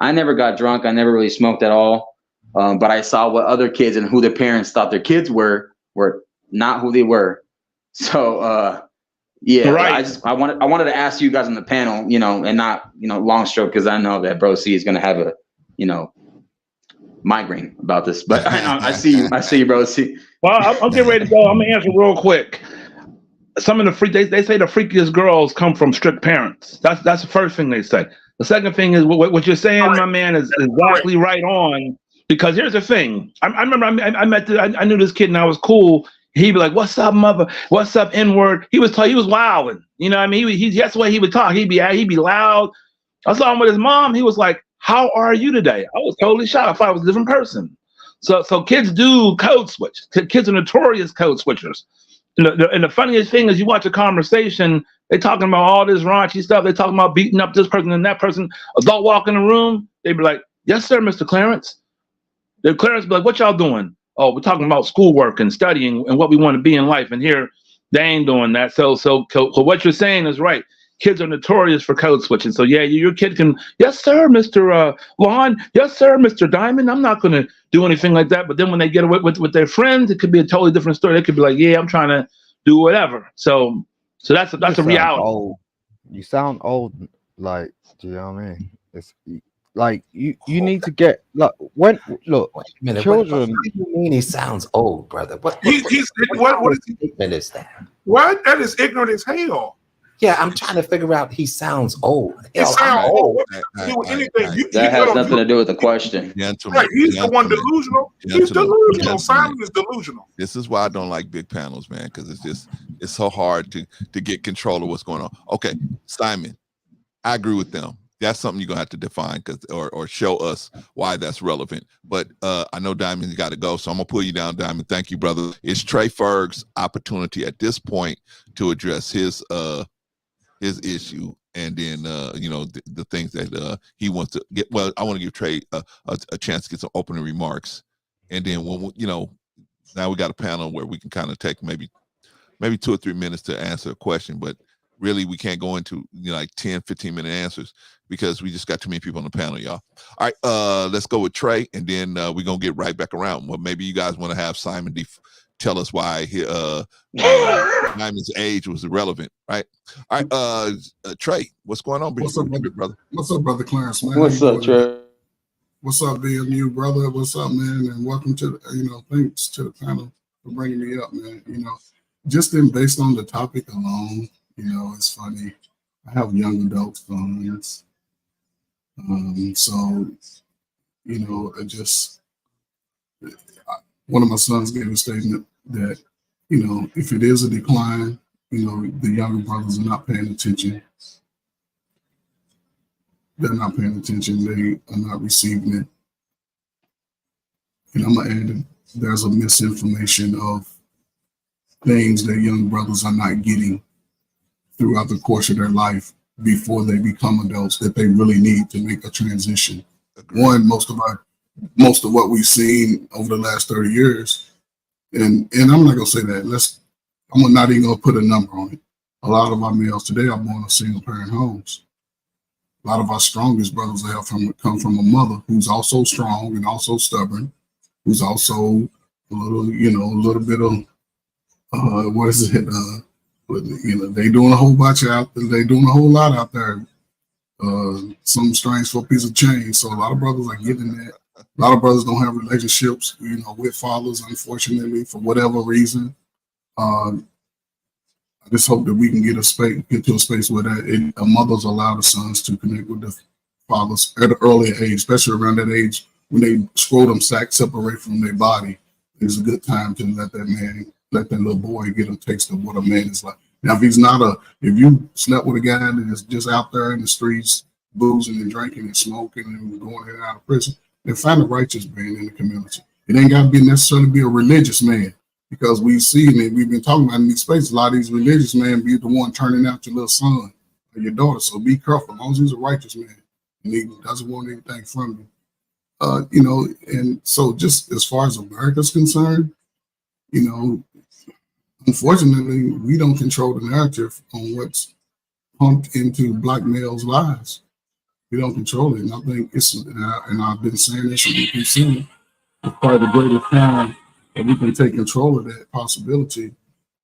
I never got drunk. I never really smoked at all. But I saw what other kids and who their parents thought their kids were not who they were. So I wanted to ask you guys on the panel, and not long stroke, because I know that Bro C is gonna have a migraine about this. But I see you, Bro C. Well, I'm getting ready to go. I'm gonna answer real quick. Some of the they say the freakiest girls come from strict parents. That's the first thing they say. The second thing is what you're saying, my man, is exactly right on. Because here's the thing. I remember I knew this kid and I was cool. He'd be like, "What's up, mother? What's up, N-word?" He was wilding. You know what I mean? That's the way he would talk. He'd be loud. I saw him with his mom. He was like, "How are you today?" I was totally shocked. I thought I was a different person. So kids do code switch. Kids are notorious code switchers. And the funniest thing is, you watch a conversation, they talking about all this raunchy stuff. They talking about beating up this person and that person. Adult walk in the room, they be like, "Yes, sir, Mr. Clarence." The Clarence be like, "What y'all doing?" "Oh, we're talking about schoolwork and studying and what we want to be in life." And here, they ain't doing that. So what you're saying is right. Kids are notorious for code switching. So yeah, your kid can, "Yes, sir, Mr. Vaughn. Yes, sir, Mr. Diamond. I'm not going to do anything like that." But then when they get away with their friends, it could be a totally different story. They could be like, "Yeah, I'm trying to do whatever." So that's a reality. Old. You sound old. Like, do you know what I mean? It's like you need to get children. What do you mean he sounds old, brother? What statement is that? What? That is ignorant as hell. Yeah, I'm trying to figure out. He sounds old. Old. That has nothing to do with the question. Right, he's the one delusional. He's delusional. Simon is delusional. This is why I don't like big panels, man, because it's so hard to get control of what's going on. Okay, Simon, I agree with them. That's something you're gonna have to define or show us why that's relevant. But I know Diamond's got to go, so I'm gonna pull you down, Diamond. Thank you, brother. It's Trey Ferg's opportunity at this point to address his issue, and then the things that he wants to get. Well, I want to give Trey a chance to get some opening remarks, and then when now we got a panel where we can kind of take maybe 2 or 3 minutes to answer a question, but really we can't go into 10-15-minute answers because we just got too many people on the panel, y'all. All right, let's go with Trey, and then we're gonna get right back around. Well, maybe you guys want to have Simon tell us why Simon's age was irrelevant, right? All right, Trey, what's going on, what's up, brother? What's up, brother Clarence, man? What's up, Trey? What's up, BMU, brother? What's up, man? And welcome to thanks to the panel for bringing me up, man. Just based on the topic alone, You know, it's funny. I have young adult sons. So, you know, one of my sons gave a statement that, you know, if it is a decline, you know, the younger brothers are not paying attention. They're not paying attention. They are not receiving it. And I'm going to add that there's a misinformation of things that young brothers are not getting throughout the course of their life before they become adults that they really need to make a transition. One, most of what we've seen over the last 30 years, and I'm not gonna say that. I'm not even gonna put a number on it. A lot of our males today are born in single parent homes. A lot of our strongest brothers come from a mother who's also strong and also stubborn, who's also a little bit of what is it? You know, they doing a whole bunch out there. They doing a whole lot out there. Some strange for a piece of change. So a lot of brothers are getting that. A lot of brothers don't have relationships, you know, with fathers, unfortunately, for whatever reason. I just hope that we can get to a space where mothers allow the sons to connect with the fathers at an earlier age, especially around that age when they scrotum sac separate from their body. It's a good time to let that little boy get a taste of what a man is like. Now, if you slept with a guy that is just out there in the streets, boozing and drinking and smoking and going in and out of prison, then find a righteous man in the community. It ain't got to necessarily be a religious man, because we've seen it. We've been talking about in these spaces. A lot of these religious men be the one turning out your little son or your daughter. So be careful. As long as he's a righteous man and he doesn't want anything from you. You know, and so just as far as America's concerned, you know, unfortunately, we don't control the narrative on what's pumped into black males' lives. We don't control it. And I think and I've been saying this, and we keep saying it, it's part of the greatest time that we can take control of that possibility,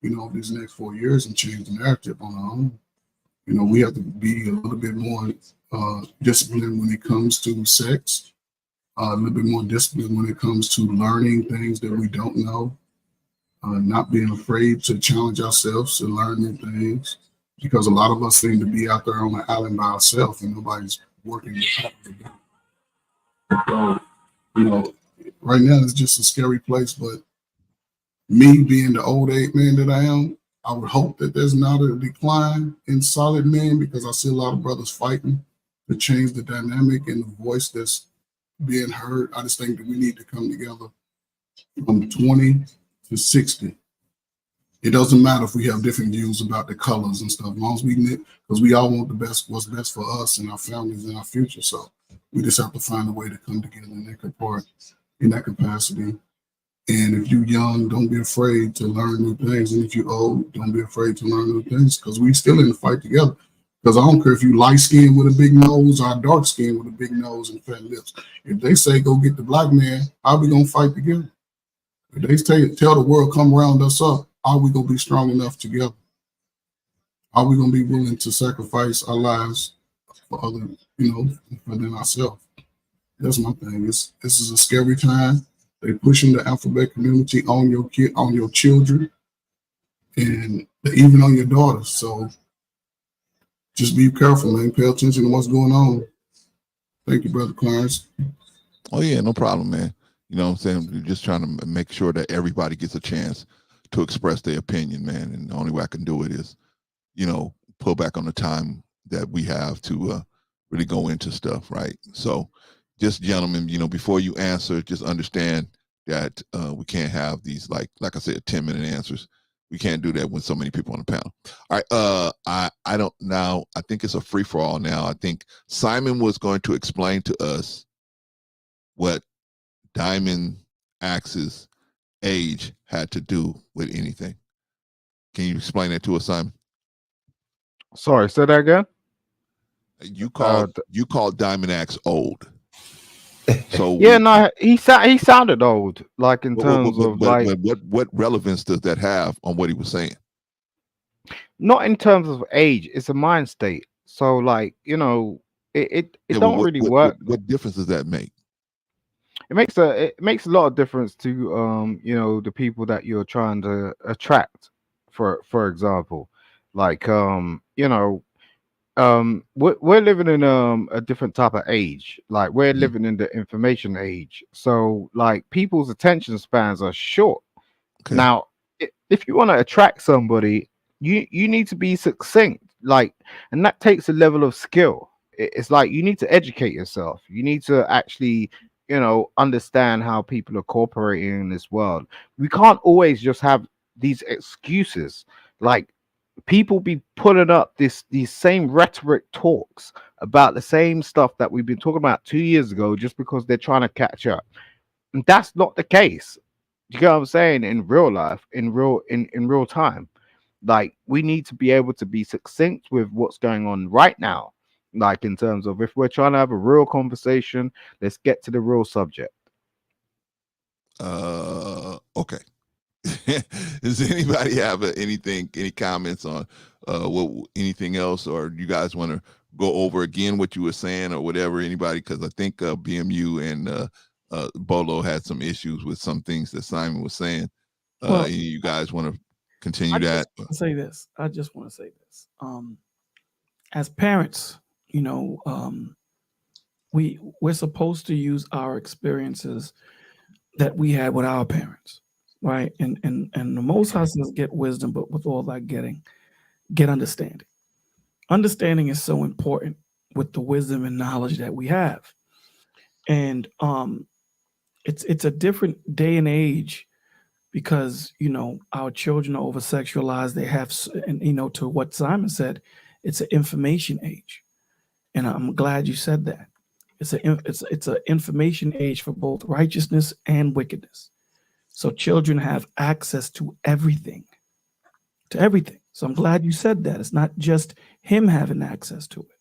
you know, these next 4 years and change the narrative on our own. You know, we have to be a little bit more disciplined when it comes to sex. A little bit more discipline when it comes to learning things that we don't know, not being afraid to challenge ourselves to learn new things, because a lot of us seem to be out there on the island by ourselves and nobody's working with us. So, you know, right now it's just a scary place, but me being the old age man that I am, I would hope that there's not a decline in solid men, because I see a lot of brothers fighting to change the dynamic and the voice that's being heard. I just think that we need to come together from 20 to 60. It doesn't matter if we have different views about the colors and stuff, as long as because we all want what's best for us and our families and our future. So we just have to find a way to come together in that capacity. And if you're young, don't be afraid to learn new things. And if you're old, don't be afraid to learn new things, because we still in the fight together. Because I don't care if you light skinned with a big nose or dark skinned with a big nose and fat lips. If they say go get the black man, how we gonna fight together? If they tell the world come round us up, how we gonna be strong enough together? How we gonna be willing to sacrifice our lives for other, for than ourselves? That's my thing. This is a scary time. They pushing the alphabet community on your children, and even on your daughters. So just be careful, man. Pay attention to what's going on. Thank you, Brother Clarence. Oh, yeah, no problem, man. You know what I'm saying? We're just trying to make sure that everybody gets a chance to express their opinion, man. And the only way I can do it is, pull back on the time that we have to really go into stuff, right? So just, gentlemen, before you answer, just understand that we can't have these, like I said, 10-minute answers. We can't do that when so many people on the panel. All right. I think it's a free for all now. I think Simon was going to explain to us what Diamond Axe's age had to do with anything. Can you explain that to us, Simon? Sorry, say that again. You called Diamond Axe old. So yeah, no, he sounded old, like in terms of like. What relevance does that have on what he was saying? Not in terms of age, it's a mind state. So like, it don't really work. What difference does that make? It makes a lot of difference to the people that you're trying to attract. For example, Like, we're living in a different type of age. Like, we're living in the information age. So, like, people's attention spans are short. Okay. Now, if you want to attract somebody, you need to be succinct. Like, and that takes a level of skill. It's like you need to educate yourself. You need to actually, understand how people are cooperating in this world. We can't always just have these excuses. Like, people be putting up these same rhetoric talks about the same stuff that we've been talking about 2 years ago just because they're trying to catch up. And that's not the case. You get what I'm saying? In real life, in real time. Like, we need to be able to be succinct with what's going on right now. Like, in terms of, if we're trying to have a real conversation, let's get to the real subject. Okay. Does anybody have any comments on anything else, or do you guys want to go over again what you were saying or whatever? Anybody? Because I think BMU and Bolo had some issues with some things that Simon was saying. Well, You guys want to continue I that? just want to say this. I just want to say this. As parents, we're supposed to use our experiences that we had with our parents, right? And the Most High says, "Get wisdom, but with all that getting, get understanding." Understanding is so important with the wisdom and knowledge that we have, and it's a different day and age because our children are over sexualized. They have, and to what Simon said, it's an information age, and I'm glad you said that. It's an information age for both righteousness and wickedness. So children have access to everything, to everything. So I'm glad you said that. It's not just him having access to it.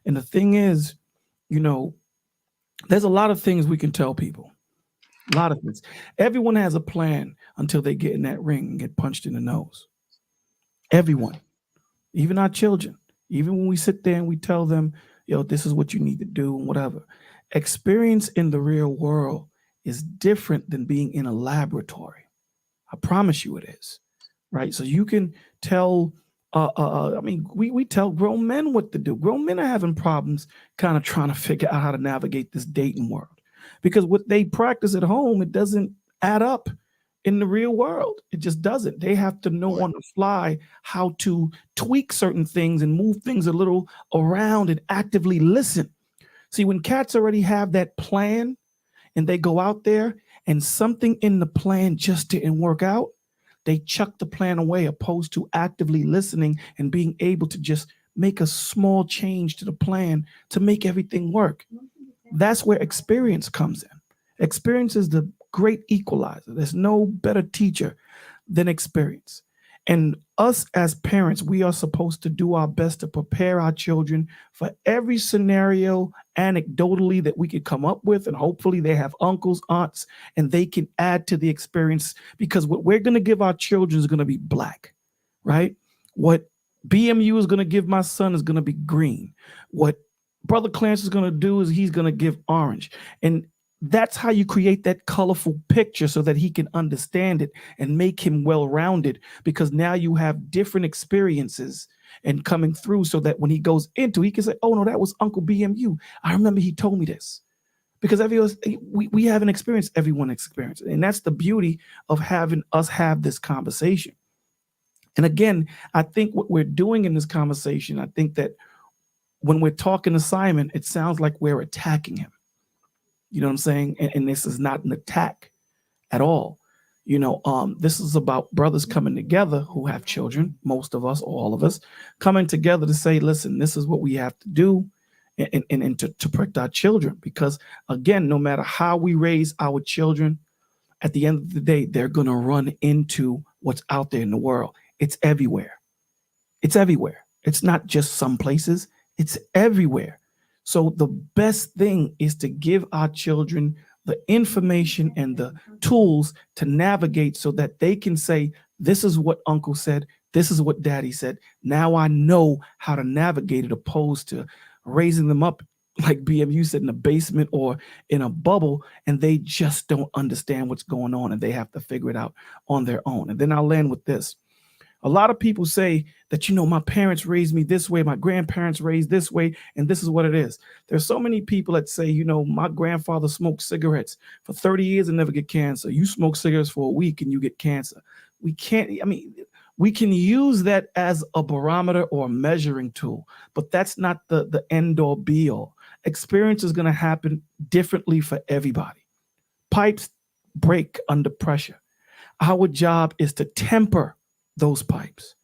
And the thing is, there's a lot of things we can tell people. A lot of things. Everyone has a plan until they get in that ring and get punched in the nose. Everyone, even our children, even when we sit there and we tell them, this is what you need to do and whatever. Experience in the real world is different than being in a laboratory. I promise you it is. Right. So you can tell, we tell grown men what to do. Grown men are having problems kind of trying to figure out how to navigate this dating world because what they practice at home, it doesn't add up in the real world. It just doesn't. They have to know on the fly how to tweak certain things and move things a little around and actively listen. See, when cats already have that plan and they go out there and something in the plan just didn't work out, they chuck the plan away opposed to actively listening and being able to just make a small change to the plan to make everything work. That's where experience comes in. Experience is the great equalizer. There's no better teacher than experience. And us as parents, we are supposed to do our best to prepare our children for every scenario anecdotally that we could come up with. And hopefully they have uncles, aunts, and they can add to the experience because what we're going to give our children is going to be black, right? What BMU is going to give my son is going to be green. What Brother Clarence is going to do is he's going to give orange. And that's how you create that colorful picture so that he can understand it and make him well-rounded, because now you have different experiences and coming through so that when he goes into, he can say, oh no, that was Uncle BMU. I remember he told me this, because we have an experience, everyone experiences. And that's the beauty of having us have this conversation. And again, I think what we're doing in this conversation, I think that when we're talking to Simon, it sounds like we're attacking him. You know what I'm saying? And this is not an attack at all. This is about brothers coming together who have children, most of us, all of us, coming together to say, listen, this is what we have to do and to protect our children. Because again, no matter how we raise our children, at the end of the day, they're going to run into what's out there in the world. It's everywhere. It's everywhere. It's not just some places. It's everywhere. So the best thing is to give our children the information and the tools to navigate so that they can say, this is what Uncle said. This is what Daddy said. Now I know how to navigate it, opposed to raising them up, like BMU said, in a basement or in a bubble, and they just don't understand what's going on and they have to figure it out on their own. And then I'll land with this. A lot of people say that, my parents raised me this way, my grandparents raised this way, and this is what it is. There's so many people that say, my grandfather smoked cigarettes for 30 years and never get cancer. You smoke cigarettes for a week and you get cancer. We can't, we can use that as a barometer or a measuring tool, but that's not the end or be all. Experience is going to happen differently for everybody. Pipes break under pressure. Our job is to temper those pipes,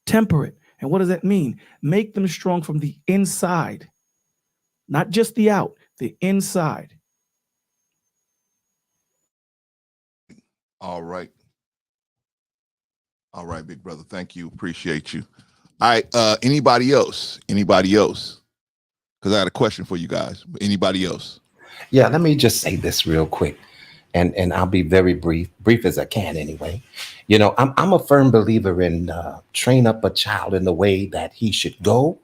temper it. And what does that mean? Make them strong from the inside, not just the out, the inside. All right. All right, big brother. Thank you. Appreciate you. All right. Anybody else? Anybody else? Because I got a question for you guys. Anybody else? Yeah, let me just say this real quick. And I'll be very brief as I can anyway. I'm a firm believer in train up a child in the way that he should go.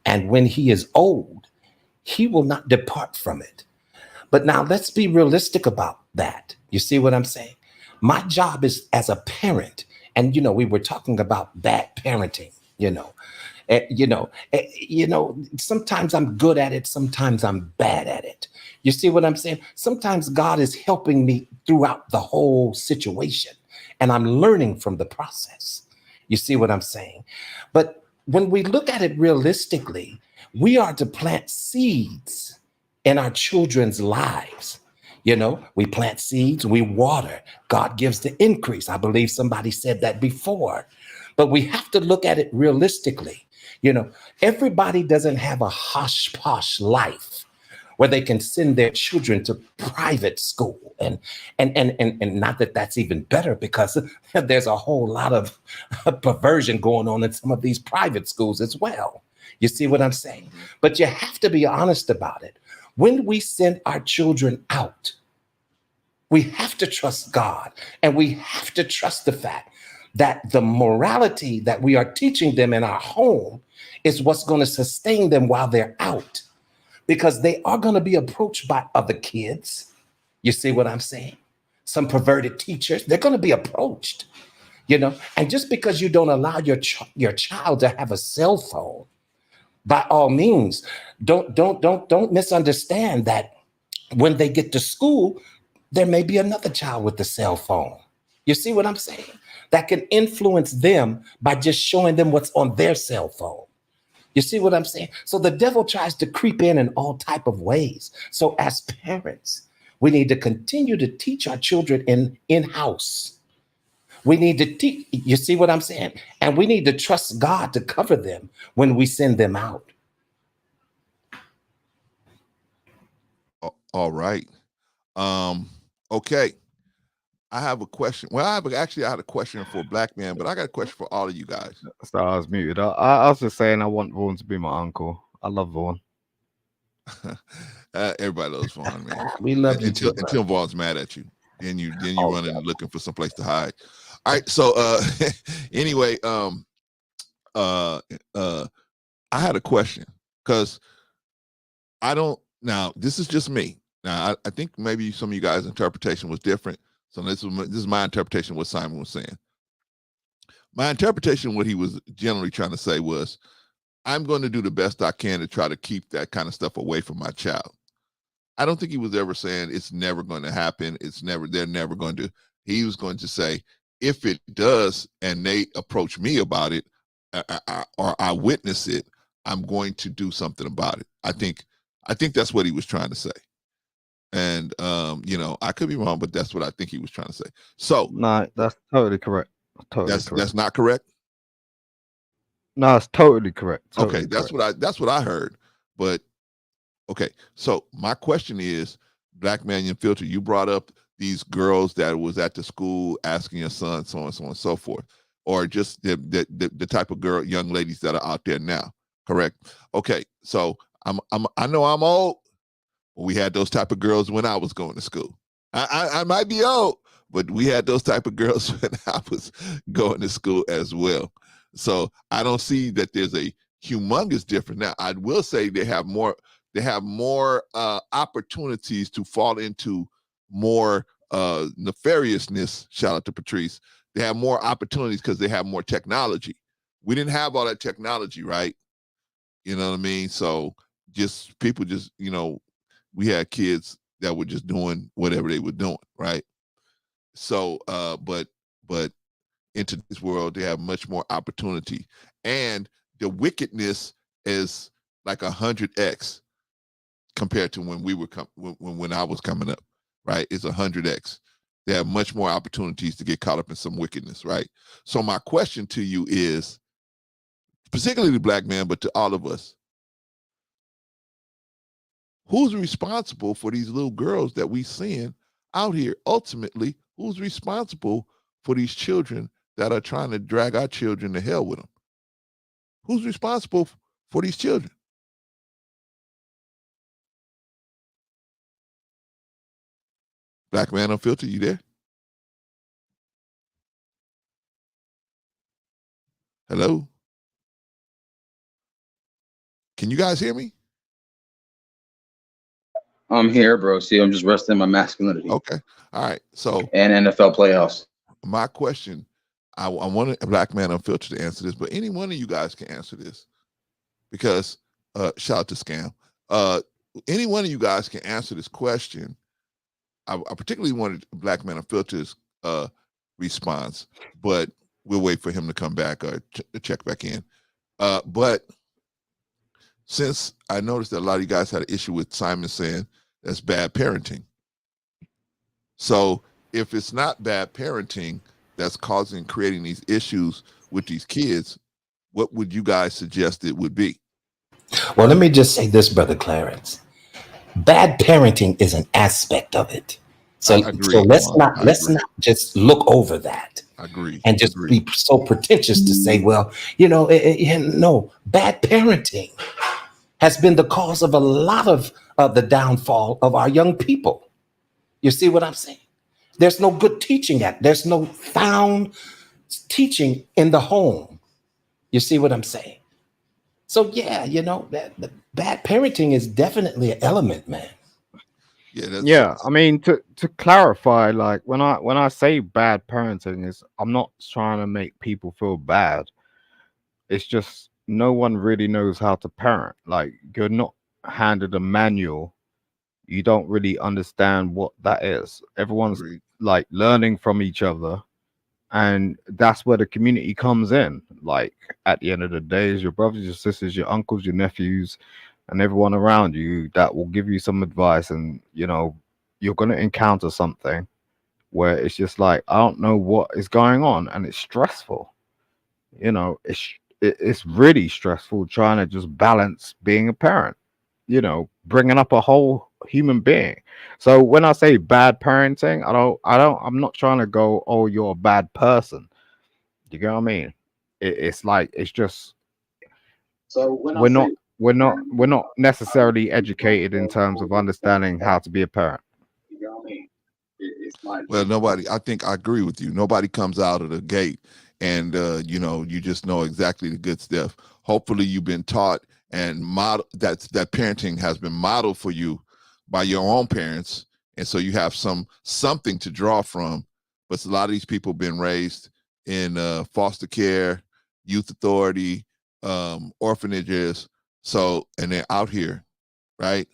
And when he is old, he will not depart from it. But now let's be realistic about that. You see what I'm saying? My job is as a parent. And, we were talking about bad parenting, sometimes I'm good at it. Sometimes I'm bad at it. You see what I'm saying? Sometimes God is helping me throughout the whole situation, and I'm learning from the process. You see what I'm saying? But when we look at it realistically, we are to plant seeds in our children's lives. We plant seeds, we water. God gives the increase. I believe somebody said that before. But we have to look at it realistically. Everybody doesn't have a hush-posh life where they can send their children to private school. And not that that's even better, because there's a whole lot of perversion going on in some of these private schools as well. You see what I'm saying? But you have to be honest about it. When we send our children out, we have to trust God, and we have to trust the fact that the morality that we are teaching them in our home is what's going to sustain them while they're out, because they are going to be approached by other kids. You see what I'm saying? Some perverted teachers, they're going to be approached, and just because you don't allow your child to have a cell phone, by all means, don't misunderstand that when they get to school, there may be another child with the cell phone. You see what I'm saying? That can influence them by just showing them what's on their cell phone. You see what I'm saying? So the devil tries to creep in all type of ways. So as parents, we need to continue to teach our children in-house. We need to teach, you see what I'm saying? And we need to trust God to cover them when we send them out. All right. Okay. I have a question. Well, I had a question for Black Man, but I got a question for all of you guys. So I was muted. I was just saying I want Vaughn to be my uncle. I love Vaughn. Everybody loves Vaughn, man. We love you until Vaughn's mad at you. Then you running and looking for someplace to hide. All right. So anyway, I had a question, because now this is just me. Now I think maybe some of you guys' interpretation was different. So this is my interpretation of what Simon was saying. My interpretation, what he was generally trying to say was, I'm going to do the best I can to try to keep that kind of stuff away from my child. I don't think he was ever saying it's never going to happen. They're never going to. He was going to say, if it does and they approach me about it, or I witness it, I'm going to do something about it. I think that's what he was trying to say. And I could be wrong, but that's what I think he was trying to say. So no, that's totally correct. That's not correct. No, it's totally correct. Okay, that's what I heard. But okay, so my question is, Black Man Unfiltered, you brought up these girls that was at the school asking your son, so on and so forth, or just the type of young ladies that are out there now. Correct? Okay, so I know I'm old. We had those type of girls when I was going to school. I might be old, but we had those type of girls when I was going to school as well. So I don't see that there's a humongous difference. Now, I will say they have more opportunities to fall into more nefariousness, shout out to Patrice, They have more opportunities because they have more technology. We didn't have all that technology, right? You know what I mean? So just people just, you know, we had kids that were just doing whatever they were doing, right? So but in today's world, they have much more opportunity. And the wickedness is like 100x compared to when we were when I was coming up, right? It's 100x. They have much more opportunities to get caught up in some wickedness, right? So my question to you is, particularly the black man, but to all of us, who's responsible for these little girls that we seeing out here? Ultimately, who's responsible for these children that are trying to drag our children to hell with them? Who's responsible for these children? Black man unfiltered, you there? Hello? Can you guys hear me? I'm here, bro. See, I'm just resting my masculinity. Okay. All right. So and NFL playoffs. My question, I want a black man unfiltered to answer this, but any one of you guys can answer this because shout out to Scam. Any one of you guys can answer this question. I particularly wanted black man unfiltered's response, but we'll wait for him to come back or check back in. But since I noticed that a lot of you guys had an issue with Simon saying that's bad parenting. So if it's not bad parenting that's creating these issues with these kids, what would you guys suggest it would be? Well, let me just say this, Brother Clarence. Bad parenting is an aspect of it. So let's not just look over that. Agree. And just be so pretentious to say, well, you know, no, bad parenting has been the cause of a lot of the downfall of our young people. You see what I'm saying? There's no good teaching there's no sound teaching in the home. You see what I'm saying? So yeah, you know, the bad parenting is definitely an element, man. Yeah, I mean, to clarify, like when I say bad parenting, is I'm not trying to make people feel bad. It's just no one really knows how to parent. Like you're not handed a manual. You don't really understand what that is. Everyone's like learning from each other, and that's where the community comes in. Like at the end of the day, is your brothers, your sisters, your uncles, your nephews, and everyone around you that will give you some advice. And you know, you're going to encounter something where it's just like, I don't know what is going on, and it's stressful. You know, it's really stressful trying to just balance being a parent, you know, bringing up a whole human being. So when I say bad parenting, I'm not trying to go, oh, you're a bad person. You get what I mean? It's like, it's just, So when we're not necessarily educated in terms of understanding how to be a parent. Well, nobody, I think I agree with you. Nobody comes out of the gate and, you know, you just know exactly the good stuff. Hopefully you've been taught and that parenting has been modeled for you by your own parents. And so you have something to draw from. But a lot of these people have been raised in foster care, youth authority, orphanages. So, and they're out here, right?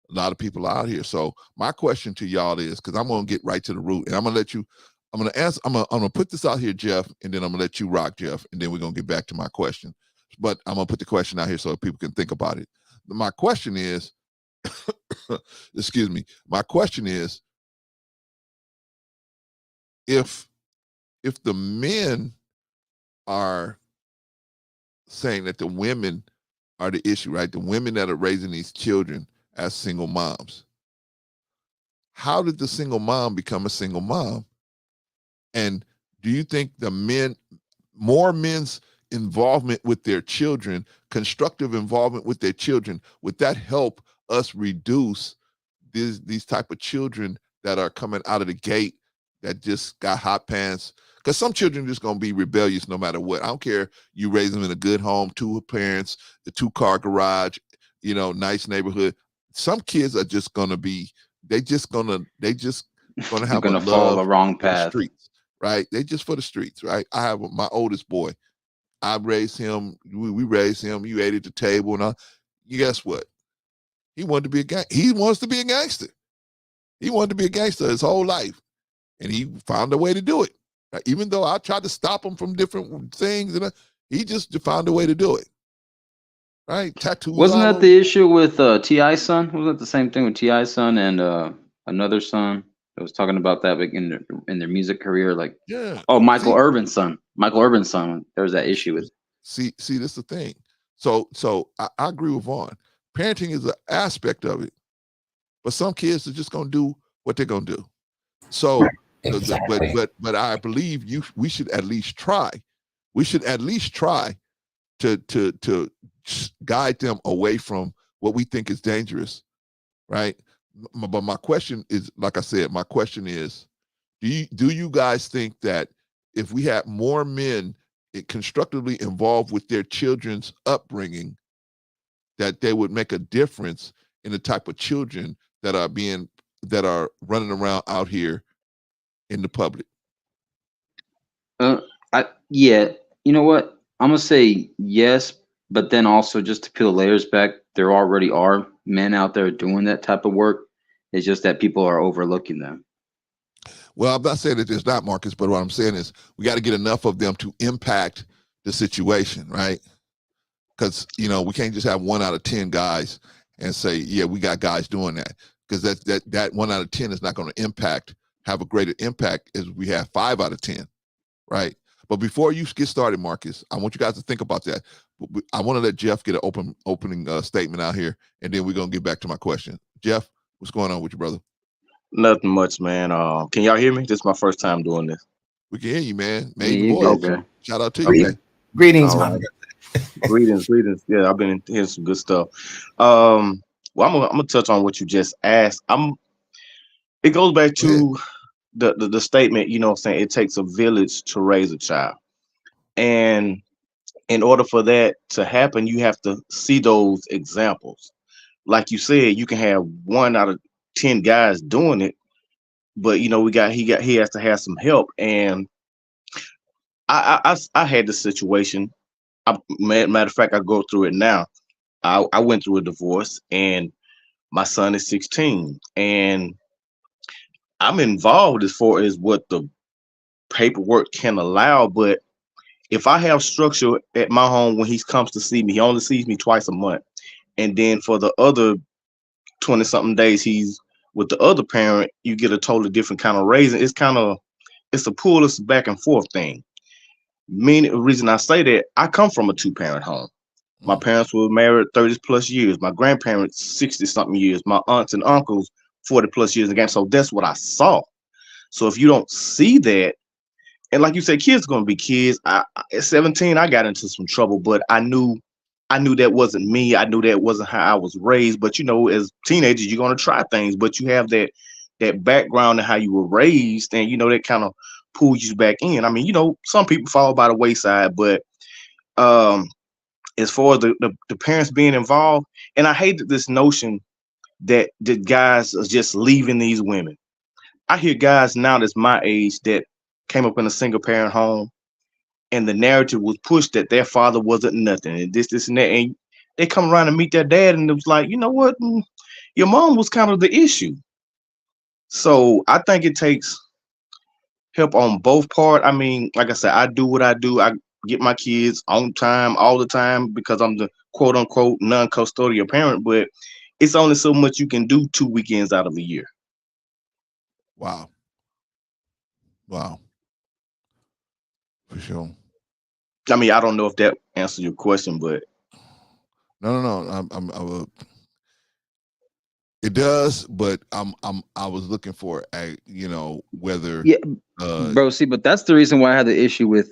A lot of people are out here. So my question to y'all is, because I'm going to get right to the root, and I'm going to let you, I'm going to ask, I'm going to put this out here, Jeff, and then I'm going to let you rock, Jeff, and then we're going to get back to my question. But I'm going to put the question out here so people can think about it. My question is, excuse me, my question is, if the men are saying that the women are the issue, right? The women that are raising these children as single moms. How did the single mom become a single mom? And do you think more men's involvement with their children, constructive involvement with their children, would that help us reduce these type of children that are coming out of the gate that just got hot pants? Because some children are just going to be rebellious no matter what. I don't care. You raise them in a good home, 2 parents, a 2-car garage, you know, nice neighborhood. Some kids are just going to be, they just going to have a love follow the wrong for the path. streets, right? They just for the streets, right? I have my oldest boy. I raised him. We raised him. You ate at the table, and you guess what? He wanted to be a gang. He wants to be a gangster. He wanted to be a gangster his whole life, and he found a way to do it. Right? Even though I tried to stop him from different things, and he just found a way to do it. Right? Tattoos. Wasn't all that over. the issue with T.I.'s son? Wasn't that the same thing with T.I.'s son and another son that was talking about that in their music career? Like, Yeah. oh, Michael Irvin's son. Michael Irvin's son. There was that issue with. See, that's the thing. So I agree with Vaughn. Parenting is an aspect of it, but some kids are just gonna do what they're gonna do. So, but I believe we should at least try. We should at least try to guide them away from what we think is dangerous, right? But my question is, like I said, my question is, do you guys think that if we had more men constructively involved with their children's upbringing, that they would make a difference in the type of children that are running around out here in the public? Yeah, you know what? I'm gonna say yes, but then also just to peel the layers back, there already are men out there doing that type of work. It's just that people are overlooking them. Well, I'm not saying that there's not, Marcus, but what I'm saying is we got to get enough of them to impact the situation, right? Because we can't just have 1 out of 10 guys and say, yeah, we got guys doing that, because that 1 out of 10 is not going to have a greater impact as we have 5 out of 10, right? But before you get started, Marcus, I want you guys to think about that. I want to let Jeff get an opening statement out here, and then we're going to get back to my question. Jeff, what's going on with you, brother? Nothing much, man. Can y'all hear me? This is my first time doing this. We can hear you, man. Maiden voice. Okay. Shout out to you. Okay. Greetings, All right. Greetings. Yeah, I've been hearing some good stuff. Well, I'm gonna touch on what you just asked. It goes back to the statement, what I'm saying, it takes a village to raise a child. And in order for that to happen, you have to see those examples. Like you said, you can have 1 out of 10 guys doing it, but he has to have some help. And I had this situation. Matter of fact, I go through it now. I went through a divorce, and my son is 16, and I'm involved as far as what the paperwork can allow. But if I have structure at my home, when he comes to see me, he only sees me twice a month, and then for the other 20 something days he's with the other parent, you get a totally different kind of raising. It's a pull, it's a back and forth thing. The reason I say that, I come from a 2-parent home. My parents were married 30 plus years. My grandparents 60 something years. My aunts and uncles 40 plus years again. So that's what I saw. So if you don't see that, and like you said, kids are gonna be kids. At 17, I got into some trouble, but I knew that wasn't me. I knew that wasn't how I was raised. But as teenagers, you're gonna try things, but you have that background and how you were raised, and that kind of pulls you back in. I mean, some people fall by the wayside, but as far as the parents being involved, and I hate this notion that the guys are just leaving these women. I hear guys now that's my age that came up in a single parent home, and the narrative was pushed that their father wasn't nothing, and this and that, and they come around and meet their dad, and it was like, you know what, your mom was kind of the issue. So I think it takes help on both parts. I mean, like I said, I do what I do. I get my kids on time all the time because I'm the quote unquote non-custodial parent, but it's only so much you can do 2 weekends out of the year. Wow. For sure. I mean, I don't know if that answers your question, but no. It does, but I was looking for whether Bro. See, but that's the reason why I had the issue with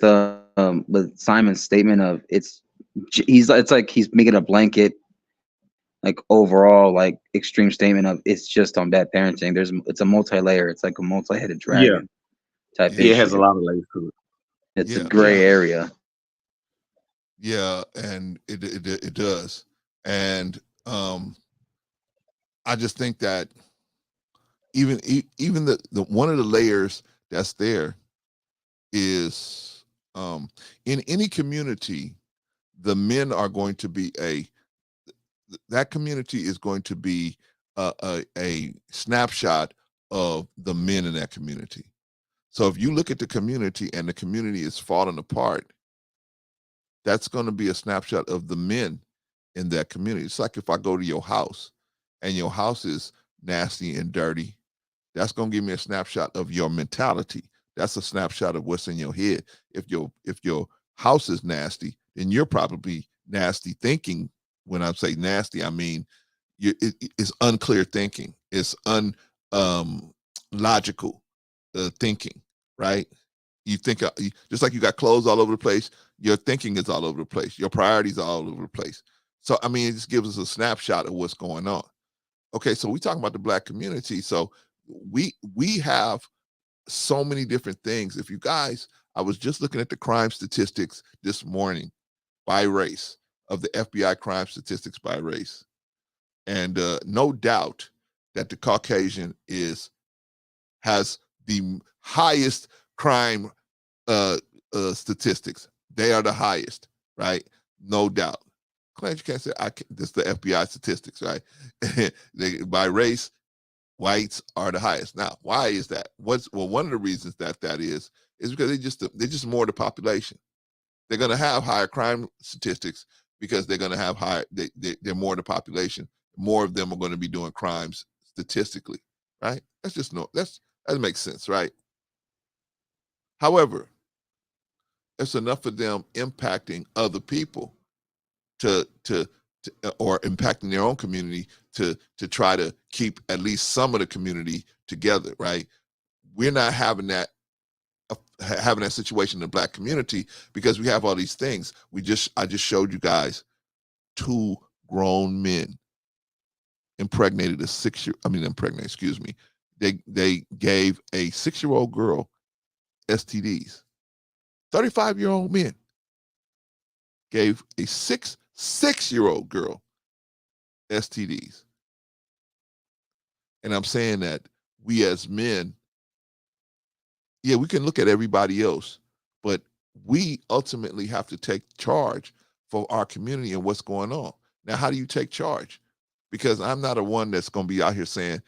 Simon's statement of it's like he's making a blanket, like overall, like extreme statement of it's just on bad parenting. It's a multi-layer. It's like a multi-headed dragon type issue. It has a lot of layers to it. It's a gray area. Yeah, and it does, and I just think that even the one of the layers that's there is in any community, the men are going to be that community is going to be a snapshot of the men in that community. So if you look at the community and the community is falling apart, that's going to be a snapshot of the men in that community. It's like if I go to your house and your house is nasty and dirty, that's going to give me a snapshot of your mentality. That's a snapshot of what's in your head. If your house is nasty, then you're probably nasty thinking. When I say nasty, I mean it's unclear thinking. It's logical thinking, right? You think just like you got clothes all over the place, your thinking is all over the place. Your priorities are all over the place. So, I mean, it just gives us a snapshot of what's going on. Okay, so we're talking about the Black community. So we have so many different things. If you guys, I was just looking at the crime statistics this morning by race, of the FBI crime statistics by race. And no doubt that the Caucasian has the highest crime statistics. They are the highest, right? No doubt. Clarence, you can't say this is the FBI statistics, right? By race, whites are the highest. Now, why is that? One of the reasons that is because they're just more the population. They're going to have higher crime statistics because they're going to have they're more the population. More of them are going to be doing crimes statistically, right? That makes sense, right? However, it's enough of them impacting other people or impacting their own community to try to keep at least some of the community together, right? We're not having that situation in the Black community because we have all these things. I just showed you guys 2 grown men impregnated they gave a 6-year-old girl STDs. 35-year-old men gave a 6-year-old girl STDs. And I'm saying that we as men, yeah, we can look at everybody else, but we ultimately have to take charge for our community and what's going on. Now, how do you take charge? Because I'm not a one that's going to be out here saying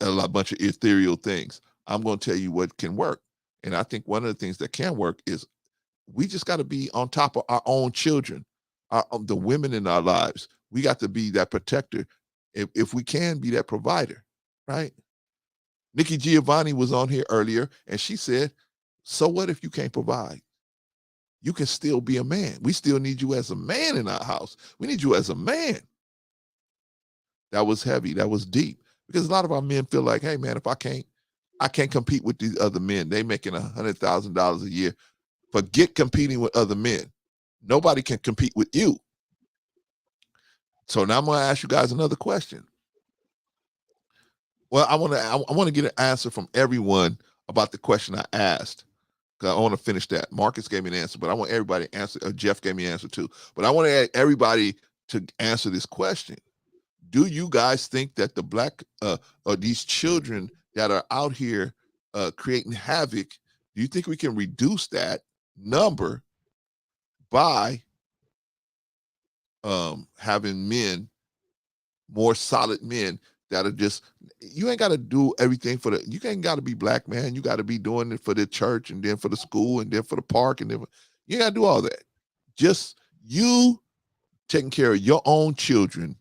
a bunch of ethereal things. I'm going to tell you what can work. And I think one of the things that can work is we just got to be on top of our own children, the women in our lives. We got to be that protector. If we can be that provider, right? Nikki Giovanni was on here earlier and she said, so what if you can't provide? You can still be a man. We still need you as a man in our house. We need you as a man. That was heavy. That was deep. Because a lot of our men feel like, hey man, if I can't compete with these other men. They making $100,000 a year. Forget competing with other men. Nobody can compete with you. So now I'm going to ask you guys another question. Well, I want to get an answer from everyone about the question I asked. I want to finish that. Marcus gave me an answer, but I want everybody to answer. Jeff gave me an answer too. But I want everybody to answer this question. Do you guys think that the Black or these children that are out here creating havoc, do you think we can reduce that number by having men, more solid men that are just, you ain't got to do everything you ain't got to be Black, man. You got to be doing it for the church and then for the school and then for the park and then you got to do all that. Just you taking care of your own children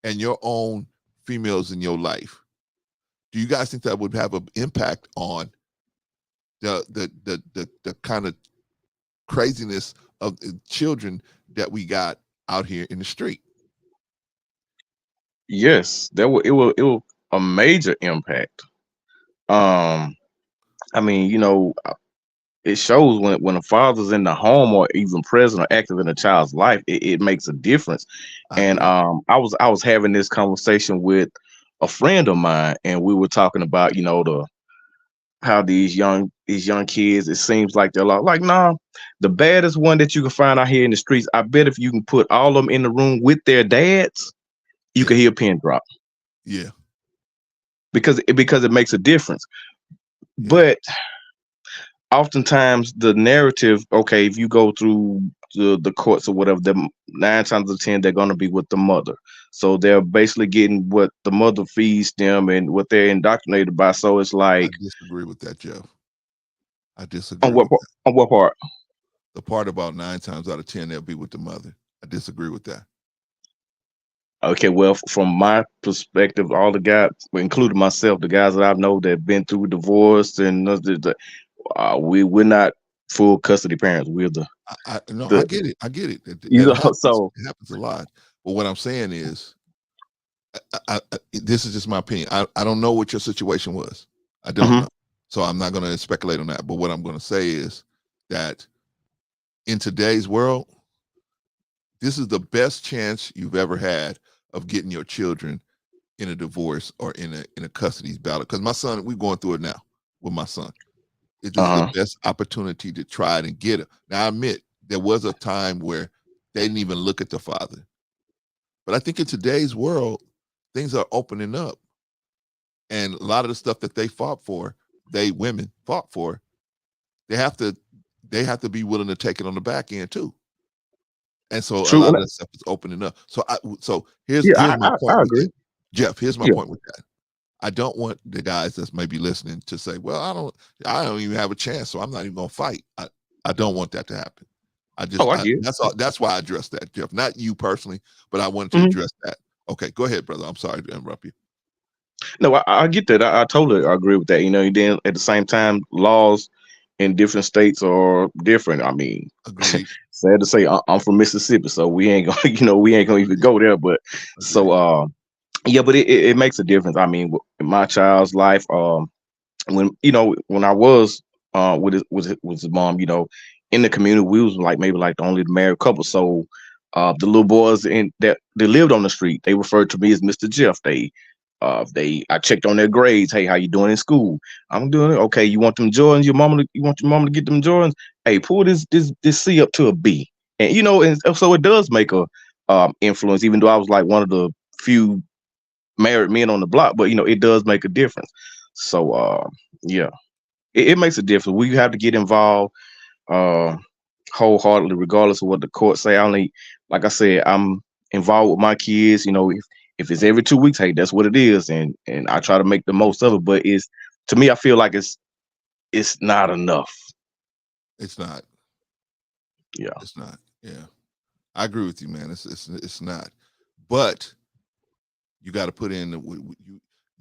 and your own females in your life. Do you guys think that would have an impact on the kind of craziness of children that we got out here in the street? Yes, it will a major impact. I mean, it shows when a father's in the home or even present or active in a child's life, it makes a difference. And I was having this conversation with a friend of mine, and we were talking about how these young kids, it seems like they're like, nah, the baddest one that you can find out here in the streets, I bet if you can put all of them in the room with their dads, you can hear a pin drop. Yeah. Because it makes a difference. But oftentimes the narrative, okay, if you go through the courts or whatever, them 9 times out of 10 they're going to be with the mother. So they're basically getting what the mother feeds them and what they're indoctrinated by. So it's I like, disagree with that, Jeff. I on disagree what with that. on what part? The part about 9 times out of 10 they'll be with the mother. I disagree with that. Okay, well, from my perspective, all the guys, including myself, the guys that I know that have been through divorce and we're not full custody parents. We're I get it. I get it. you That know. happens. So It happens a lot. But what I'm saying is, this is just my opinion. I don't know what your situation was. I don't Mhm. know. So I'm not going to speculate on that. But what I'm going to say is that in today's world, this is the best chance you've ever had of getting your children in a divorce or in a custody battle. Because my son, we're going through it now with my son. This is the best opportunity to try it and get it. Now, I admit there was a time where they didn't even look at the father. But I think in today's world, things are opening up. And a lot of the stuff that they fought for, women fought for, they have to be willing to take it on the back end too. And so a True. lot of that stuff is opening up. So here's Yeah, my point I with agree. that. Jeff, here's my Yeah. point with that. I don't want the guys that's maybe listening to say, well, I don't even have a chance, so I'm not even gonna fight. I don't want that to happen. I get it. That's why I addressed that, Jeff. Not you personally, but I wanted to Mhm. address that. Okay, go ahead, brother. I'm sorry to interrupt you. No, I get that. I totally agree with that. You know, and then at the same time, laws in different states are different. I mean, Agreed. sad to say, I'm from Mississippi, so we ain't gonna, we ain't gonna even go there. But so, yeah, but it makes a difference. I mean, in my child's life, when I was with his mom, in the community, we was like maybe like the only married couple. So, the little boys in that they lived on the street, they referred to me as Mr. Jeff. I checked on their grades. Hey, how you doing in school? I'm doing it. Okay, you want them Jordans? You want your mama to get them Jordans? Hey, pull this C up to a B. And and so it does make a influence, even though I was like one of the few married men on the block, but it does make a difference. So yeah, it makes a difference. We have to get involved uh wholeheartedly, regardless of what the court say. Like I said, I'm involved with my kids. If it's every 2 weeks, hey, that's what it is, and I try to make the most of it. But to me, I feel like it's not enough. It's not. Yeah, it's not. Yeah, I agree with you, man. It's not. But you got to put in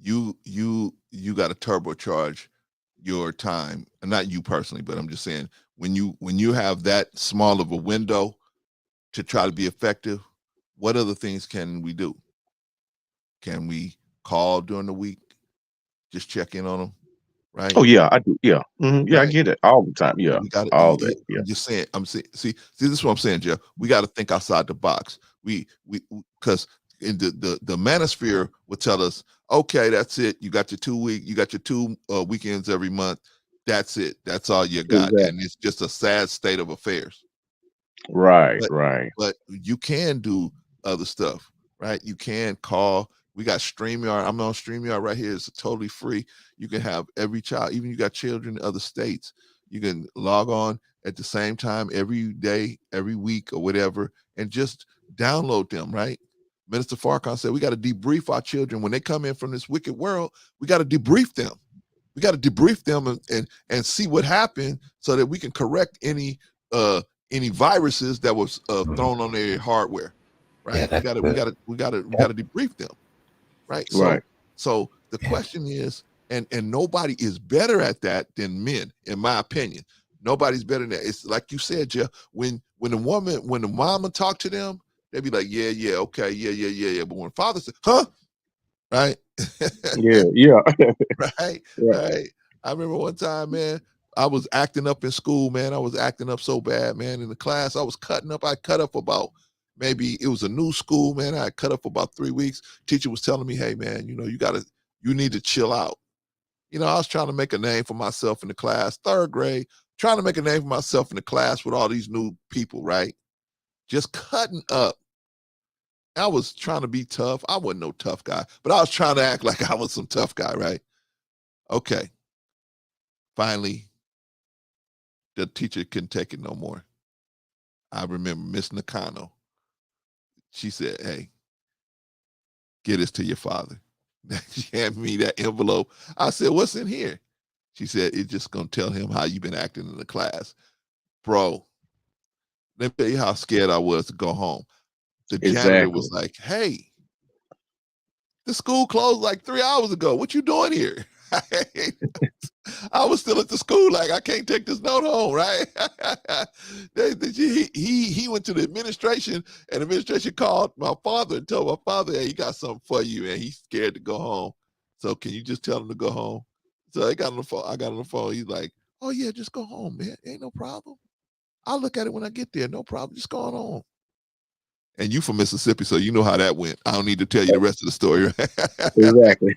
you got to turbocharge your time, and not you personally, but I'm just saying when you have that small of a window to try to be effective, what other things can we do? Can we call during the week, just check in on them, right? Oh yeah, I do. Yeah, yeah, I Right. get it all the time. Yeah, We got all that. Yeah, I'm just saying. See, this is what I'm saying, Jeff. We got to think outside the box. We because in the manosphere will tell us, okay, that's it. You got your 2 week. You got your 2 weekends every month. That's it. That's all you got, exactly. and it's just a sad state of affairs. Right, But right. but you can do other stuff, right? You can call. We got StreamYard. I'm on StreamYard right here. It's totally free. You can have every child, even you got children in other states. You can log on at the same time every day, every week, or whatever, and just download them, right? Minister Farrakhan said we got to debrief our children when they come in from this wicked world. We got to debrief them. We got to debrief them and see what happened so that we can correct any viruses that was thrown on their hardware, right? Yeah, that's we good. got to debrief them, right? Right. So the question is, and nobody is better at that than men, in my opinion. Nobody's better than that. It's like you said, Jeff. When the mama talk to them, they be like, yeah, okay, yeah. But when father said, huh, right? Yeah, yeah. Right. Right. I remember one time, man, I was acting up in school, man. I was acting up so bad, man. In the class, I was cutting up. I cut up about, maybe it was a new school, man. I cut up for about 3 weeks. Teacher was telling me, hey, man, you need to chill out. I was trying to make a name for myself in the class, 3rd grade, trying to make a name for myself in the class with all these new people, right? Just cutting up. I was trying to be tough. I wasn't no tough guy, but I was trying to act like I was some tough guy, right? Okay. Finally, the teacher couldn't take it no more. I remember Miss Nakano. She said, "Hey, get this to your father." She handed me that envelope. I said, "What's in here?" She said, "It's just gonna tell him how you've been acting in the class." Bro, let me tell you how scared I was to go home. The janitor was like, "Hey, the school closed like 3 hours ago. What you doing here?" I was still at the school, like, I can't take this note home, right? He went to the administration, and the administration called my father and told my father, "Hey, he got something for you," and he's scared to go home. So can you just tell him to go home? So I got on the phone. He's like, "Oh yeah, just go home, man. Ain't no problem. I'll look at it when I get there. No problem. Just go on home." And you from Mississippi, so you know how that went. I don't need to tell you the rest of the story. Exactly.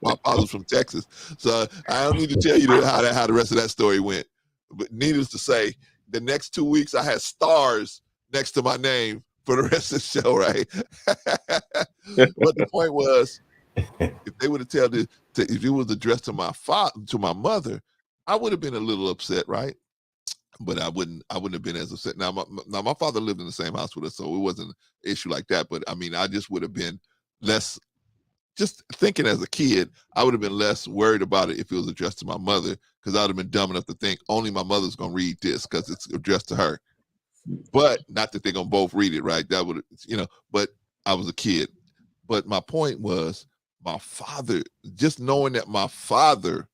My father's from Texas, so I don't need to tell you how the rest of that story went. But needless to say, the next 2 weeks I had stars next to my name for the rest of the show, right? But the point was, if they would have if it was addressed to my mother, I would have been a little upset, right? But I wouldn't have been as upset. Now my father lived in the same house with us, so it wasn't an issue like that. But I mean, I just would have been less, just thinking as a kid, I would have been less worried about it if it was addressed to my mother, because I would have been dumb enough to think only my mother's gonna read this because it's addressed to her. But not that they're gonna both read it, right? That would, but I was a kid. But my point was, my father, just knowing that my father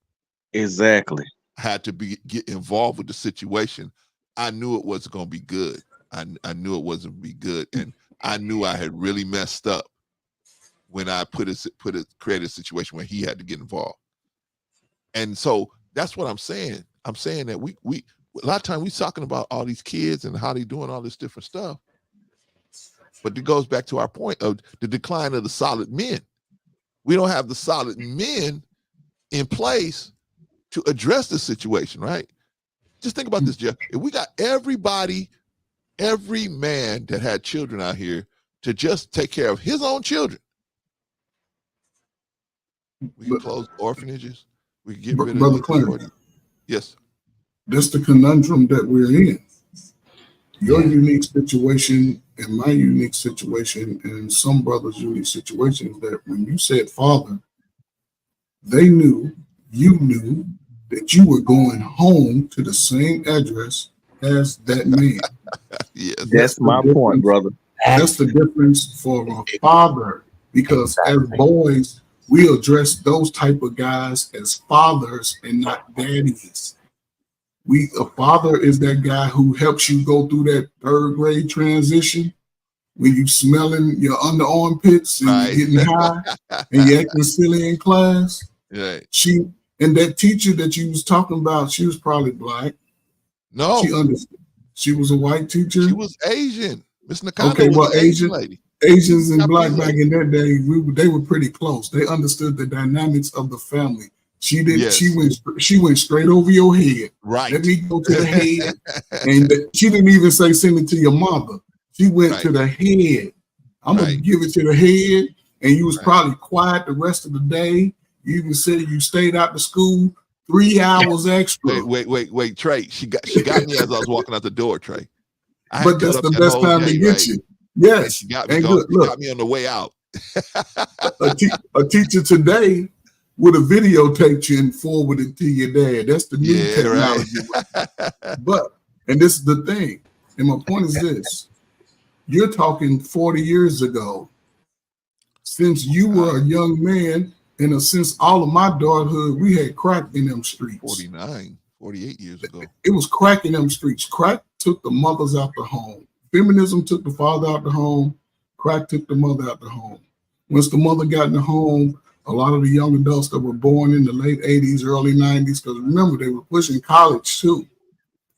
had to get involved with the situation, I knew it wasn't going to be good. I knew it wasn't going to be good, and I knew I had really messed up when I created a situation where he had to get involved. And so that's what I'm saying. I'm saying that we a lot of times we're talking about all these kids and how they doing all this different stuff, but it goes back to our point of the decline of the solid men. We don't have the solid men in place to address the situation, right? Just think about this, Jeff. If we got every man that had children out here to just take care of his own children, we can close orphanages. We can get rid of Brother the Clarence, authority. Yes. That's the conundrum that we're in. Your unique situation and my unique situation and some brothers' unique situation is that when you said father, they knew, you knew, that you were going home to the same address as that man. Yes, that's my point, brother. That's the difference for a father, because as boys, we address those type of guys as fathers and not daddies. A father is that guy who helps you go through that 3rd grade transition when you smelling your under armpits and you're getting high and you're acting silly in class. Right. And that teacher that you was talking about, she was probably black. No. She understood. She was a white teacher. She was Asian. Miss Nakano Okay, was well, an Asian lady. Asians and black back in that day, they were pretty close. They understood the dynamics of the family. She didn't. Yes. She went straight over your head. Right. Let me go to the head, and she didn't even say send it to your mother. She went to the head. I'm gonna give it to the head, and you was probably quiet the rest of the day. You even said you stayed out to school 3 hours extra. Wait, Trey. She got me as I was walking out the door, Trey. But that's the best time to get you. Yes, she got me. And Good. Look, got me on the way out. a teacher today would have videotaped you and forwarded it to your dad. That's the new technology. Right. And this is the thing. And my point is this: you're talking 40 years ago. Since you were a young man, and since all of my daughterhood, we had crack in them streets. 48 years ago. It was crack in them streets. Crack took the mothers out the home. Feminism took the father out the home. Crack took the mother out the home. Once the mother got in the home, a lot of the young adults that were born in the late 80s, early 90s, because remember, they were pushing college too.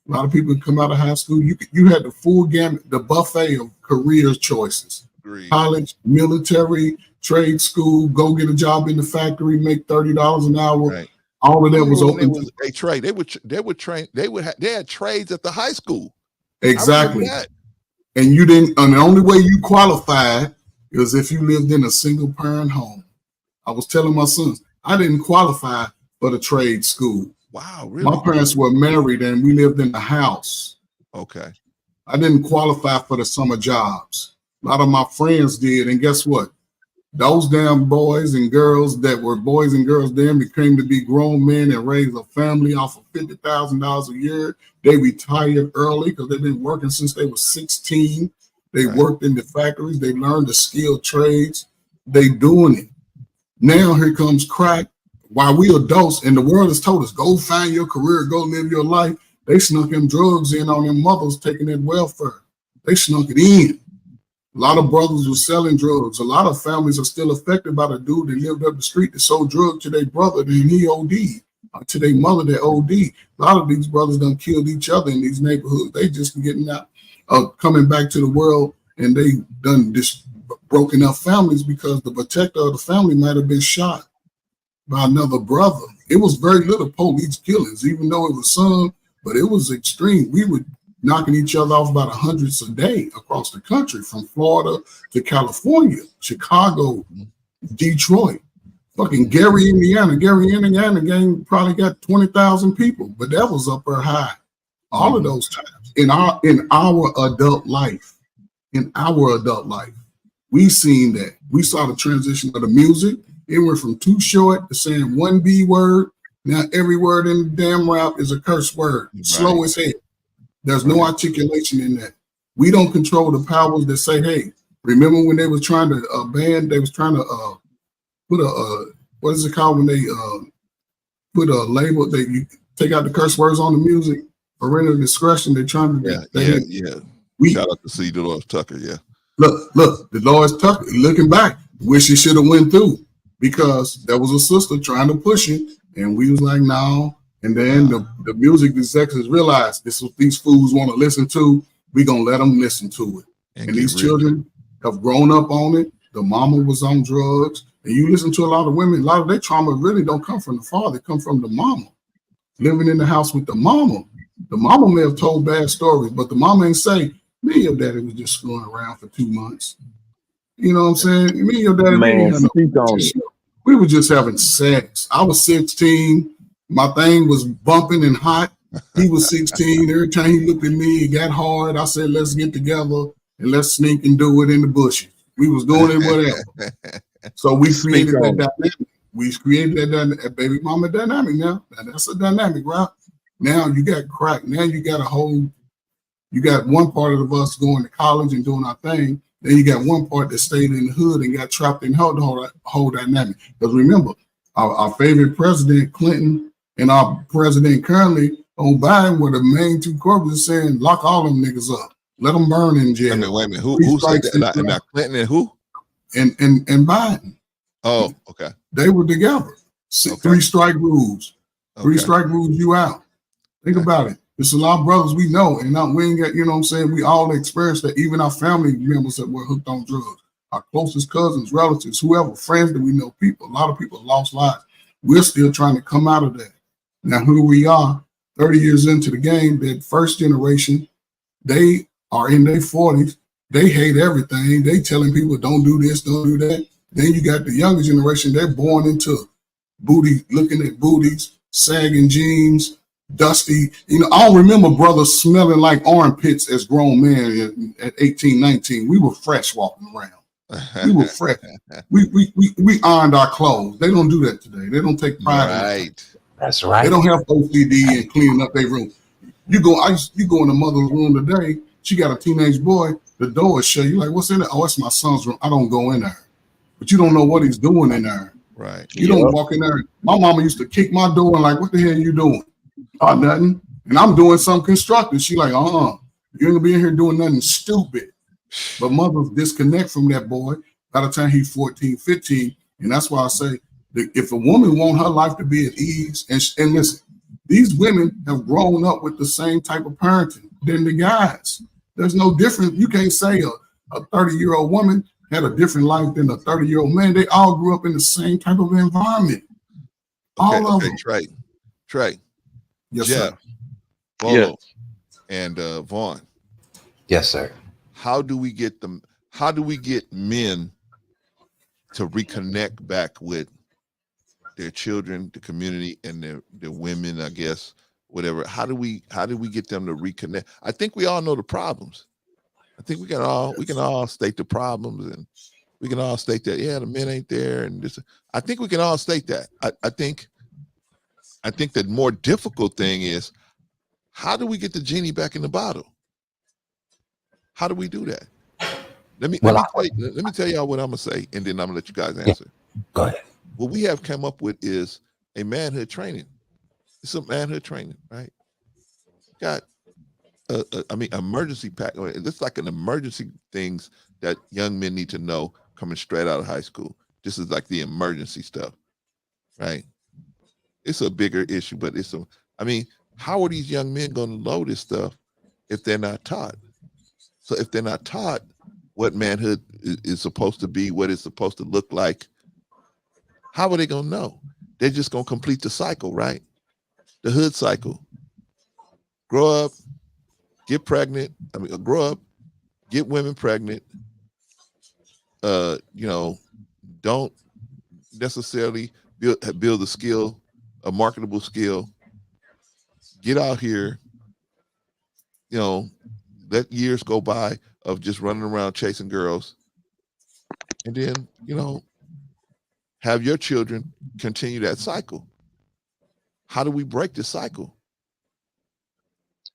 A lot of people come out of high school. You had the full gamut, the buffet of career choices. Agreed. College, military, trade school, go get a job in the factory, make $30 an hour. Right. All of that was open. They had trades at the high school. Exactly. And you didn't, and the only way you qualified is if you lived in a single parent home. I was telling my sons, I didn't qualify for the trade school. Wow, really? My parents were married and we lived in a house. Okay. I didn't qualify for the summer jobs. A lot of my friends did, and guess what? Those damn boys and girls that were boys and girls then became to be grown men and raised a family off of $50,000 a year. They retired early because they've been working since they were 16. They worked in the factories. They learned the skilled trades. They doing it. Now here comes crack. While we adults and the world has told us, go find your career, go live your life, they snuck them drugs in on them mothers taking that welfare. They snuck it in. A lot of brothers were selling drugs. A lot of families are still affected by the dude that lived up the street that sold drugs to their brother and he OD'd, to their mother that OD'd. A lot of these brothers done killed each other in these neighborhoods. They just getting out, coming back to the world, and they done this broken up families because the protector of the family might have been shot by another brother. It was very little police killings, even though it was some, but it was extreme. We were knocking each other off about hundreds a day across the country, from Florida to California, Chicago, Detroit, fucking Gary, Indiana. Gary, Indiana gang probably got 20,000 people, but that was up there high. All of those times in our adult life, we seen that. We saw the transition of the music. It went from too short to saying one B word. Now every word in the damn rap is a curse word. Slow as hell. There's no articulation in that. We don't control the powers that say, hey, remember when they was trying to ban, they was trying to put a, what is it called when they put a label, you take out the curse words on the music, parental discretion, they're trying to, Shout out to C. Dolores Tucker, Look, Dolores Tucker, looking back, wish it should have went through, because there was a sister trying to push it, and we was like, no. And then the music executives realized this is what these fools want to listen to. We're going to let them listen to it. And these children have grown up on it. The mama was on drugs. And you listen to a lot of women, a lot of their trauma really don't come from the father. It come from the mama. Living in the house with the mama. The mama may have told bad stories, but the mama ain't say, me and your daddy was just screwing around for 2 months. You know what I'm saying? Me and your daddy, we were just having sex. I was 16. My thing was bumping and hot. He was 16. Every time he looked at me, it got hard. I said, let's get together and let's sneak and do it in the bushes. We was doing it whatever. So we created that dynamic. We created that baby mama dynamic now. And that's a dynamic, right? Now you got crack. Now you got you got one part of us going to college and doing our thing. Then you got one part that stayed in the hood and got trapped in the whole dynamic. Because remember, our favorite president, Clinton, and our president currently on Biden were the main two corporates saying, lock all them niggas up. Let them burn in jail. Wait a minute. Who said that? Now Clinton and who? And Biden. Oh, okay. They were together. 3 strike rules. 3 strike rules, you out. Think about it. There's a lot of brothers we know, and we ain't got, you know what I'm saying? We all experienced that, even our family members that were hooked on drugs. Our closest cousins, relatives, whoever, friends that we know, people, a lot of people lost lives. We're still trying to come out of that. Now, who we are, 30 years into the game, that first generation, they are in their 40s. They hate everything. They telling people, don't do this, don't do that. Then you got the younger generation, they're born into booty, looking at booties, sagging jeans, dusty. You know, I don't remember brothers smelling like armpits as grown men at 18, 19. We were fresh walking around. We were fresh. We ironed our clothes. They don't do that today. They don't take pride in it. That's right. They don't have OCD and cleaning up their room. You go in the mother's room today, she got a teenage boy, the door is shut. You're like, what's in there? Oh, it's my son's room. I don't go in there. But you don't know what he's doing in there. Right. You don't walk in there. My mama used to kick my door and like, what the hell are you doing? Oh, nothing. And I'm doing something constructive. She like, you ain't gonna be in here doing nothing stupid. But mothers disconnect from that boy by the time he's 14, 15. And that's why I say, that if a woman want her life to be at ease, and listen, these women have grown up with the same type of parenting than the guys. There's no difference. You can't say a 30-year-old woman had a different life than a 30-year-old man. They all grew up in the same type of environment. All of them. Trey. Yes, Jeff, sir. Bolo, and Vaughn. Yes, sir. How do we get men to reconnect back with their children, the community, and their women, I guess, whatever. How do we get them to reconnect? I think we all know the problems. I think we can all state the problems, and we can all state that the men ain't there, and this. I think we can all state that. I think the more difficult thing is, how do we get the genie back in the bottle? How do we do that? Let me tell y'all what I'm gonna say, and then I'm gonna let you guys answer. Go ahead. What we have come up with is a manhood training. It's a manhood training, right? Got emergency pack. It's like an emergency things that young men need to know coming straight out of high school. This is like the emergency stuff, right? It's a bigger issue, but how are these young men going to know this stuff if they're not taught? So if they're not taught what manhood is supposed to be, what it's supposed to look like, how are they going to know? They're just going to complete the cycle, right? The hood cycle. Grow up, get pregnant. Grow up, get women pregnant. Don't necessarily build a skill, a marketable skill. Get out here, let years go by of just running around chasing girls, and then, have your children continue that cycle. How do we break the cycle?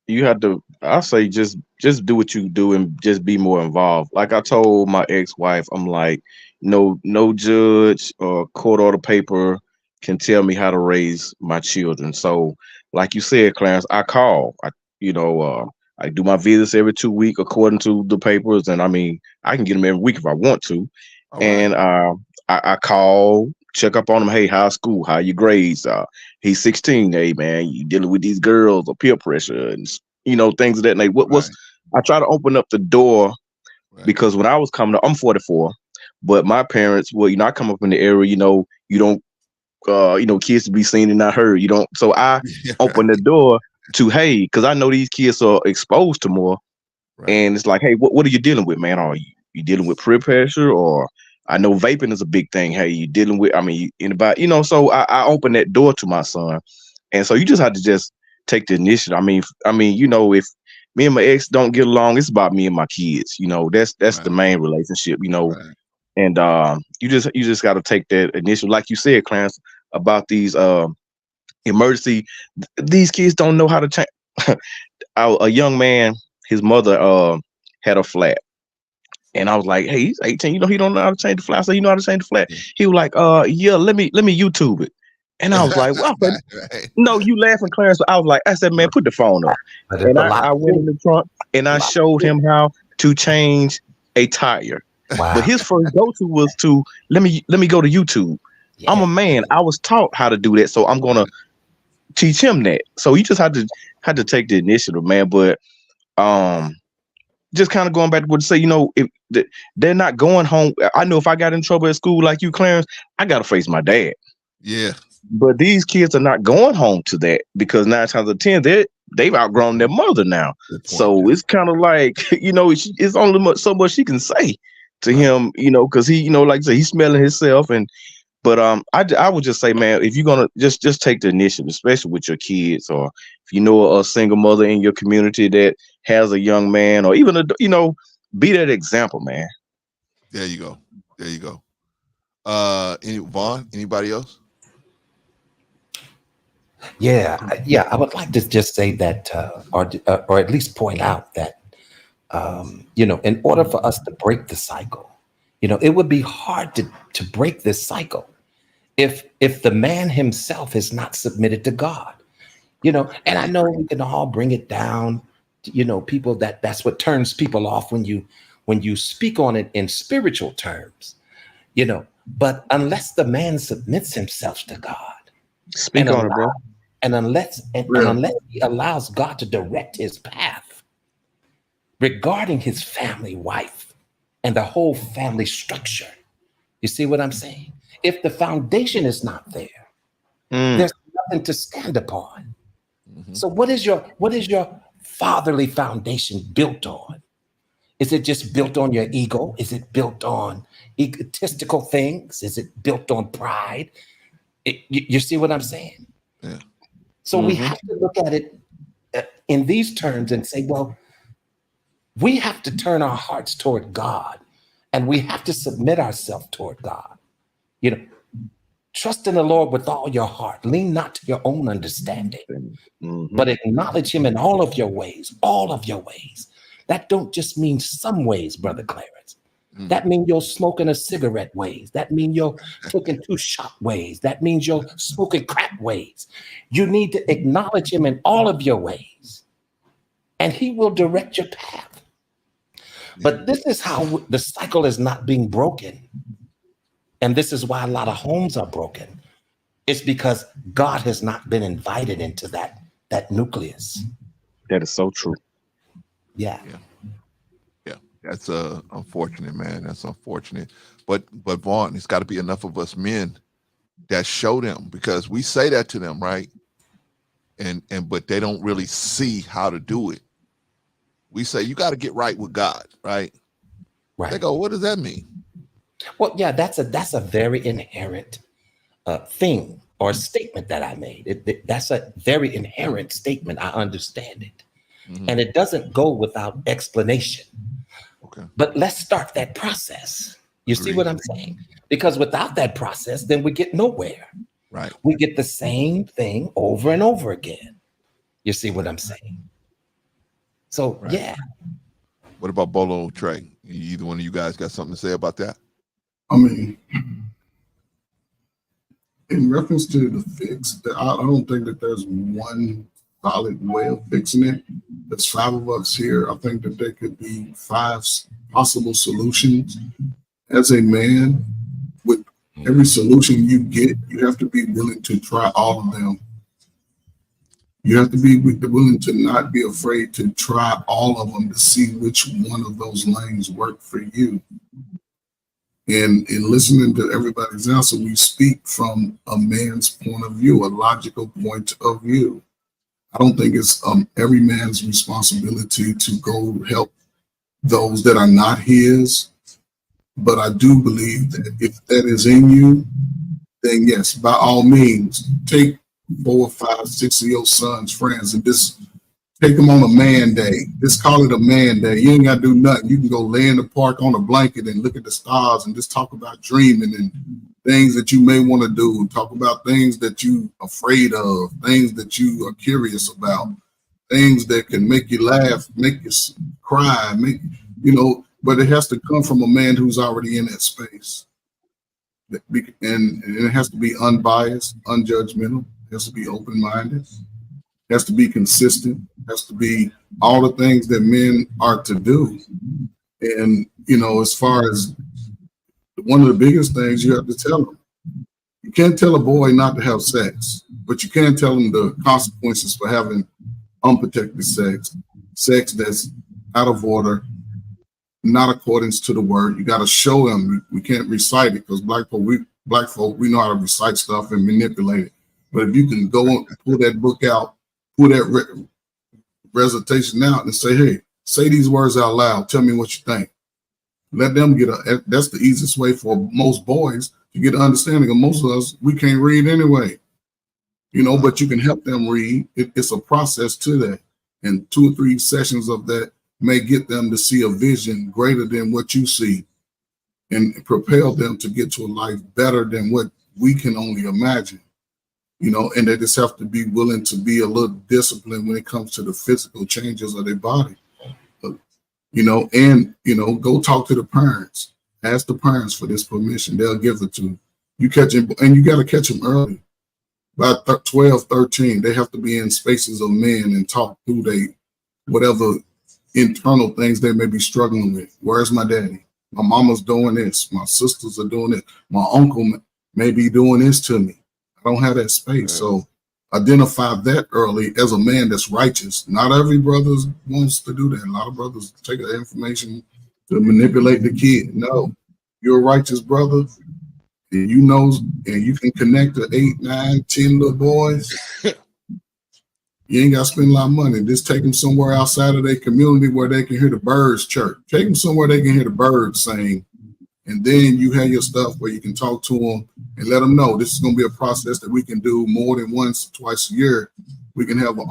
You have to, I say, just do what you do and just be more involved. Like I told my ex-wife, I'm like, no judge or court order paper can tell me how to raise my children. So like you said, Clarence, I call. I do my visits every 2 weeks according to the papers, and I can get them every week if I want to. And I call, check up on them. Hey, how's school? How your grades? He's 16. Hey, man, you dealing with these girls or peer pressure and things of that nature. I try to open up the door because when I was coming up, I'm 44, but my parents, I come up in the area, you don't, kids to be seen and not heard. You don't. So I open the door to, hey, because I know these kids are exposed to more, and it's like, hey, what are you dealing with, man? Are you dealing with peer pressure, or I know vaping is a big thing. Hey, you dealing with, anybody, so I open that door to my son. And so you just have to just take the initiative. If me and my ex don't get along, it's about me and my kids. That's the main relationship, and you just got to take that initiative. Like you said, Clarence, about these emergency, these kids don't know how to change. A young man, his mother had a flat. And I was like, hey, he's 18. He don't know how to change the flat. I said, you know how to change the flat? He was like, yeah, let me YouTube it. And I was like, well, no, you laughing, Clarence. I said, man, put the phone up. And I went in the trunk and I showed him how to change a tire. Wow. But his first go-to was to let me go to YouTube. Yeah. I'm a man. I was taught how to do that, so I'm gonna teach him that. So you just had to take the initiative, man. But just kind of going back to what to say, if they're not going home. I know if I got in trouble at school like you, Clarence, I got to face my dad. Yeah. But these kids are not going home to that because 9 times out of 10, they've outgrown their mother now. So it's kind of like, it's only so much she can say to him, because he, like I said, he's smelling himself. But I would just say, man, if you're gonna just take the initiative, especially with your kids, or if you know a single mother in your community that has a young man, or even be that example, man. There you go. Vaughn, anybody else? Yeah. I would like to just say that, or at least point out that, in order for us to break the cycle, it would be hard to break this cycle if the man himself is not submitted to God, and I know we can all bring it down, people that's what turns people off when you speak on it in spiritual terms, but unless the man submits himself to God, speak on it, bro. And unless he allows God to direct his path regarding his family, wife, and the whole family structure. You see what I'm saying? If the foundation is not there, there's nothing to stand upon. Mm-hmm. So what is your fatherly foundation built on? Is it just built on your ego? Is it built on egotistical things? Is it built on pride? You see what I'm saying? Yeah. So we have to look at it in these terms and say, well, we have to turn our hearts toward God, and we have to submit ourselves toward God. You know, trust in the Lord with all your heart. Lean not to your own understanding, but acknowledge him in all of your ways, all of your ways. That don't just mean some ways, Brother Clarence. That means you're smoking a cigarette ways. That means you're taking 2 shot ways. That means you're smoking crack ways. You need to acknowledge him in all of your ways, and he will direct your path. But this is how the cycle is not being broken. And this is why a lot of homes are broken. It's because God has not been invited into that nucleus. That is so true. Yeah. That's unfortunate, man. That's unfortunate. But Vaughn, it's got to be enough of us men that show them, because we say that to them, right? And but they don't really see how to do it. We say you got to get right with God, right? Right. They go, what does that mean? Well, yeah, that's a very inherent thing or statement that I made. That's a very inherent statement. I understand it. And it doesn't go without explanation. Okay. But let's start that process. You see what I'm saying? Because without that process, then we get nowhere. Right. We get the same thing over and over again. You see what I'm saying? So, yeah. What about Bolo, Trey? Either one of you guys got something to say about that? I mean, in reference to the fix, I don't think that there's one solid way of fixing it. There's 5 of us here. I think that there could be 5 possible solutions. As a man, with every solution you get, you have to be willing to try all of them. You have to be willing to not be afraid to try all of them to see which one of those lanes work for you. And in listening to everybody's answer, we speak from a man's point of view, a logical point of view. I don't think it's every man's responsibility to go help those that are not his. But I do believe that if that is in you, then yes, by all means, take 4, 5, 6 of your son's friends and just take them on a man day. Just call it a man day. You ain't got to do nothing. You can go lay in the park on a blanket and look at the stars and just talk about dreaming and things that you may want to do. Talk about things that you afraid of, things that you are curious about, things that can make you laugh, make you cry, but it has to come from a man who's already in that space. And it has to be unbiased, unjudgmental. It has to be open-minded. It has to be consistent. It has to be all the things that men are to do. And, as far as one of the biggest things you have to tell them, you can't tell a boy not to have sex, but you can tell him the consequences for having unprotected sex that's out of order, not according to the word. You got to show them. We can't recite it because black folk, we know how to recite stuff and manipulate it. But if you can go and pull that book out, pull that recitation out and say, hey, say these words out loud. Tell me what you think. Let them that's the easiest way for most boys to get an understanding. Of most of us, we can't read anyway, but you can help them read. It's a process to that. And 2 or 3 sessions of that may get them to see a vision greater than what you see and propel them to get to a life better than what we can only imagine. And they just have to be willing to be a little disciplined when it comes to the physical changes of their body. Go talk to the parents. Ask the parents for this permission. They'll give it to you. You catch them, and you got to catch them early. By 12, 13, they have to be in spaces of men and talk through whatever internal things they may be struggling with. Where's my daddy? My mama's doing this. My sisters are doing it. My uncle may be doing this to me. I don't have that space. So identify that early as a man that's righteous. Not every brother wants to do that. A lot of brothers take the information to manipulate the kid. No, you're a righteous brother. And and you can connect to 8, 9, 10 little boys. You ain't got to spend a lot of money. Just take them somewhere outside of their community where they can hear the birds chirp. Take them somewhere they can hear the birds sing. And then you have your stuff where you can talk to them and let them know this is going to be a process that we can do more than once, twice a year. We can have an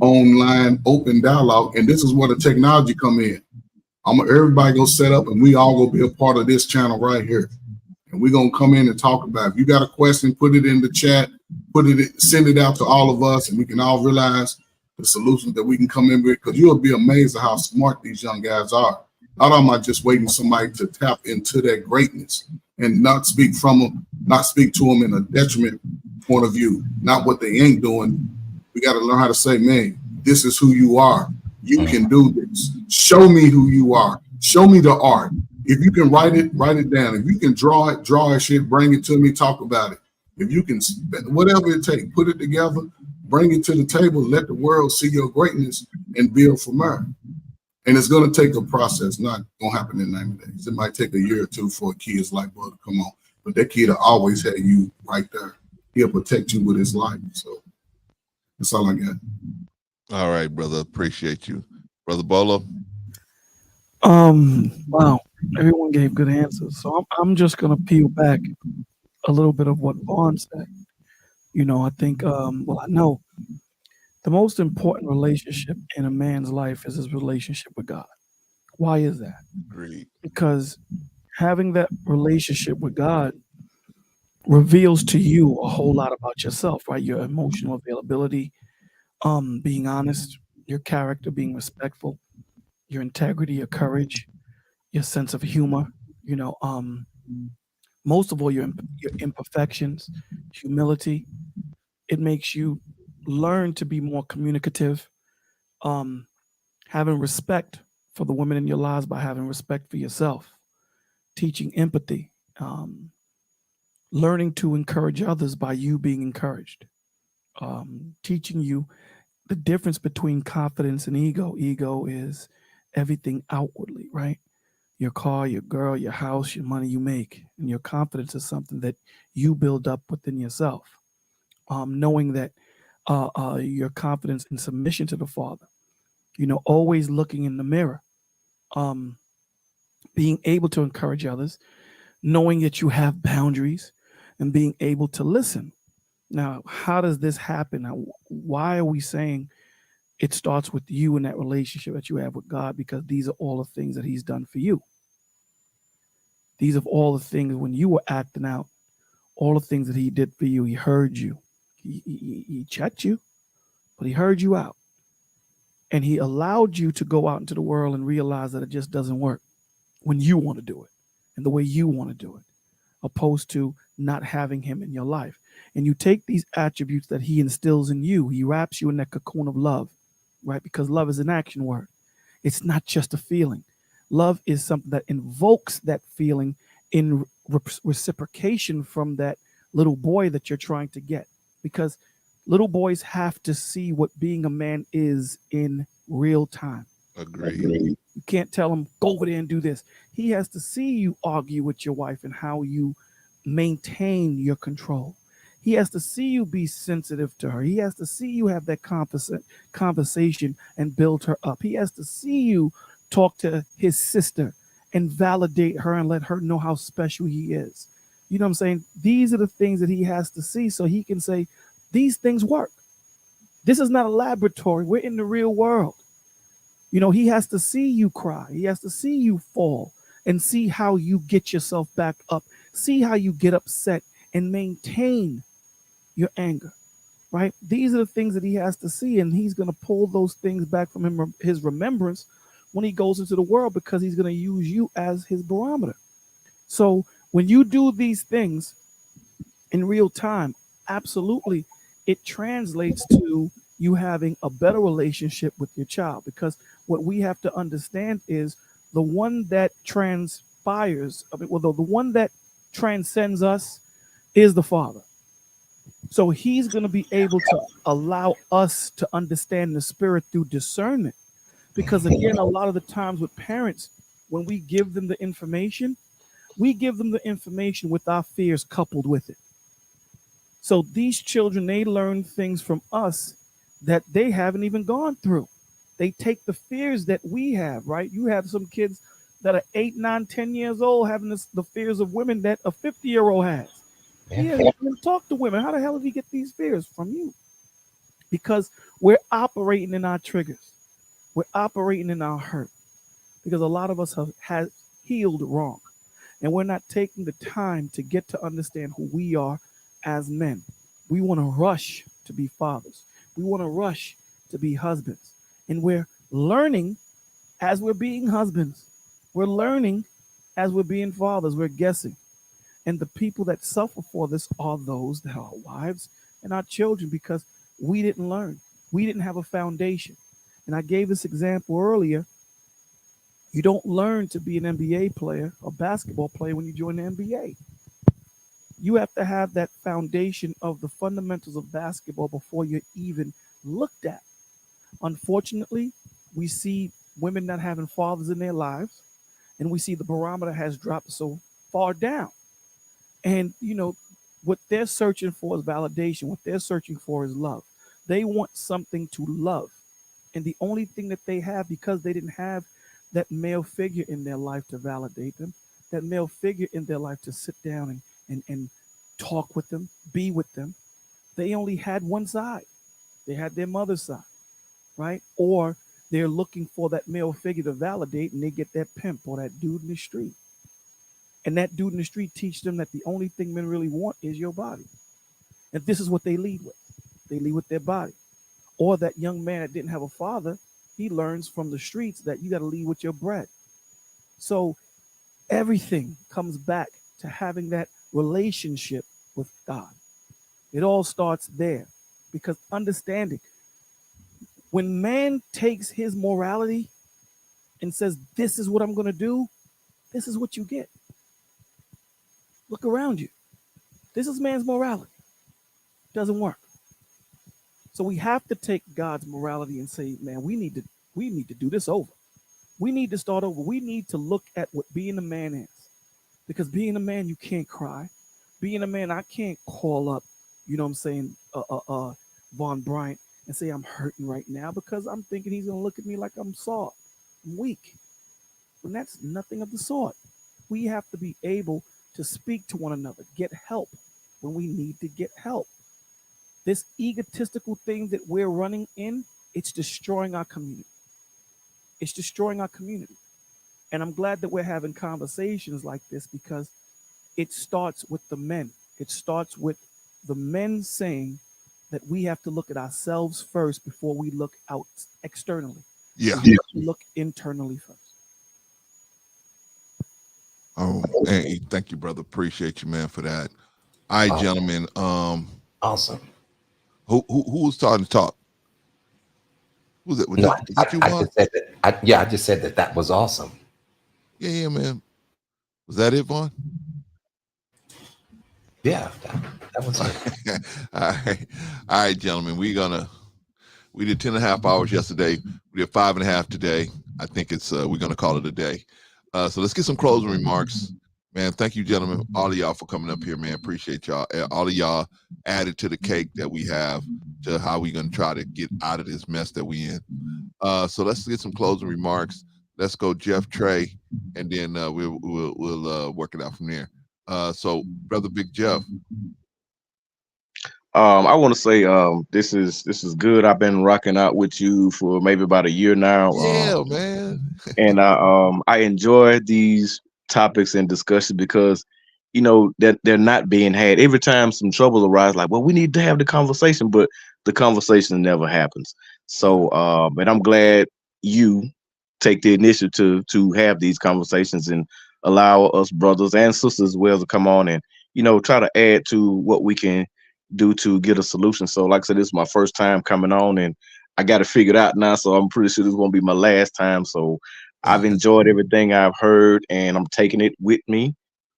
online open dialogue, and this is where the technology come in. Everybody go set up, and we all go be a part of this channel right here. And we're gonna come in and talk about it. If you got a question, put it in the chat, send it out to all of us, and we can all realize the solutions that we can come in with, because you'll be amazed at how smart these young guys are. Not am I just waiting somebody to tap into their greatness and not speak to them in a detriment point of view, not what they ain't doing. We got to learn how to say, man, this is who you are. You can do this. Show me who you are. Show me the art. If you can write it down. If you can draw it, shit, bring it to me, talk about it. If you can, whatever it takes, put it together, bring it to the table, let the world see your greatness and build from there. And it's going to take a process, not going to happen in 90 days. It might take a year or two for a kid's life, bro, to come on. But that kid will always have you right there. He'll protect you with his life. So that's all I got. All right, brother. Appreciate you. Brother Bolo. Wow. Everyone gave good answers. So I'm just gonna peel back a little bit of what Vaughn said. I think I know the most important relationship in a man's life is his relationship with God. Why is that? Agreed. Because having that relationship with God reveals to you a whole lot about yourself, right? Your emotional availability, being honest, your character, being respectful, your integrity, your courage, your sense of humor, most of all, your imperfections, humility. It makes you learn to be more communicative, having respect for the women in your lives by having respect for yourself, teaching empathy, learning to encourage others by you being encouraged, teaching you the difference between confidence and ego. Ego is everything outwardly, right? Your car, your girl, your house, your money you make. And your confidence is something that you build up within yourself. Knowing that your confidence in submission to the Father, always looking in the mirror, being able to encourage others, knowing that you have boundaries, and being able to listen. Now, how does this happen? Now, why are we saying it starts with you and that relationship that you have with God? Because these are all the things that He's done for you. These are all the things when you were acting out, all the things that He did for you. He heard you. He checked you, but He heard you out. And He allowed you to go out into the world and realize that it just doesn't work when you want to do it and the way you want to do it, opposed to not having Him in your life. And you take these attributes that He instills in you. He wraps you in that cocoon of love, right? Because love is an action word. It's not just a feeling. Love is something that invokes that feeling in reciprocation from that little boy that you're trying to get. Because little boys have to see what being a man is in real time. Agreed. You can't tell him, go over there and do this. He has to see you argue with your wife and how you maintain your control. He has to see you be sensitive to her. He has to see you have that conversation and build her up. He has to see you talk to his sister and validate her and let her know how special he is. You know what I'm saying? These are the things that he has to see so he can say, these things work. This is not a laboratory. We're in the real world. He has to see you cry. He has to see you fall and see how you get yourself back up. See how you get upset and maintain your anger, right? These are the things that he has to see, and he's going to pull those things back from him, his remembrance, when he goes into the world, because he's going to use you as his barometer. So when you do these things in real time, absolutely, it translates to you having a better relationship with your child, because what we have to understand is the one that transpires, the one that transcends us is the Father. So he's going to be able to allow us to understand the Spirit through discernment. Because again, a lot of the times with parents, when we give them the information, we give them the information with our fears coupled with it. So these children, they learn things from us that they haven't even gone through. They take the fears that we have, right? You have some kids that are 8, 9, 10 years old having the fears of women that a 50-year-old has. Yeah, talk to women. How the hell did he get these fears? From you. Because we're operating in our triggers. We're operating in our hurt. Because a lot of us have healed wrong. And we're not taking the time to get to understand who we are as men. We want to rush to be fathers. We want to rush to be husbands. And we're learning as we're being husbands. We're learning as we're being fathers. We're guessing. And the people that suffer for this are those that are our wives and our children, because we didn't learn. We didn't have a foundation. And I gave this example earlier. You don't learn to be an NBA player or basketball player when you join the NBA. You have to have that foundation of the fundamentals of basketball before you're even looked at. Unfortunately, we see women not having fathers in their lives, and we see the barometer has dropped so far down. And, what they're searching for is validation. What they're searching for is love. They want something to love. And the only thing that they have, because they didn't have that male figure in their life to validate them, that male figure in their life to sit down and talk with them, be with them, they only had one side. They had their mother's side, right? Or they're looking for that male figure to validate, and they get that pimp or that dude in the street. And that dude in the street teach them that the only thing men really want is your body. And this is what they lead with. They lead with their body. Or that young man that didn't have a father, he learns from the streets that you got to lead with your bread. So everything comes back to having that relationship with God. It all starts there, because understanding, when man takes his morality and says, this is what I'm going to do, this is what you get. Look around you. This is man's morality. Doesn't work. So we have to take God's morality and say, man, we need to do this over. We need to start over. We need to look at what being a man is. Because being a man, you can't cry. Being a man, I can't call up, Von Bryant and say I'm hurting right now, because I'm thinking he's going to look at me like I'm soft, I'm weak. When that's nothing of the sort. We have to be able to speak to one another, get help when we need to get help. This egotistical thing that we're running in, it's destroying our community. It's destroying our community. And I'm glad that we're having conversations like this, because it starts with the men. It starts with the men saying that we have to look at ourselves first before we look out externally. Yeah. We have to look internally first. Oh, hey, thank you, brother. Appreciate you, man, for that. All right, gentlemen. Awesome. Who was starting to talk? Was it? Was that you, Vaughn? Just said that. I just said that was awesome. Yeah, man. Was that it, Vaughn? Yeah, that was it. All right, gentlemen. We did 10.5 hours yesterday. We did 5.5 today. I think we're gonna call it a day. So let's get some closing remarks. Man, thank you, gentlemen, all of y'all for coming up here, man. Appreciate y'all. All of y'all added to the cake that we have to how we're gonna try to get out of this mess that we in. So let's get some closing remarks. Let's go, Jeff, Trey, and then we'll work it out from there. So, brother Big Jeff. I want to say this is good. I've been rocking out with you for maybe about a year now. Yeah, man. And I enjoy these topics and discussions, because that they're not being had. Every time some trouble arises, like, well, we need to have the conversation, but the conversation never happens. So and I'm glad you take the initiative to have these conversations and allow us brothers and sisters as well to come on and try to add to what we can do to get a solution. So like I said, this is my first time coming on, and I got it figured out now, so I'm pretty sure this won't be my last time. So I've enjoyed everything I've heard, and I'm taking it with me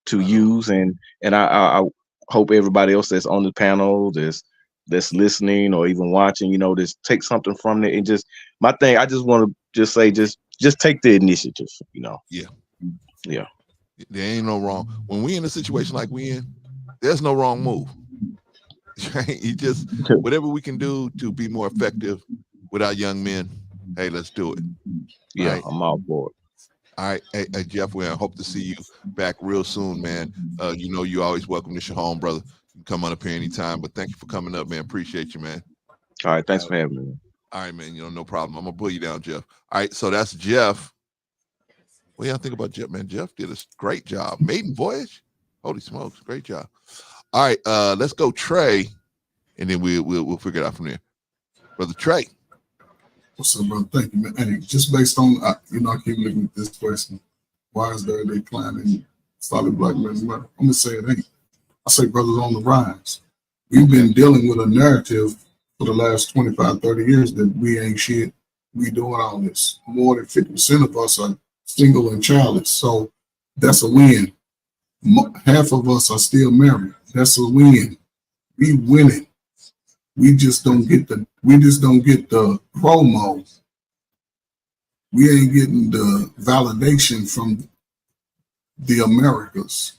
to use, and I hope everybody else that's on the panel, that's listening or even watching, just take something from it. And just my thing, I just want to just say, just take the initiative. Yeah. There ain't no wrong. When we in a situation like we in, there's no wrong move. Right? You just whatever we can do to be more effective with our young men. Hey, let's do it. Yeah, right? I'm all for it. All right, hey, Jeff, we hope to see you back real soon, man. You know you always welcome. This your home, brother. You can come on up here anytime. But thank you for coming up, man. Appreciate you, man. All right, thanks for having me. All right, man. You know, no problem. I'm gonna pull you down, Jeff. All right, so that's Jeff. What do y'all think about Jeff, man? Jeff did a great job. Maiden voyage. Holy smokes, great job. All right, let's go, Trey, and then we'll figure it out from there. Brother Trey. What's up, brother? Thank you, man. Hey, just based on, I keep looking at this question. Why is there a decline in solid black men's money? I'm going to say it ain't. I say brothers on the rise. We've been dealing with a narrative for the last 25, 30 years that we ain't shit. We doing all this. More than 50% of us are single and childless. So that's a win. Half of us are still married. That's a win. We winning. We just don't get the promo. We ain't getting the validation from the Americas,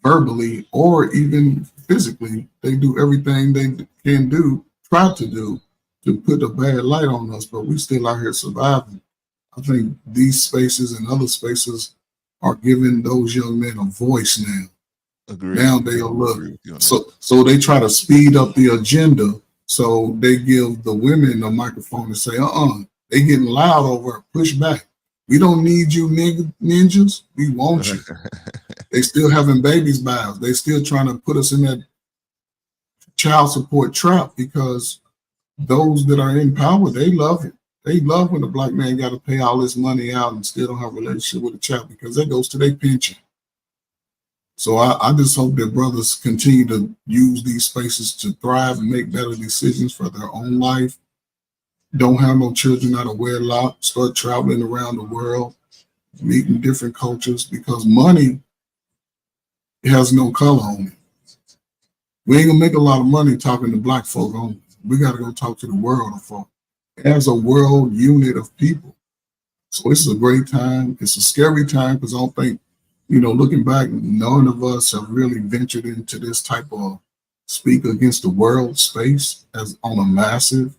verbally or even physically. They do everything they can do, try to do, to put a bad light on us, but we still out here surviving. I think these spaces and other spaces are giving those young men a voice now. Agreed. Now they'll look. So they try to speed up the agenda. So they give the women a microphone and say, they getting loud over it, push back. We don't need you ninjas. We want you. They still having babies by us. They still trying to put us in that child support trap because those that are in power, they love it. They love when the black man got to pay all this money out and still don't have a relationship with a child because that goes to their pension. So I just hope that brothers continue to use these spaces to thrive and make better decisions for their own life. Don't have no children out of wedlock. Start traveling around the world, meeting different cultures because money has no color on it. We ain't gonna make a lot of money talking to black folk only. We got to go talk to the world of folk as a world unit of people. So this is a great time. It's a scary time because I don't think, looking back, none of us have really ventured into this type of speak against the world space as on a massive.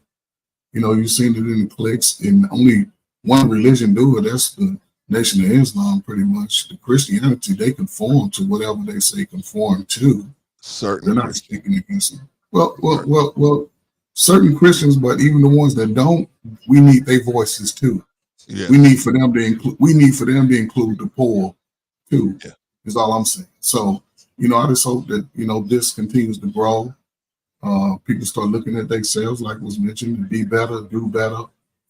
You've seen it in the cliques, and only one religion do it. That's the Nation of Islam, pretty much. The Christianity, they conform to whatever they say conform to. Certainly, they're not speaking against them. Well, certain Christians, but even the ones that don't, we need their voices too. Yeah. We need for them to include. We need for them to include the poor too. Yeah. Is all I'm saying. So, I just hope that this continues to grow. People start looking at themselves, like was mentioned, to be better, do better,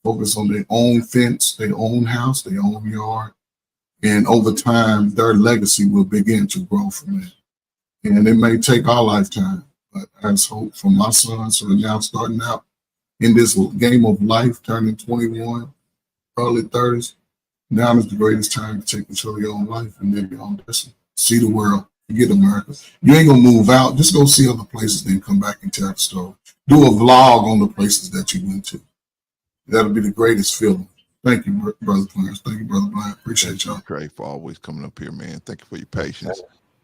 focus on their own fence, their own house, their own yard. And over time, their legacy will begin to grow from it. And it may take our lifetime, but I just hope for my sons who are now starting out in this game of life, turning 21, early 30s, now is the greatest time to take control of your own life and live your own destiny. See the world. Forget America. You ain't gonna move out. Just go see other places, then come back and tell the story. Do a vlog on the places that you went to. That'll be the greatest feeling. Thank you, Brother Clarence. Thank you, Brother Black. Appreciate y'all. Trey, for always coming up here, man. Thank you for your patience.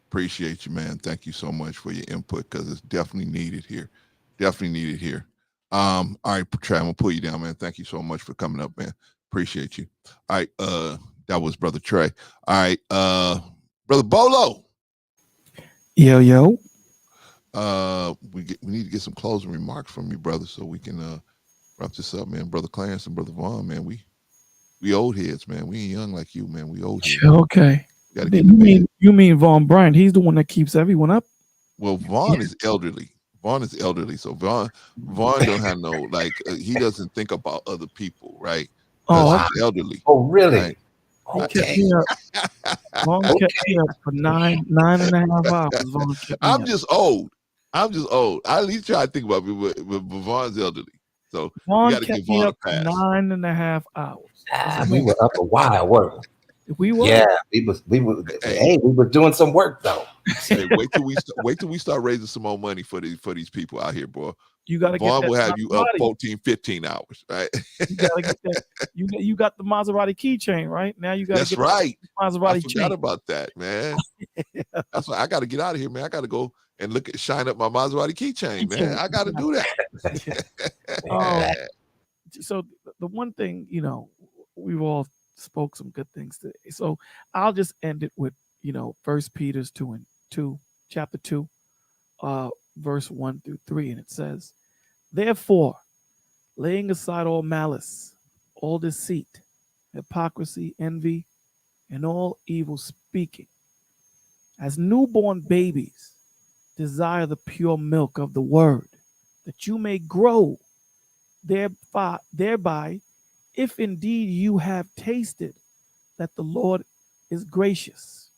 Appreciate you, man. Thank you so much for your input because it's definitely needed here. Definitely needed here. All right, Trey, I'm gonna pull you down, man. Thank you so much for coming up, man. Appreciate you. All right, that was Brother Trey. All right, Brother Bolo. Yo. We need to get some closing remarks from you, brother, so we can wrap this up, man. Brother Clarence and Brother Vaughn, man. We old heads, man. We ain't young like you, man. We old heads. Okay. You mean Vaughn Bryant? He's the one that keeps everyone up. Well, Vaughn is elderly. Vaughn is elderly, so Vaughn don't have no he doesn't think about other people, right? Oh, he's elderly. Oh, really? Right? Okay. Vaughn kept me up for nine and a half hours. Vaughn kept me I'm just old. I at least try to think about it, but Vaughn's elderly. So Vaughn we got to give kept me Vaughn a up for pass. 9.5 hours. We were up a while, weren't we? We were. Yeah, we were. Hey, we were doing some work though. Hey, wait till we start raising some more money for these people out here, bro. You got to get Vaughn that will have you up Maserati. 14, 15 hours, right? You got to get that. You got the Maserati keychain, right? Now you got to That's get right. the Maserati I forgot chain. about that, man. That's why I got to get out of here, man. I got to go and shine up my Maserati keychain, man. I got to do that. So the one thing, we've all spoke some good things today. So I'll just end it with, 1 Peter 2, chapter 2, verse 1 through 3. And it says, therefore, laying aside all malice, all deceit, hypocrisy, envy, and all evil speaking, as newborn babies, desire the pure milk of the word, that you may grow thereby, if indeed you have tasted that the Lord is gracious.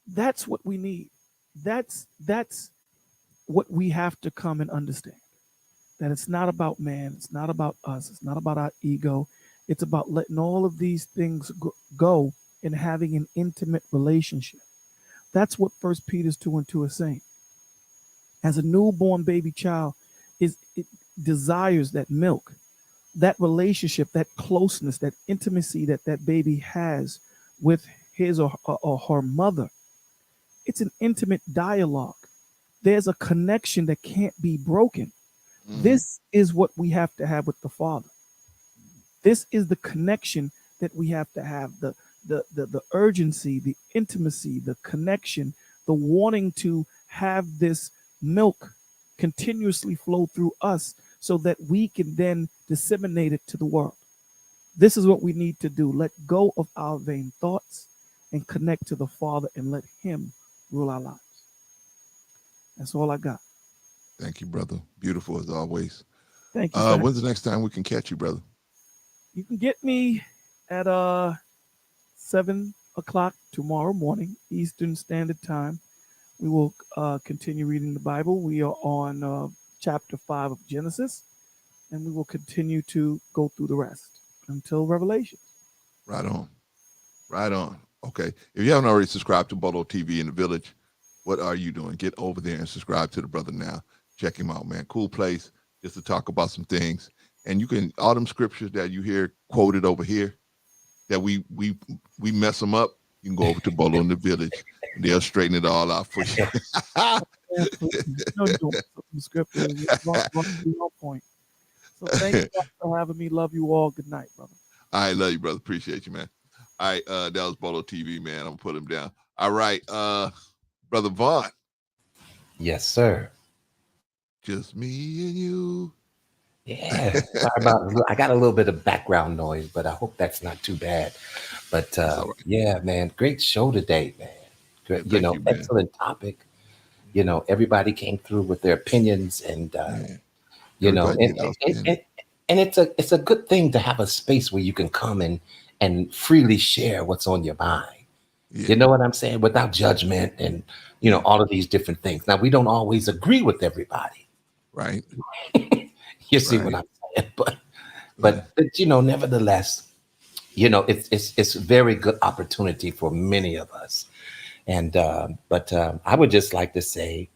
That's what we need. That's what we have to come and understand. That it's not about man, it's not about us, it's not about our ego. It's about letting all of these things go and having an intimate relationship. That's what 1 Peter 2:2 is saying. As a newborn baby child it desires that milk, that relationship, that closeness, that intimacy that baby has with his or her mother. It's an intimate dialogue. There's a connection that can't be broken. This is what we have to have with the Father. This is the connection that we have to have, the urgency, the intimacy, the connection, the wanting to have this milk continuously flow through us so that we can then disseminate it to the world. This is what we need to do. Let go of our vain thoughts and connect to the Father and let him rule our lives. That's all I got. Thank you, brother. Beautiful as always. Thank you. When's the next time we can catch you, brother? You can get me at 7 o'clock tomorrow morning, Eastern Standard Time. We will continue reading the Bible. We are on chapter 5 of Genesis, and we will continue to go through the rest until Revelation. Right on. Right on. Okay. If you haven't already subscribed to Bolo TV in the Village, what are you doing? Get over there and subscribe to the brother now. Check him out, man. Cool place just to talk about some things. And you can, all them scriptures that you hear quoted over here, that we mess them up, you can go over to Bolo in the Village and they'll straighten it all out for you. Scriptures. Point. So thank you guys for having me. Love you all. Good night, brother. I love you, brother. Appreciate you, man. All right, that was Bolo TV, man. I'm gonna put him down. All right, brother Vaughn. Yes, sir. Just me and you. Yeah. Sorry about, I got a little bit of background noise, but I hope that's not too bad. But right. Yeah, man, great show today, man. Great, you, excellent topic. Everybody came through with their opinions, and and it's a good thing to have a space where you can come and freely share what's on your mind. Yeah. You know what I'm saying? Without judgment and all of these different things. Now, we don't always agree with everybody. Right. You see what I'm saying? But nevertheless, it's a very good opportunity for many of us. And but I would just like to say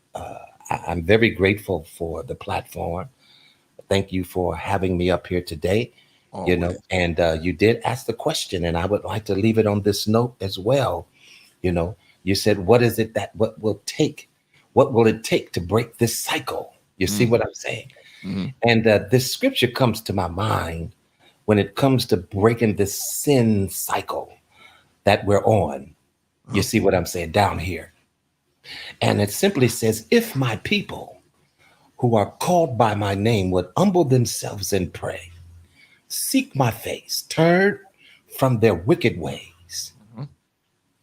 I'm very grateful for the platform. Thank you for having me up here today. Always. And you did ask the question, and I would like to leave it on this note as well. You said, what will it take to break this cycle? You see what I'm saying? Mm-hmm. And this scripture comes to my mind when it comes to breaking this sin cycle that we're on. You see what I'm saying down here? And it simply says, if my people who are called by my name would humble themselves and pray, seek my face, turn from their wicked ways,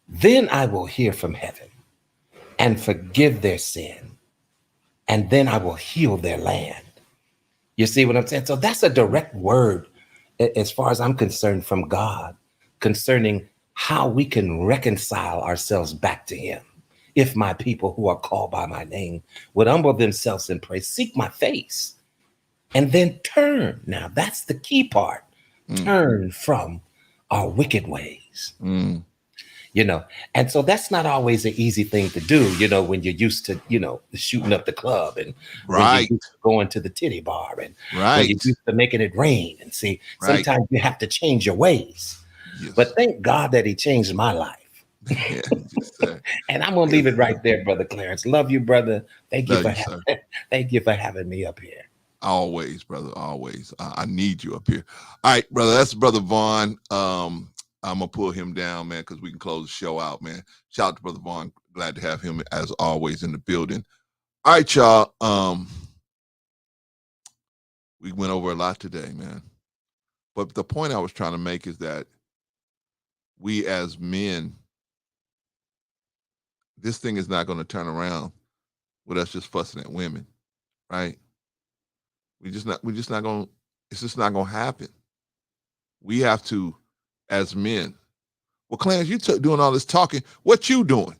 then I will hear from heaven and forgive their sin, and then I will heal their land. You see what I'm saying? So that's a direct word, as far as I'm concerned, from God concerning how we can reconcile ourselves back to him. If my people who are called by my name would humble themselves and pray, seek my face, and then turn. Now, that's the key part. Turn from our wicked ways. And so that's not always an easy thing to do, when you're used to, shooting up the club, and when you're used to going to the titty bar, and when you're used to making it rain. And see, sometimes you have to change your ways. Yes. But thank God that he changed my life. Yeah, and I'm gonna leave it right there, Brother Clarence. Love you, brother. Thank you for having me up here. Always, brother. Always. I need you up here. All right, brother. That's Brother Vaughn. I'm gonna pull him down, man, because we can close the show out, man. Shout out to Brother Vaughn. Glad to have him as always in the building. All right, y'all. We went over a lot today, man. But the point I was trying to make is that we as men, this thing is not going to turn around with us just fussing at women, right? We're just not going to, it's just not going to happen. We have to, as men, well, Clarence, you doing all this talking. What you doing?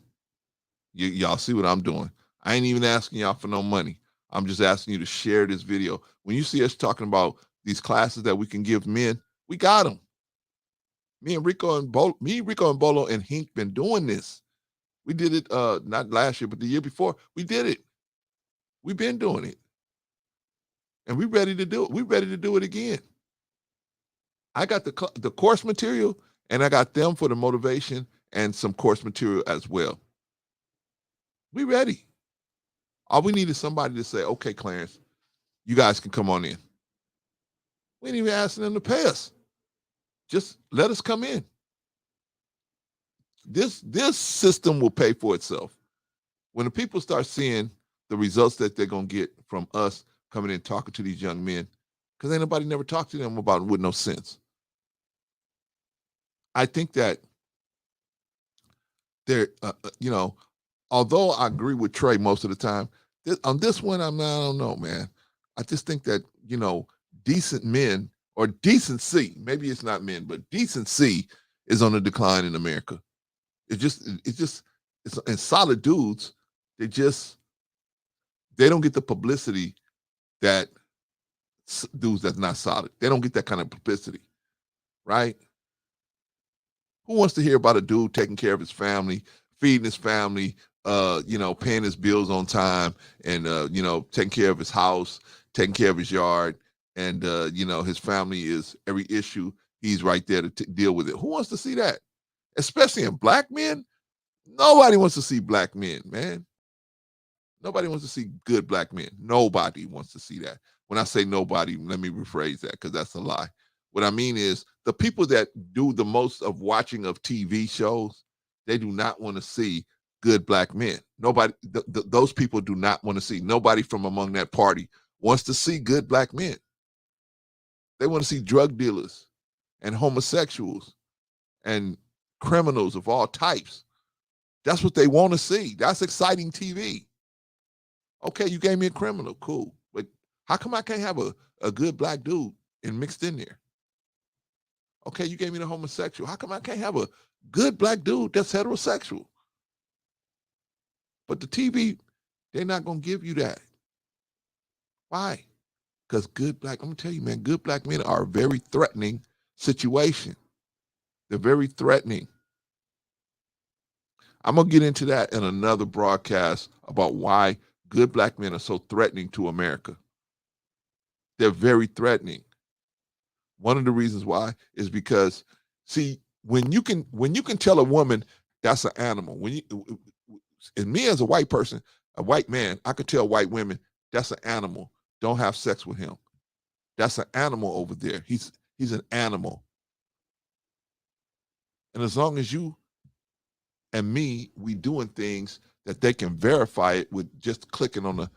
Y'all see what I'm doing. I ain't even asking y'all for no money. I'm just asking you to share this video. When you see us talking about these classes that we can give men, we got them. Me, Rico, and Bolo and Hink been doing this. We did it not last year, but the year before. We did it. We've been doing it. And we're ready to do it. We're ready to do it again. I got the course material, and I got them for the motivation and some course material as well. We ready. All we need is somebody to say, okay, Clarence, you guys can come on in. We ain't even asking them to pay us. Just let us come in. This system will pay for itself. When the people start seeing the results that they're going to get from us coming in talking to these young men, because ain't nobody never talked to them about it with no sense. I think that they're, although I agree with Trey most of the time, on this one, I don't know, man. I just think that, decent men or decency, maybe it's not men, but decency is on the decline in America. It's and solid dudes, they don't get the publicity that dudes that's not solid. They don't get that kind of publicity, right? Who wants to hear about a dude taking care of his family, feeding his family, paying his bills on time, and taking care of his house, taking care of his yard, and his family is every issue, he's right there to deal with it. Who wants to see that? Especially in black men? Nobody wants to see black men, man. Nobody wants to see good black men. Nobody wants to see that. When I say nobody, let me rephrase that because that's a lie. What I mean is the people that do the most of watching of TV shows, they do not want to see good black men. Nobody, those people do not want to see. Nobody from among that party wants to see good black men. They want to see drug dealers and homosexuals and criminals of all types. That's what they want to see. That's exciting TV. Okay, you gave me a criminal, cool. But how come I can't have a good black dude and mixed in there? Okay, you gave me the homosexual. How come I can't have a good black dude that's heterosexual? But the TV, they're not going to give you that. Why? Because I'm going to tell you, man, good black men are a very threatening situation. They're very threatening. I'm going to get into that in another broadcast about why good black men are so threatening to America. They're very threatening. One of the reasons why is because, see, when you can tell a woman that's an animal, and me as a white person, a white man, I could tell white women that's an animal. Don't have sex with him. That's an animal over there. He's an animal. And as long as you and me, we doing things that they can verify it with just clicking on the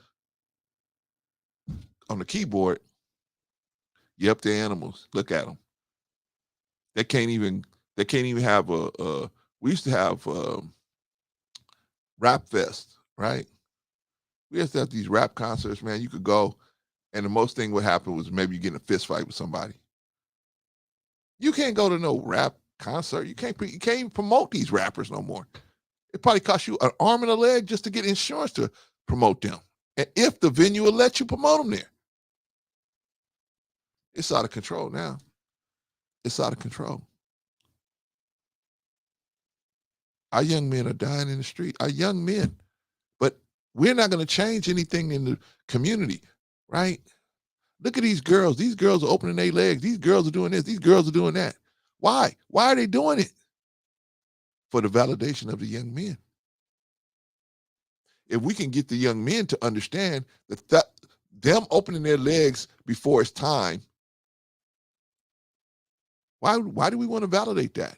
keyboard. Yep, they're animals. Look at them. They can't even have we used to have rap fest, right? We used to have these rap concerts, man. You could go, and the most thing would happen was maybe you get in a fist fight with somebody. You can't go to no rap concert. You can't even promote these rappers no more. It probably costs you an arm and a leg just to get insurance to promote them. And if the venue will let you promote them there. It's out of control now. It's out of control. Our young men are dying in the street. Our young men. But we're not going to change anything in the community, right? Look at these girls. These girls are opening their legs. These girls are doing this. These girls are doing that. Why? Why are they doing it? For the validation of the young men. If we can get the young men to understand that them opening their legs before it's time. Why do we want to validate that?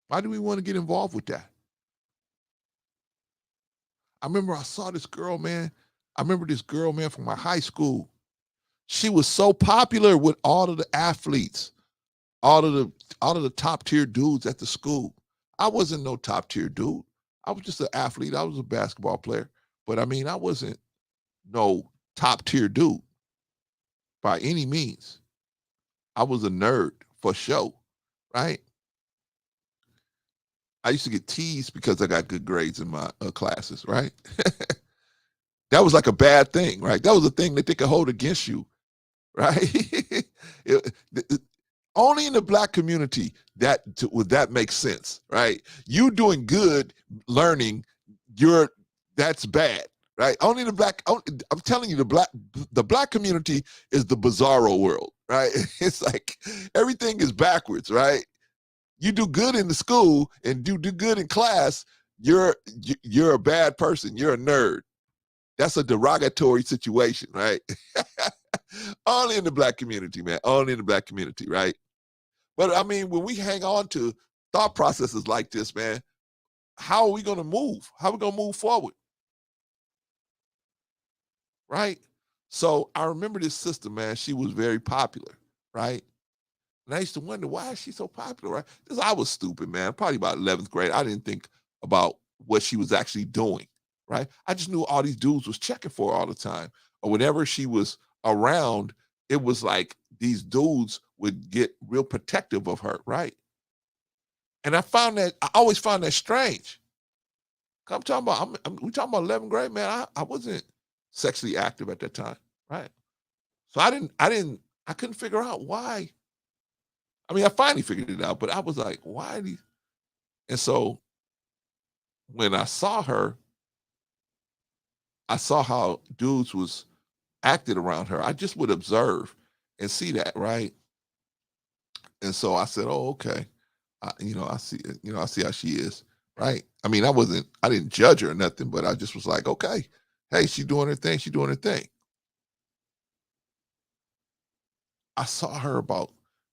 Why do we want to get involved with that? I remember I saw this girl, man. I remember this girl, man, from my high school. She was so popular with all of the athletes, all of the top tier dudes at the school. I wasn't no top tier dude. I was just an athlete. I was a basketball player. But I mean, I wasn't no top tier dude by any means. I was a nerd for sure, right? I used to get teased because I got good grades in my classes, right? That was like a bad thing, right? That was a thing that they could hold against you, right? Only in the Black community would that make sense, right? You doing good, learning, that's bad, right? Only the Black. I'm telling you, the Black community is the bizarro world, right? It's like everything is backwards, right? You do good in the school and do good in class, you're a bad person. You're a nerd. That's a derogatory situation, right? Only in the Black community, man. Only in the Black community, right? But I mean, when we hang on to thought processes like this, man, how are we going to move? How are we going to move forward? Right? So I remember this sister, man. She was very popular, right? And I used to wonder, why is she so popular, right? Because I was stupid, man. Probably about 11th grade. I didn't think about what she was actually doing, right? I just knew all these dudes was checking for her all the time. Or whenever she was around, it was like these dudes would get real protective of her, right? And I always found that strange. I'm talking about, we talking about 11th grade, man. I wasn't sexually active at that time, right? So I couldn't figure out why. I mean, I finally figured it out, but I was like, why these? And so when I saw her, I saw how dudes was acted around her. I just would observe and see that, right? And so I said, oh, okay. I see how she is, right? I mean, I didn't judge her or nothing, but I just was like, okay, hey, she's doing her thing. She's doing her thing. I saw her about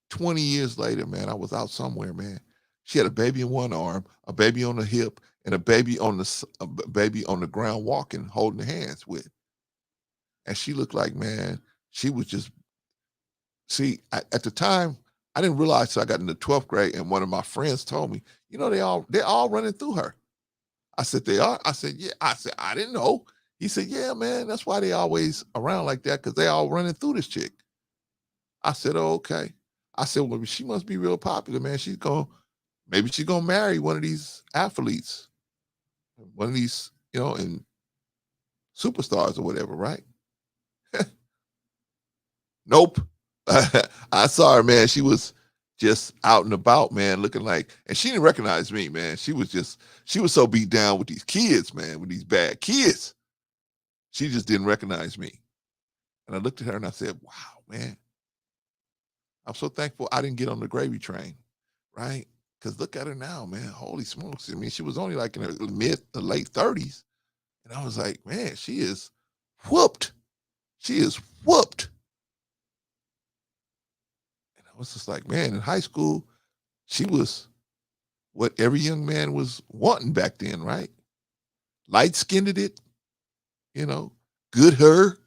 20 years later, man. I was out somewhere, man. She had a baby in one arm, a baby on the hip, and a baby on the ground walking, holding hands with. And she looked like, man, she was just, at the time, I didn't realize till I got into 12th grade, and one of my friends told me, they're all running through her. I said, they are? I said, yeah. I said, I didn't know. He said, yeah, man, that's why they always around like that, because they all running through this chick. I said, oh, okay. I said, well, she must be real popular, man. Maybe she's going to marry one of these athletes, one of these, and superstars or whatever, right? Nope. I saw her, man. She was just out and about, man, looking like, and she didn't recognize me, man. She was so beat down with these kids, man, with these bad kids. She just didn't recognize me. And I looked at her and I said, wow, man. I'm so thankful I didn't get on the gravy train, right? Because look at her now, man. Holy smokes. I mean, she was only like in her late 30s. And I was like, man, she is whooped. She is whooped. And I was just like, man, in high school, she was what every young man was wanting back then, right? Light-skinned it, good hair,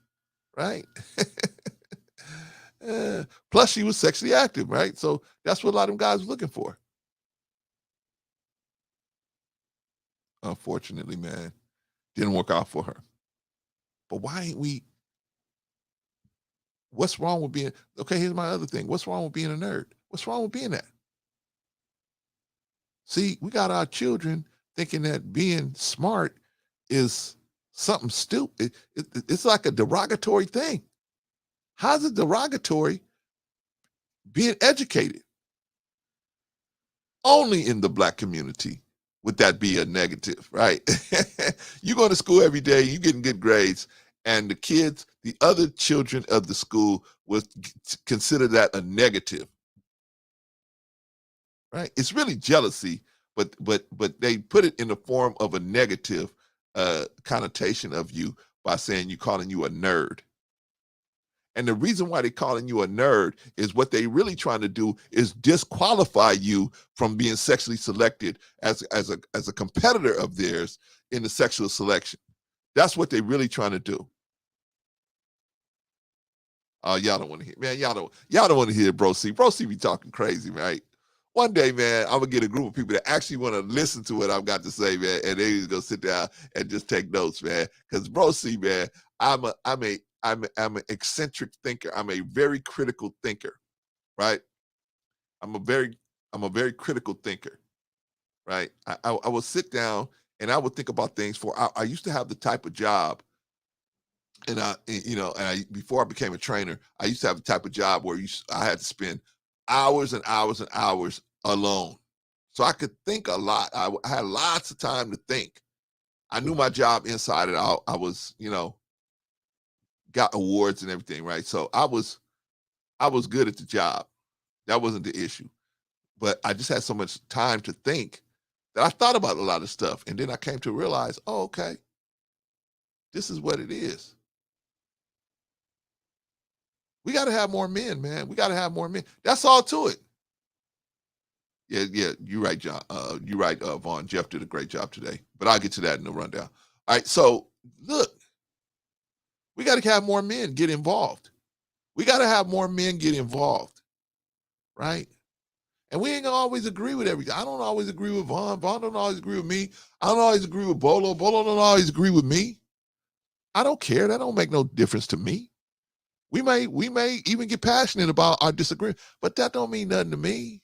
right? Plus, she was sexually active, right? So that's what a lot of them guys were looking for. Unfortunately, man, didn't work out for her. But why ain't we? What's wrong with being? Okay, here's my other thing. What's wrong with being a nerd? What's wrong with being that? See, we got our children thinking that being smart is something stupid. It's like a derogatory thing. How's it derogatory being educated? Only in the Black community would that be a negative, right? You go to school every day, you getting good grades, and the other children of the school would consider that a negative, right? It's really jealousy, but they put it in the form of a negative connotation of you. by saying calling you a nerd. And the reason why they're calling you a nerd is what they really trying to do is disqualify you from being sexually selected as a competitor of theirs in the sexual selection. That's what they're really trying to do. Y'all don't want to hear, man. Y'all don't want to hear Bro C. Bro C be talking crazy, right? One day, man, I'm gonna get a group of people that actually want to listen to what I've got to say, man, and they just go sit down and just take notes, man. Because Bro C, man, I'm an eccentric thinker. I'm a very critical thinker, right? I'm a very critical thinker, right? I will sit down and I would think about things. I used to have the type of job, and before I became a trainer, I used to have the type of job where I had to spend hours and hours and hours alone, so I could think a lot. I had lots of time to think. I knew my job inside and out. I was, got awards and everything, right? So I was good at the job. That wasn't the issue. But I just had so much time to think that I thought about a lot of stuff. And then I came to realize, oh, okay, this is what it is. We got to have more men, man. We got to have more men. That's all to it. Yeah, you're right, John. You're right, Vaughn. Jeff did a great job today. But I'll get to that in the rundown. All right, so look, we got to have more men get involved. We got to have more men get involved, right? And we ain't gonna always agree with everything. I don't always agree with Vaughn. Vaughn don't always agree with me. I don't always agree with Bolo. Bolo don't always agree with me. I don't care. That don't make no difference to me. We may even get passionate about our disagreement, but that don't mean nothing to me.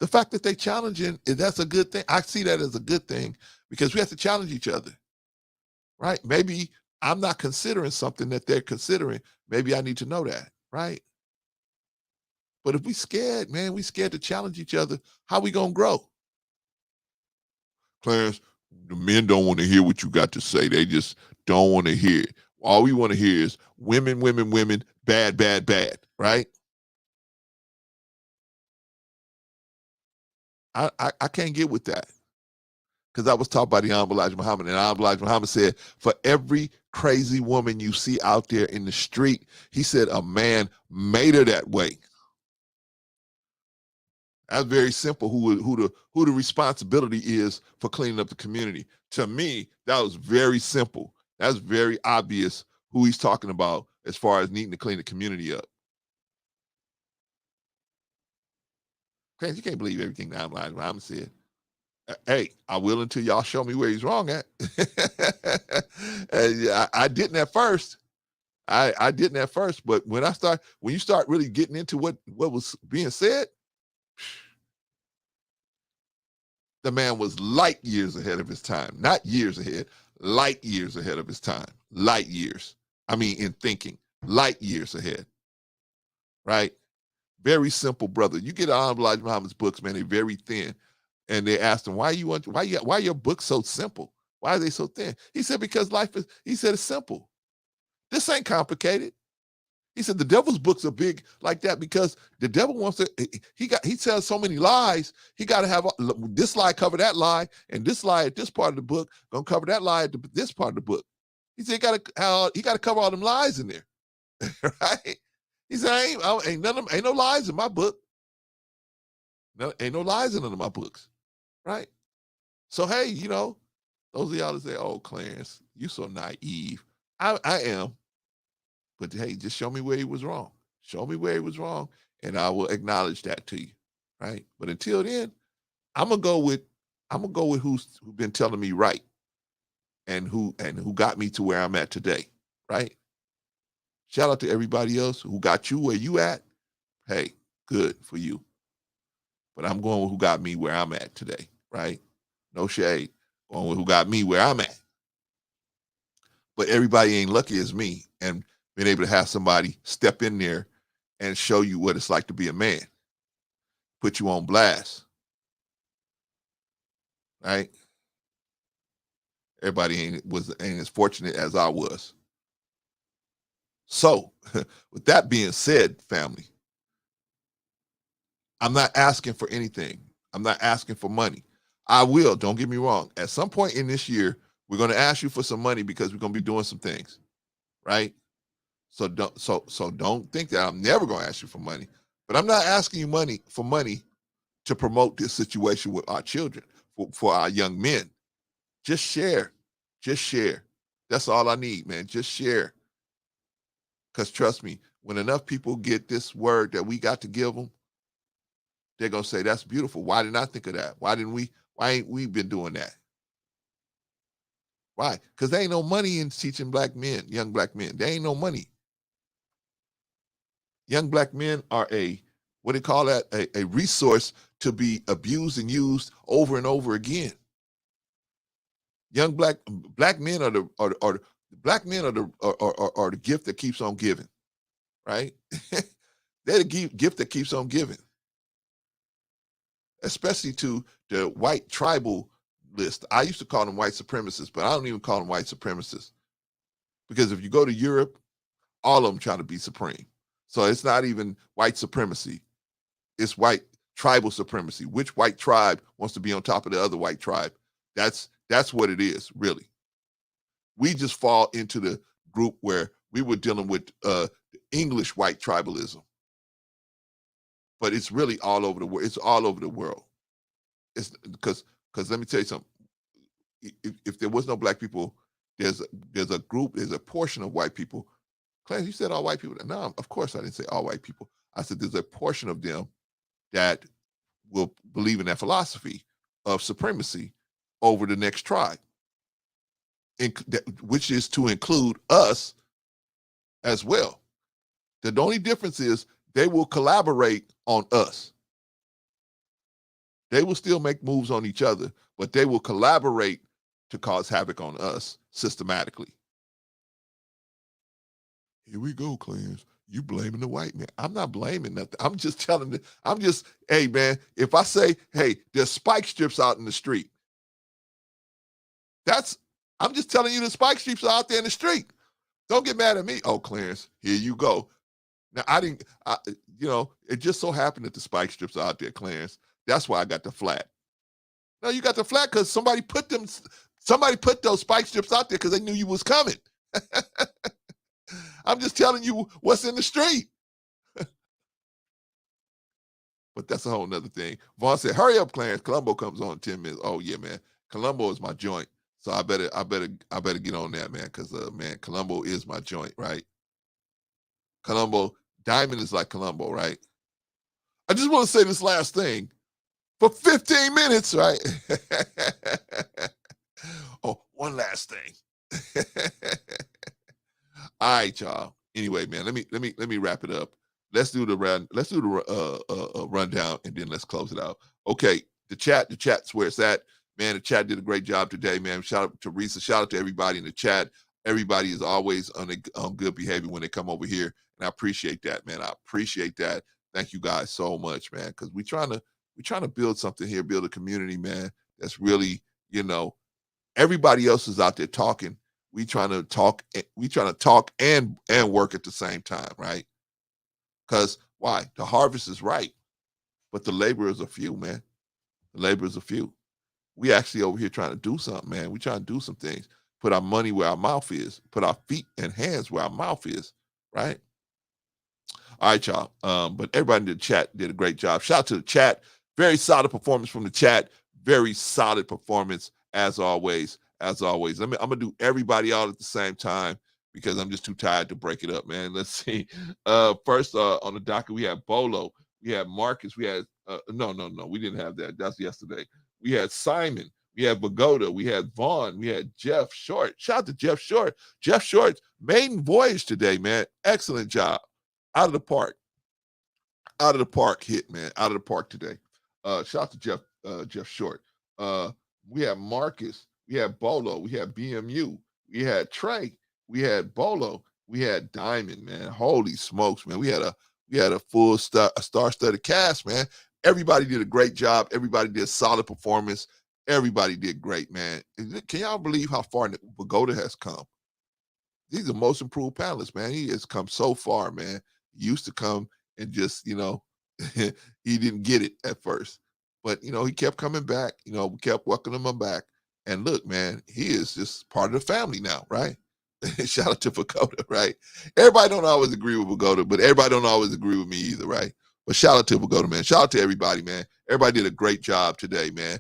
The fact that they challenging, that's a good thing. I see that as a good thing because we have to challenge each other, right? Maybe I'm not considering something that they're considering. Maybe I need to know that, right? But if we scared, man, we scared to challenge each other, how we gonna grow? Clarence, the men don't want to hear what you got to say. They just don't want to hear it. All we want to hear is women, women, women, bad, bad, bad, right? I can't get with that. Because I was taught by the Honorable Elijah Muhammad, and Honorable Elijah Muhammad said, for every crazy woman you see out there in the street, he said a man made her that way. That's very simple. Who the responsibility is for cleaning up the community? To me, that was very simple. That's very obvious who he's talking about as far as needing to clean the community up. You can't believe everything that Elijah Muhammad said. Hey, I will until y'all show me where he's wrong at. I didn't at first. I didn't at first, but when you start really getting into what was being said, the man was light years ahead of his time. Not years ahead, light years ahead of his time. Light years. I mean, in thinking, light years ahead. Right? Very simple, brother. You get Honorable Elijah Muhammad's books, man, they're very thin. And they asked him, why are your books so simple? Why are they so thin? He said, because it's simple. This ain't complicated. He said the devil's books are big like that because the devil wants to, he tells so many lies, he got to have this lie cover that lie, and this lie at this part of the book gonna cover that lie at this part of the book. He said he got to cover all them lies in there. Right? He said, ain't no lies in my book. No, ain't no lies in none of my books. Right? So, hey, those of y'all that say, oh, Clarence, you so naive. I am. But, hey, just show me where he was wrong. Show me where he was wrong, and I will acknowledge that to you. Right? But until then, I'm going to go with who's been telling me right and who got me to where I'm at today. Right? Shout out to everybody else who got you where you at. Hey, good for you. But I'm going with who got me where I'm at today. Right? No shade. Going with who got me where I'm at. But everybody ain't lucky as me and being able to have somebody step in there and show you what it's like to be a man. Put you on blast. Right? Everybody ain't as fortunate as I was. So, with that being said, family, I'm not asking for anything. I'm not asking for money. I will, don't get me wrong. At some point in this year, We're going to ask you for some money because we're going to be doing some things, right? So don't think that I'm never going to ask you for money. But I'm not asking you for money to promote this situation with our children, for our young men. Just share. Just share. That's all I need, man. Just share. Because trust me, when enough people get this word that we got to give them, they're going to say, that's beautiful. Why didn't I think of that? Why ain't we been doing that? Why? Because there ain't no money in teaching black men, young black men. There ain't no money. Young black men are a resource to be abused and used over and over again. Young black men are the gift that keeps on giving, right? They're the gift that keeps on giving, especially to the white tribal list. I used to call them white supremacists, but I don't even call them white supremacists, because if you go to Europe, all of them trying to be supreme. So it's not even white supremacy. It's white tribal supremacy. Which white tribe wants to be on top of the other white tribe? That's what it is, really. We just fall into the group where we were dealing with English white tribalism. But it's really all over the world. It's all over the world. It's because let me tell you something. If there was no black people, there's a group, there's a portion of white people. Clarence, you said all white people. No, of course I didn't say all white people. I said there's a portion of them that will believe in that philosophy of supremacy over the next tribe, which is to include us as well. The only difference is they will collaborate on us. They will still make moves on each other, but they will collaborate to cause havoc on us systematically. Here we go, Clarence. You blaming the white man. I'm not blaming nothing. I'm just telling you, hey, man, if I say, hey, there's spike strips out in the street, I'm just telling you the spike strips are out there in the street. Don't get mad at me. Oh, Clarence, here you go. Now, it just so happened that the spike strips are out there, Clarence. That's why I got the flat. No, you got the flat because somebody put those spike strips out there because they knew you was coming. I'm just telling you what's in the street. But that's a whole nother thing. Vaughn said, hurry up, Clarence. Columbo comes on in 10 minutes. Oh, yeah, man. Columbo is my joint. So I better get on that, man, because man, Columbo is my joint, right? Columbo, Diamond is like Columbo, right? I just want to say this last thing. For 15 minutes, right? Oh, one last thing. All right, y'all. Anyway, man, let me wrap it up. Let's do the rundown, and then let's close it out. Okay, the chat's where it's at. Man, the chat did a great job today, man. Shout out to Teresa. Shout out to everybody in the chat. Everybody is always on good behavior when they come over here, and I appreciate that, man. I appreciate that. Thank you guys so much, man, because we're trying to build something here, build a community, man, that's really, everybody else is out there talking. We trying to talk and work at the same time, right? Because why? The harvest is ripe, but the laborers are few, man. The laborers are few. We actually over here trying to do something, man. We trying to do some things. Put our money where our mouth is. Put our feet and hands where our mouth is, right? All right, y'all. But everybody in the chat did a great job. Shout out to the chat. Very solid performance from the chat. Very solid performance as always. As always. I'm gonna do everybody out at the same time because I'm just too tired to break it up, man. Let's see. First on the docket, we have Bolo. We have Marcus. We had no, we didn't have that. That's yesterday. We had Simon. We had Bagoda. We had Vaughn. We had Jeff Short. Shout out to Jeff Short. Jeff Short, maiden voyage today, man. Excellent job. Out of the park. Out of the park hit, man. Out of the park today. Shout out to Jeff Short. We had Marcus. We had Bolo. We had BMU. We had Trey. We had Bolo. We had Diamond, man. Holy smokes, man. We had a full star-studded cast, man. Everybody did a great job. Everybody did a solid performance. Everybody did great, man. Can y'all believe how far Pagoda has come? He's the most improved panelist, man. He has come so far, man. He used to come and just, he didn't get it at first. But, he kept coming back. We kept welcoming him back. And look, man, he is just part of the family now, right? Shout out to Pagoda, right? Everybody don't always agree with Pagoda, but everybody don't always agree with me either, right? But shout out to Pagoda, man. Shout out to everybody, man. Everybody did a great job today, man.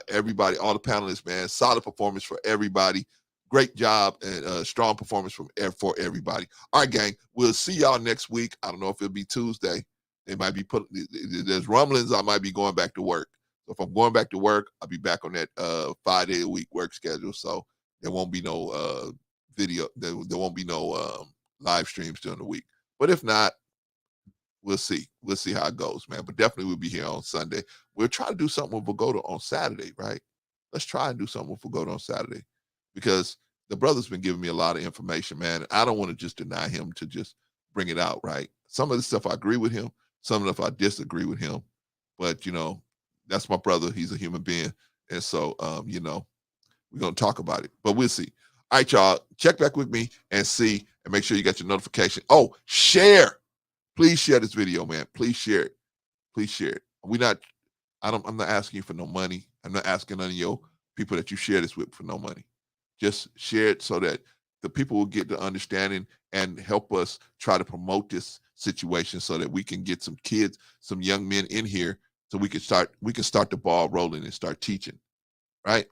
Everybody, all the panelists, man, solid performance for everybody. Great job and strong performance for everybody. All right, gang, we'll see y'all next week. I don't know if it'll be Tuesday. They might be there's rumblings I might be going back to work. So if I'm going back to work, I'll be back on that 5-day-a-week work schedule. So there won't be no video. There won't be no live streams during the week. But if not, we'll see. We'll see how it goes, man. But definitely we'll be here on Sunday. We'll try to do something with Pagoda on Saturday, right? Let's try and do something with Pagoda on Saturday, because the brother's been giving me a lot of information, man. And I don't want to just deny him to just bring it out, right? Some of the stuff I agree with him. Some of the stuff I disagree with him. But, you know, that's my brother. He's a human being. And so, you know, we're going to talk about it. But we'll see. All right, y'all. Check back with me and see, and make sure you got your notification. Oh, share. Please share this video, man. Please share it. Please share it. I'm not asking you for no money. I'm not asking none of your people that you share this with for no money. Just share it so that the people will get the understanding and help us try to promote this situation so that we can get some kids, some young men in here, so we can start the ball rolling and start teaching, right?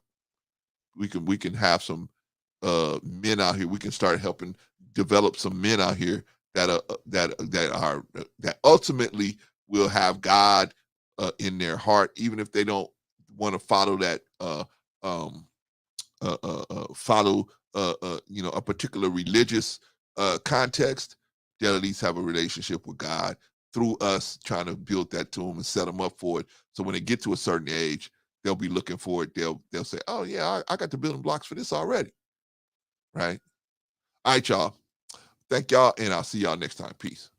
We can have some men out here. We can start helping develop some men out here that ultimately will have God in their heart, even if they don't want to follow that you know, a particular religious context. They'll at least have a relationship with God through us trying to build that to them and set them up for it. So when they get to a certain age, they'll be looking for it. They'll say, oh yeah, I got the building blocks for this already. Right? All right, y'all. Thank y'all, and I'll see y'all next time. Peace.